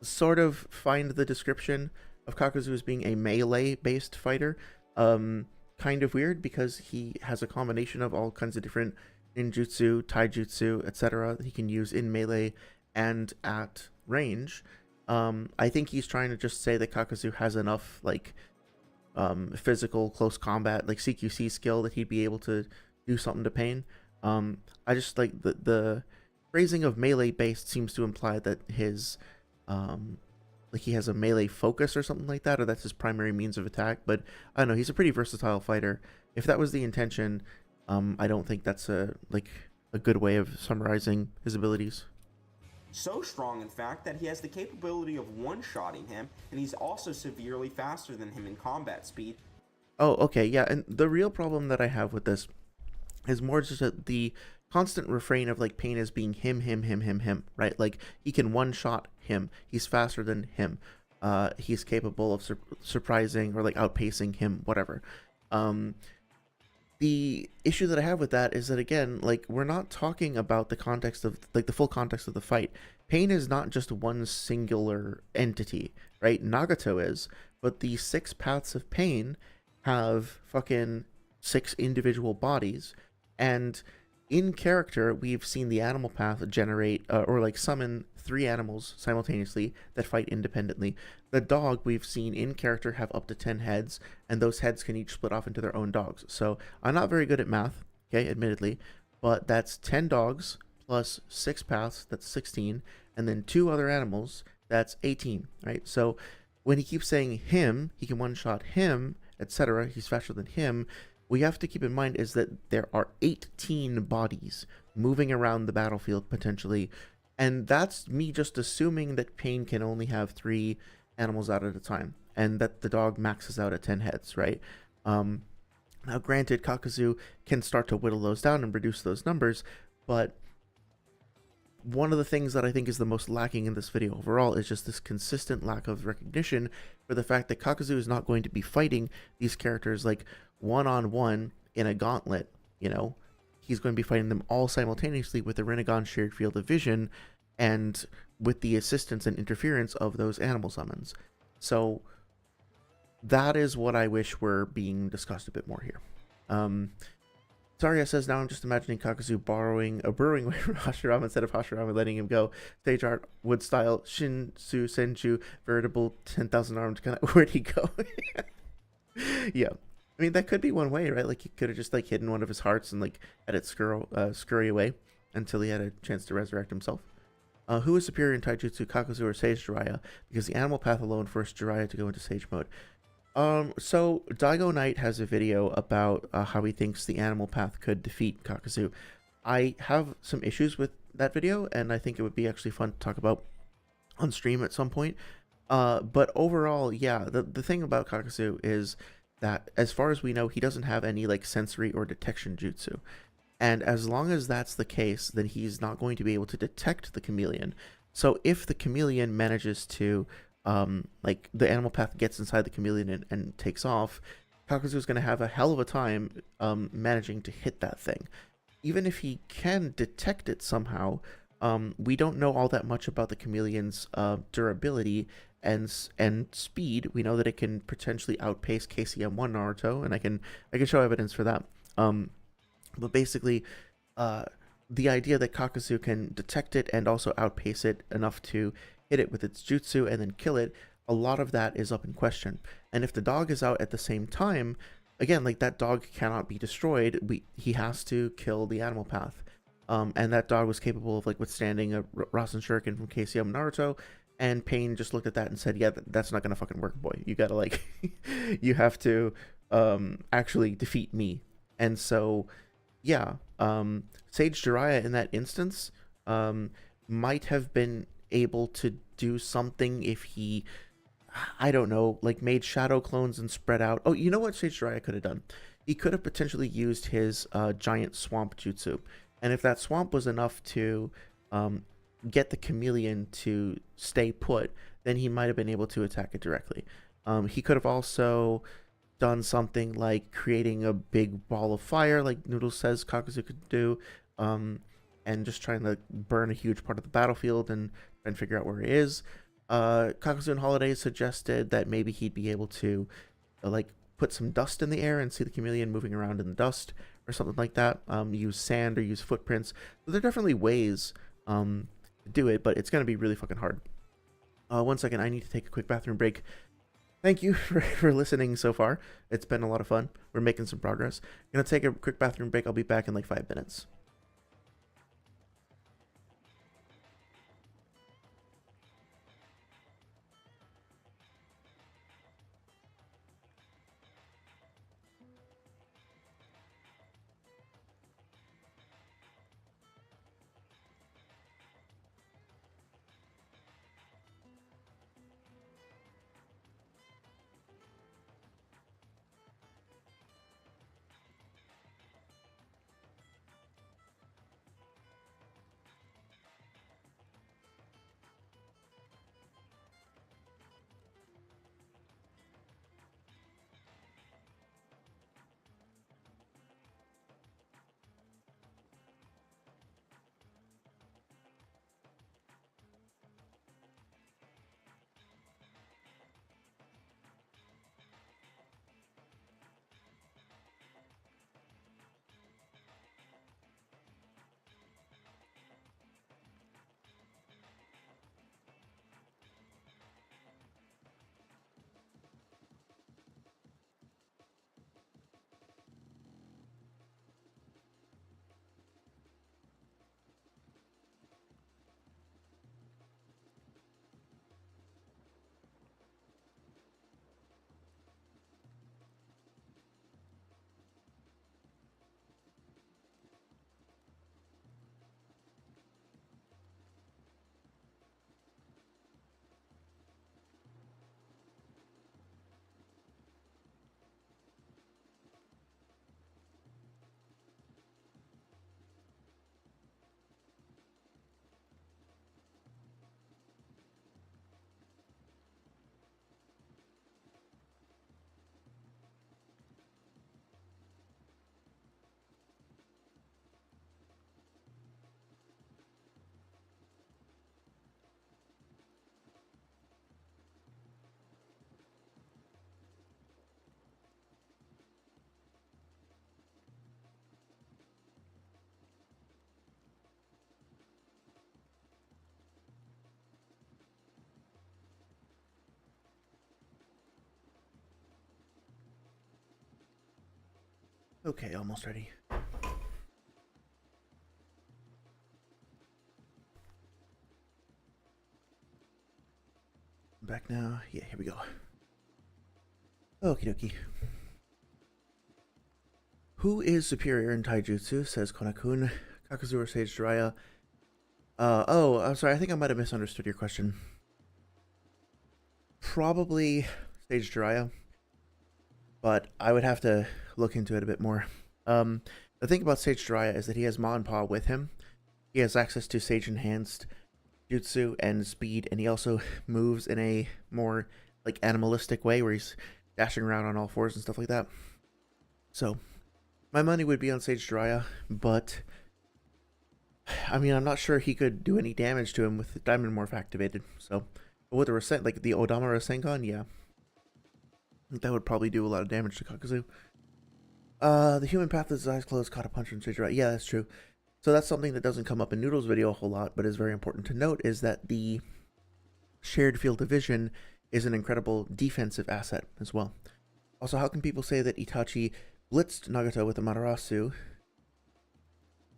sort of find the description of Kakuzu as being a melee-based fighter kind of weird, because he has a combination of all kinds of different ninjutsu, taijutsu, etc. that he can use in melee and at range. I think he's trying to just say that Kakuzu has enough, like, physical close combat, like CQC skill, that he'd be able to do something to Pain. I just like the phrasing of melee based seems to imply that his like he has a melee focus or something like that, or that's his primary means of attack. But I don't know, he's a pretty versatile fighter. If that was the intention, I don't think that's a good way of summarizing his abilities.
So strong, in fact, that he has the capability of one-shotting him, and he's also severely faster than him in combat speed.
Oh, okay, yeah, and the real problem that I have with this is more just the constant refrain of, like, Pain as being him, right? Like, he can one-shot him, he's faster than him, he's capable of surprising or, like, outpacing him, whatever. The issue that I have with that is that, again, like, we're not talking about the context of, like, the full context of the fight. Pain is not just one singular entity, right? Nagato is, but the 6 paths of Pain have fucking 6 individual bodies, and in character we've seen the animal path generate or like summon 3 animals simultaneously that fight independently. The dog we've seen in character have up to 10 heads, and those heads can each split off into their own dogs. So I'm not very good at math, okay, admittedly, but that's 10 dogs plus 6 paths, that's 16, and then 2 other animals, that's 18, right? So when he keeps saying him, he can one-shot him, etc., he's faster than him, we have to keep in mind is that there are 18 bodies moving around the battlefield potentially, and that's me just assuming that Pain can only have 3 animals out at a time, and that the dog maxes out at 10 heads, right? Now granted, Kakuzu can start to whittle those down and reduce those numbers, but one of the things that I think is the most lacking in this video overall is just this consistent lack of recognition for the fact that Kakuzu is not going to be fighting these characters like one-on-one in a gauntlet, you know? He's going to be fighting them all simultaneously with the Rinnegan shared field of vision and with the assistance and interference of those animal summons. So that is what I wish were being discussed a bit more here. Saria says, now I'm just imagining Kakuzu burrowing away from Hashirama instead of Hashirama letting him go. Stage art, wood style, Shinsu Senju, veritable 10,000 armed kind of, where'd he go? Yeah. I mean, that could be one way, right? Like, he could have just, like, hidden one of his hearts and, like, had it scurry away until he had a chance to resurrect himself. Who is superior in Taijutsu, Kakuzu or Sage Jiraiya? Because the animal path alone forced Jiraiya to go into Sage mode. So Daigo Knight has a video about how he thinks the animal path could defeat Kakuzu. I have some issues with that video, and I think it would be actually fun to talk about on stream at some point. But overall, yeah, the thing about Kakuzu is that, as far as we know, he doesn't have any like sensory or detection jutsu. And as long as that's the case, then he's not going to be able to detect the chameleon. So if the chameleon manages to like the animal path gets inside the chameleon and takes off, Kakuzu is going to have a hell of a time managing to hit that thing. Even if he can detect it somehow, we don't know all that much about the chameleon's durability and speed. We know that it can potentially outpace KCM1 Naruto, and I can show evidence for that. But basically, the idea that Kakuzu can detect it and also outpace it enough to hit it with its jutsu and then kill it, a lot of that is up in question. And if the dog is out at the same time, again, like, that dog cannot be destroyed. He has to kill the animal path. And that dog was capable of, like, withstanding a Rasen Shuriken from KCM Naruto, and Pain just looked at that and said, yeah, that's not gonna fucking work, boy. You gotta, like, you have to actually defeat me. And so, yeah, Sage Jiraiya in that instance might have been able to do something if he, I don't know, like, made shadow clones and spread out. Oh, you know what Sage Jiraiya could have done? He could have potentially used his giant swamp jutsu. And if that swamp was enough to get the chameleon to stay put, then he might have been able to attack it directly. He could have also done something like creating a big ball of fire, like Noodles says Kakuzu could do, and just trying to burn a huge part of the battlefield and figure out where it is. Kakuzu and Holiday suggested that maybe he'd be able to like put some dust in the air and see the chameleon moving around in the dust or something like that. Use sand or use footprints. So there are definitely ways to do it, but it's going to be really fucking hard. 1 second, I need to take a quick bathroom break. Thank you for listening so far. It's been a lot of fun. We're making some progress. I'm going to take a quick bathroom break. I'll be back in like 5 minutes. Okay, almost ready. Back now. Yeah, here we go. Okie dokie. Who is superior in taijutsu, says Konakun. Kakuzu or Sage Jiraiya? Oh, I'm sorry, I think I might have misunderstood your question. Probably Sage Jiraiya, but I would have to look into it a bit more. The thing about Sage Jiraiya is that he has Ma and Pa with him. He has access to Sage Enhanced Jutsu and speed, and he also moves in a more like animalistic way where he's dashing around on all fours and stuff like that. So my money would be on Sage Jiraiya, but I mean, I'm not sure he could do any damage to him with the Diamond Morph activated. So with the like the Odama Rasengan, yeah, that would probably do a lot of damage to Kakuzu. The human path with his eyes closed caught a punch from Sage Jiraiya. Yeah, that's true. So that's something that doesn't come up in Noodles' video a whole lot, but is very important to note, is that the shared field of vision is an incredible defensive asset as well. Also, how can people say that Itachi blitzed Nagato with a Matarasu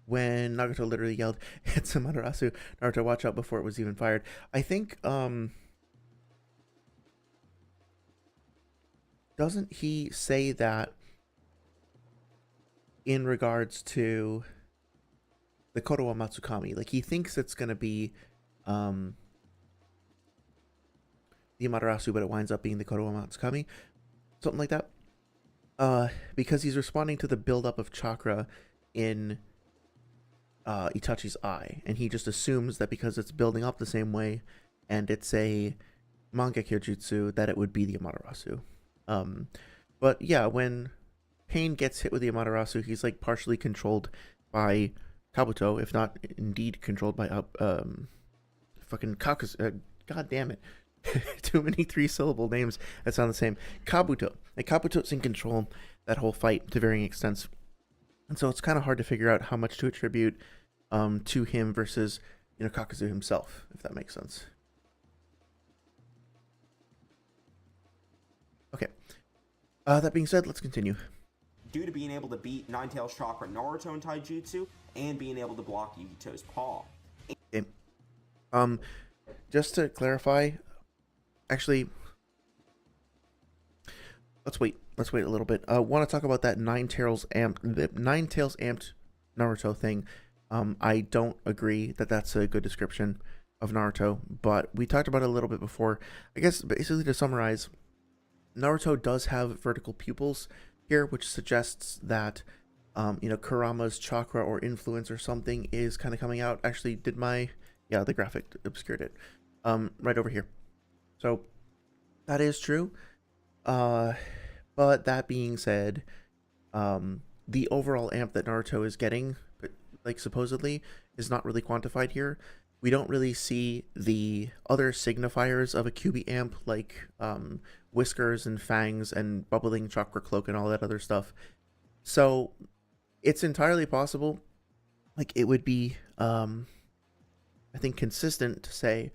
when Nagato literally yelled, "It's a Matarasu, Naruto, watch out," before it was even fired? I think, doesn't he say that in regards to the Kodowa Matsukami? Like, he thinks it's going to be the Amaterasu, but it winds up being the Kodowa Matsukami. Something like that. Because he's responding to the buildup of chakra in Itachi's eye. And he just assumes that because it's building up the same way and it's a Mangekyo Jutsu, that it would be the Amaterasu. But yeah, when Pain gets hit with the Amaterasu, he's like partially controlled by Kabuto, if not indeed controlled by fucking Kakuzu. God damn it. Too many 3-syllable names that sound the same. Kabuto. Like, Kabuto's in control that whole fight to varying extents. And so it's kind of hard to figure out how much to attribute to him versus, Kakuzu himself, if that makes sense. Okay. That being said, let's continue.
Due to being able to beat Nine-Tails Chakra Naruto in Taijutsu, and being able to block Yukito's paw.
Okay. Just to clarify, actually, let's wait a little bit. I want to talk about that Nine-Tails amped Naruto thing. I don't agree that that's a good description of Naruto, but we talked about it a little bit before. I guess basically to summarize, Naruto does have vertical pupils here, which suggests that Kurama's chakra or influence or something is kind of coming out. Actually, the graphic obscured it. Right over here. So that is true. But that being said, the overall amp that Naruto is getting, like supposedly, is not really quantified here. We don't really see the other signifiers of a QB amp, like whiskers and fangs and bubbling chakra cloak and all that other stuff. So it's entirely possible, like, it would be I think consistent to say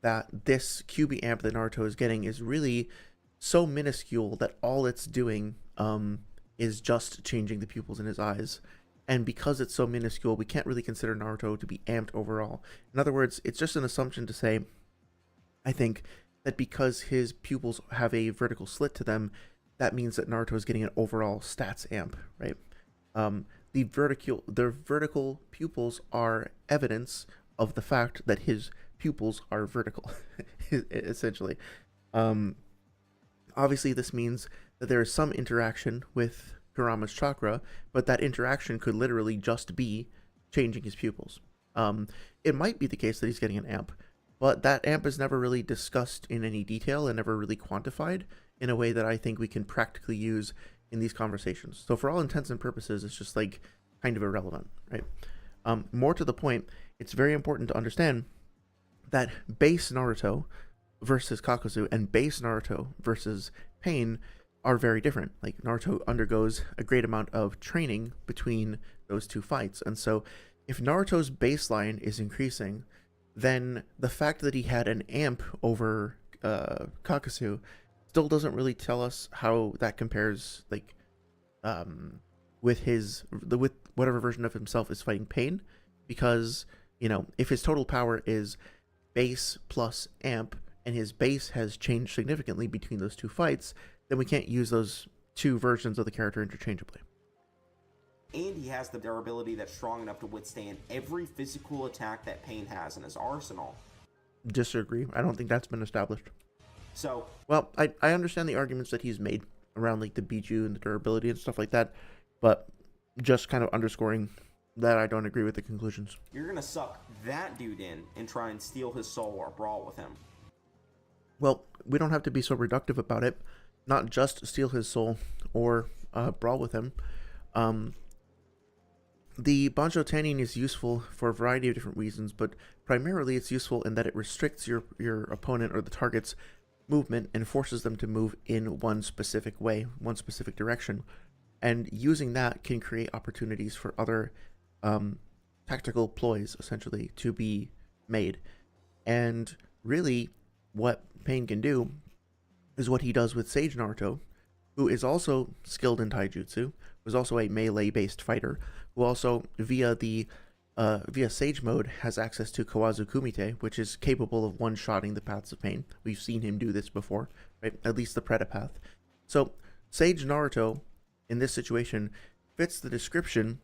that this QB amp that Naruto is getting is really so minuscule that all it's doing is just changing the pupils in his eyes. And because it's so minuscule, we can't really consider Naruto to be amped overall. In other words, it's just an assumption to say, I think, that because his pupils have a vertical slit to them, that means that Naruto is getting an overall stats amp, right? The vertical pupils are evidence of the fact that his pupils are vertical, essentially. Obviously, this means that there is some interaction with Kurama's chakra, but that interaction could literally just be changing his pupils. It might be the case that he's getting an amp, but that amp is never really discussed in any detail and never really quantified in a way that I think we can practically use in these conversations. So for all intents and purposes, it's just like kind of irrelevant, right? More to the point, it's very important to understand that base Naruto versus Kakuzu and base Naruto versus Pain are very different. Like, Naruto undergoes a great amount of training between those two fights. And so if Naruto's baseline is increasing, then the fact that he had an amp over Kakuzu still doesn't really tell us how that compares, like, with with whatever version of himself is fighting Pain, because if his total power is base plus amp, and his base has changed significantly between those two fights, then we can't use those two versions of the character interchangeably.
And he has the durability that's strong enough to withstand every physical attack that Pain has in his arsenal.
Disagree. I don't think that's been established.
So,
well, I understand the arguments that he's made around like the Bijuu and the durability and stuff like that, but just kind of underscoring that I don't agree with the conclusions.
You're gonna suck that dude in and try and steal his soul or brawl with him.
Well, we don't have to be so reductive about it. Not just steal his soul or brawl with him. The Banjo Tanning is useful for a variety of different reasons, but primarily it's useful in that it restricts your opponent or the target's movement and forces them to move in one specific way, one specific direction. And using that can create opportunities for other tactical ploys, essentially, to be made. And really, what Pain can do is what he does with Sage Naruto, who is also skilled in taijutsu, who's also a melee-based fighter, who also, via Sage mode, has access to Kawazu Kumite, which is capable of one-shotting the paths of pain. We've seen him do this before, right? At least the Preta path. So, Sage Naruto, in this situation, fits the description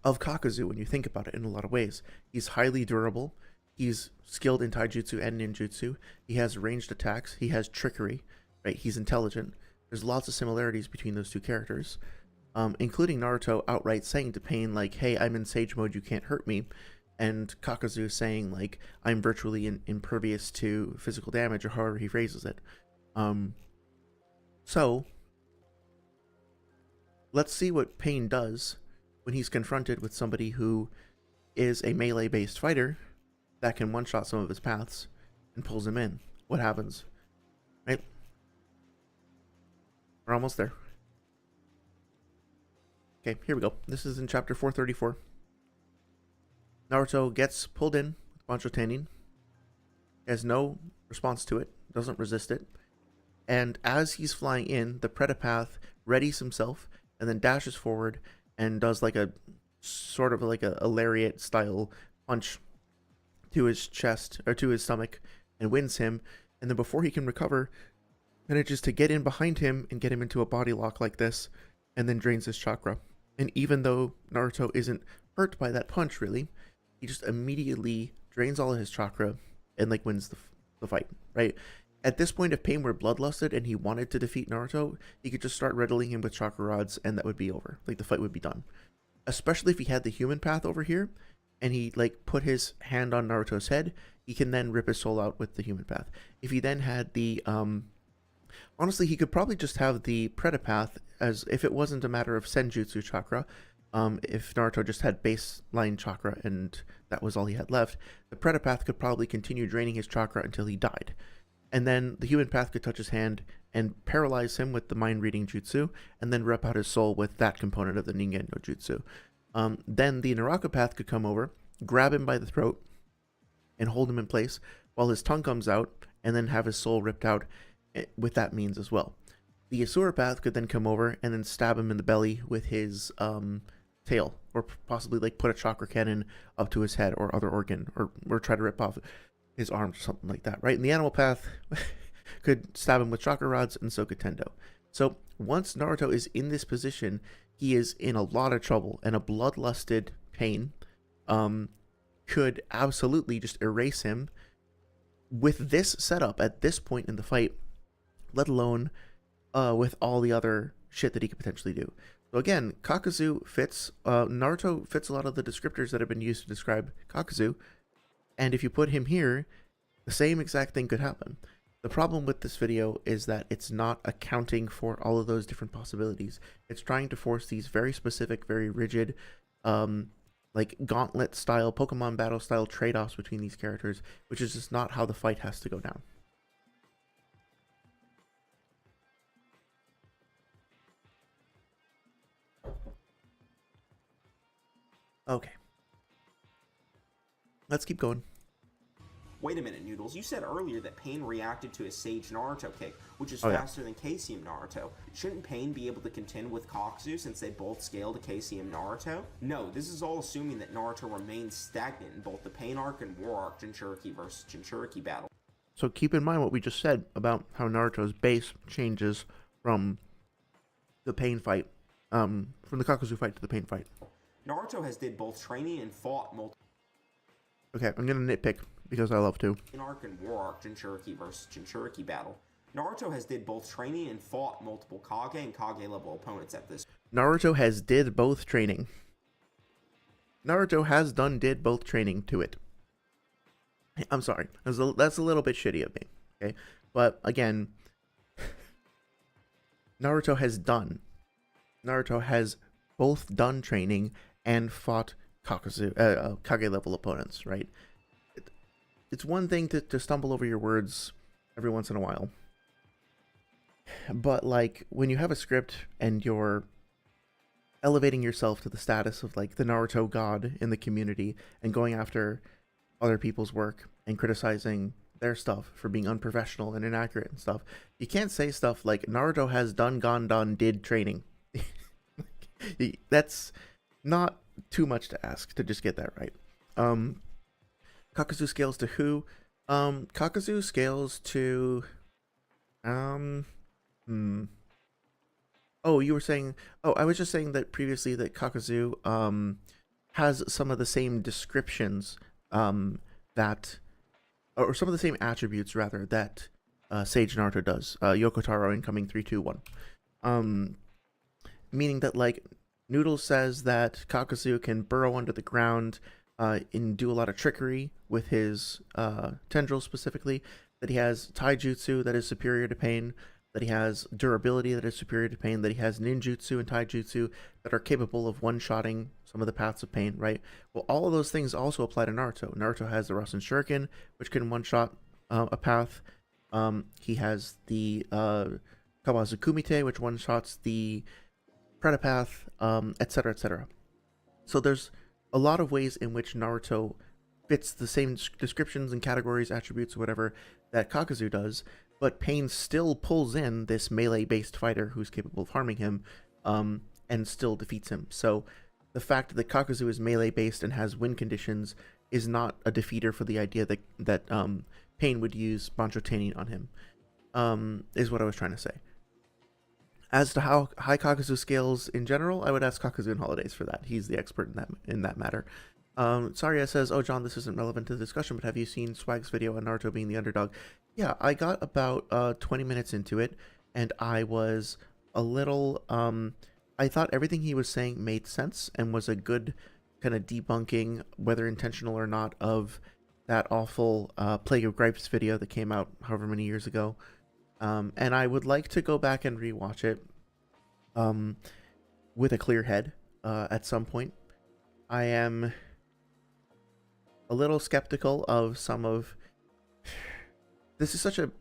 of Kakuzu when you think about it in a lot of ways. He's highly durable. He's skilled in taijutsu and ninjutsu. He has ranged attacks. He has trickery, right? He's intelligent. There's lots of similarities between those two characters, including Naruto outright saying to Pain, like, hey, I'm in Sage mode, you can't hurt me. And Kakuzu saying, like, I'm virtually impervious to physical damage, or however he phrases it. So, let's see what Pain does when he's confronted with somebody who is a melee-based fighter that can one-shot some of his paths and pulls him in. What happens? Right? We're almost there. Okay, here we go. This is in chapter 434. Naruto gets pulled in with Banjo Tanning. Has no response to it. Doesn't resist it. And as he's flying in, the Preta path readies himself and then dashes forward and does like a sort of like a lariat style punch to his chest, or to his stomach, and wins him. And then before he can recover, manages to get in behind him and get him into a body lock like this, and then drains his chakra. And even though Naruto isn't hurt by that punch, really, he just immediately drains all of his chakra and like wins the fight, right? At this point, if Pain were bloodlusted and he wanted to defeat Naruto, he could just start riddling him with chakra rods and that would be over. Like, the fight would be done. Especially if he had the human path over here and he like put his hand on Naruto's head, he can then rip his soul out with the human path. If he then had the honestly, he could probably just have the Preta path, as if it wasn't a matter of Senjutsu chakra. If Naruto just had baseline chakra and that was all he had left, the Preta path could probably continue draining his chakra until he died. And then the human path could touch his hand and paralyze him with the mind reading jutsu, and then rip out his soul with that component of the Ningendo jutsu. Then the Naraka path could come over, grab him by the throat, and hold him in place while his tongue comes out, and then have his soul ripped out with that means as well. The Asura path could then come over and then stab him in the belly with his tail, or possibly like put a chakra cannon up to his head or other organ, or try to rip off his arms or something like that, right? And the animal path could stab him with chakra rods, and so could Tendo. So once Naruto is in this position, he is in a lot of trouble, and a bloodlusted Pain could absolutely just erase him with this setup at this point in the fight, let alone with all the other shit that he could potentially do. So again, Kakuzu fits, Naruto fits a lot of the descriptors that have been used to describe Kakuzu, and if you put him here, the same exact thing could happen. The problem with this video is that it's not accounting for all of those different possibilities. It's trying to force these very specific, very rigid, like gauntlet style, Pokemon battle style trade-offs between these characters, which is just not how the fight has to go down. Okay. Let's keep going.
Wait a minute, Noodles. You said earlier that Pain reacted to a Sage Naruto kick, which is
Oh, yeah.
faster than KCM Naruto. Shouldn't Pain be able to contend with Kakuzu since they both scale to KCM Naruto? No, this is all assuming that Naruto remains stagnant in both the Pain arc and War arc Jinchuriki versus Jinchuriki battle.
So keep in mind what we just said about how Naruto's base changes from the Pain fight, from the Kakuzu fight to the Pain fight.
Naruto has did both training and fought multiple
Okay, I'm gonna nitpick because I love to.
Pain arc and War arc Jinchuriki versus Jinchuriki battle. Naruto has did both training and fought multiple Kage and Kage level opponents at this.
Naruto has did both training. Naruto has did both training to it. I'm sorry, that's a little bit shitty of me, okay? But again, Naruto has both done training and fought Kakuzu, Kage level opponents, right? It's one thing to stumble over your words every once in a while. But like when you have a script and you're elevating yourself to the status of like the Naruto god in the community and going after other people's work and criticizing their stuff for being unprofessional and inaccurate and stuff, you can't say stuff like Naruto has did training. That's not too much to ask to just get that right. Kakuzu scales to who? Kakuzu scales to Oh, you were saying... Oh, I was just saying that previously that Kakuzu has some of the same descriptions that... Or some of the same attributes, rather, that Sage Naruto does. Yokotaro incoming 321. Meaning that, like, Noodles says that Kakuzu can burrow under the ground and do a lot of trickery with his tendrils specifically. That he has taijutsu that is superior to Pain. That he has durability that is superior to Pain, that he has ninjutsu and taijutsu that are capable of one-shotting some of the paths of Pain, right? Well, all of those things also apply to Naruto. Naruto has the Rasen Shuriken, which can one-shot a path. He has the Kawazu Kumite, which one-shots the Preta path, etc., etc. So there's a lot of ways in which Naruto fits the same descriptions and categories, attributes, whatever, that Kakuzu does, but Pain still pulls in this melee-based fighter who's capable of harming him, and still defeats him. So the fact that Kakuzu is melee-based and has win conditions is not a defeater for the idea that Pain would use Bancho Tenin on him, is what I was trying to say. As to how high Kakuzu scales in general, I would ask Kakuzu in Holidays for that. He's the expert in that matter. Saria says, "Oh, John, this isn't relevant to the discussion, but have you seen Swag's video on Naruto being the underdog?" Yeah, I got about 20 minutes into it, and I was a little... I thought everything he was saying made sense and was a good kind of debunking, whether intentional or not, of that awful Plague of Gripes video that came out however many years ago. And I would like to go back and rewatch it with a clear head at some point. I am a little skeptical of some of... This is such a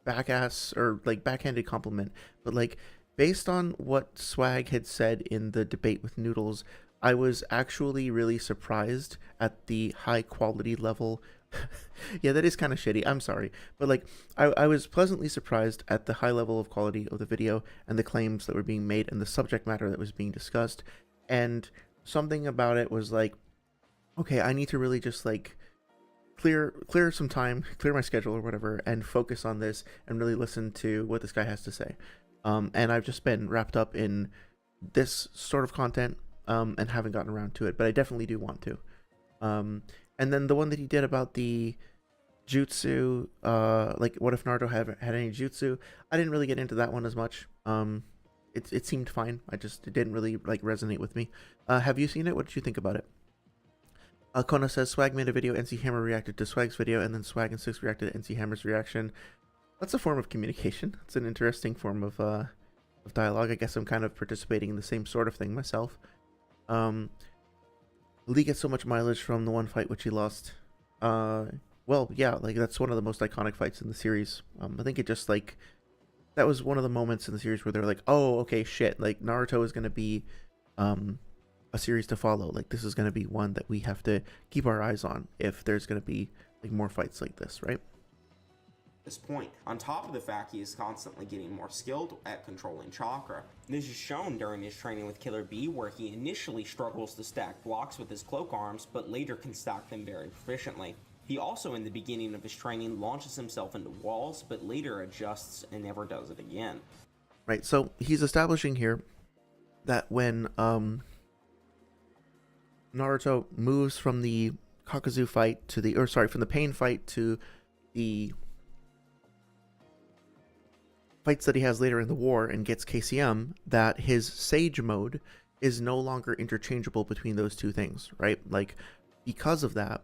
back-ass or like backhanded compliment, but like based on what Swag had said in the debate with Noodles, I was actually really surprised at the high quality level. Yeah, that is kind of shitty. I'm sorry, but like I was pleasantly surprised at the high level of quality of the video and the claims that were being made and the subject matter that was being discussed. And something about it was like, okay, I need to really just like clear some time, clear my schedule or whatever, and focus on this and really listen to what this guy has to say. And I've just been wrapped up in this sort of content and haven't gotten around to it, but I definitely do want to. And then the one that he did about the jutsu, like what if Naruto had any jutsu? I didn't really get into that one as much. It seemed fine. It didn't really like resonate with me. Have you seen it? What did you think about it? Kona says, Swag made a video, NC Hammer reacted to Swag's video, and then Swag and Six reacted to NC Hammer's reaction. That's a form of communication. It's an interesting form of dialogue. I guess I'm kind of participating in the same sort of thing myself. Lee gets so much mileage from the one fight which he lost. Well, yeah, like that's one of the most iconic fights in the series. I think it just like... That was one of the moments in the series where they're like, oh, okay, shit, like Naruto is going to be a series to follow. Like this is going to be one that we have to keep our eyes on if there's going to be like more fights like this, right?
This point, on top of the fact he is constantly getting more skilled at controlling chakra. This is shown during his training with Killer B, where he initially struggles to stack blocks with his cloak arms, but later can stack them very proficiently. He also, in the beginning of his training, launches himself into walls, but later adjusts and never does it again.
Right, so he's establishing here that when Naruto moves from the Kakuzu fight to the, or sorry, from the pain fight to the fights that he has later in the war and gets KCM, that his Sage mode is no longer interchangeable between those two things, right? Like, because of that,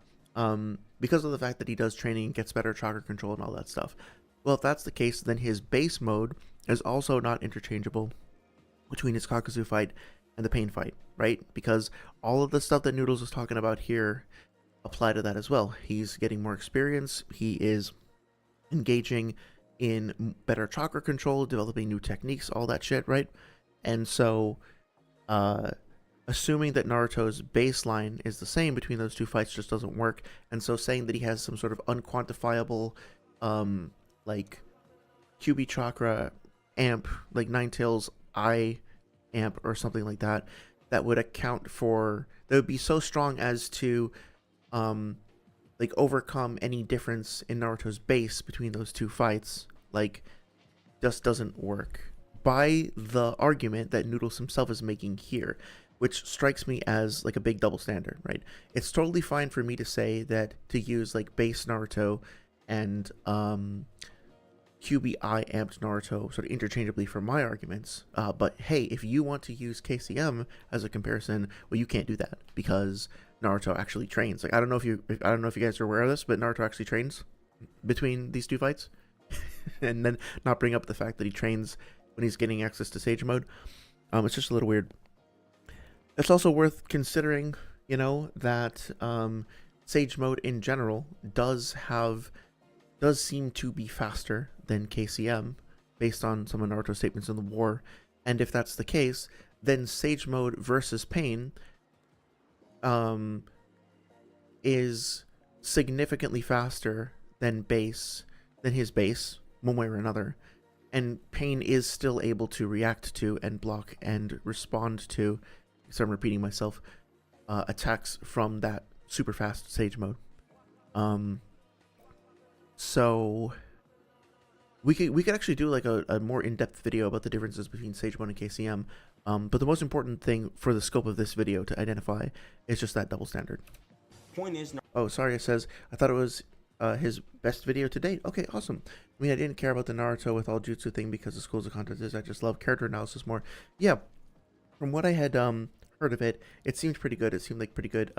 because of the fact that he does training, gets better chakra control and all that stuff. Well, if that's the case, then his base mode is also not interchangeable between his Kakuzu fight and the pain fight, right? Because all of the stuff that Noodles was talking about here apply to that as well. He's getting more experience, he is engaging in better chakra control, developing new techniques, all that shit, right? And so, assuming that Naruto's baseline is the same between those two fights just doesn't work. And so saying that he has some sort of unquantifiable, like, QB chakra amp, like Ninetales eye amp or something like that, that would account for, that would be so strong as to, like, overcome any difference in Naruto's base between those two fights, like, just doesn't work by the argument that Noodles himself is making here, which strikes me as like a big double standard, right? It's totally fine for me to say that to use like base Naruto and QBI amped Naruto sort of interchangeably for my arguments, but hey, if you want to use KCM as a comparison, well, you can't do that because Naruto actually trains. Like, I don't know if you guys are aware of this, but Naruto actually trains between these two fights, and then not bring up the fact that he trains when he's getting access to Sage mode. It's just a little weird. It's also worth considering, you know, that Sage mode in general does seem to be faster than KCM based on some of Naruto's statements in the war. And if that's the case, then Sage mode versus Pain is significantly faster than his base, one way or another. And Pain is still able to react to and block and respond to, so I'm repeating myself, attacks from that super fast Sage mode. So we could actually do like a more in-depth video about the differences between Sage mode and KCM. But the most important thing for the scope of this video to identify is just that double standard.
Point is,
oh, sorry, it says, I thought it was his best video to date. Okay, awesome. I mean, I didn't care about the Naruto with all jutsu thing because the schools of content is, I just love character analysis more. Yeah, from what I had heard of it, it seemed pretty good. It seemed like pretty good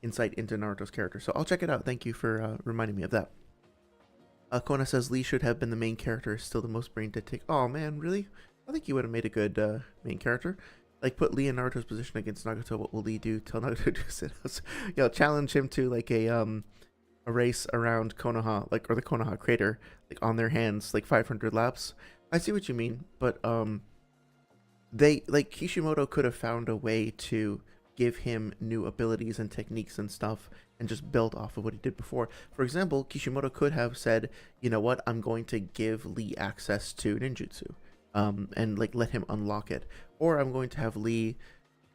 insight into Naruto's character. So I'll check it out. Thank you for reminding me of that. Kona says Lee should have been the main character, still the most brain dead take. Oh man, really? I think he would have made a good main character. Like, put Lee in Naruto's position against Nagato. What will Lee do? Tell Nagato to do sit-ups. Yo, challenge him to like a race around Konoha, like, or the Konoha crater, like on their hands, like 500 laps. I see what you mean, but they, like, Kishimoto could have found a way to give him new abilities and techniques and stuff and just build off of what he did before. For example, Kishimoto could have said, you know what, I'm going to give Lee access to ninjutsu, and like let him unlock it, or I'm going to have Lee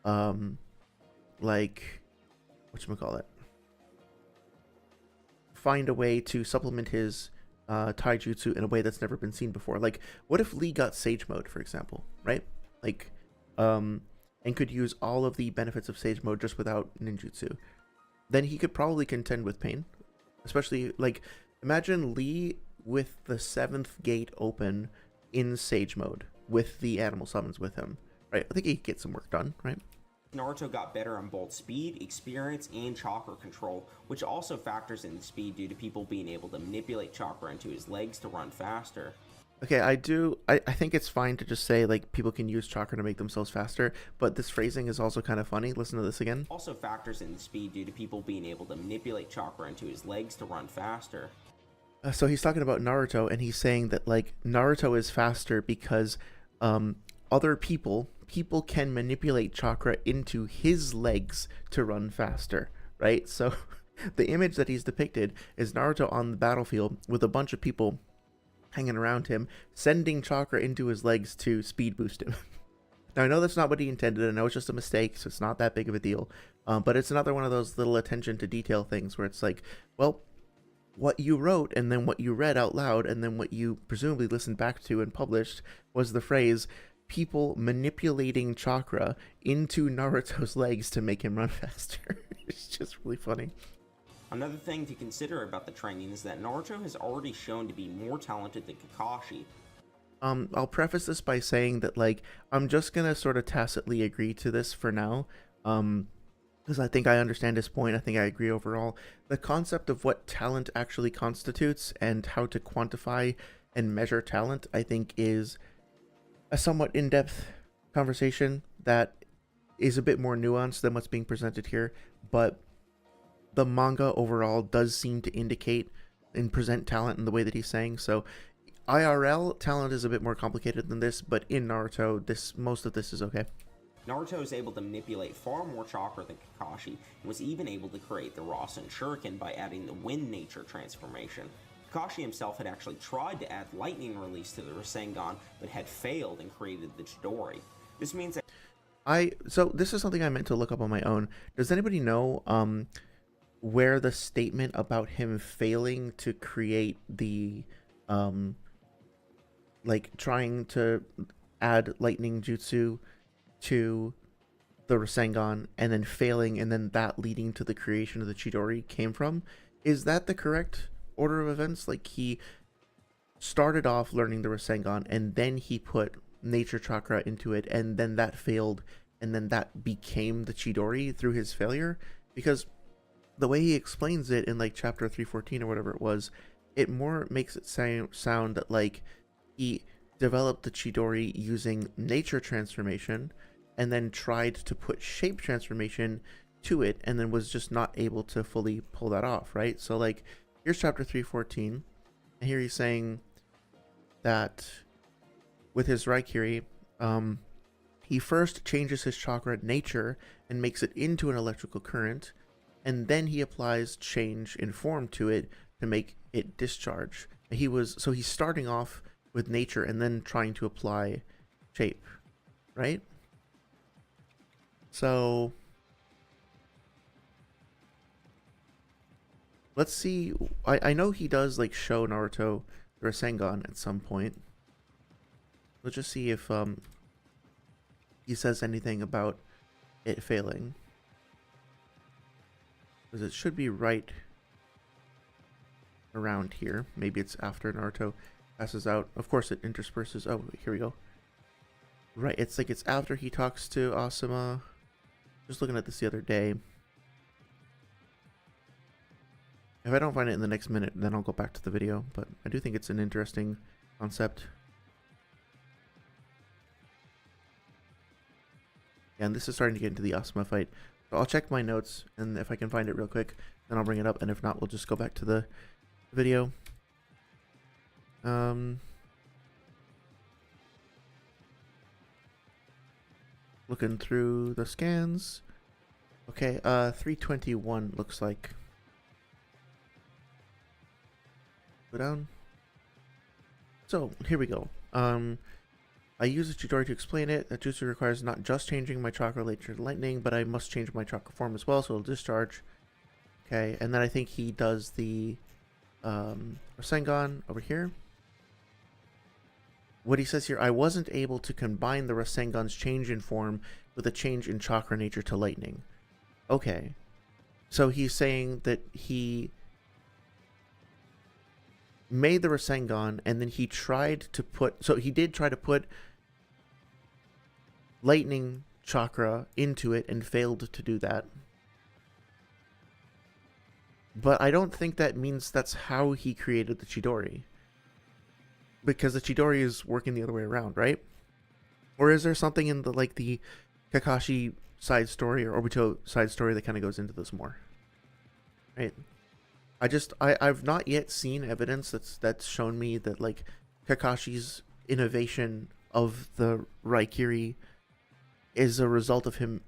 like, whatchamacallit, find a way to supplement his taijutsu in a way that's never been seen before. Like, what if Lee got Sage mode, for example, right? Like, and could use all of the benefits of Sage mode just without ninjutsu. Then he could probably contend with Pain. Especially, like, imagine Lee with the 7th gate open in Sage mode with the animal summons with him, right? I think he could get some work done, right?
Naruto got better on both speed, experience, and chakra control, which also factors in speed due to people being able to manipulate chakra into his legs to run faster.
Okay, I think it's fine to just say, like, people can use chakra to make themselves faster, but this phrasing is also kind of funny. Listen to this again.
Also factors in speed due to people being able to manipulate chakra into his legs to run faster.
So he's talking about Naruto, and he's saying that, like, Naruto is faster because other people can manipulate chakra into his legs to run faster, right? So The image that he's depicted is Naruto on the battlefield with a bunch of people hanging around him, sending chakra into his legs to speed boost him. Now, I know that's not what he intended. I know it's just a mistake, so it's not that big of a deal. But it's another one of those little attention to detail things where it's like, well, what you wrote and then what you read out loud and then what you presumably listened back to and published was the phrase, people manipulating chakra into Naruto's legs to make him run faster. It's just really funny.
Another thing to consider about the training is that Naruto has already shown to be more talented than Kakashi.
I'll preface this by saying that, like, I'm just gonna sort of tacitly agree to this for now. Because I think I understand his point. I think I agree overall. The concept of what talent actually constitutes and how to quantify and measure talent, I think, is a somewhat in-depth conversation that is a bit more nuanced than what's being presented here. But the manga overall does seem to indicate and present talent in the way that he's saying. So IRL talent is a bit more complicated than this, but in Naruto, most of this is okay.
Naruto is able to manipulate far more chakra than Kakashi, and was even able to create the Rasen Shuriken by adding the Wind Nature transformation. Kakashi himself had actually tried to add lightning release to the Rasengan, but had failed and created the Chidori. This means that
So this is something I meant to look up on my own. Does anybody know where the statement about him failing to create the like trying to add lightning jutsu to the Rasengan and then failing and then that leading to the creation of the Chidori came from? Is that the correct order of events? Like, he started off learning the Rasengan and then he put nature chakra into it and then that failed and then that became the Chidori through his failure? Because the way he explains it in like chapter 314 or whatever it was, it more makes it sound that like he developed the Chidori using nature transformation and then tried to put shape transformation to it and then was just not able to fully pull that off, right? So like, here's chapter 314, and here he's saying that with his Raikiri, he first changes his chakra nature and makes it into an electrical current, and then he applies change in form to it to make it discharge. So he's starting off with nature and then trying to apply shape, right? So let's see. I know he does like show Naruto the Rasengan at some point. Let's just see if he says anything about it failing, because it should be right around here. Maybe it's after Naruto passes out. Of course it intersperses. Oh, here we go. Right, it's like it's after he talks to Asuma. Just looking at this the other day. If I don't find it in the next minute, then I'll go back to the video. But I do think it's an interesting concept. Yeah, and this is starting to get into the Asuma fight. So I'll check my notes, and if I can find it real quick, then I'll bring it up. And if not, we'll just go back to the video. Looking through the scans. Okay, 321 looks like. Go down. So, here we go. I use the Chidori to explain it. That jutsu requires not just changing my chakra nature to lightning, but I must change my chakra form as well, so it'll discharge. Okay, and then I think he does the Rasengan over here. What he says here, I wasn't able to combine the Rasengan's change in form with a change in chakra nature to lightning. Okay. So he's saying that he made the Rasengan and then he tried to put... So he did try to put lightning chakra into it and failed to do that. But I don't think that means that's how he created the Chidori. Because the Chidori is working the other way around, right? Or is there something in the like the Kakashi side story or Obito side story that kind of goes into this more? Right? I've not yet seen evidence that's shown me that like Kakashi's innovation of the Raikiri is a result of him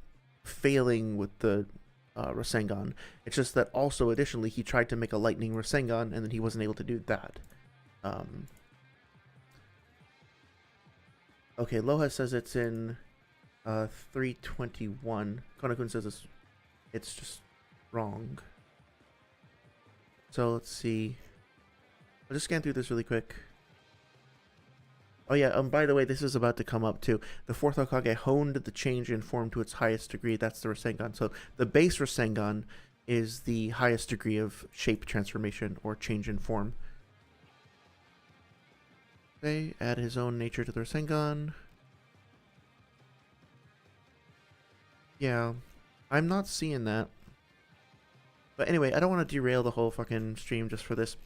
failing with the Rasengan. It's just that also additionally he tried to make a lightning Rasengan and then he wasn't able to do that. Okay, Loha says it's in 321. Konakun says it's just wrong. So let's see. I'll just scan through this really quick. Oh yeah, by the way, this is about to come up too. The fourth Hokage honed the change in form to its highest degree. That's the Rasengan. So the base Rasengan is the highest degree of shape transformation or change in form. Okay, add his own nature to the Rasengan. Yeah, I'm not seeing that. But anyway, I don't want to derail the whole fucking stream just for this.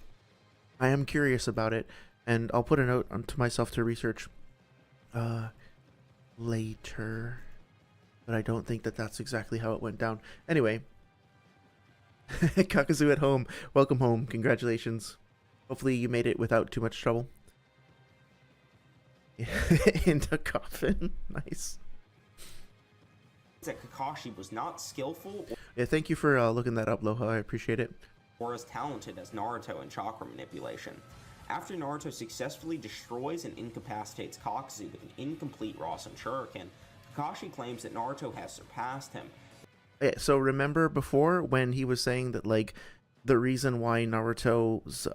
I am curious about it, and I'll put a note to myself to research later. But I don't think that that's exactly how it went down. Anyway, Kakuzu at home. Welcome home. Congratulations. Hopefully you made it without too much trouble. Into coffin. Nice.
That Kakashi was not skillful
Yeah, thank you for looking that up, Loha. I appreciate it.
or as talented as Naruto in chakra manipulation. After Naruto successfully destroys and incapacitates Kakuzu with an incomplete Rasen Shuriken, Kakashi claims that Naruto has surpassed him.
Yeah, so remember before when he was saying that like the reason why Naruto's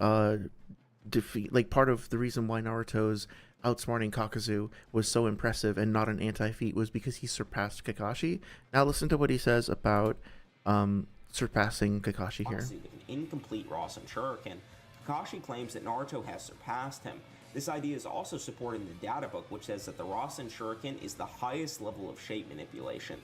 defeat, like part of the reason why Naruto's outsmarting Kakuzu was so impressive and not an anti-feat was because he surpassed Kakashi. Now listen to what he says about surpassing Kakashi here.
With an incomplete Rasen Shuriken, Kakashi claims that Naruto has surpassed him. This idea is also supported in the data book, which says that the Rasen Shuriken is the highest level of shape manipulation.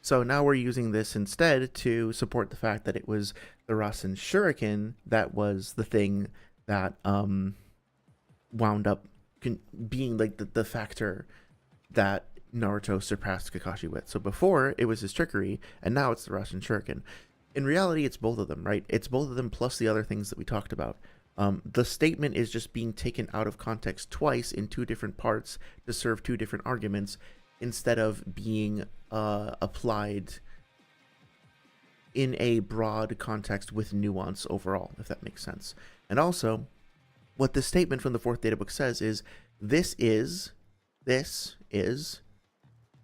So now we're using this instead to support the fact that it was the Rasen Shuriken that was the thing that wound up being like the factor that Naruto surpassed Kakashi with. So before it was his trickery, and now it's the Rasen Shuriken. In reality, it's both of them, right? It's both of them plus the other things that we talked about. The statement is just being taken out of context twice in two different parts to serve two different arguments instead of being applied in a broad context with nuance overall, if that makes sense. And also, what the statement from the fourth data book says is, this is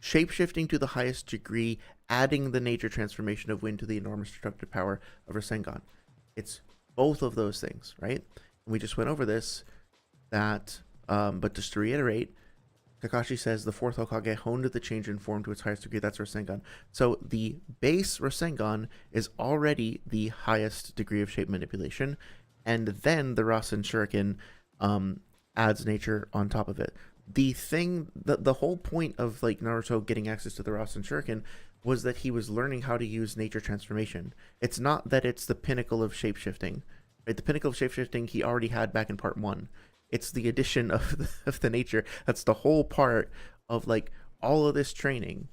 shapeshifting to the highest degree, adding the nature transformation of wind to the enormous destructive power of Rasengan. It's both of those things, right? And we just went over this, that, but just to reiterate, Kakashi says the fourth Hokage honed the change in form to its highest degree. That's Rasengan. So the base Rasengan is already the highest degree of shape manipulation, and then the Rasen Shuriken adds nature on top of it. The thing, the whole point of like Naruto getting access to the Rasen Shuriken was that he was learning how to use nature transformation. It's not that it's the pinnacle of shapeshifting. Right? The pinnacle of shapeshifting he already had back in part 1. It's the addition of the nature. That's the whole part of like all of this training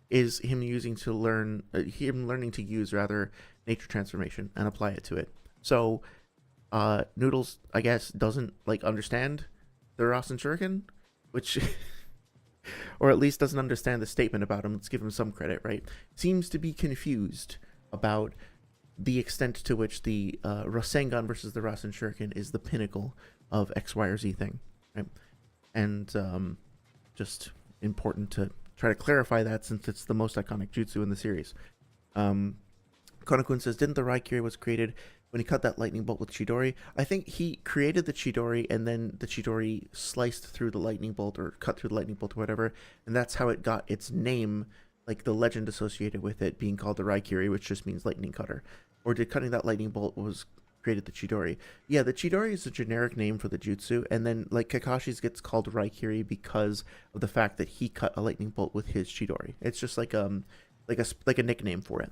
is him learning to use rather nature transformation and apply it to it. So Noodles, I guess, doesn't like understand the Rasen Shuriken, which or at least doesn't understand the statement about him. Let's give him some credit, right? Seems to be confused about the extent to which the Rasengan versus the Rasen Shuriken is the pinnacle of X, Y, or Z thing, right? And just important to try to clarify that since it's the most iconic jutsu in the series. Konakun says, didn't the Raikiri was created when he cut that lightning bolt with Chidori? I think he created the Chidori and then the Chidori sliced through the lightning bolt or cut through the lightning bolt or whatever, and that's how it got its name, like the legend associated with it being called the Raikiri, which just means lightning cutter. Or did cutting that lightning bolt was created the Chidori? Yeah, the Chidori is a generic name for the jutsu, and then like Kakashi's gets called Raikiri because of the fact that he cut a lightning bolt with his Chidori. It's just like a nickname for it.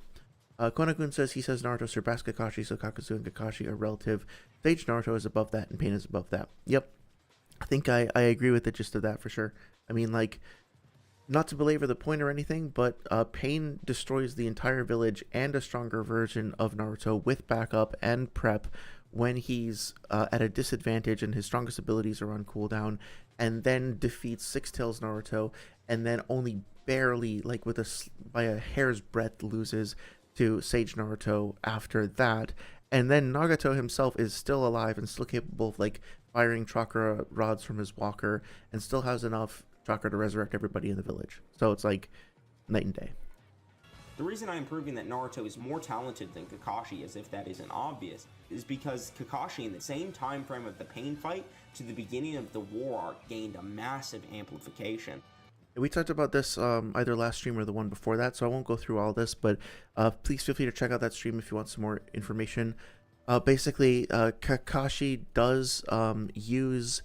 Konakun says he says Naruto surpassed Kakashi, so Kakuzu and Kakashi are relative. Sage Naruto is above that, and Pain is above that. Yep, I think I agree with the gist of that for sure. I mean, like, not to belabor the point or anything, but Pain destroys the entire village and a stronger version of Naruto with backup and prep when he's at a disadvantage and his strongest abilities are on cooldown, and then defeats Six Tails Naruto, and then only barely, like by a hair's breadth, loses to Sage Naruto after that. And then Nagato himself is still alive and still capable of like firing chakra rods from his walker and still has enough chakra to resurrect everybody in the village. So it's like night and day.
The reason I'm proving that Naruto is more talented than Kakashi, as if that isn't obvious, is because Kakashi in the same time frame of the pain fight to the beginning of the war arc gained a massive amplification.
We talked about this either last stream or the one before that, so I won't go through all this, but please feel free to check out that stream if you want some more information. Basically, Kakashi does use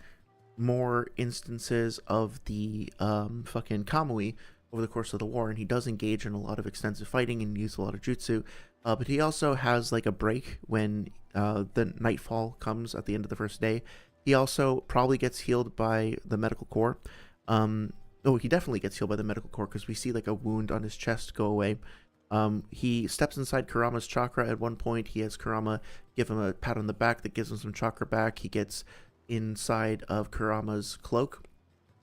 more instances of the fucking Kamui over the course of the war, and he does engage in a lot of extensive fighting and use a lot of jutsu, but he also has like a break when the nightfall comes at the end of the first day. He also probably gets healed by the medical corps. Oh, he definitely gets healed by the medical corps because we see like a wound on his chest go away. He steps inside Kurama's chakra at one point. He has Kurama give him a pat on the back that gives him some chakra back. He gets inside of Kurama's cloak.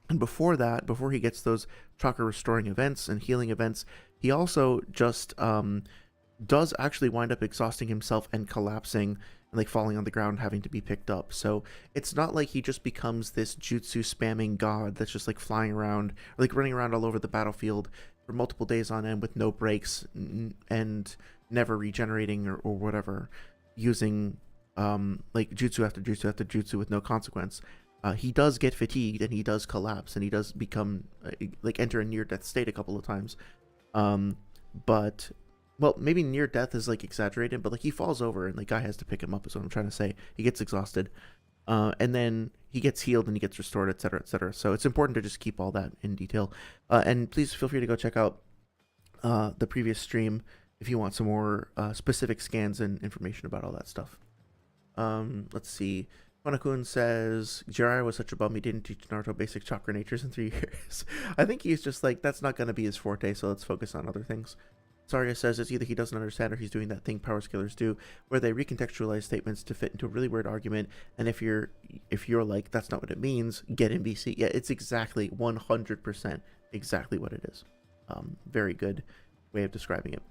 And before that, before he gets those chakra restoring events and healing events, he also just does actually wind up exhausting himself and collapsing and like falling on the ground, having to be picked up. So it's not like he just becomes this jutsu spamming god that's just like flying around, or like running around all over the battlefield for multiple days on end with no breaks and never regenerating or whatever, using like jutsu after jutsu after jutsu with no consequence. He does get fatigued and he does collapse and he does become like enter a near death state a couple of times. But well, maybe near death is like exaggerated, but like he falls over and the guy has to pick him up is what I'm trying to say. He gets exhausted, and then he gets healed and he gets restored, etc., etc. So it's important to just keep all that in detail. And please feel free to go check out the previous stream if you want some more specific scans and information about all that stuff. Let's see. Monokun says, Jiraiya was such a bum he didn't teach Naruto basic chakra natures in 3 years. I think he's just like, that's not going to be his forte, so let's focus on other things. Saria says it's either he doesn't understand or he's doing that thing power scalers do, where they recontextualize statements to fit into a really weird argument, and if you're like, that's not what it means, get NBC. Yeah, it's exactly 100% exactly what it is. Very good way of describing it.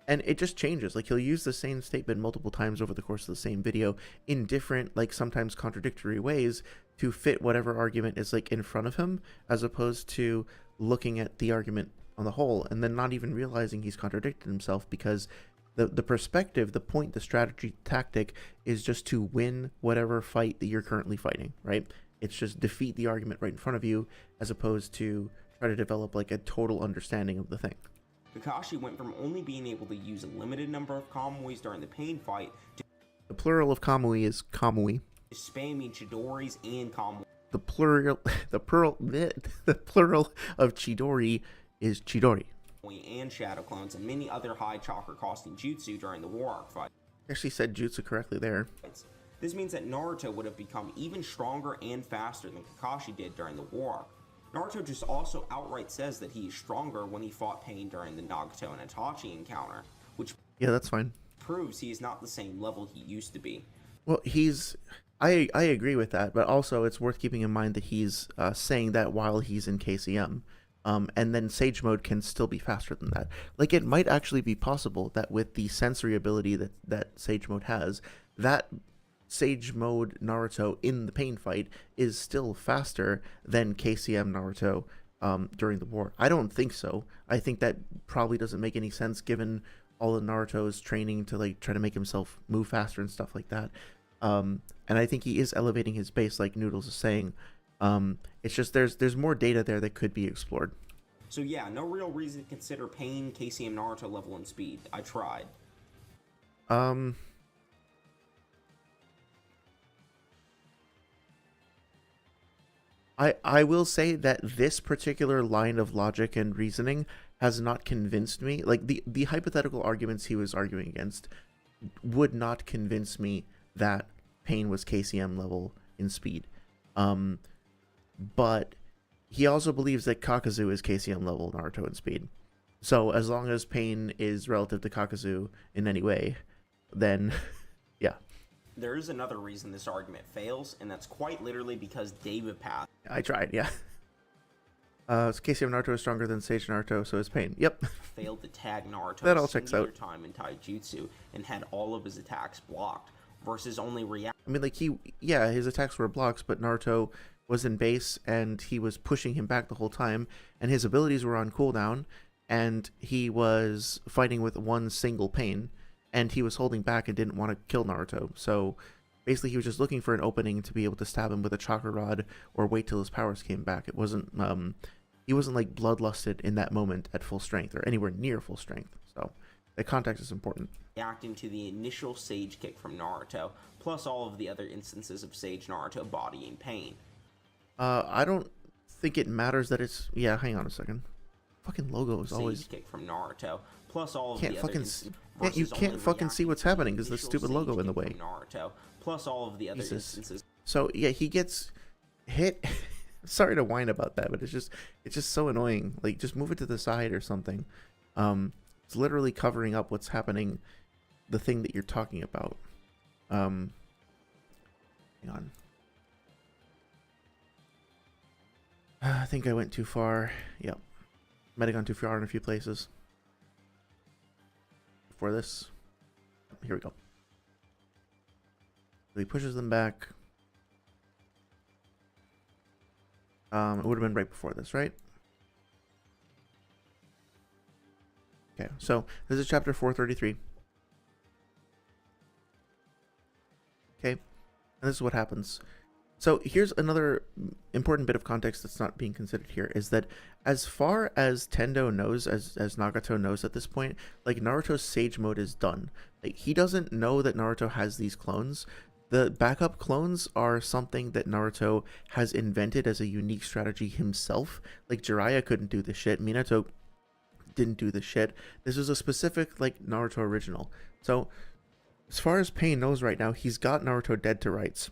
And it just changes. Like, he'll use the same statement multiple times over the course of the same video in different, like, sometimes contradictory ways to fit whatever argument is, like, in front of him, as opposed to looking at the argument on the whole and then not even realizing he's contradicted himself, because the perspective, the point, the strategy, tactic is just to win whatever fight that you're currently fighting, right? It's just defeat the argument right in front of you, as opposed to try to develop, like, a total understanding of the thing.
Kakashi went from only being able to use a limited number of Kamuis during the pain fight to
The plural of Kamui is Kamui.
spamming Chidoris and Kamui.
The plural of Chidori is Chidori.
And Shadow Clones and many other high chakra costing jutsu during the war arc fight.
Actually said jutsu correctly there.
This means that Naruto would have become even stronger and faster than Kakashi did during the war arc. Naruto just also outright says that he is stronger when he fought Pain during the Nagato and Itachi encounter, which
that's fine.
proves he is not the same level he used to be.
Well, I agree with that, but also it's worth keeping in mind that he's saying that while he's in KCM. And then Sage Mode can still be faster than that. Like, it might actually be possible that with the sensory ability that Sage Mode has, that Sage Mode Naruto in the pain fight is still faster than KCM Naruto during the war. I don't think so. I think that probably doesn't make any sense given all of Naruto's training to like try to make himself move faster and stuff like that. And I think he is elevating his base, like Noodles is saying. It's just there's more data there that could be explored.
So yeah, no real reason to consider Pain, KCM Naruto level and speed. I tried.
I will say that this particular line of logic and reasoning has not convinced me. Like, the hypothetical arguments he was arguing against would not convince me that Pain was KCM level in speed. But he also believes that Kakuzu is KCM level Naruto in speed. So as long as Pain is relative to Kakuzu in any way, then yeah.
There is another reason this argument fails, and that's quite literally because David Path.
I tried, yeah. Casey of Naruto is stronger than Sage Naruto, so is Pain. Yep.
Failed to tag Naruto
That
a
all checks
singular
out.
time in taijutsu and had all of his attacks blocked, versus only react.
I mean, like, his attacks were blocks, but Naruto was in base, and he was pushing him back the whole time, and his abilities were on cooldown, and he was fighting with one single Pain, and he was holding back and didn't want to kill Naruto, so basically he was just looking for an opening to be able to stab him with a chakra rod, or wait till his powers came back. It wasn't, he wasn't, like, bloodlusted in that moment at full strength, or anywhere near full strength, so the context is important.
Reacting to the initial Sage kick from Naruto, plus all of the other instances of Sage Naruto bodying Pain.
I don't think it matters that it's... Yeah, hang on a second. Fucking logo is always...
Sage kick from Naruto, plus all of
Can't
the
fucking...
other
Yeah, you can't fucking see what's happening because the stupid logo in the way.
Naruto, plus all of the other instances.
So yeah, he gets hit. Sorry to whine about that, but it's just so annoying. Like, just move it to the side or something. It's literally covering up what's happening, the thing that you're talking about. Hang on. I think I went too far. Yep. Might have gone too far in a few places. For this. Here we go. So he pushes them back. It would have been right before this, right? Okay, so this is chapter 433. Okay, and this is what happens. So here's another important bit of context that's not being considered here, is that as far as Tendo knows, as Nagato knows at this point, like, Naruto's Sage mode is done. Like, he doesn't know that Naruto has these clones. The backup clones are something that Naruto has invented as a unique strategy himself. Like, Jiraiya couldn't do this shit. Minato didn't do this shit. This was a specific, like, Naruto original. So, as far as Pain knows right now, he's got Naruto dead to rights.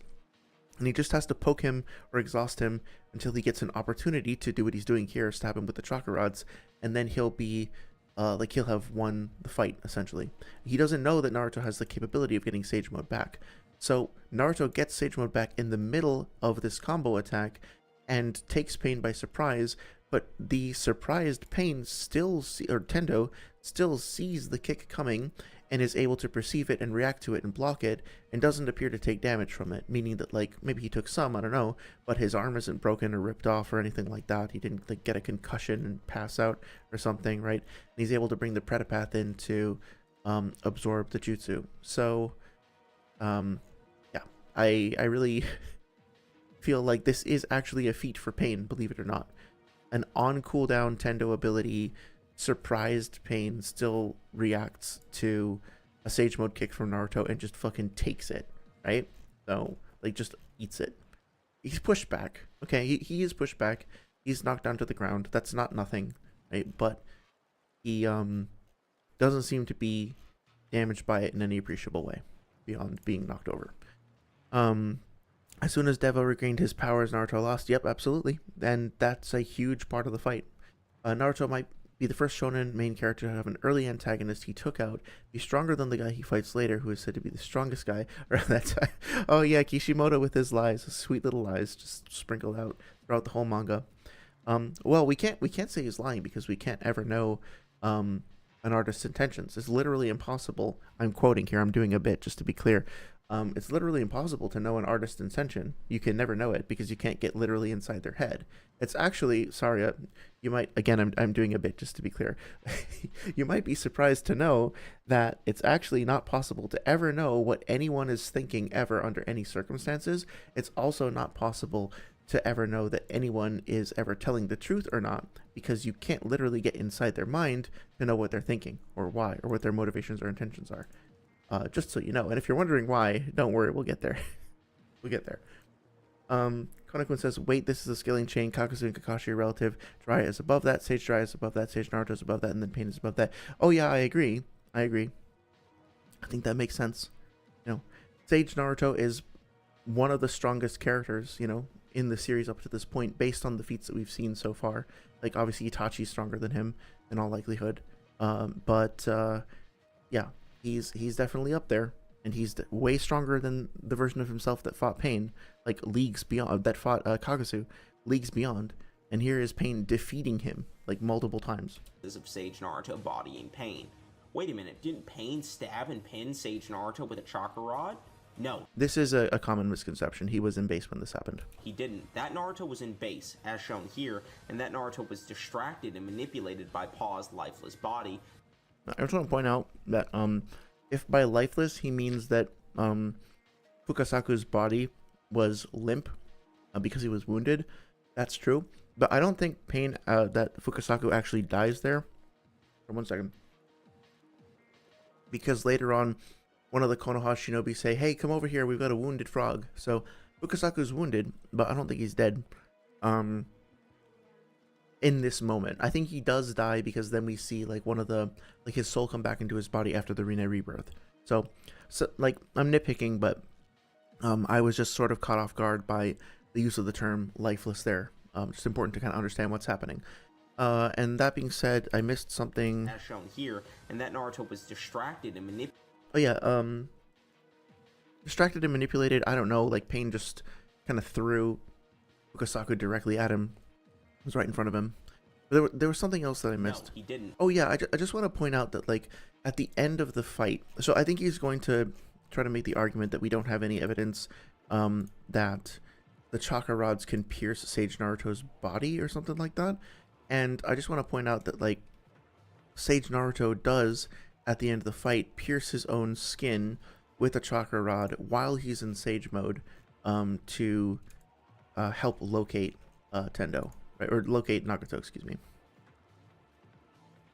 And he just has to poke him or exhaust him until he gets an opportunity to do what he's doing here, stab him with the chakra rods, and then he'll be, he'll have won the fight, essentially. He doesn't know that Naruto has the capability of getting Sage Mode back. So Naruto gets Sage Mode back in the middle of this combo attack and takes Pain by surprise, but the surprised Pain Tendo still sees the kick coming and is able to perceive it and react to it and block it, and doesn't appear to take damage from it, meaning that, like, maybe he took some, I don't know, but his arm isn't broken or ripped off or anything like that. He didn't, like, get a concussion and pass out or something, right? And he's able to bring the Preta path in to absorb the jutsu. So, yeah, I really feel like this is actually a feat for Pain, believe it or not. An on cooldown Tendo ability, surprised Pain still reacts to a Sage Mode kick from Naruto and just fucking takes it, right? So, like, just eats it. He's pushed back. Okay, he is pushed back. He's knocked down to the ground. That's not nothing, right? But he doesn't seem to be damaged by it in any appreciable way beyond being knocked over. As soon as Devo regained his powers, Naruto lost. Yep, absolutely. And that's a huge part of the fight. Naruto might be the first shonen main character to have an early antagonist he took out be stronger than the guy he fights later, who is said to be the strongest guy around that time. Oh yeah, Kishimoto with his lies, his sweet little lies, just sprinkled out throughout the whole manga. Well, we can't say he's lying because we can't ever know an artist's intentions. It's literally impossible. I'm quoting here. I'm doing a bit just to be clear. It's literally impossible to know an artist's intention. You can never know it because you can't get literally inside their head. It's actually, sorry, you might, again, I'm doing a bit just to be clear. You might be surprised to know that it's actually not possible to ever know what anyone is thinking ever under any circumstances. It's also not possible to ever know that anyone is ever telling the truth or not, because you can't literally get inside their mind to know what they're thinking or why or what their motivations or intentions are. Just so you know. And if you're wondering why, don't worry, we'll get there. We'll get there. Konakun says, wait, this is a scaling chain. Kakuzu and Kakashi are relative. Jiraiya is above that. Sage Jiraiya is above that. Sage Naruto is above that. And then Pain is above that. Oh, yeah, I agree. I think that makes sense. You know, Sage Naruto is one of the strongest characters, you know, in the series up to this point, based on the feats that we've seen so far. Like, obviously, Itachi's stronger than him, in all likelihood. Yeah, he's definitely up there. And he's way stronger than the version of himself that fought Pain, like leagues beyond, that fought Kakuzu, leagues beyond. And here is Pain defeating him like multiple times.
Of Sage Naruto bodying Pain. Wait a minute, didn't Pain stab and pin Sage Naruto with a chakra rod? No.
This is a common misconception. He was in base when this happened.
He didn't. That Naruto was in base, as shown here, and that Naruto was distracted and manipulated by Paw's lifeless body.
I just want to point out that if by lifeless he means that Fukasaku's body was limp because he was wounded, that's true. But I don't think Pain that Fukasaku actually dies there. For 1 second. Because later on, one of the Konoha shinobi say, hey, come over here, we've got a wounded frog. So Fukasaku's wounded, but I don't think he's dead in this moment. I think he does die because then we see like one of the, like his soul come back into his body after the Rine rebirth. So like I'm nitpicking, but I was just sort of caught off guard by the use of the term lifeless there. It's important to kind of understand what's happening. And that being said, I missed something.
As shown here, and that Naruto was distracted and manipulated.
Oh yeah, distracted and manipulated. I don't know. Like Pain just kind of threw Fukasaku directly at him. It was right in front of him. But there was something else that I missed.
No, he didn't.
Oh yeah, I just want to point out that like at the end of the fight. So I think he's going to try to make the argument that we don't have any evidence that the chakra rods can pierce Sage Naruto's body or something like that. And I just want to point out that like Sage Naruto does at the end of the fight pierce his own skin with a chakra rod while he's in Sage mode to help locate Tendo, right? Or locate Nagato, excuse me.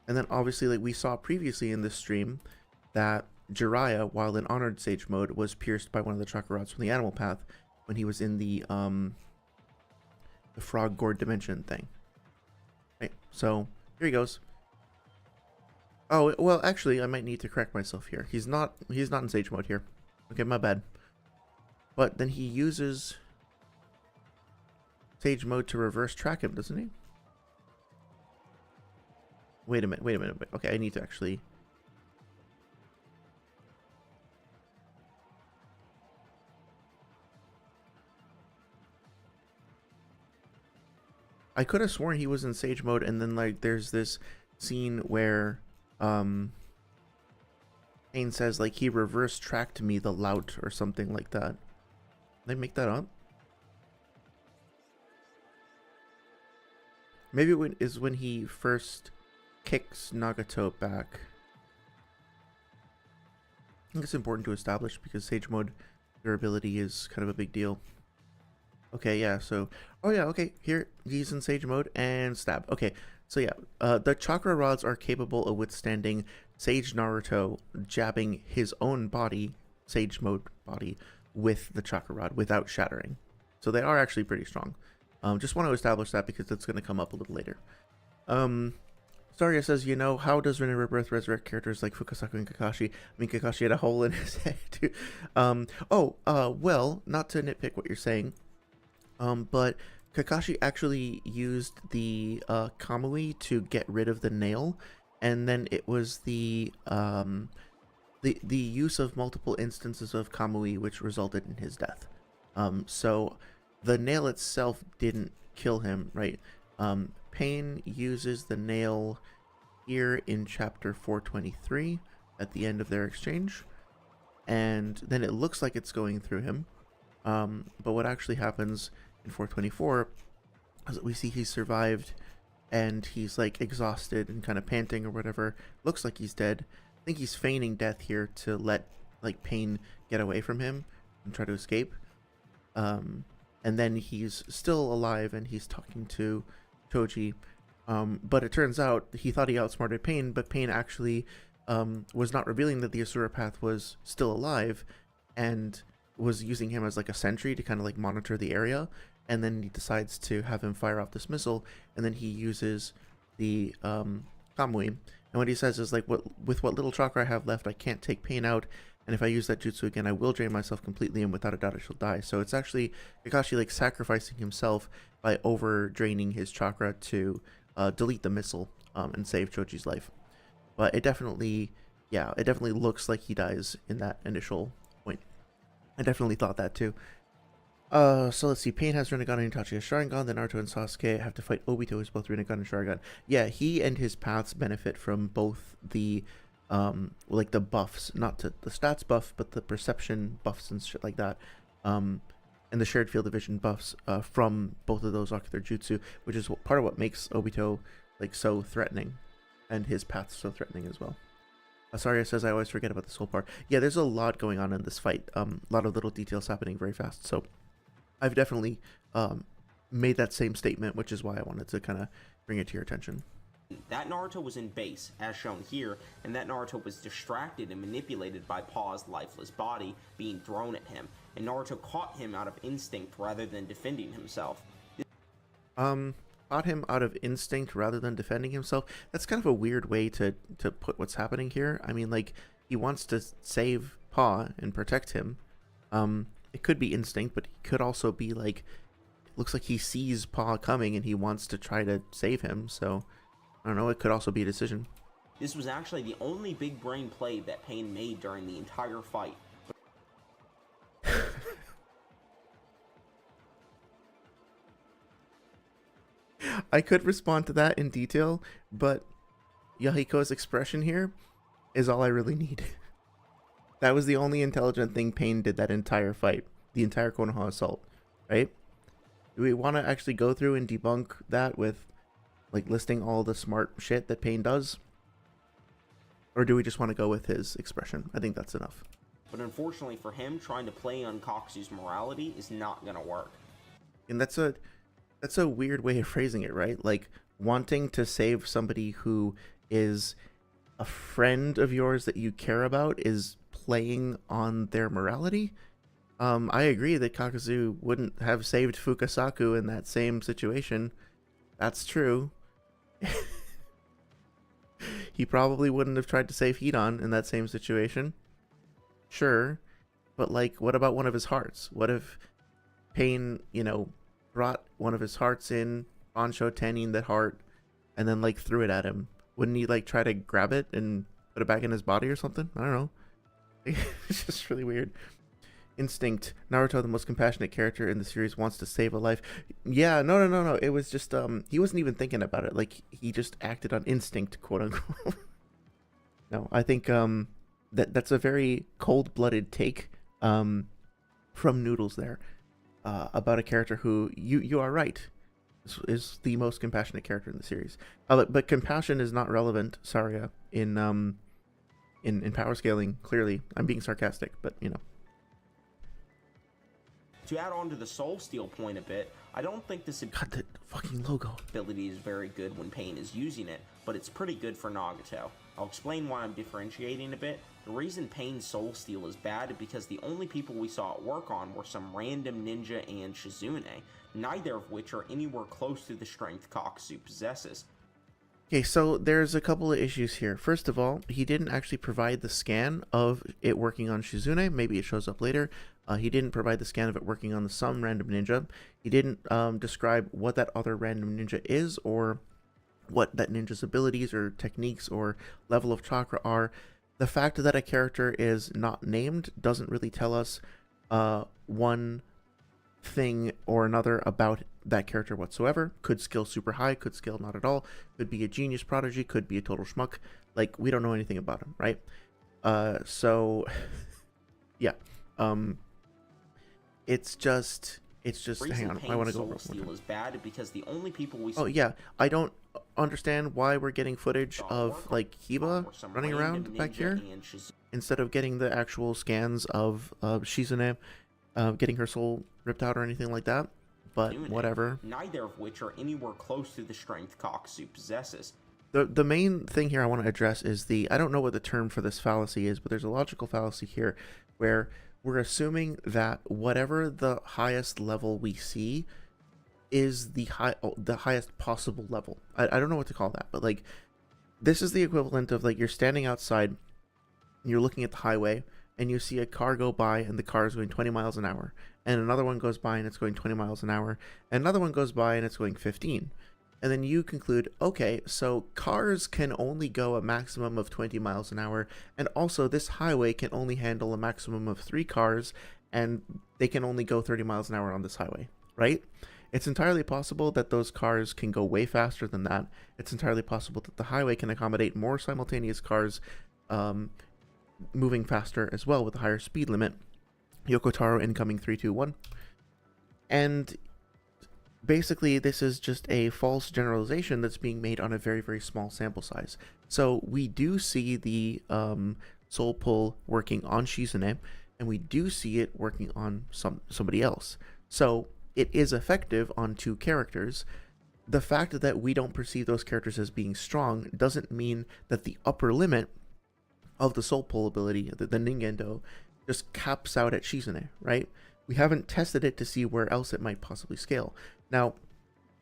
And then obviously, like we saw previously in this stream, that Jiraiya, while in honored Sage mode, was pierced by one of the chakra rods from the animal path when he was in the frog gourd dimension thing. Right, so here he goes. Oh, well, actually, I might need to correct myself here. He's not in Sage mode here. Okay, my bad. But then he uses Sage mode to reverse track him, doesn't he? Wait a minute. Okay, I need to actually... I could have sworn he was in Sage mode, and then like there's this scene where Pain says like he reverse tracked me the lout or something like that. Did they make that up? Maybe it is when he first kicks Nagato back. I think it's important to establish because Sage mode durability is kind of a big deal. Okay, yeah, so... Oh, yeah, okay, here, he's in Sage mode, and stab. Okay, so yeah, the chakra rods are capable of withstanding Sage Naruto jabbing his own body, Sage mode body, with the chakra rod without shattering. So they are actually pretty strong. Just want to establish that because it's going to come up a little later. Saria says, you know, how does Rin Rebirth resurrect characters like Fukasaku and Kakashi? I mean, Kakashi had a hole in his head, too. Well, not to nitpick what you're saying, but Kakashi actually used the Kamui to get rid of the nail, and then it was the use of multiple instances of Kamui which resulted in his death. So the nail itself didn't kill him, right? Pain uses the nail here in chapter 423 at the end of their exchange, and then it looks like it's going through him. But what actually happens in 424 is that we see he survived and he's like exhausted and kind of panting or whatever. Looks like he's dead. I think he's feigning death here to let like Pain get away from him and try to escape. And then he's still alive and he's talking to Choji. But it turns out he thought he outsmarted Pain, but Pain actually was not revealing that the Asura path was still alive and was using him as like a sentry to kind of like monitor the area. And then he decides to have him fire off this missile, and then he uses the Kamui. And what he says is like, with what little chakra I have left, I can't take Pain out, and if I use that jutsu again, I will drain myself completely, and without a doubt I shall die. So it's actually Kakashi like sacrificing himself by over draining his chakra to delete the missile and save Choji's life. But it definitely looks like he dies in that initial point. I definitely thought that too. So let's see. Pain has Rinnegan and Itachi has Sharingan. Then Naruto and Sasuke have to fight Obito, who's both Rinnegan and Sharingan. Yeah, he and his paths benefit from both the, like the buffs, not to the stats buff, but the perception buffs and shit like that. And the shared field of vision buffs, from both of those ocular jutsu, which is part of what makes Obito like so threatening, and his path so threatening as well. Asaria says I always forget about this whole part. Yeah, there's a lot going on in this fight. A lot of little details happening very fast. So I've definitely made that same statement, which is why I wanted to kind of bring it to your attention.
That Naruto was in base, as shown here, and that Naruto was distracted and manipulated by Pa's lifeless body being thrown at him, and Naruto caught him out of instinct rather than defending himself.
Caught him out of instinct rather than defending himself. That's kind of a weird way to put what's happening here. I mean, like, he wants to save Pa and protect him. It could be instinct, but he could also be like, looks like he sees Pa coming and he wants to try to save him. So I don't know, it could also be a decision.
This was actually the only big brain play that Pain made during the entire fight.
I could respond to that in detail, but Yahiko's expression here is all I really need. That was the only intelligent thing Pain did that entire fight, the entire Konoha assault, right? Do we want to actually go through and debunk that with, like, listing all the smart shit that Pain does? Or do we just want to go with his expression? I think that's enough.
But unfortunately for him, trying to play on Kakuzu's morality is not gonna work.
And that's a weird way of phrasing it, right? Like, wanting to save somebody who is a friend of yours that you care about is playing on their morality. I agree that Kakuzu wouldn't have saved Fukasaku in that same situation. That's true. He probably wouldn't have tried to save Hidan in that same situation. Sure. But, like, what about one of his hearts? What if Pain, brought one of his hearts in, Bansho Tenin that heart, and then, like, threw it at him? Wouldn't he, like, try to grab it and put it back in his body or something? I don't know. It's just really weird. Instinct. Naruto, the most compassionate character in the series, wants to save a life. Yeah, no. It was just, he wasn't even thinking about it. Like, he just acted on instinct, quote unquote. No, I think, that's a very cold-blooded take, from Noodles there, about a character who, you are right, is the most compassionate character in the series. But compassion is not relevant, Saria, in power scaling. Clearly, I'm being sarcastic, but
To add on to the Soul Steel point a bit, I don't think this
God, the fucking logo
ability is very good when Pain is using it, but it's pretty good for Nagato. I'll explain why I'm differentiating a bit. The reason Pain's Soul Steel is bad is because the only people we saw it work on were some random ninja and Shizune, neither of which are anywhere close to the strength Kakuzu possesses.
Okay, so there's a couple of issues here. First of all, he didn't actually provide the scan of it working on Shizune. Maybe it shows up later. He didn't provide the scan of it working on some random ninja. He didn't describe what that other random ninja is, or what that ninja's abilities or techniques or level of chakra are. The fact that a character is not named doesn't really tell us one thing or another about that character whatsoever. Could skill super high, could skill not at all, could be a genius prodigy, could be a total schmuck. Like, we don't know anything about him, right? So yeah, it's just hang on, I want to go over
Soul Steel is bad because the only people we
oh yeah, I don't understand why we're getting footage of, like, Kiba running around back here instead of getting the actual scans of Shizune getting her soul ripped out or anything like that. But whatever.
Neither of which are anywhere close to the strength Kakuzu possesses.
The main thing here I want to address is I don't know what the term for this fallacy is, but there's a logical fallacy here where we're assuming that whatever the highest level we see is the highest possible level. I don't know what to call that, but, like, this is the equivalent of, like, you're standing outside and you're looking at the highway and you see a car go by and the car is going 20 miles an hour, and another one goes by and it's going 20 miles an hour, and another one goes by and it's going 15. And then you conclude, okay, so cars can only go a maximum of 20 miles an hour, and also this highway can only handle a maximum of 3 cars, and they can only go 30 miles an hour on this highway, right? It's entirely possible that those cars can go way faster than that. It's entirely possible that the highway can accommodate more simultaneous cars moving faster as well with a higher speed limit. Yoko Taro incoming 321. And basically, this is just a false generalization that's being made on a very, very small sample size. So we do see the soul pull working on Shizune, and we do see it working on somebody else. So it is effective on two characters. The fact that we don't perceive those characters as being strong doesn't mean that the upper limit of the soul pull ability, the Ningendo, just caps out at Shizune, right? We haven't tested it to see where else it might possibly scale. Now,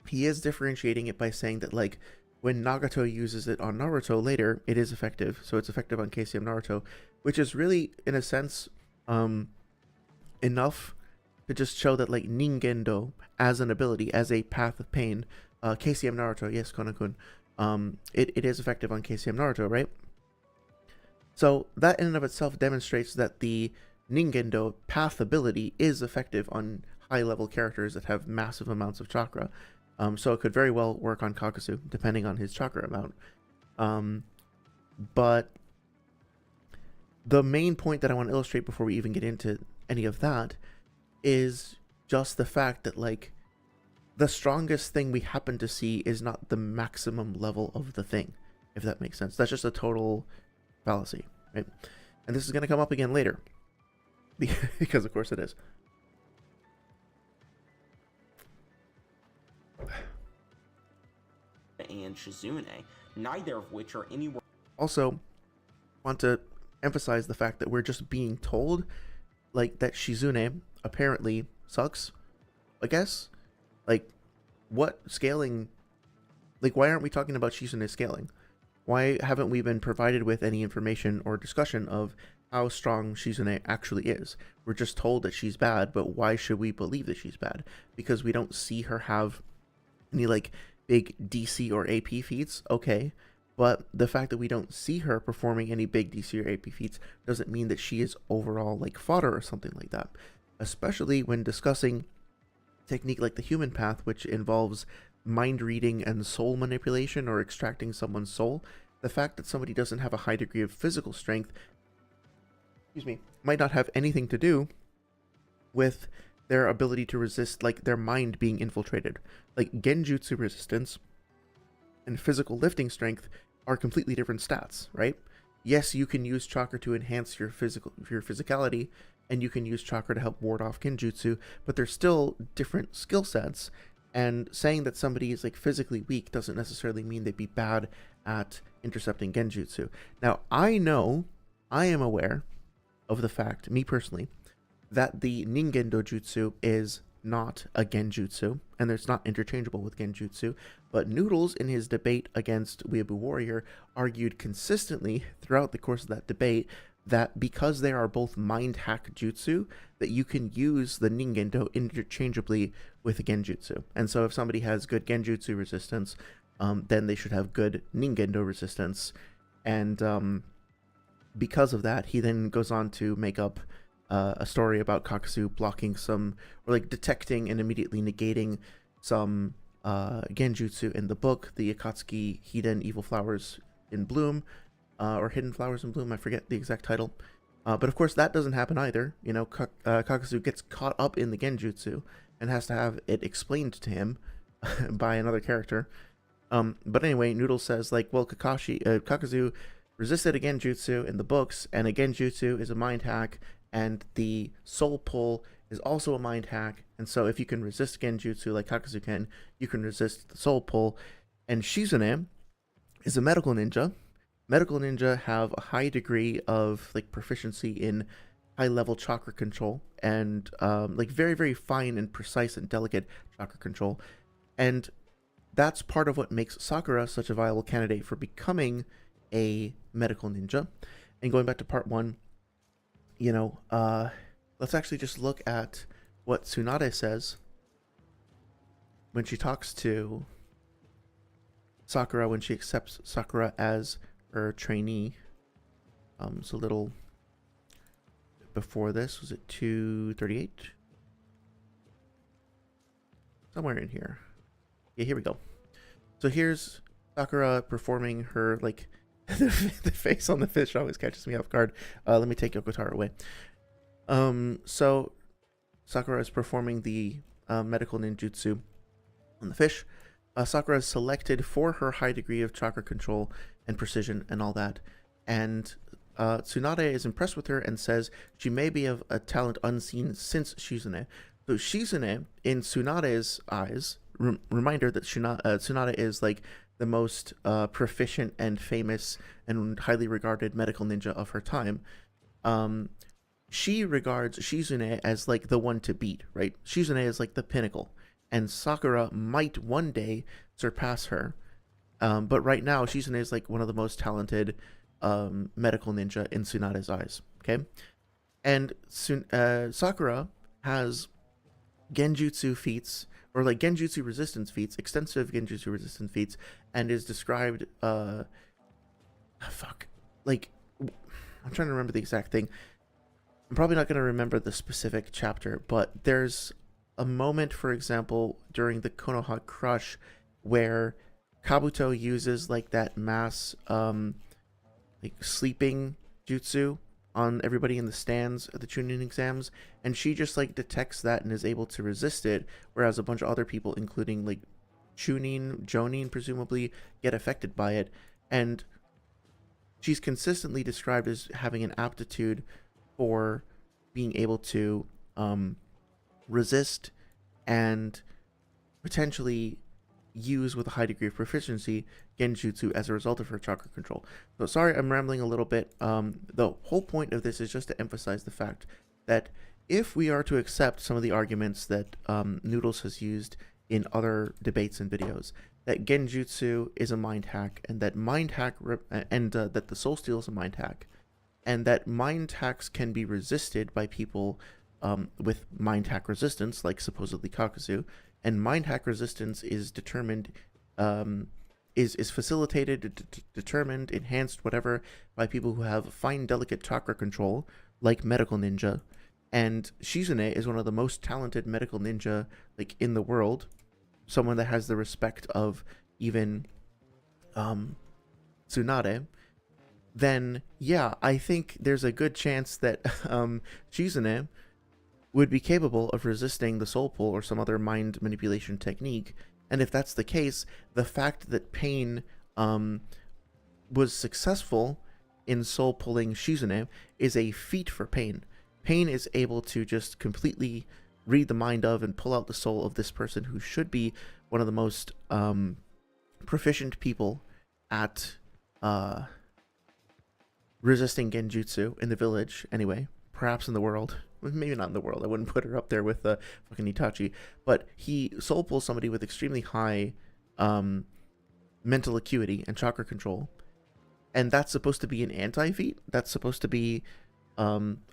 he is differentiating it by saying that, like, when Nagato uses it on Naruto later, it is effective. So it's effective on KCM Naruto, which is really, in a sense, enough to just show that, like, Ningendo as an ability, as a path of pain, KCM Naruto, yes, Konakun, it is effective on KCM Naruto, right? So that in and of itself demonstrates that the Ningendo path ability is effective on high-level characters that have massive amounts of chakra. So it could very well work on Kakuzu, depending on his chakra amount. But the main point that I want to illustrate before we even get into any of that is just the fact that, like, the strongest thing we happen to see is not the maximum level of the thing, if that makes sense. That's just a total fallacy, right? And this is going to come up again later, because of course it is.
And Shizune, neither of which are anywhere.
Also, want to emphasize the fact that we're just being told, like, that Shizune apparently sucks, I guess. Like, what scaling? Like, why aren't we talking about Shizune scaling? Why haven't we been provided with any information or discussion of how strong Shizune actually is? We're just told that she's bad, but why should we believe that she's bad? Because we don't see her have any, like, big DC or AP feats, okay. But the fact that we don't see her performing any big DC or AP feats doesn't mean that she is overall, like, fodder or something like that. Especially when discussing technique like the human path, which involves mind reading and soul manipulation or extracting someone's soul. The fact that somebody doesn't have a high degree of physical strength, might not have anything to do with their ability to resist, like, their mind being infiltrated. Like, genjutsu resistance and physical lifting strength are completely different stats, right? Yes, you can use chakra to enhance your physicality, and you can use chakra to help ward off genjutsu, but they're still different skill sets. And saying that somebody is, like, physically weak doesn't necessarily mean they'd be bad at intercepting genjutsu. Now, I am aware of the fact, me personally, that the Ningendo jutsu is not a genjutsu, and it's not interchangeable with genjutsu, but Noodles, in his debate against Weeaboo Warrior, argued consistently throughout the course of that debate that because they are both mind hack jutsu, that you can use the Ningendo interchangeably with genjutsu. And so if somebody has good genjutsu resistance, then they should have good Ningendo resistance. And because of that, he then goes on to make up a story about Kakuzu blocking some, or, like, detecting and immediately negating some genjutsu in the book, the Akatsuki Hidden Evil Flowers in Bloom, or Hidden Flowers in Bloom, I forget the exact title. But of course that doesn't happen either. You know, Kakuzu gets caught up in the genjutsu and has to have it explained to him by another character. But anyway, Noodles says, like, well, Kakuzu resisted a genjutsu in the books, and a genjutsu is a mind hack, and the soul pull is also a mind hack, and so if you can resist genjutsu like Kakuzu can, you can resist the soul pull. And Shizune is a medical ninja. Medical ninja have a high degree of, like, proficiency in high-level chakra control, and like, very, very fine and precise and delicate chakra control. And that's part of what makes Sakura such a viable candidate for becoming a medical ninja. And going back to part one, you know, let's actually just look at what Tsunade says when she talks to Sakura, when she accepts Sakura as her trainee. So little before this. Was it 238? Somewhere in here. Yeah, here we go. So here's Sakura performing her, like, the face on the fish always catches me off guard. Let me take Yokotaro away. So Sakura is performing the medical ninjutsu on the fish. Sakura is selected for her high degree of chakra control and precision and all that. And Tsunade is impressed with her and says she may be of a talent unseen since Shizune. So Shizune, in Tsunade's eyes, reminder that Tsunade is like the most proficient and famous and highly regarded medical ninja of her time. She regards Shizune as like the one to beat, right? Shizune is like the pinnacle, and Sakura might one day surpass her. But right now, Shizune is like one of the most talented medical ninja in Tsunade's eyes. Okay, and Sakura has genjutsu feats, or like genjutsu resistance feats, extensive genjutsu resistance feats, and is described I'm trying to remember the exact thing. I'm probably not going to remember the specific chapter, but there's a moment, for example, during the Konoha Crush where Kabuto uses like that mass like sleeping jutsu on everybody in the stands at the Chunin exams, and she just like detects that and is able to resist it, whereas a bunch of other people, including like Jonin presumably, get affected by it. And she's consistently described as having an aptitude for being able to resist and potentially use with a high degree of proficiency genjutsu as a result of her chakra control. So sorry, I'm rambling a little bit. The whole point of this is just to emphasize the fact that if we are to accept some of the arguments that Noodles has used in other debates and videos, that genjutsu is a mind hack, and that that the soul steal is a mind hack, and that mind hacks can be resisted by people with mind hack resistance, like supposedly Kakuzu, and mind hack resistance is determined, is facilitated, determined, enhanced, whatever, by people who have fine, delicate chakra control, like medical ninja. And Shizune is one of the most talented medical ninja like in the world, someone that has the respect of even Tsunade. Then yeah, I think there's a good chance that Shizune would be capable of resisting the soul pull or some other mind manipulation technique. And if that's the case, the fact that Pain was successful in soul pulling Shizune is a feat for Pain. Pain is able to just completely read the mind of and pull out the soul of this person who should be one of the most proficient people at resisting genjutsu in the village, anyway, perhaps in the world. Maybe not in the world. I wouldn't put her up there with fucking Itachi. But he soul pulls somebody with extremely high mental acuity and chakra control. And that's supposed to be an anti-feat. That's supposed to be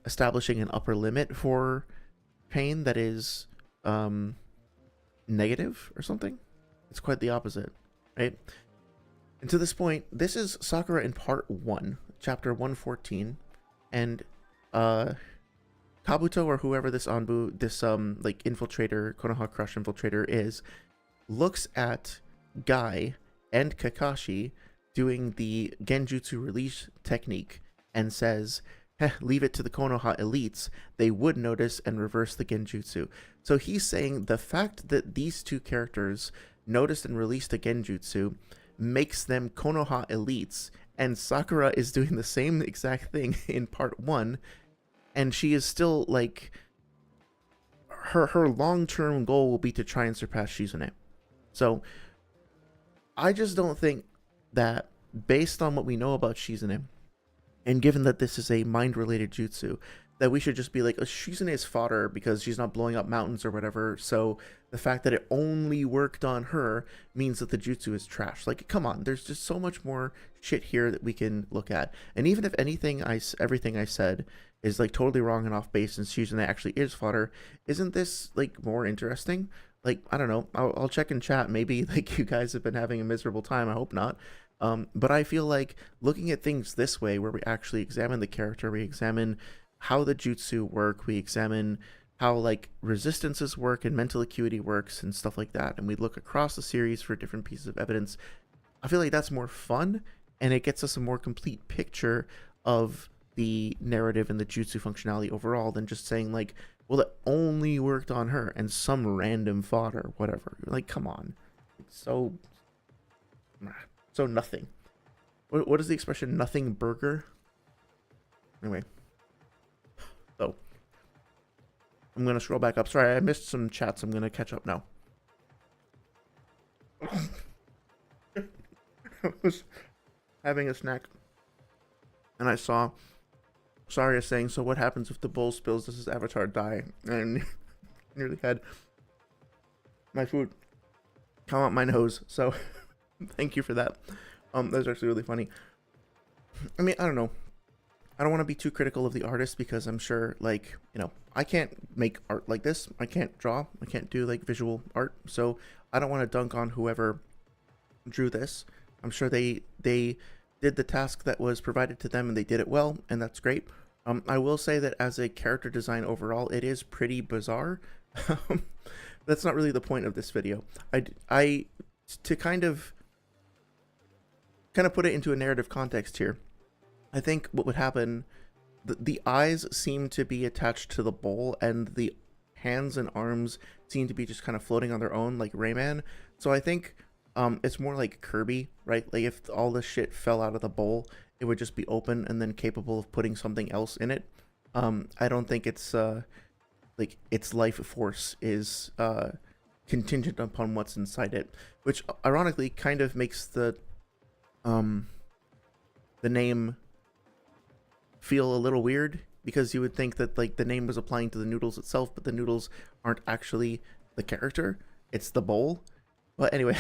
establishing an upper limit for Pain that is negative or something. It's quite the opposite, right? And to this point, this is Sakura in part 1, chapter 114. And Kabuto, or whoever this Anbu, this like infiltrator, Konoha Crush infiltrator is, looks at Guy and Kakashi doing the genjutsu release technique and says, leave it to the Konoha elites, they would notice and reverse the genjutsu. So he's saying the fact that these two characters noticed and released a genjutsu makes them Konoha elites, and Sakura is doing the same exact thing in part 1, and she is still like, her long-term goal will be to try and surpass Shizune. So I just don't think that, based on what we know about Shizune, and given that this is a mind-related jutsu, that we should just be like, oh, Shizune is fodder because she's not blowing up mountains or whatever, so the fact that it only worked on her means that the jutsu is trash. Like, come on, there's just so much more shit here that we can look at. And even if everything I said is like totally wrong and off base and Shizune actually is fodder, isn't this like more interesting? Like, I don't know, I'll check in chat, maybe like you guys have been having a miserable time, I hope not. But I feel like looking at things this way, where we actually examine the character, we examine how the jutsu work. We examine how like resistances work and mental acuity works and stuff like that. And we look across the series for different pieces of evidence. I feel like that's more fun, and it gets us a more complete picture of the narrative and the jutsu functionality overall than just saying like, well, it only worked on her and some random fodder, whatever. Like, come on. It's so nothing. What is the expression? Nothing burger? Anyway. So, I'm going to scroll back up. Sorry, I missed some chats. I'm going to catch up now. I was having a snack, and I saw Saria saying, so what happens if the bowl spills? Does his avatar die? And nearly had my food come out my nose. So thank you for that. That was actually really funny. I mean, I don't know. I don't want to be too critical of the artist because I'm sure, like, you know, I can't make art like this. I can't draw. I can't do, like, visual art. So I don't want to dunk on whoever drew this. I'm sure they did the task that was provided to them and they did it well, and that's great. I will say that as a character design overall, it is pretty bizarre. That's not really the point of this video. I to kind of put it into a narrative context here. I think what would happen, the eyes seem to be attached to the bowl, and the hands and arms seem to be just kind of floating on their own, like Rayman. So I think it's more like Kirby, right? Like if all the shit fell out of the bowl, it would just be open and then capable of putting something else in it. I don't think it's like its life force is contingent upon what's inside it, which ironically kind of makes the name feel a little weird, because you would think that like the name was applying to the noodles itself, but the noodles aren't actually the character, it's the bowl. But anyway,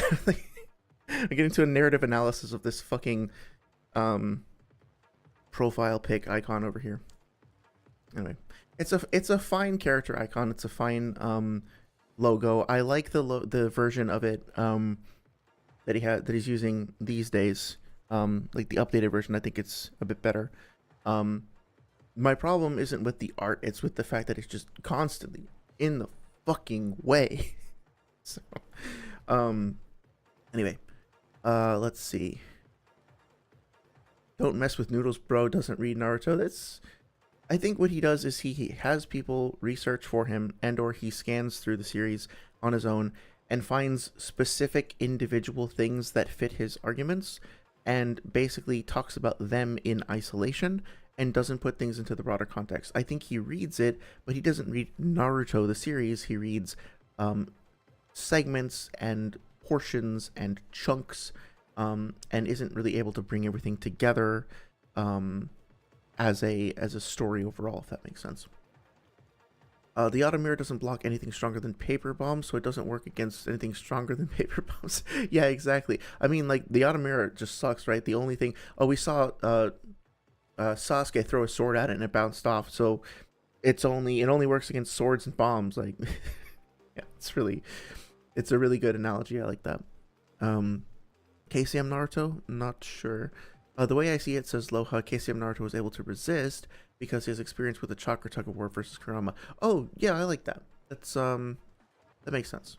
I get into a narrative analysis of this fucking profile pic icon over here. Anyway, it's a fine character icon. It's a fine logo. I like the version of it that he's using these days. Like the updated version, I think it's a bit better. My problem isn't with the art, it's with the fact that it's just constantly in the fucking way. So, anyway, let's see. Don't mess with Noodles, bro. Doesn't read Naruto. I think what he does is he has people research for him, and or he scans through the series on his own and finds specific individual things that fit his arguments, and basically talks about them in isolation and doesn't put things into the broader context. I think he reads it, but he doesn't read Naruto the series. He reads segments and portions and chunks, and isn't really able to bring everything together as a story overall, if that makes sense. The auto mirror doesn't block anything stronger than paper bombs, so it doesn't work against anything stronger than paper bombs. Yeah, exactly. I mean, like, the auto mirror just sucks, right? The only thing... Oh, we saw Sasuke throw a sword at it and it bounced off, so it only works against swords and bombs. Like, yeah, it's a really good analogy. I like that. KCM Naruto? Not sure. The way I see it says Loha, KCM Naruto was able to resist because he has experience with the chakra tug of war versus Kurama. Oh, yeah, I like that. That's that makes sense.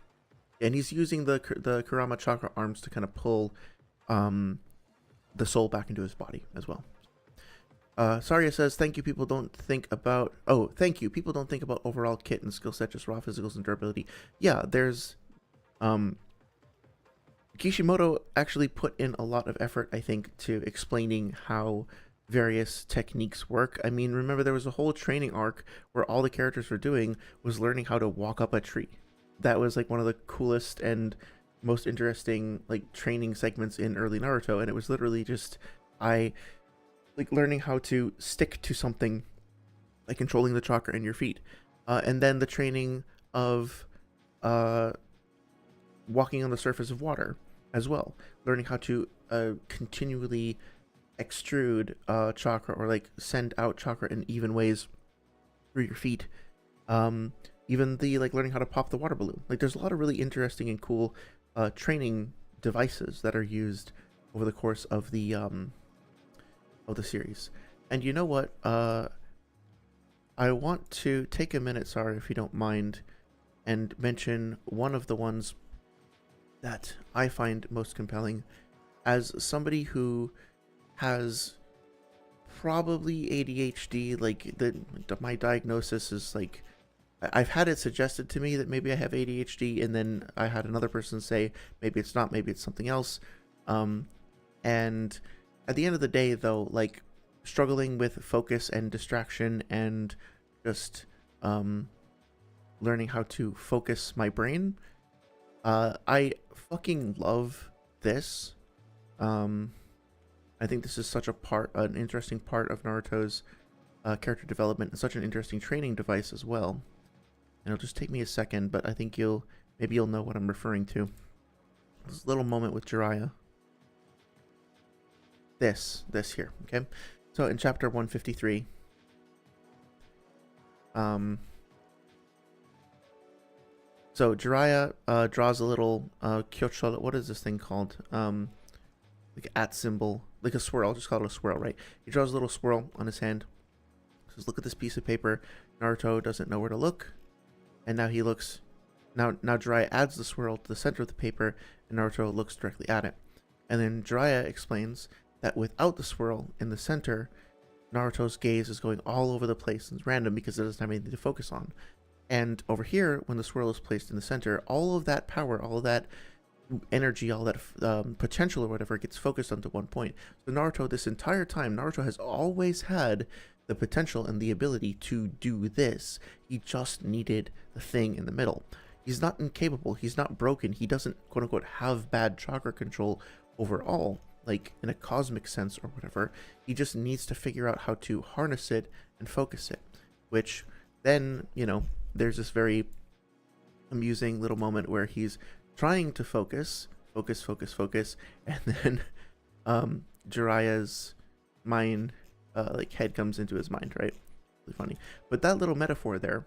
And he's using the Kurama chakra arms to kind of pull the soul back into his body as well. Saria says, thank you, people don't think about... Oh, thank you. People don't think about overall kit and skill set, just raw physicals and durability. Yeah, there's... Kishimoto actually put in a lot of effort, I think, to explaining how various techniques work. I mean, remember there was a whole training arc where all the characters were doing was learning how to walk up a tree. That was like one of the coolest and most interesting like training segments in early Naruto, and it was literally just learning how to stick to something, like controlling the chakra in your feet, and then the training of walking on the surface of water as well, learning how to continually extrude chakra, or like send out chakra in even ways through your feet. Even the learning how to pop the water balloon. Like, there's a lot of really interesting and cool training devices that are used over the course of the series. And you know what? I want to take a minute, sorry if you don't mind, and mention one of the ones that I find most compelling as somebody who has probably ADHD. Like my diagnosis is like I've had it suggested to me that maybe I have ADHD, and then I had another person say maybe it's not, maybe it's something else. And at the end of the day, though, like struggling with focus and distraction and just learning how to focus my brain, I fucking love this. I think this is such an interesting part of Naruto's character development, and such an interesting training device as well. And it'll just take me a second, but I think maybe you'll know what I'm referring to. This little moment with Jiraiya. This here, okay? So in chapter 153, so Jiraiya draws a little kyocho. What is this thing called? Like at symbol, like a swirl. Just call it a swirl, right? He draws a little swirl on his hand. Says, "Look at this piece of paper." Naruto doesn't know where to look, and now he looks. Now Jiraiya adds the swirl to the center of the paper, and Naruto looks directly at it. And then Jiraiya explains that without the swirl in the center, Naruto's gaze is going all over the place and it's random because it doesn't have anything to focus on. And over here, when the swirl is placed in the center, all of that power, all of that energy, all that potential or whatever gets focused onto one point. So Naruto, this entire time, Naruto has always had the potential and the ability to do this. He just needed the thing in the middle. He's not incapable. He's not broken. He doesn't, quote unquote, have bad chakra control overall, like in a cosmic sense or whatever. He just needs to figure out how to harness it and focus it, which then, you know, there's this very amusing little moment where he's trying to focus, and then Jiraiya's mind, like head comes into his mind, right? Really funny. But that little metaphor there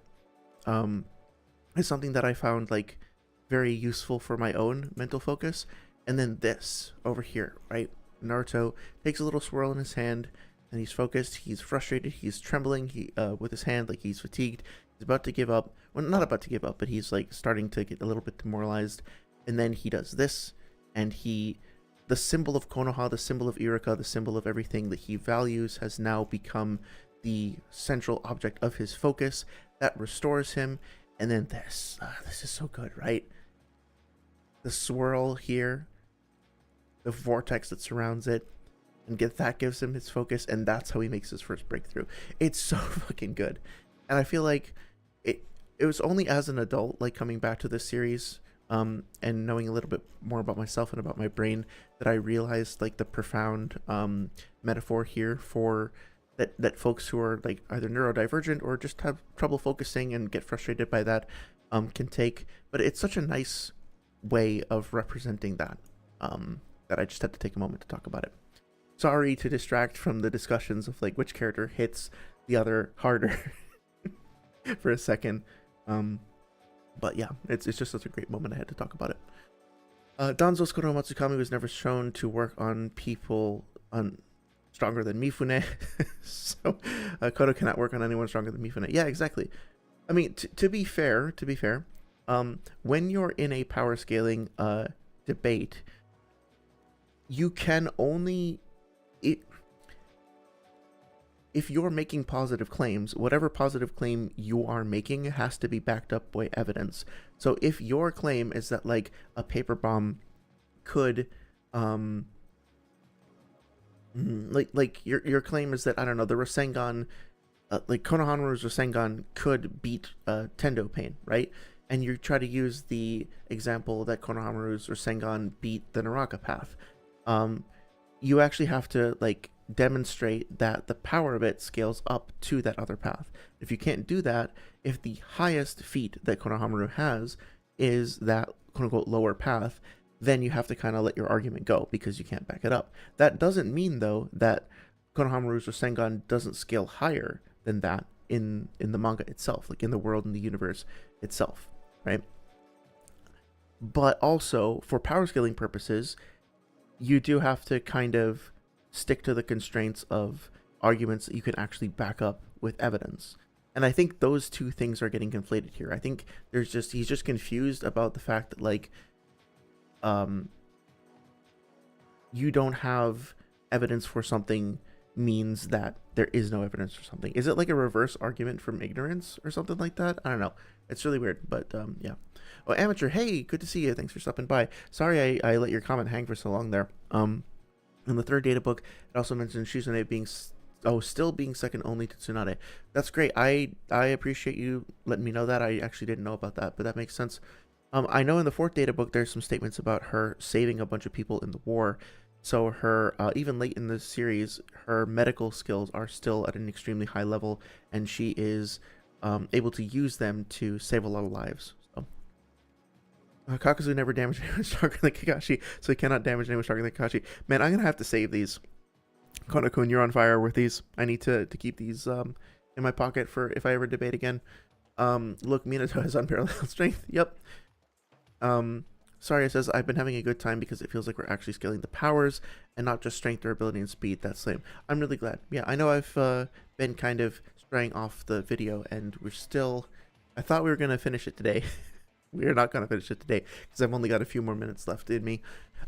is something that I found like very useful for my own mental focus. And then this over here, right? Naruto takes a little swirl in his hand, and he's focused, he's frustrated, he's trembling, with his hand, like he's fatigued, he's about to give up. Well, not about to give up, but he's like starting to get a little bit demoralized. And then he does this, and the symbol of Konoha, the symbol of Iruka, the symbol of everything that he values has now become the central object of his focus. That restores him. And then this is so good, right? The swirl here, the vortex that surrounds it, and that gives him his focus, and that's how he makes his first breakthrough. It's so fucking good. And I feel like it was only as an adult, like coming back to this series, and knowing a little bit more about myself and about my brain, that I realized like the profound metaphor here for that folks who are like either neurodivergent or just have trouble focusing and get frustrated by that can take. But it's such a nice way of representing that that I just had to take a moment to talk about it. Sorry to distract from the discussions of like which character hits the other harder for a second. But yeah, it's just such a great moment. I had to talk about it. Danzo's Konoha Matsukami was never shown to work on people stronger than Mifune. So Kodo cannot work on anyone stronger than Mifune. Yeah, exactly. I mean, to be fair, when you're in a power scaling debate, you can only if you're making positive claims, whatever positive claim you are making has to be backed up by evidence. So if your claim is that like a paper bomb could like your claim is that, I don't know, the Rasengan, like Konohamaru's Rasengan could beat Tendo Pain, right? And you try to use the example that Konohamaru's Rasengan beat the Naraka path. You actually have to like demonstrate that the power of it scales up to that other path. If you can't do that, if the highest feat that Konohamaru has is that quote-unquote lower path, then you have to kind of let your argument go because you can't back it up. That doesn't mean, though, that Konohamaru's Rasengan doesn't scale higher than that in the manga itself, like in the world and the universe itself, right? But also, for power scaling purposes, you do have to kind of stick to the constraints of arguments that you can actually back up with evidence. And I think those two things are getting conflated here. I think he's just confused about the fact that like you don't have evidence for something means that there is no evidence for something. Is it like a reverse argument from ignorance or something like that? I don't know. It's really weird, but yeah. Oh, Amateur, hey, good to see you. Thanks for stopping by. Sorry I let your comment hang for so long there. In the third data book, it also mentions Shizune being still being second only to Tsunade. That's great. I appreciate you letting me know that. I actually didn't know about that, but that makes sense. I know in the fourth data book there's some statements about her saving a bunch of people in the war. So her even late in the series, her medical skills are still at an extremely high level, and she is able to use them to save a lot of lives. So Kakuzu never damaged anyone stronger than Kakashi, so he cannot damage anyone stronger than Kakashi. Man, I'm gonna have to save these. Kono-kun, you're on fire with these. I need to keep these in my pocket for if I ever debate again. Look, Minato has unparalleled strength. Yep. Saria says, I've been having a good time because it feels like we're actually scaling the powers and not just strength, durability, and speed. That's lame. I'm really glad. Yeah, I know I've been kind of straying off the video, and we're still... I thought we were going to finish it today. We are not going to finish it today because I've only got a few more minutes left in me.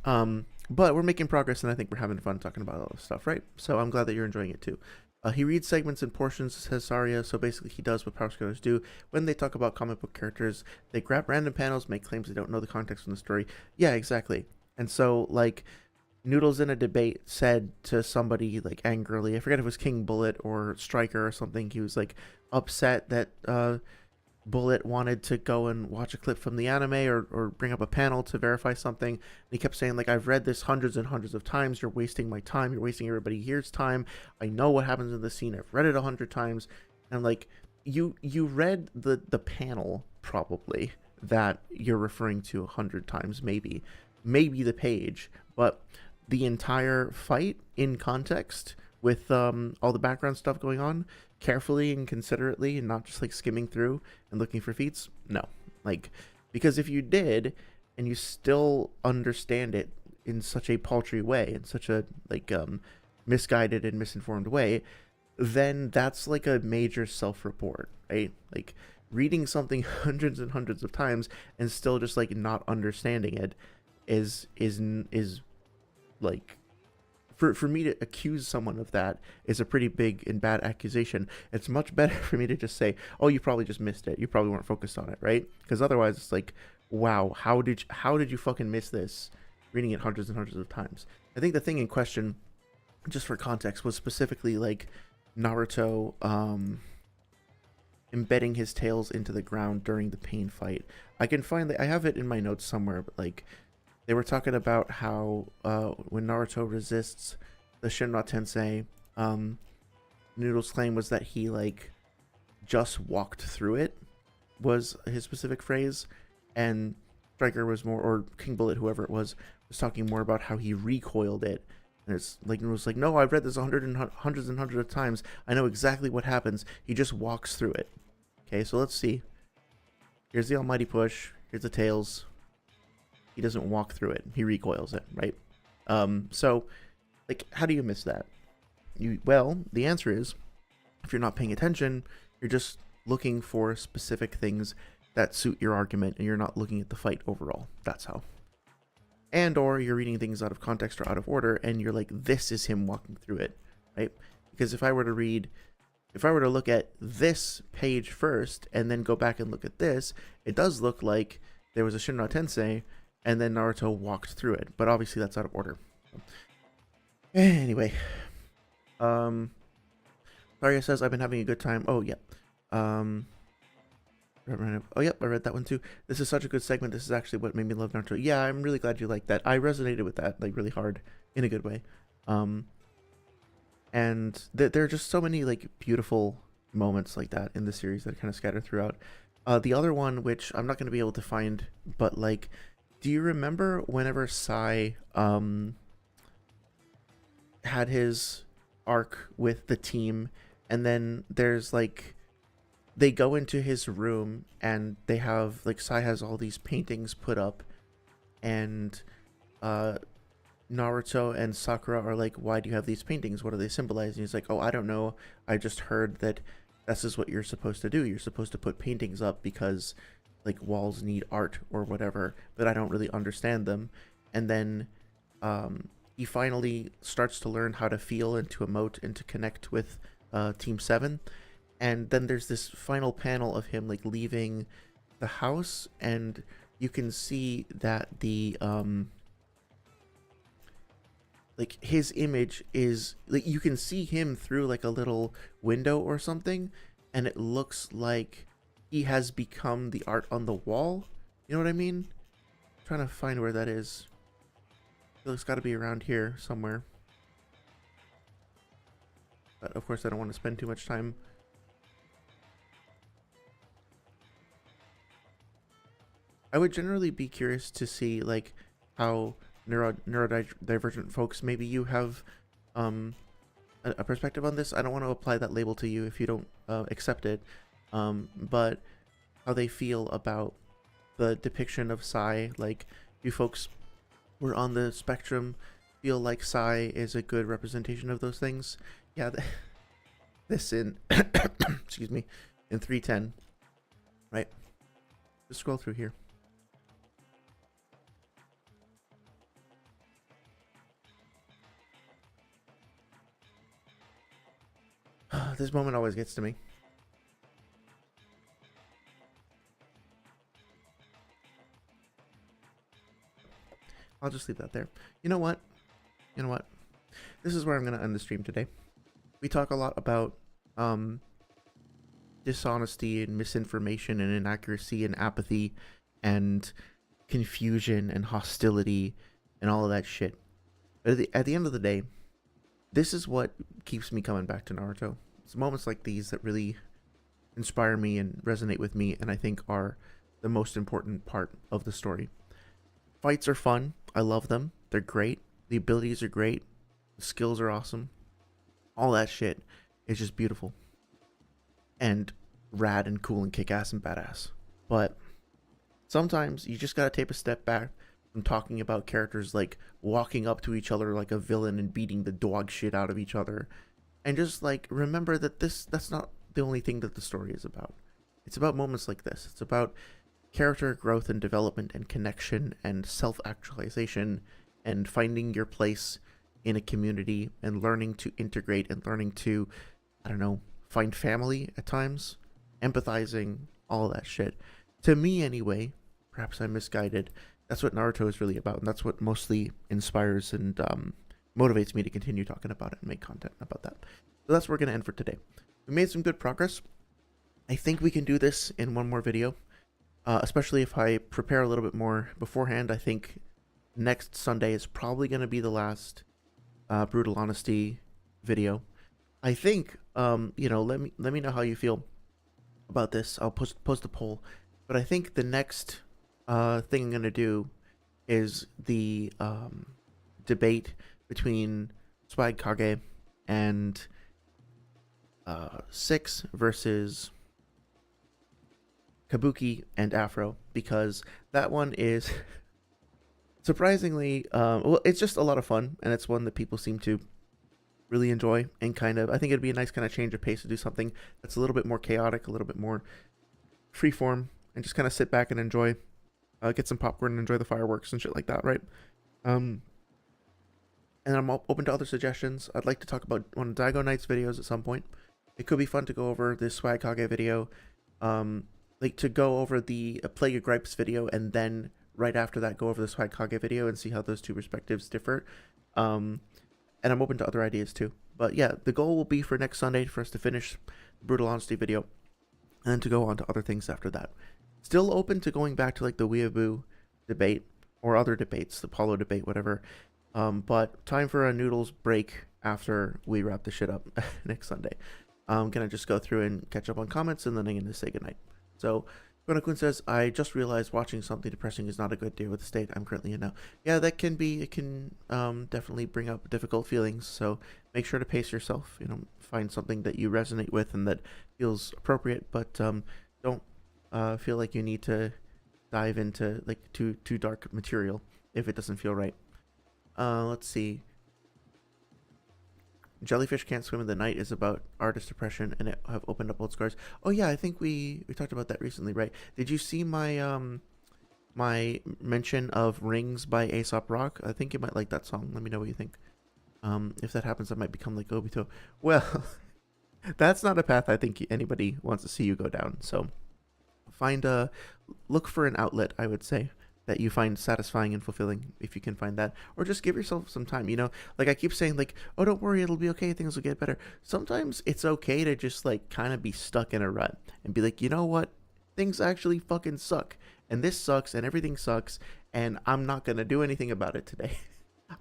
But we're making progress, and I think we're having fun talking about all this stuff, right? So I'm glad that you're enjoying it too. He reads segments and portions, says Saria, so basically he does what power scalers do. When they talk about comic book characters, they grab random panels, make claims they don't know the context from the story. Yeah, exactly. And so, like, Noodles in a debate said to somebody, like, angrily, I forget if it was King Bullet or Striker or something, he was, like, upset that, Bullet wanted to go and watch a clip from the anime or bring up a panel to verify something. And he kept saying, like, I've read this hundreds and hundreds of times. You're wasting my time. You're wasting everybody here's time. I know what happens in the scene. I've read it 100 times. And, like, you read the panel, probably, that you're referring to 100 times, maybe the page. But the entire fight in context with all the background stuff going on, carefully and considerately, and not just like skimming through and looking for feats. No, like, because if you did and you still understand it in such a paltry way, in such a like misguided and misinformed way, then that's like a major self-report, right? Like, reading something hundreds and hundreds of times and still just like not understanding it is like, for me to accuse someone of that is a pretty big and bad accusation. It's much better for me to just say, oh, you probably just missed it. You probably weren't focused on it, right? Because otherwise it's like, wow, how did you fucking miss this reading it hundreds and hundreds of times? I think the thing in question, just for context, was specifically like Naruto embedding his tails into the ground during the pain fight. I have it in my notes somewhere, but like, they were talking about how when Naruto resists the Shinra Tensei, Noodles' claim was that he like just walked through it, was his specific phrase, and Striker was more, or King Bullet, whoever it was talking more about how he recoiled it. And it's like, Noodles like, no, I've read this hundreds and hundreds of times. I know exactly what happens. He just walks through it. Okay, so let's see. Here's the almighty push. Here's the tails. He doesn't walk through it. He recoils it, right? So, like, how do you miss that? Well, the answer is, if you're not paying attention, you're just looking for specific things that suit your argument, and you're not looking at the fight overall. That's how. And or you're reading things out of context or out of order, and you're like, this is him walking through it, right? Because if I were to look at this page first, and then go back and look at this, it does look like there was a Shinra Tensei, and then Naruto walked through it. But obviously that's out of order. Anyway. Saria says, I've been having a good time. Oh, yeah. Oh, yep, I read that one too. This is such a good segment. This is actually what made me love Naruto. Yeah, I'm really glad you liked that. I resonated with that, like, really hard. In a good way. And there are just so many, like, beautiful moments like that in the series that kind of scatter throughout. The other one, which I'm not going to be able to find, but, like, do you remember whenever Sai had his arc with the team, and then there's like, they go into his room and they have like, Sai has all these paintings put up, and Naruto and Sakura are like, why do you have these paintings? What do they symbolize? And he's like, oh, I don't know. I just heard that this is what you're supposed to do. You're supposed to put paintings up because like walls need art or whatever, but I don't really understand them. And then he finally starts to learn how to feel and to emote and to connect with Team 7. And then there's this final panel of him like leaving the house, and you can see that the like his image is like, you can see him through like a little window or something, and it looks like he has become the art on the wall. You know what I mean? I'm trying to find where that is. It's got to be around here somewhere. But of course I don't want to spend too much time. I would generally be curious to see like how neurodivergent folks, maybe you have a perspective on this. I don't want to apply that label to you if you don't accept it, but how they feel about the depiction of Sai. Like, you folks who are on the spectrum feel like Sai is a good representation of those things. Yeah, this in excuse me, in 310, right? Just scroll through here. This moment always gets to me. I'll just leave that there. You know what? You know what? This is where I'm going to end the stream today. We talk a lot about dishonesty and misinformation and inaccuracy and apathy and confusion and hostility and all of that shit. But at the end of the day, this is what keeps me coming back to Naruto. It's moments like these that really inspire me and resonate with me, and I think are the most important part of the story. Fights are fun. I love them. They're great. The abilities are great. The skills are awesome. All that shit is just beautiful and rad and cool and kick-ass and badass. But sometimes you just gotta take a step back from talking about characters like walking up to each other like a villain and beating the dog shit out of each other, and just like remember that that's not the only thing that the story is about. It's about moments like this. It's about character growth and development and connection and self-actualization and finding your place in a community and learning to integrate and learning to, I don't know, find family at times, empathizing, all that shit. To me anyway, perhaps I'm misguided, that's what Naruto is really about, and that's what mostly inspires and motivates me to continue talking about it and make content about that. So that's where we're going to end for today. We made some good progress. I think we can do this in one more video, especially if I prepare a little bit more beforehand. I think next Sunday is probably going to be the last Brutal Honesty video. I think, you know, let me know how you feel about this. I'll post a poll, but I think the next thing I'm going to do is the debate between Swag Kage and 6 versus Kabuki and Afro, because that one is surprisingly, well, it's just a lot of fun, and it's one that people seem to really enjoy, and kind of, I think it'd be a nice kind of change of pace to do something that's a little bit more chaotic, a little bit more freeform, and just kind of sit back and enjoy, get some popcorn and enjoy the fireworks and shit like that, right? And I'm open to other suggestions. I'd like to talk about one of Daigo Knight's videos at some point. It could be fun to go over this Swag Kage video, like to go over the Plague of Gripes video, and then right after that go over the Swag Kage video and see how those two perspectives differ. And I'm open to other ideas too. But yeah, the goal will be for next Sunday for us to finish the Brutal Honesty video, and then to go on to other things after that. Still open to going back to like the Weeaboo debate or other debates, the Paulo debate, whatever. But time for a Noodles break after we wrap the shit up next Sunday. I'm going to just go through and catch up on comments, and then I'm going to say goodnight. So, Konakun says, I just realized watching something depressing is not a good deal with the state I'm currently in now. Yeah, that can be, it can definitely bring up difficult feelings, so make sure to pace yourself, you know, find something that you resonate with and that feels appropriate, but don't feel like you need to dive into like too dark material if it doesn't feel right. Let's see. Jellyfish Can't Swim in the Night is about artist depression, and it have opened up old scars. Oh yeah, I think we talked about that recently, right? Did you see my mention of Rings by Aesop Rock? I think you might like that song. Let me know what you think. If that happens, I might become like Obito. Well, that's not a path I think anybody wants to see you go down. So look for an outlet, I would say, that you find satisfying and fulfilling, if you can find that, or just give yourself some time. Like I keep saying, like, oh, don't worry, it'll be okay, things will get better. Sometimes it's okay to just like kind of be stuck in a rut and be like, you know what, things actually fucking suck, and this sucks, and everything sucks, and I'm not gonna do anything about it today.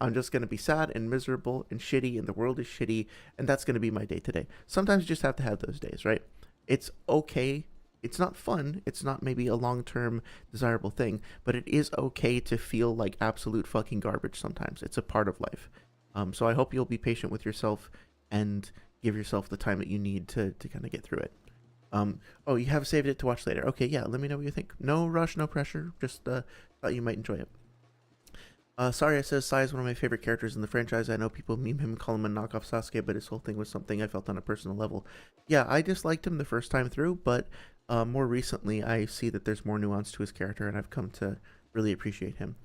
I'm just gonna be sad and miserable and shitty, and the world is shitty, and that's gonna be my day today. Sometimes you just have to have those days, right? It's okay. It's not fun. It's not maybe a long-term desirable thing, but it is okay to feel like absolute fucking garbage sometimes. It's a part of life. So I hope you'll be patient with yourself and give yourself the time that you need to kind of get through it. Oh, you have saved it to watch later. Okay, yeah, let me know what you think. No rush, no pressure. Just thought you might enjoy it. Sorry, it says Sai is one of my favorite characters in the franchise. I know people meme him, call him a knockoff Sasuke, but his whole thing was something I felt on a personal level. Yeah, I disliked him the first time through, but more recently I see that there's more nuance to his character, and I've come to really appreciate him.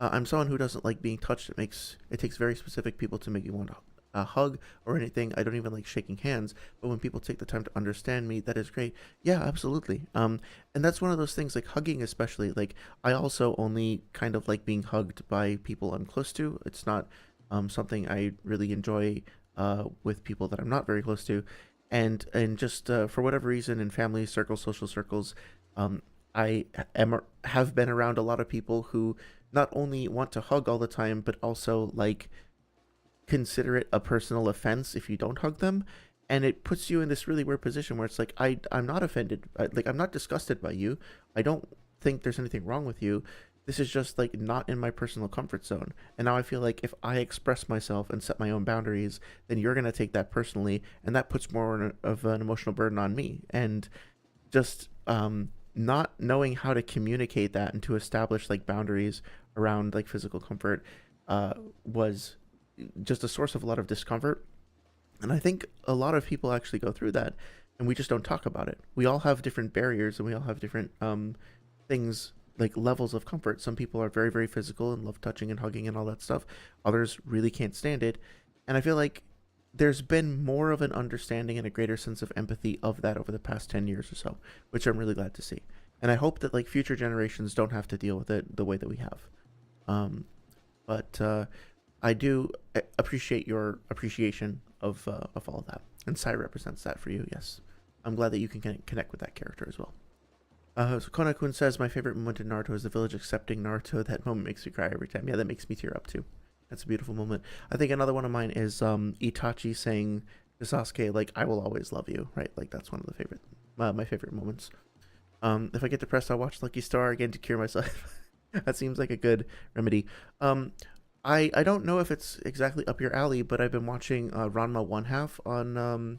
I'm someone who doesn't like being touched. It takes very specific people to make me want a hug or anything. I don't even like shaking hands, but when people take the time to understand me, that is great. Yeah, absolutely. And that's one of those things, like hugging especially. Like, I also only kind of like being hugged by people I'm close to. It's not something I really enjoy with people that I'm not very close to. And just for whatever reason, in family circles, social circles, have been around a lot of people who not only want to hug all the time, but also like consider it a personal offense if you don't hug them. And it puts you in this really weird position where it's like, I'm not offended, like I'm not disgusted by you, I don't think there's anything wrong with you, this is just like not in my personal comfort zone. And now I feel like if I express myself and set my own boundaries, then you're going to take that personally, and that puts more of an emotional burden on me. And just not knowing how to communicate that and to establish like boundaries around like physical comfort was just a source of a lot of discomfort. And I think a lot of people actually go through that, and we just don't talk about it. We all have different barriers, and we all have different things, like levels of comfort. Some people are very, very physical and love touching and hugging and all that stuff. Others really can't stand it. And I feel like there's been more of an understanding and a greater sense of empathy of that over the past 10 years or so, which I'm really glad to see. And I hope that like future generations don't have to deal with it the way that we have. But I do appreciate your appreciation of all of that. And Sai represents that for you, yes. I'm glad that you can connect with that character as well. So Kona-kun says, my favorite moment in Naruto is the village accepting Naruto. That moment makes me cry every time. Yeah, that makes me tear up too. That's a beautiful moment. I think another one of mine is Itachi saying to Sasuke, like, I will always love you, right? Like, that's one of the my favorite moments. If I get depressed, I'll watch Lucky Star again to cure myself. That seems like a good remedy. I don't know if it's exactly up your alley, but I've been watching Ranma One Half on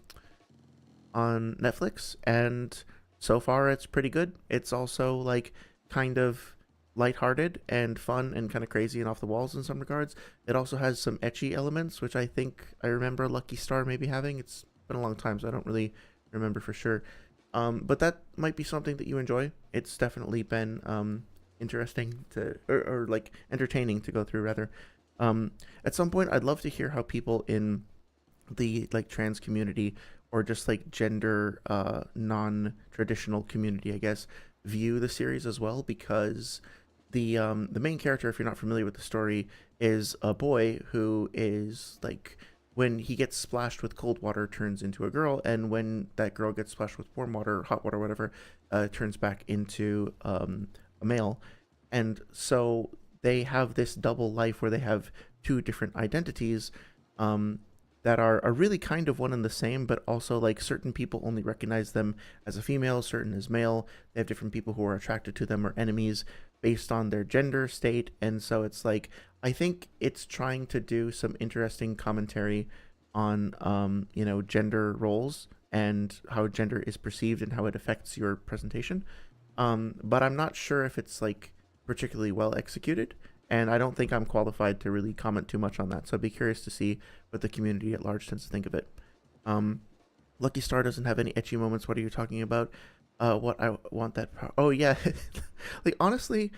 Netflix, and so far it's pretty good. It's also like kind of lighthearted and fun and kind of crazy and off the walls in some regards. It also has some ecchi elements, which I think I remember Lucky Star maybe having. It's been a long time, so I don't really remember for sure. But that might be something that you enjoy. It's definitely been interesting to, or like entertaining to go through rather. At some point I'd love to hear how people in the like trans community or just like gender non-traditional community, I guess, view the series as well, because the main character, if you're not familiar with the story, is a boy who is like, when he gets splashed with cold water, turns into a girl, and when that girl gets splashed with warm water, hot water, whatever, turns back into a male. And so they have this double life where they have two different identities that are really kind of one and the same, but also like certain people only recognize them as a female, certain as male. They have different people who are attracted to them or enemies based on their gender state. And so it's like, I think it's trying to do some interesting commentary on, you know, gender roles and how gender is perceived and how it affects your presentation. But I'm not sure if it's like particularly well executed. and I don't think I'm qualified to really comment too much on that. So I'd be curious to see what the community at large tends to think of it. Lucky Star doesn't have any etchy moments. What are you talking about? What I want that power. Oh yeah, like honestly,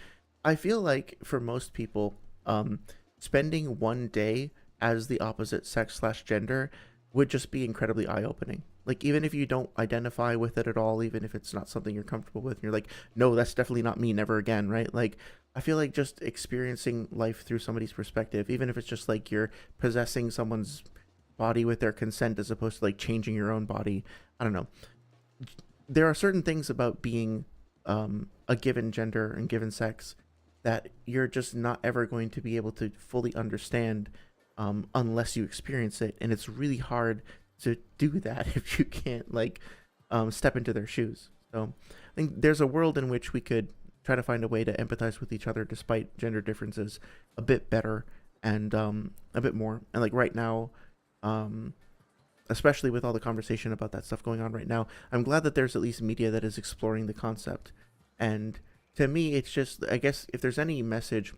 I feel like for most people, spending one day as the opposite sex slash gender would just be incredibly eye opening. Like even if you don't identify with it at all, even if it's not something you're comfortable with, and you're like, no, that's definitely not me, never again, right? Like I feel like just experiencing life through somebody's perspective, even if it's just like you're possessing someone's body with their consent as opposed to like changing your own body. I don't know. There are certain things about being a given gender and given sex that you're just not ever going to be able to fully understand unless you experience it, and it's really hard to do that if you can't like step into their shoes. So I think there's a world in which we could try to find a way to empathize with each other despite gender differences a bit better and a bit more. And like right now, especially with all the conversation about that stuff going on right now, I'm glad that there's at least media that is exploring the concept. And to me, it's just, I guess, if there's any message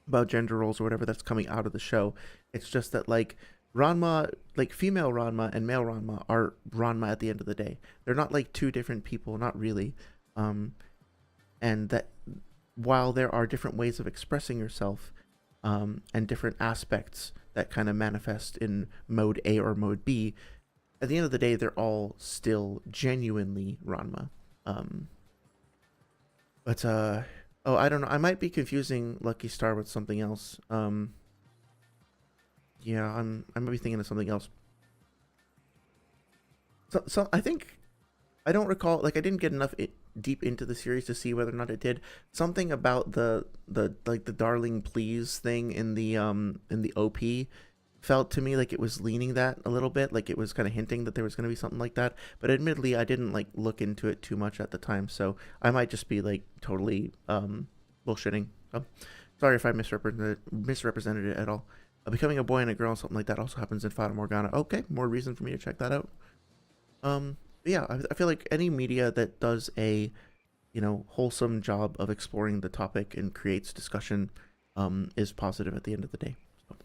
about gender roles or whatever that's coming out of the show, it's just that like Ranma, like female Ranma and male Ranma are Ranma at the end of the day. They're not like two different people, not really. And that while there are different ways of expressing yourself, and different aspects that kind of manifest in mode A or mode B, at the end of the day, they're all still genuinely Ranma. But oh, I don't know. I might be confusing Lucky Star with something else. Yeah, I might be thinking of something else. So I think I don't recall. Like I didn't get enough deep into the series to see whether or not it did something about the like the darling please thing in the OP felt to me like it was leaning that a little bit, like it was kind of hinting that there was going to be something like that, but admittedly I didn't like look into it too much at the time, so I might just be like totally bullshitting. So sorry if I misrepresented it at all. Becoming a boy and a girl, something like that also happens in Fata Morgana. Okay, more reason for me to check that out. Yeah, I feel like any media that does a wholesome job of exploring the topic and creates discussion is positive at the end of the day. So,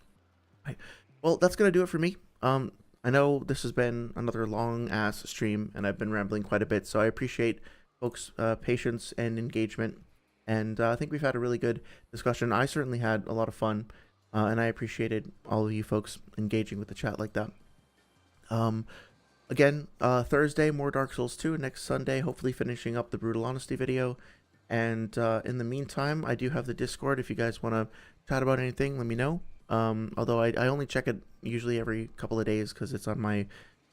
right. Well, that's gonna do it for me. I know this has been another long ass stream, and I've been rambling quite a bit, so I appreciate folks' patience and engagement. And I think we've had a really good discussion. I certainly had a lot of fun, and I appreciated all of you folks engaging with the chat like that. Again, Thursday, more Dark Souls 2. Next Sunday, hopefully finishing up the Brutal Honesty video. And in the meantime, I do have the Discord. If you guys want to chat about anything, let me know. Although I only check it usually every couple of days because it's on my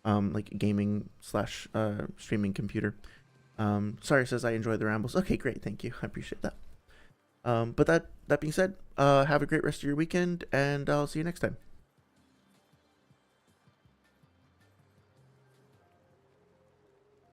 like gaming slash streaming computer. Sorry says I enjoy the rambles. Okay, great. Thank you. I appreciate that. But that being said, have a great rest of your weekend, and I'll see you next time.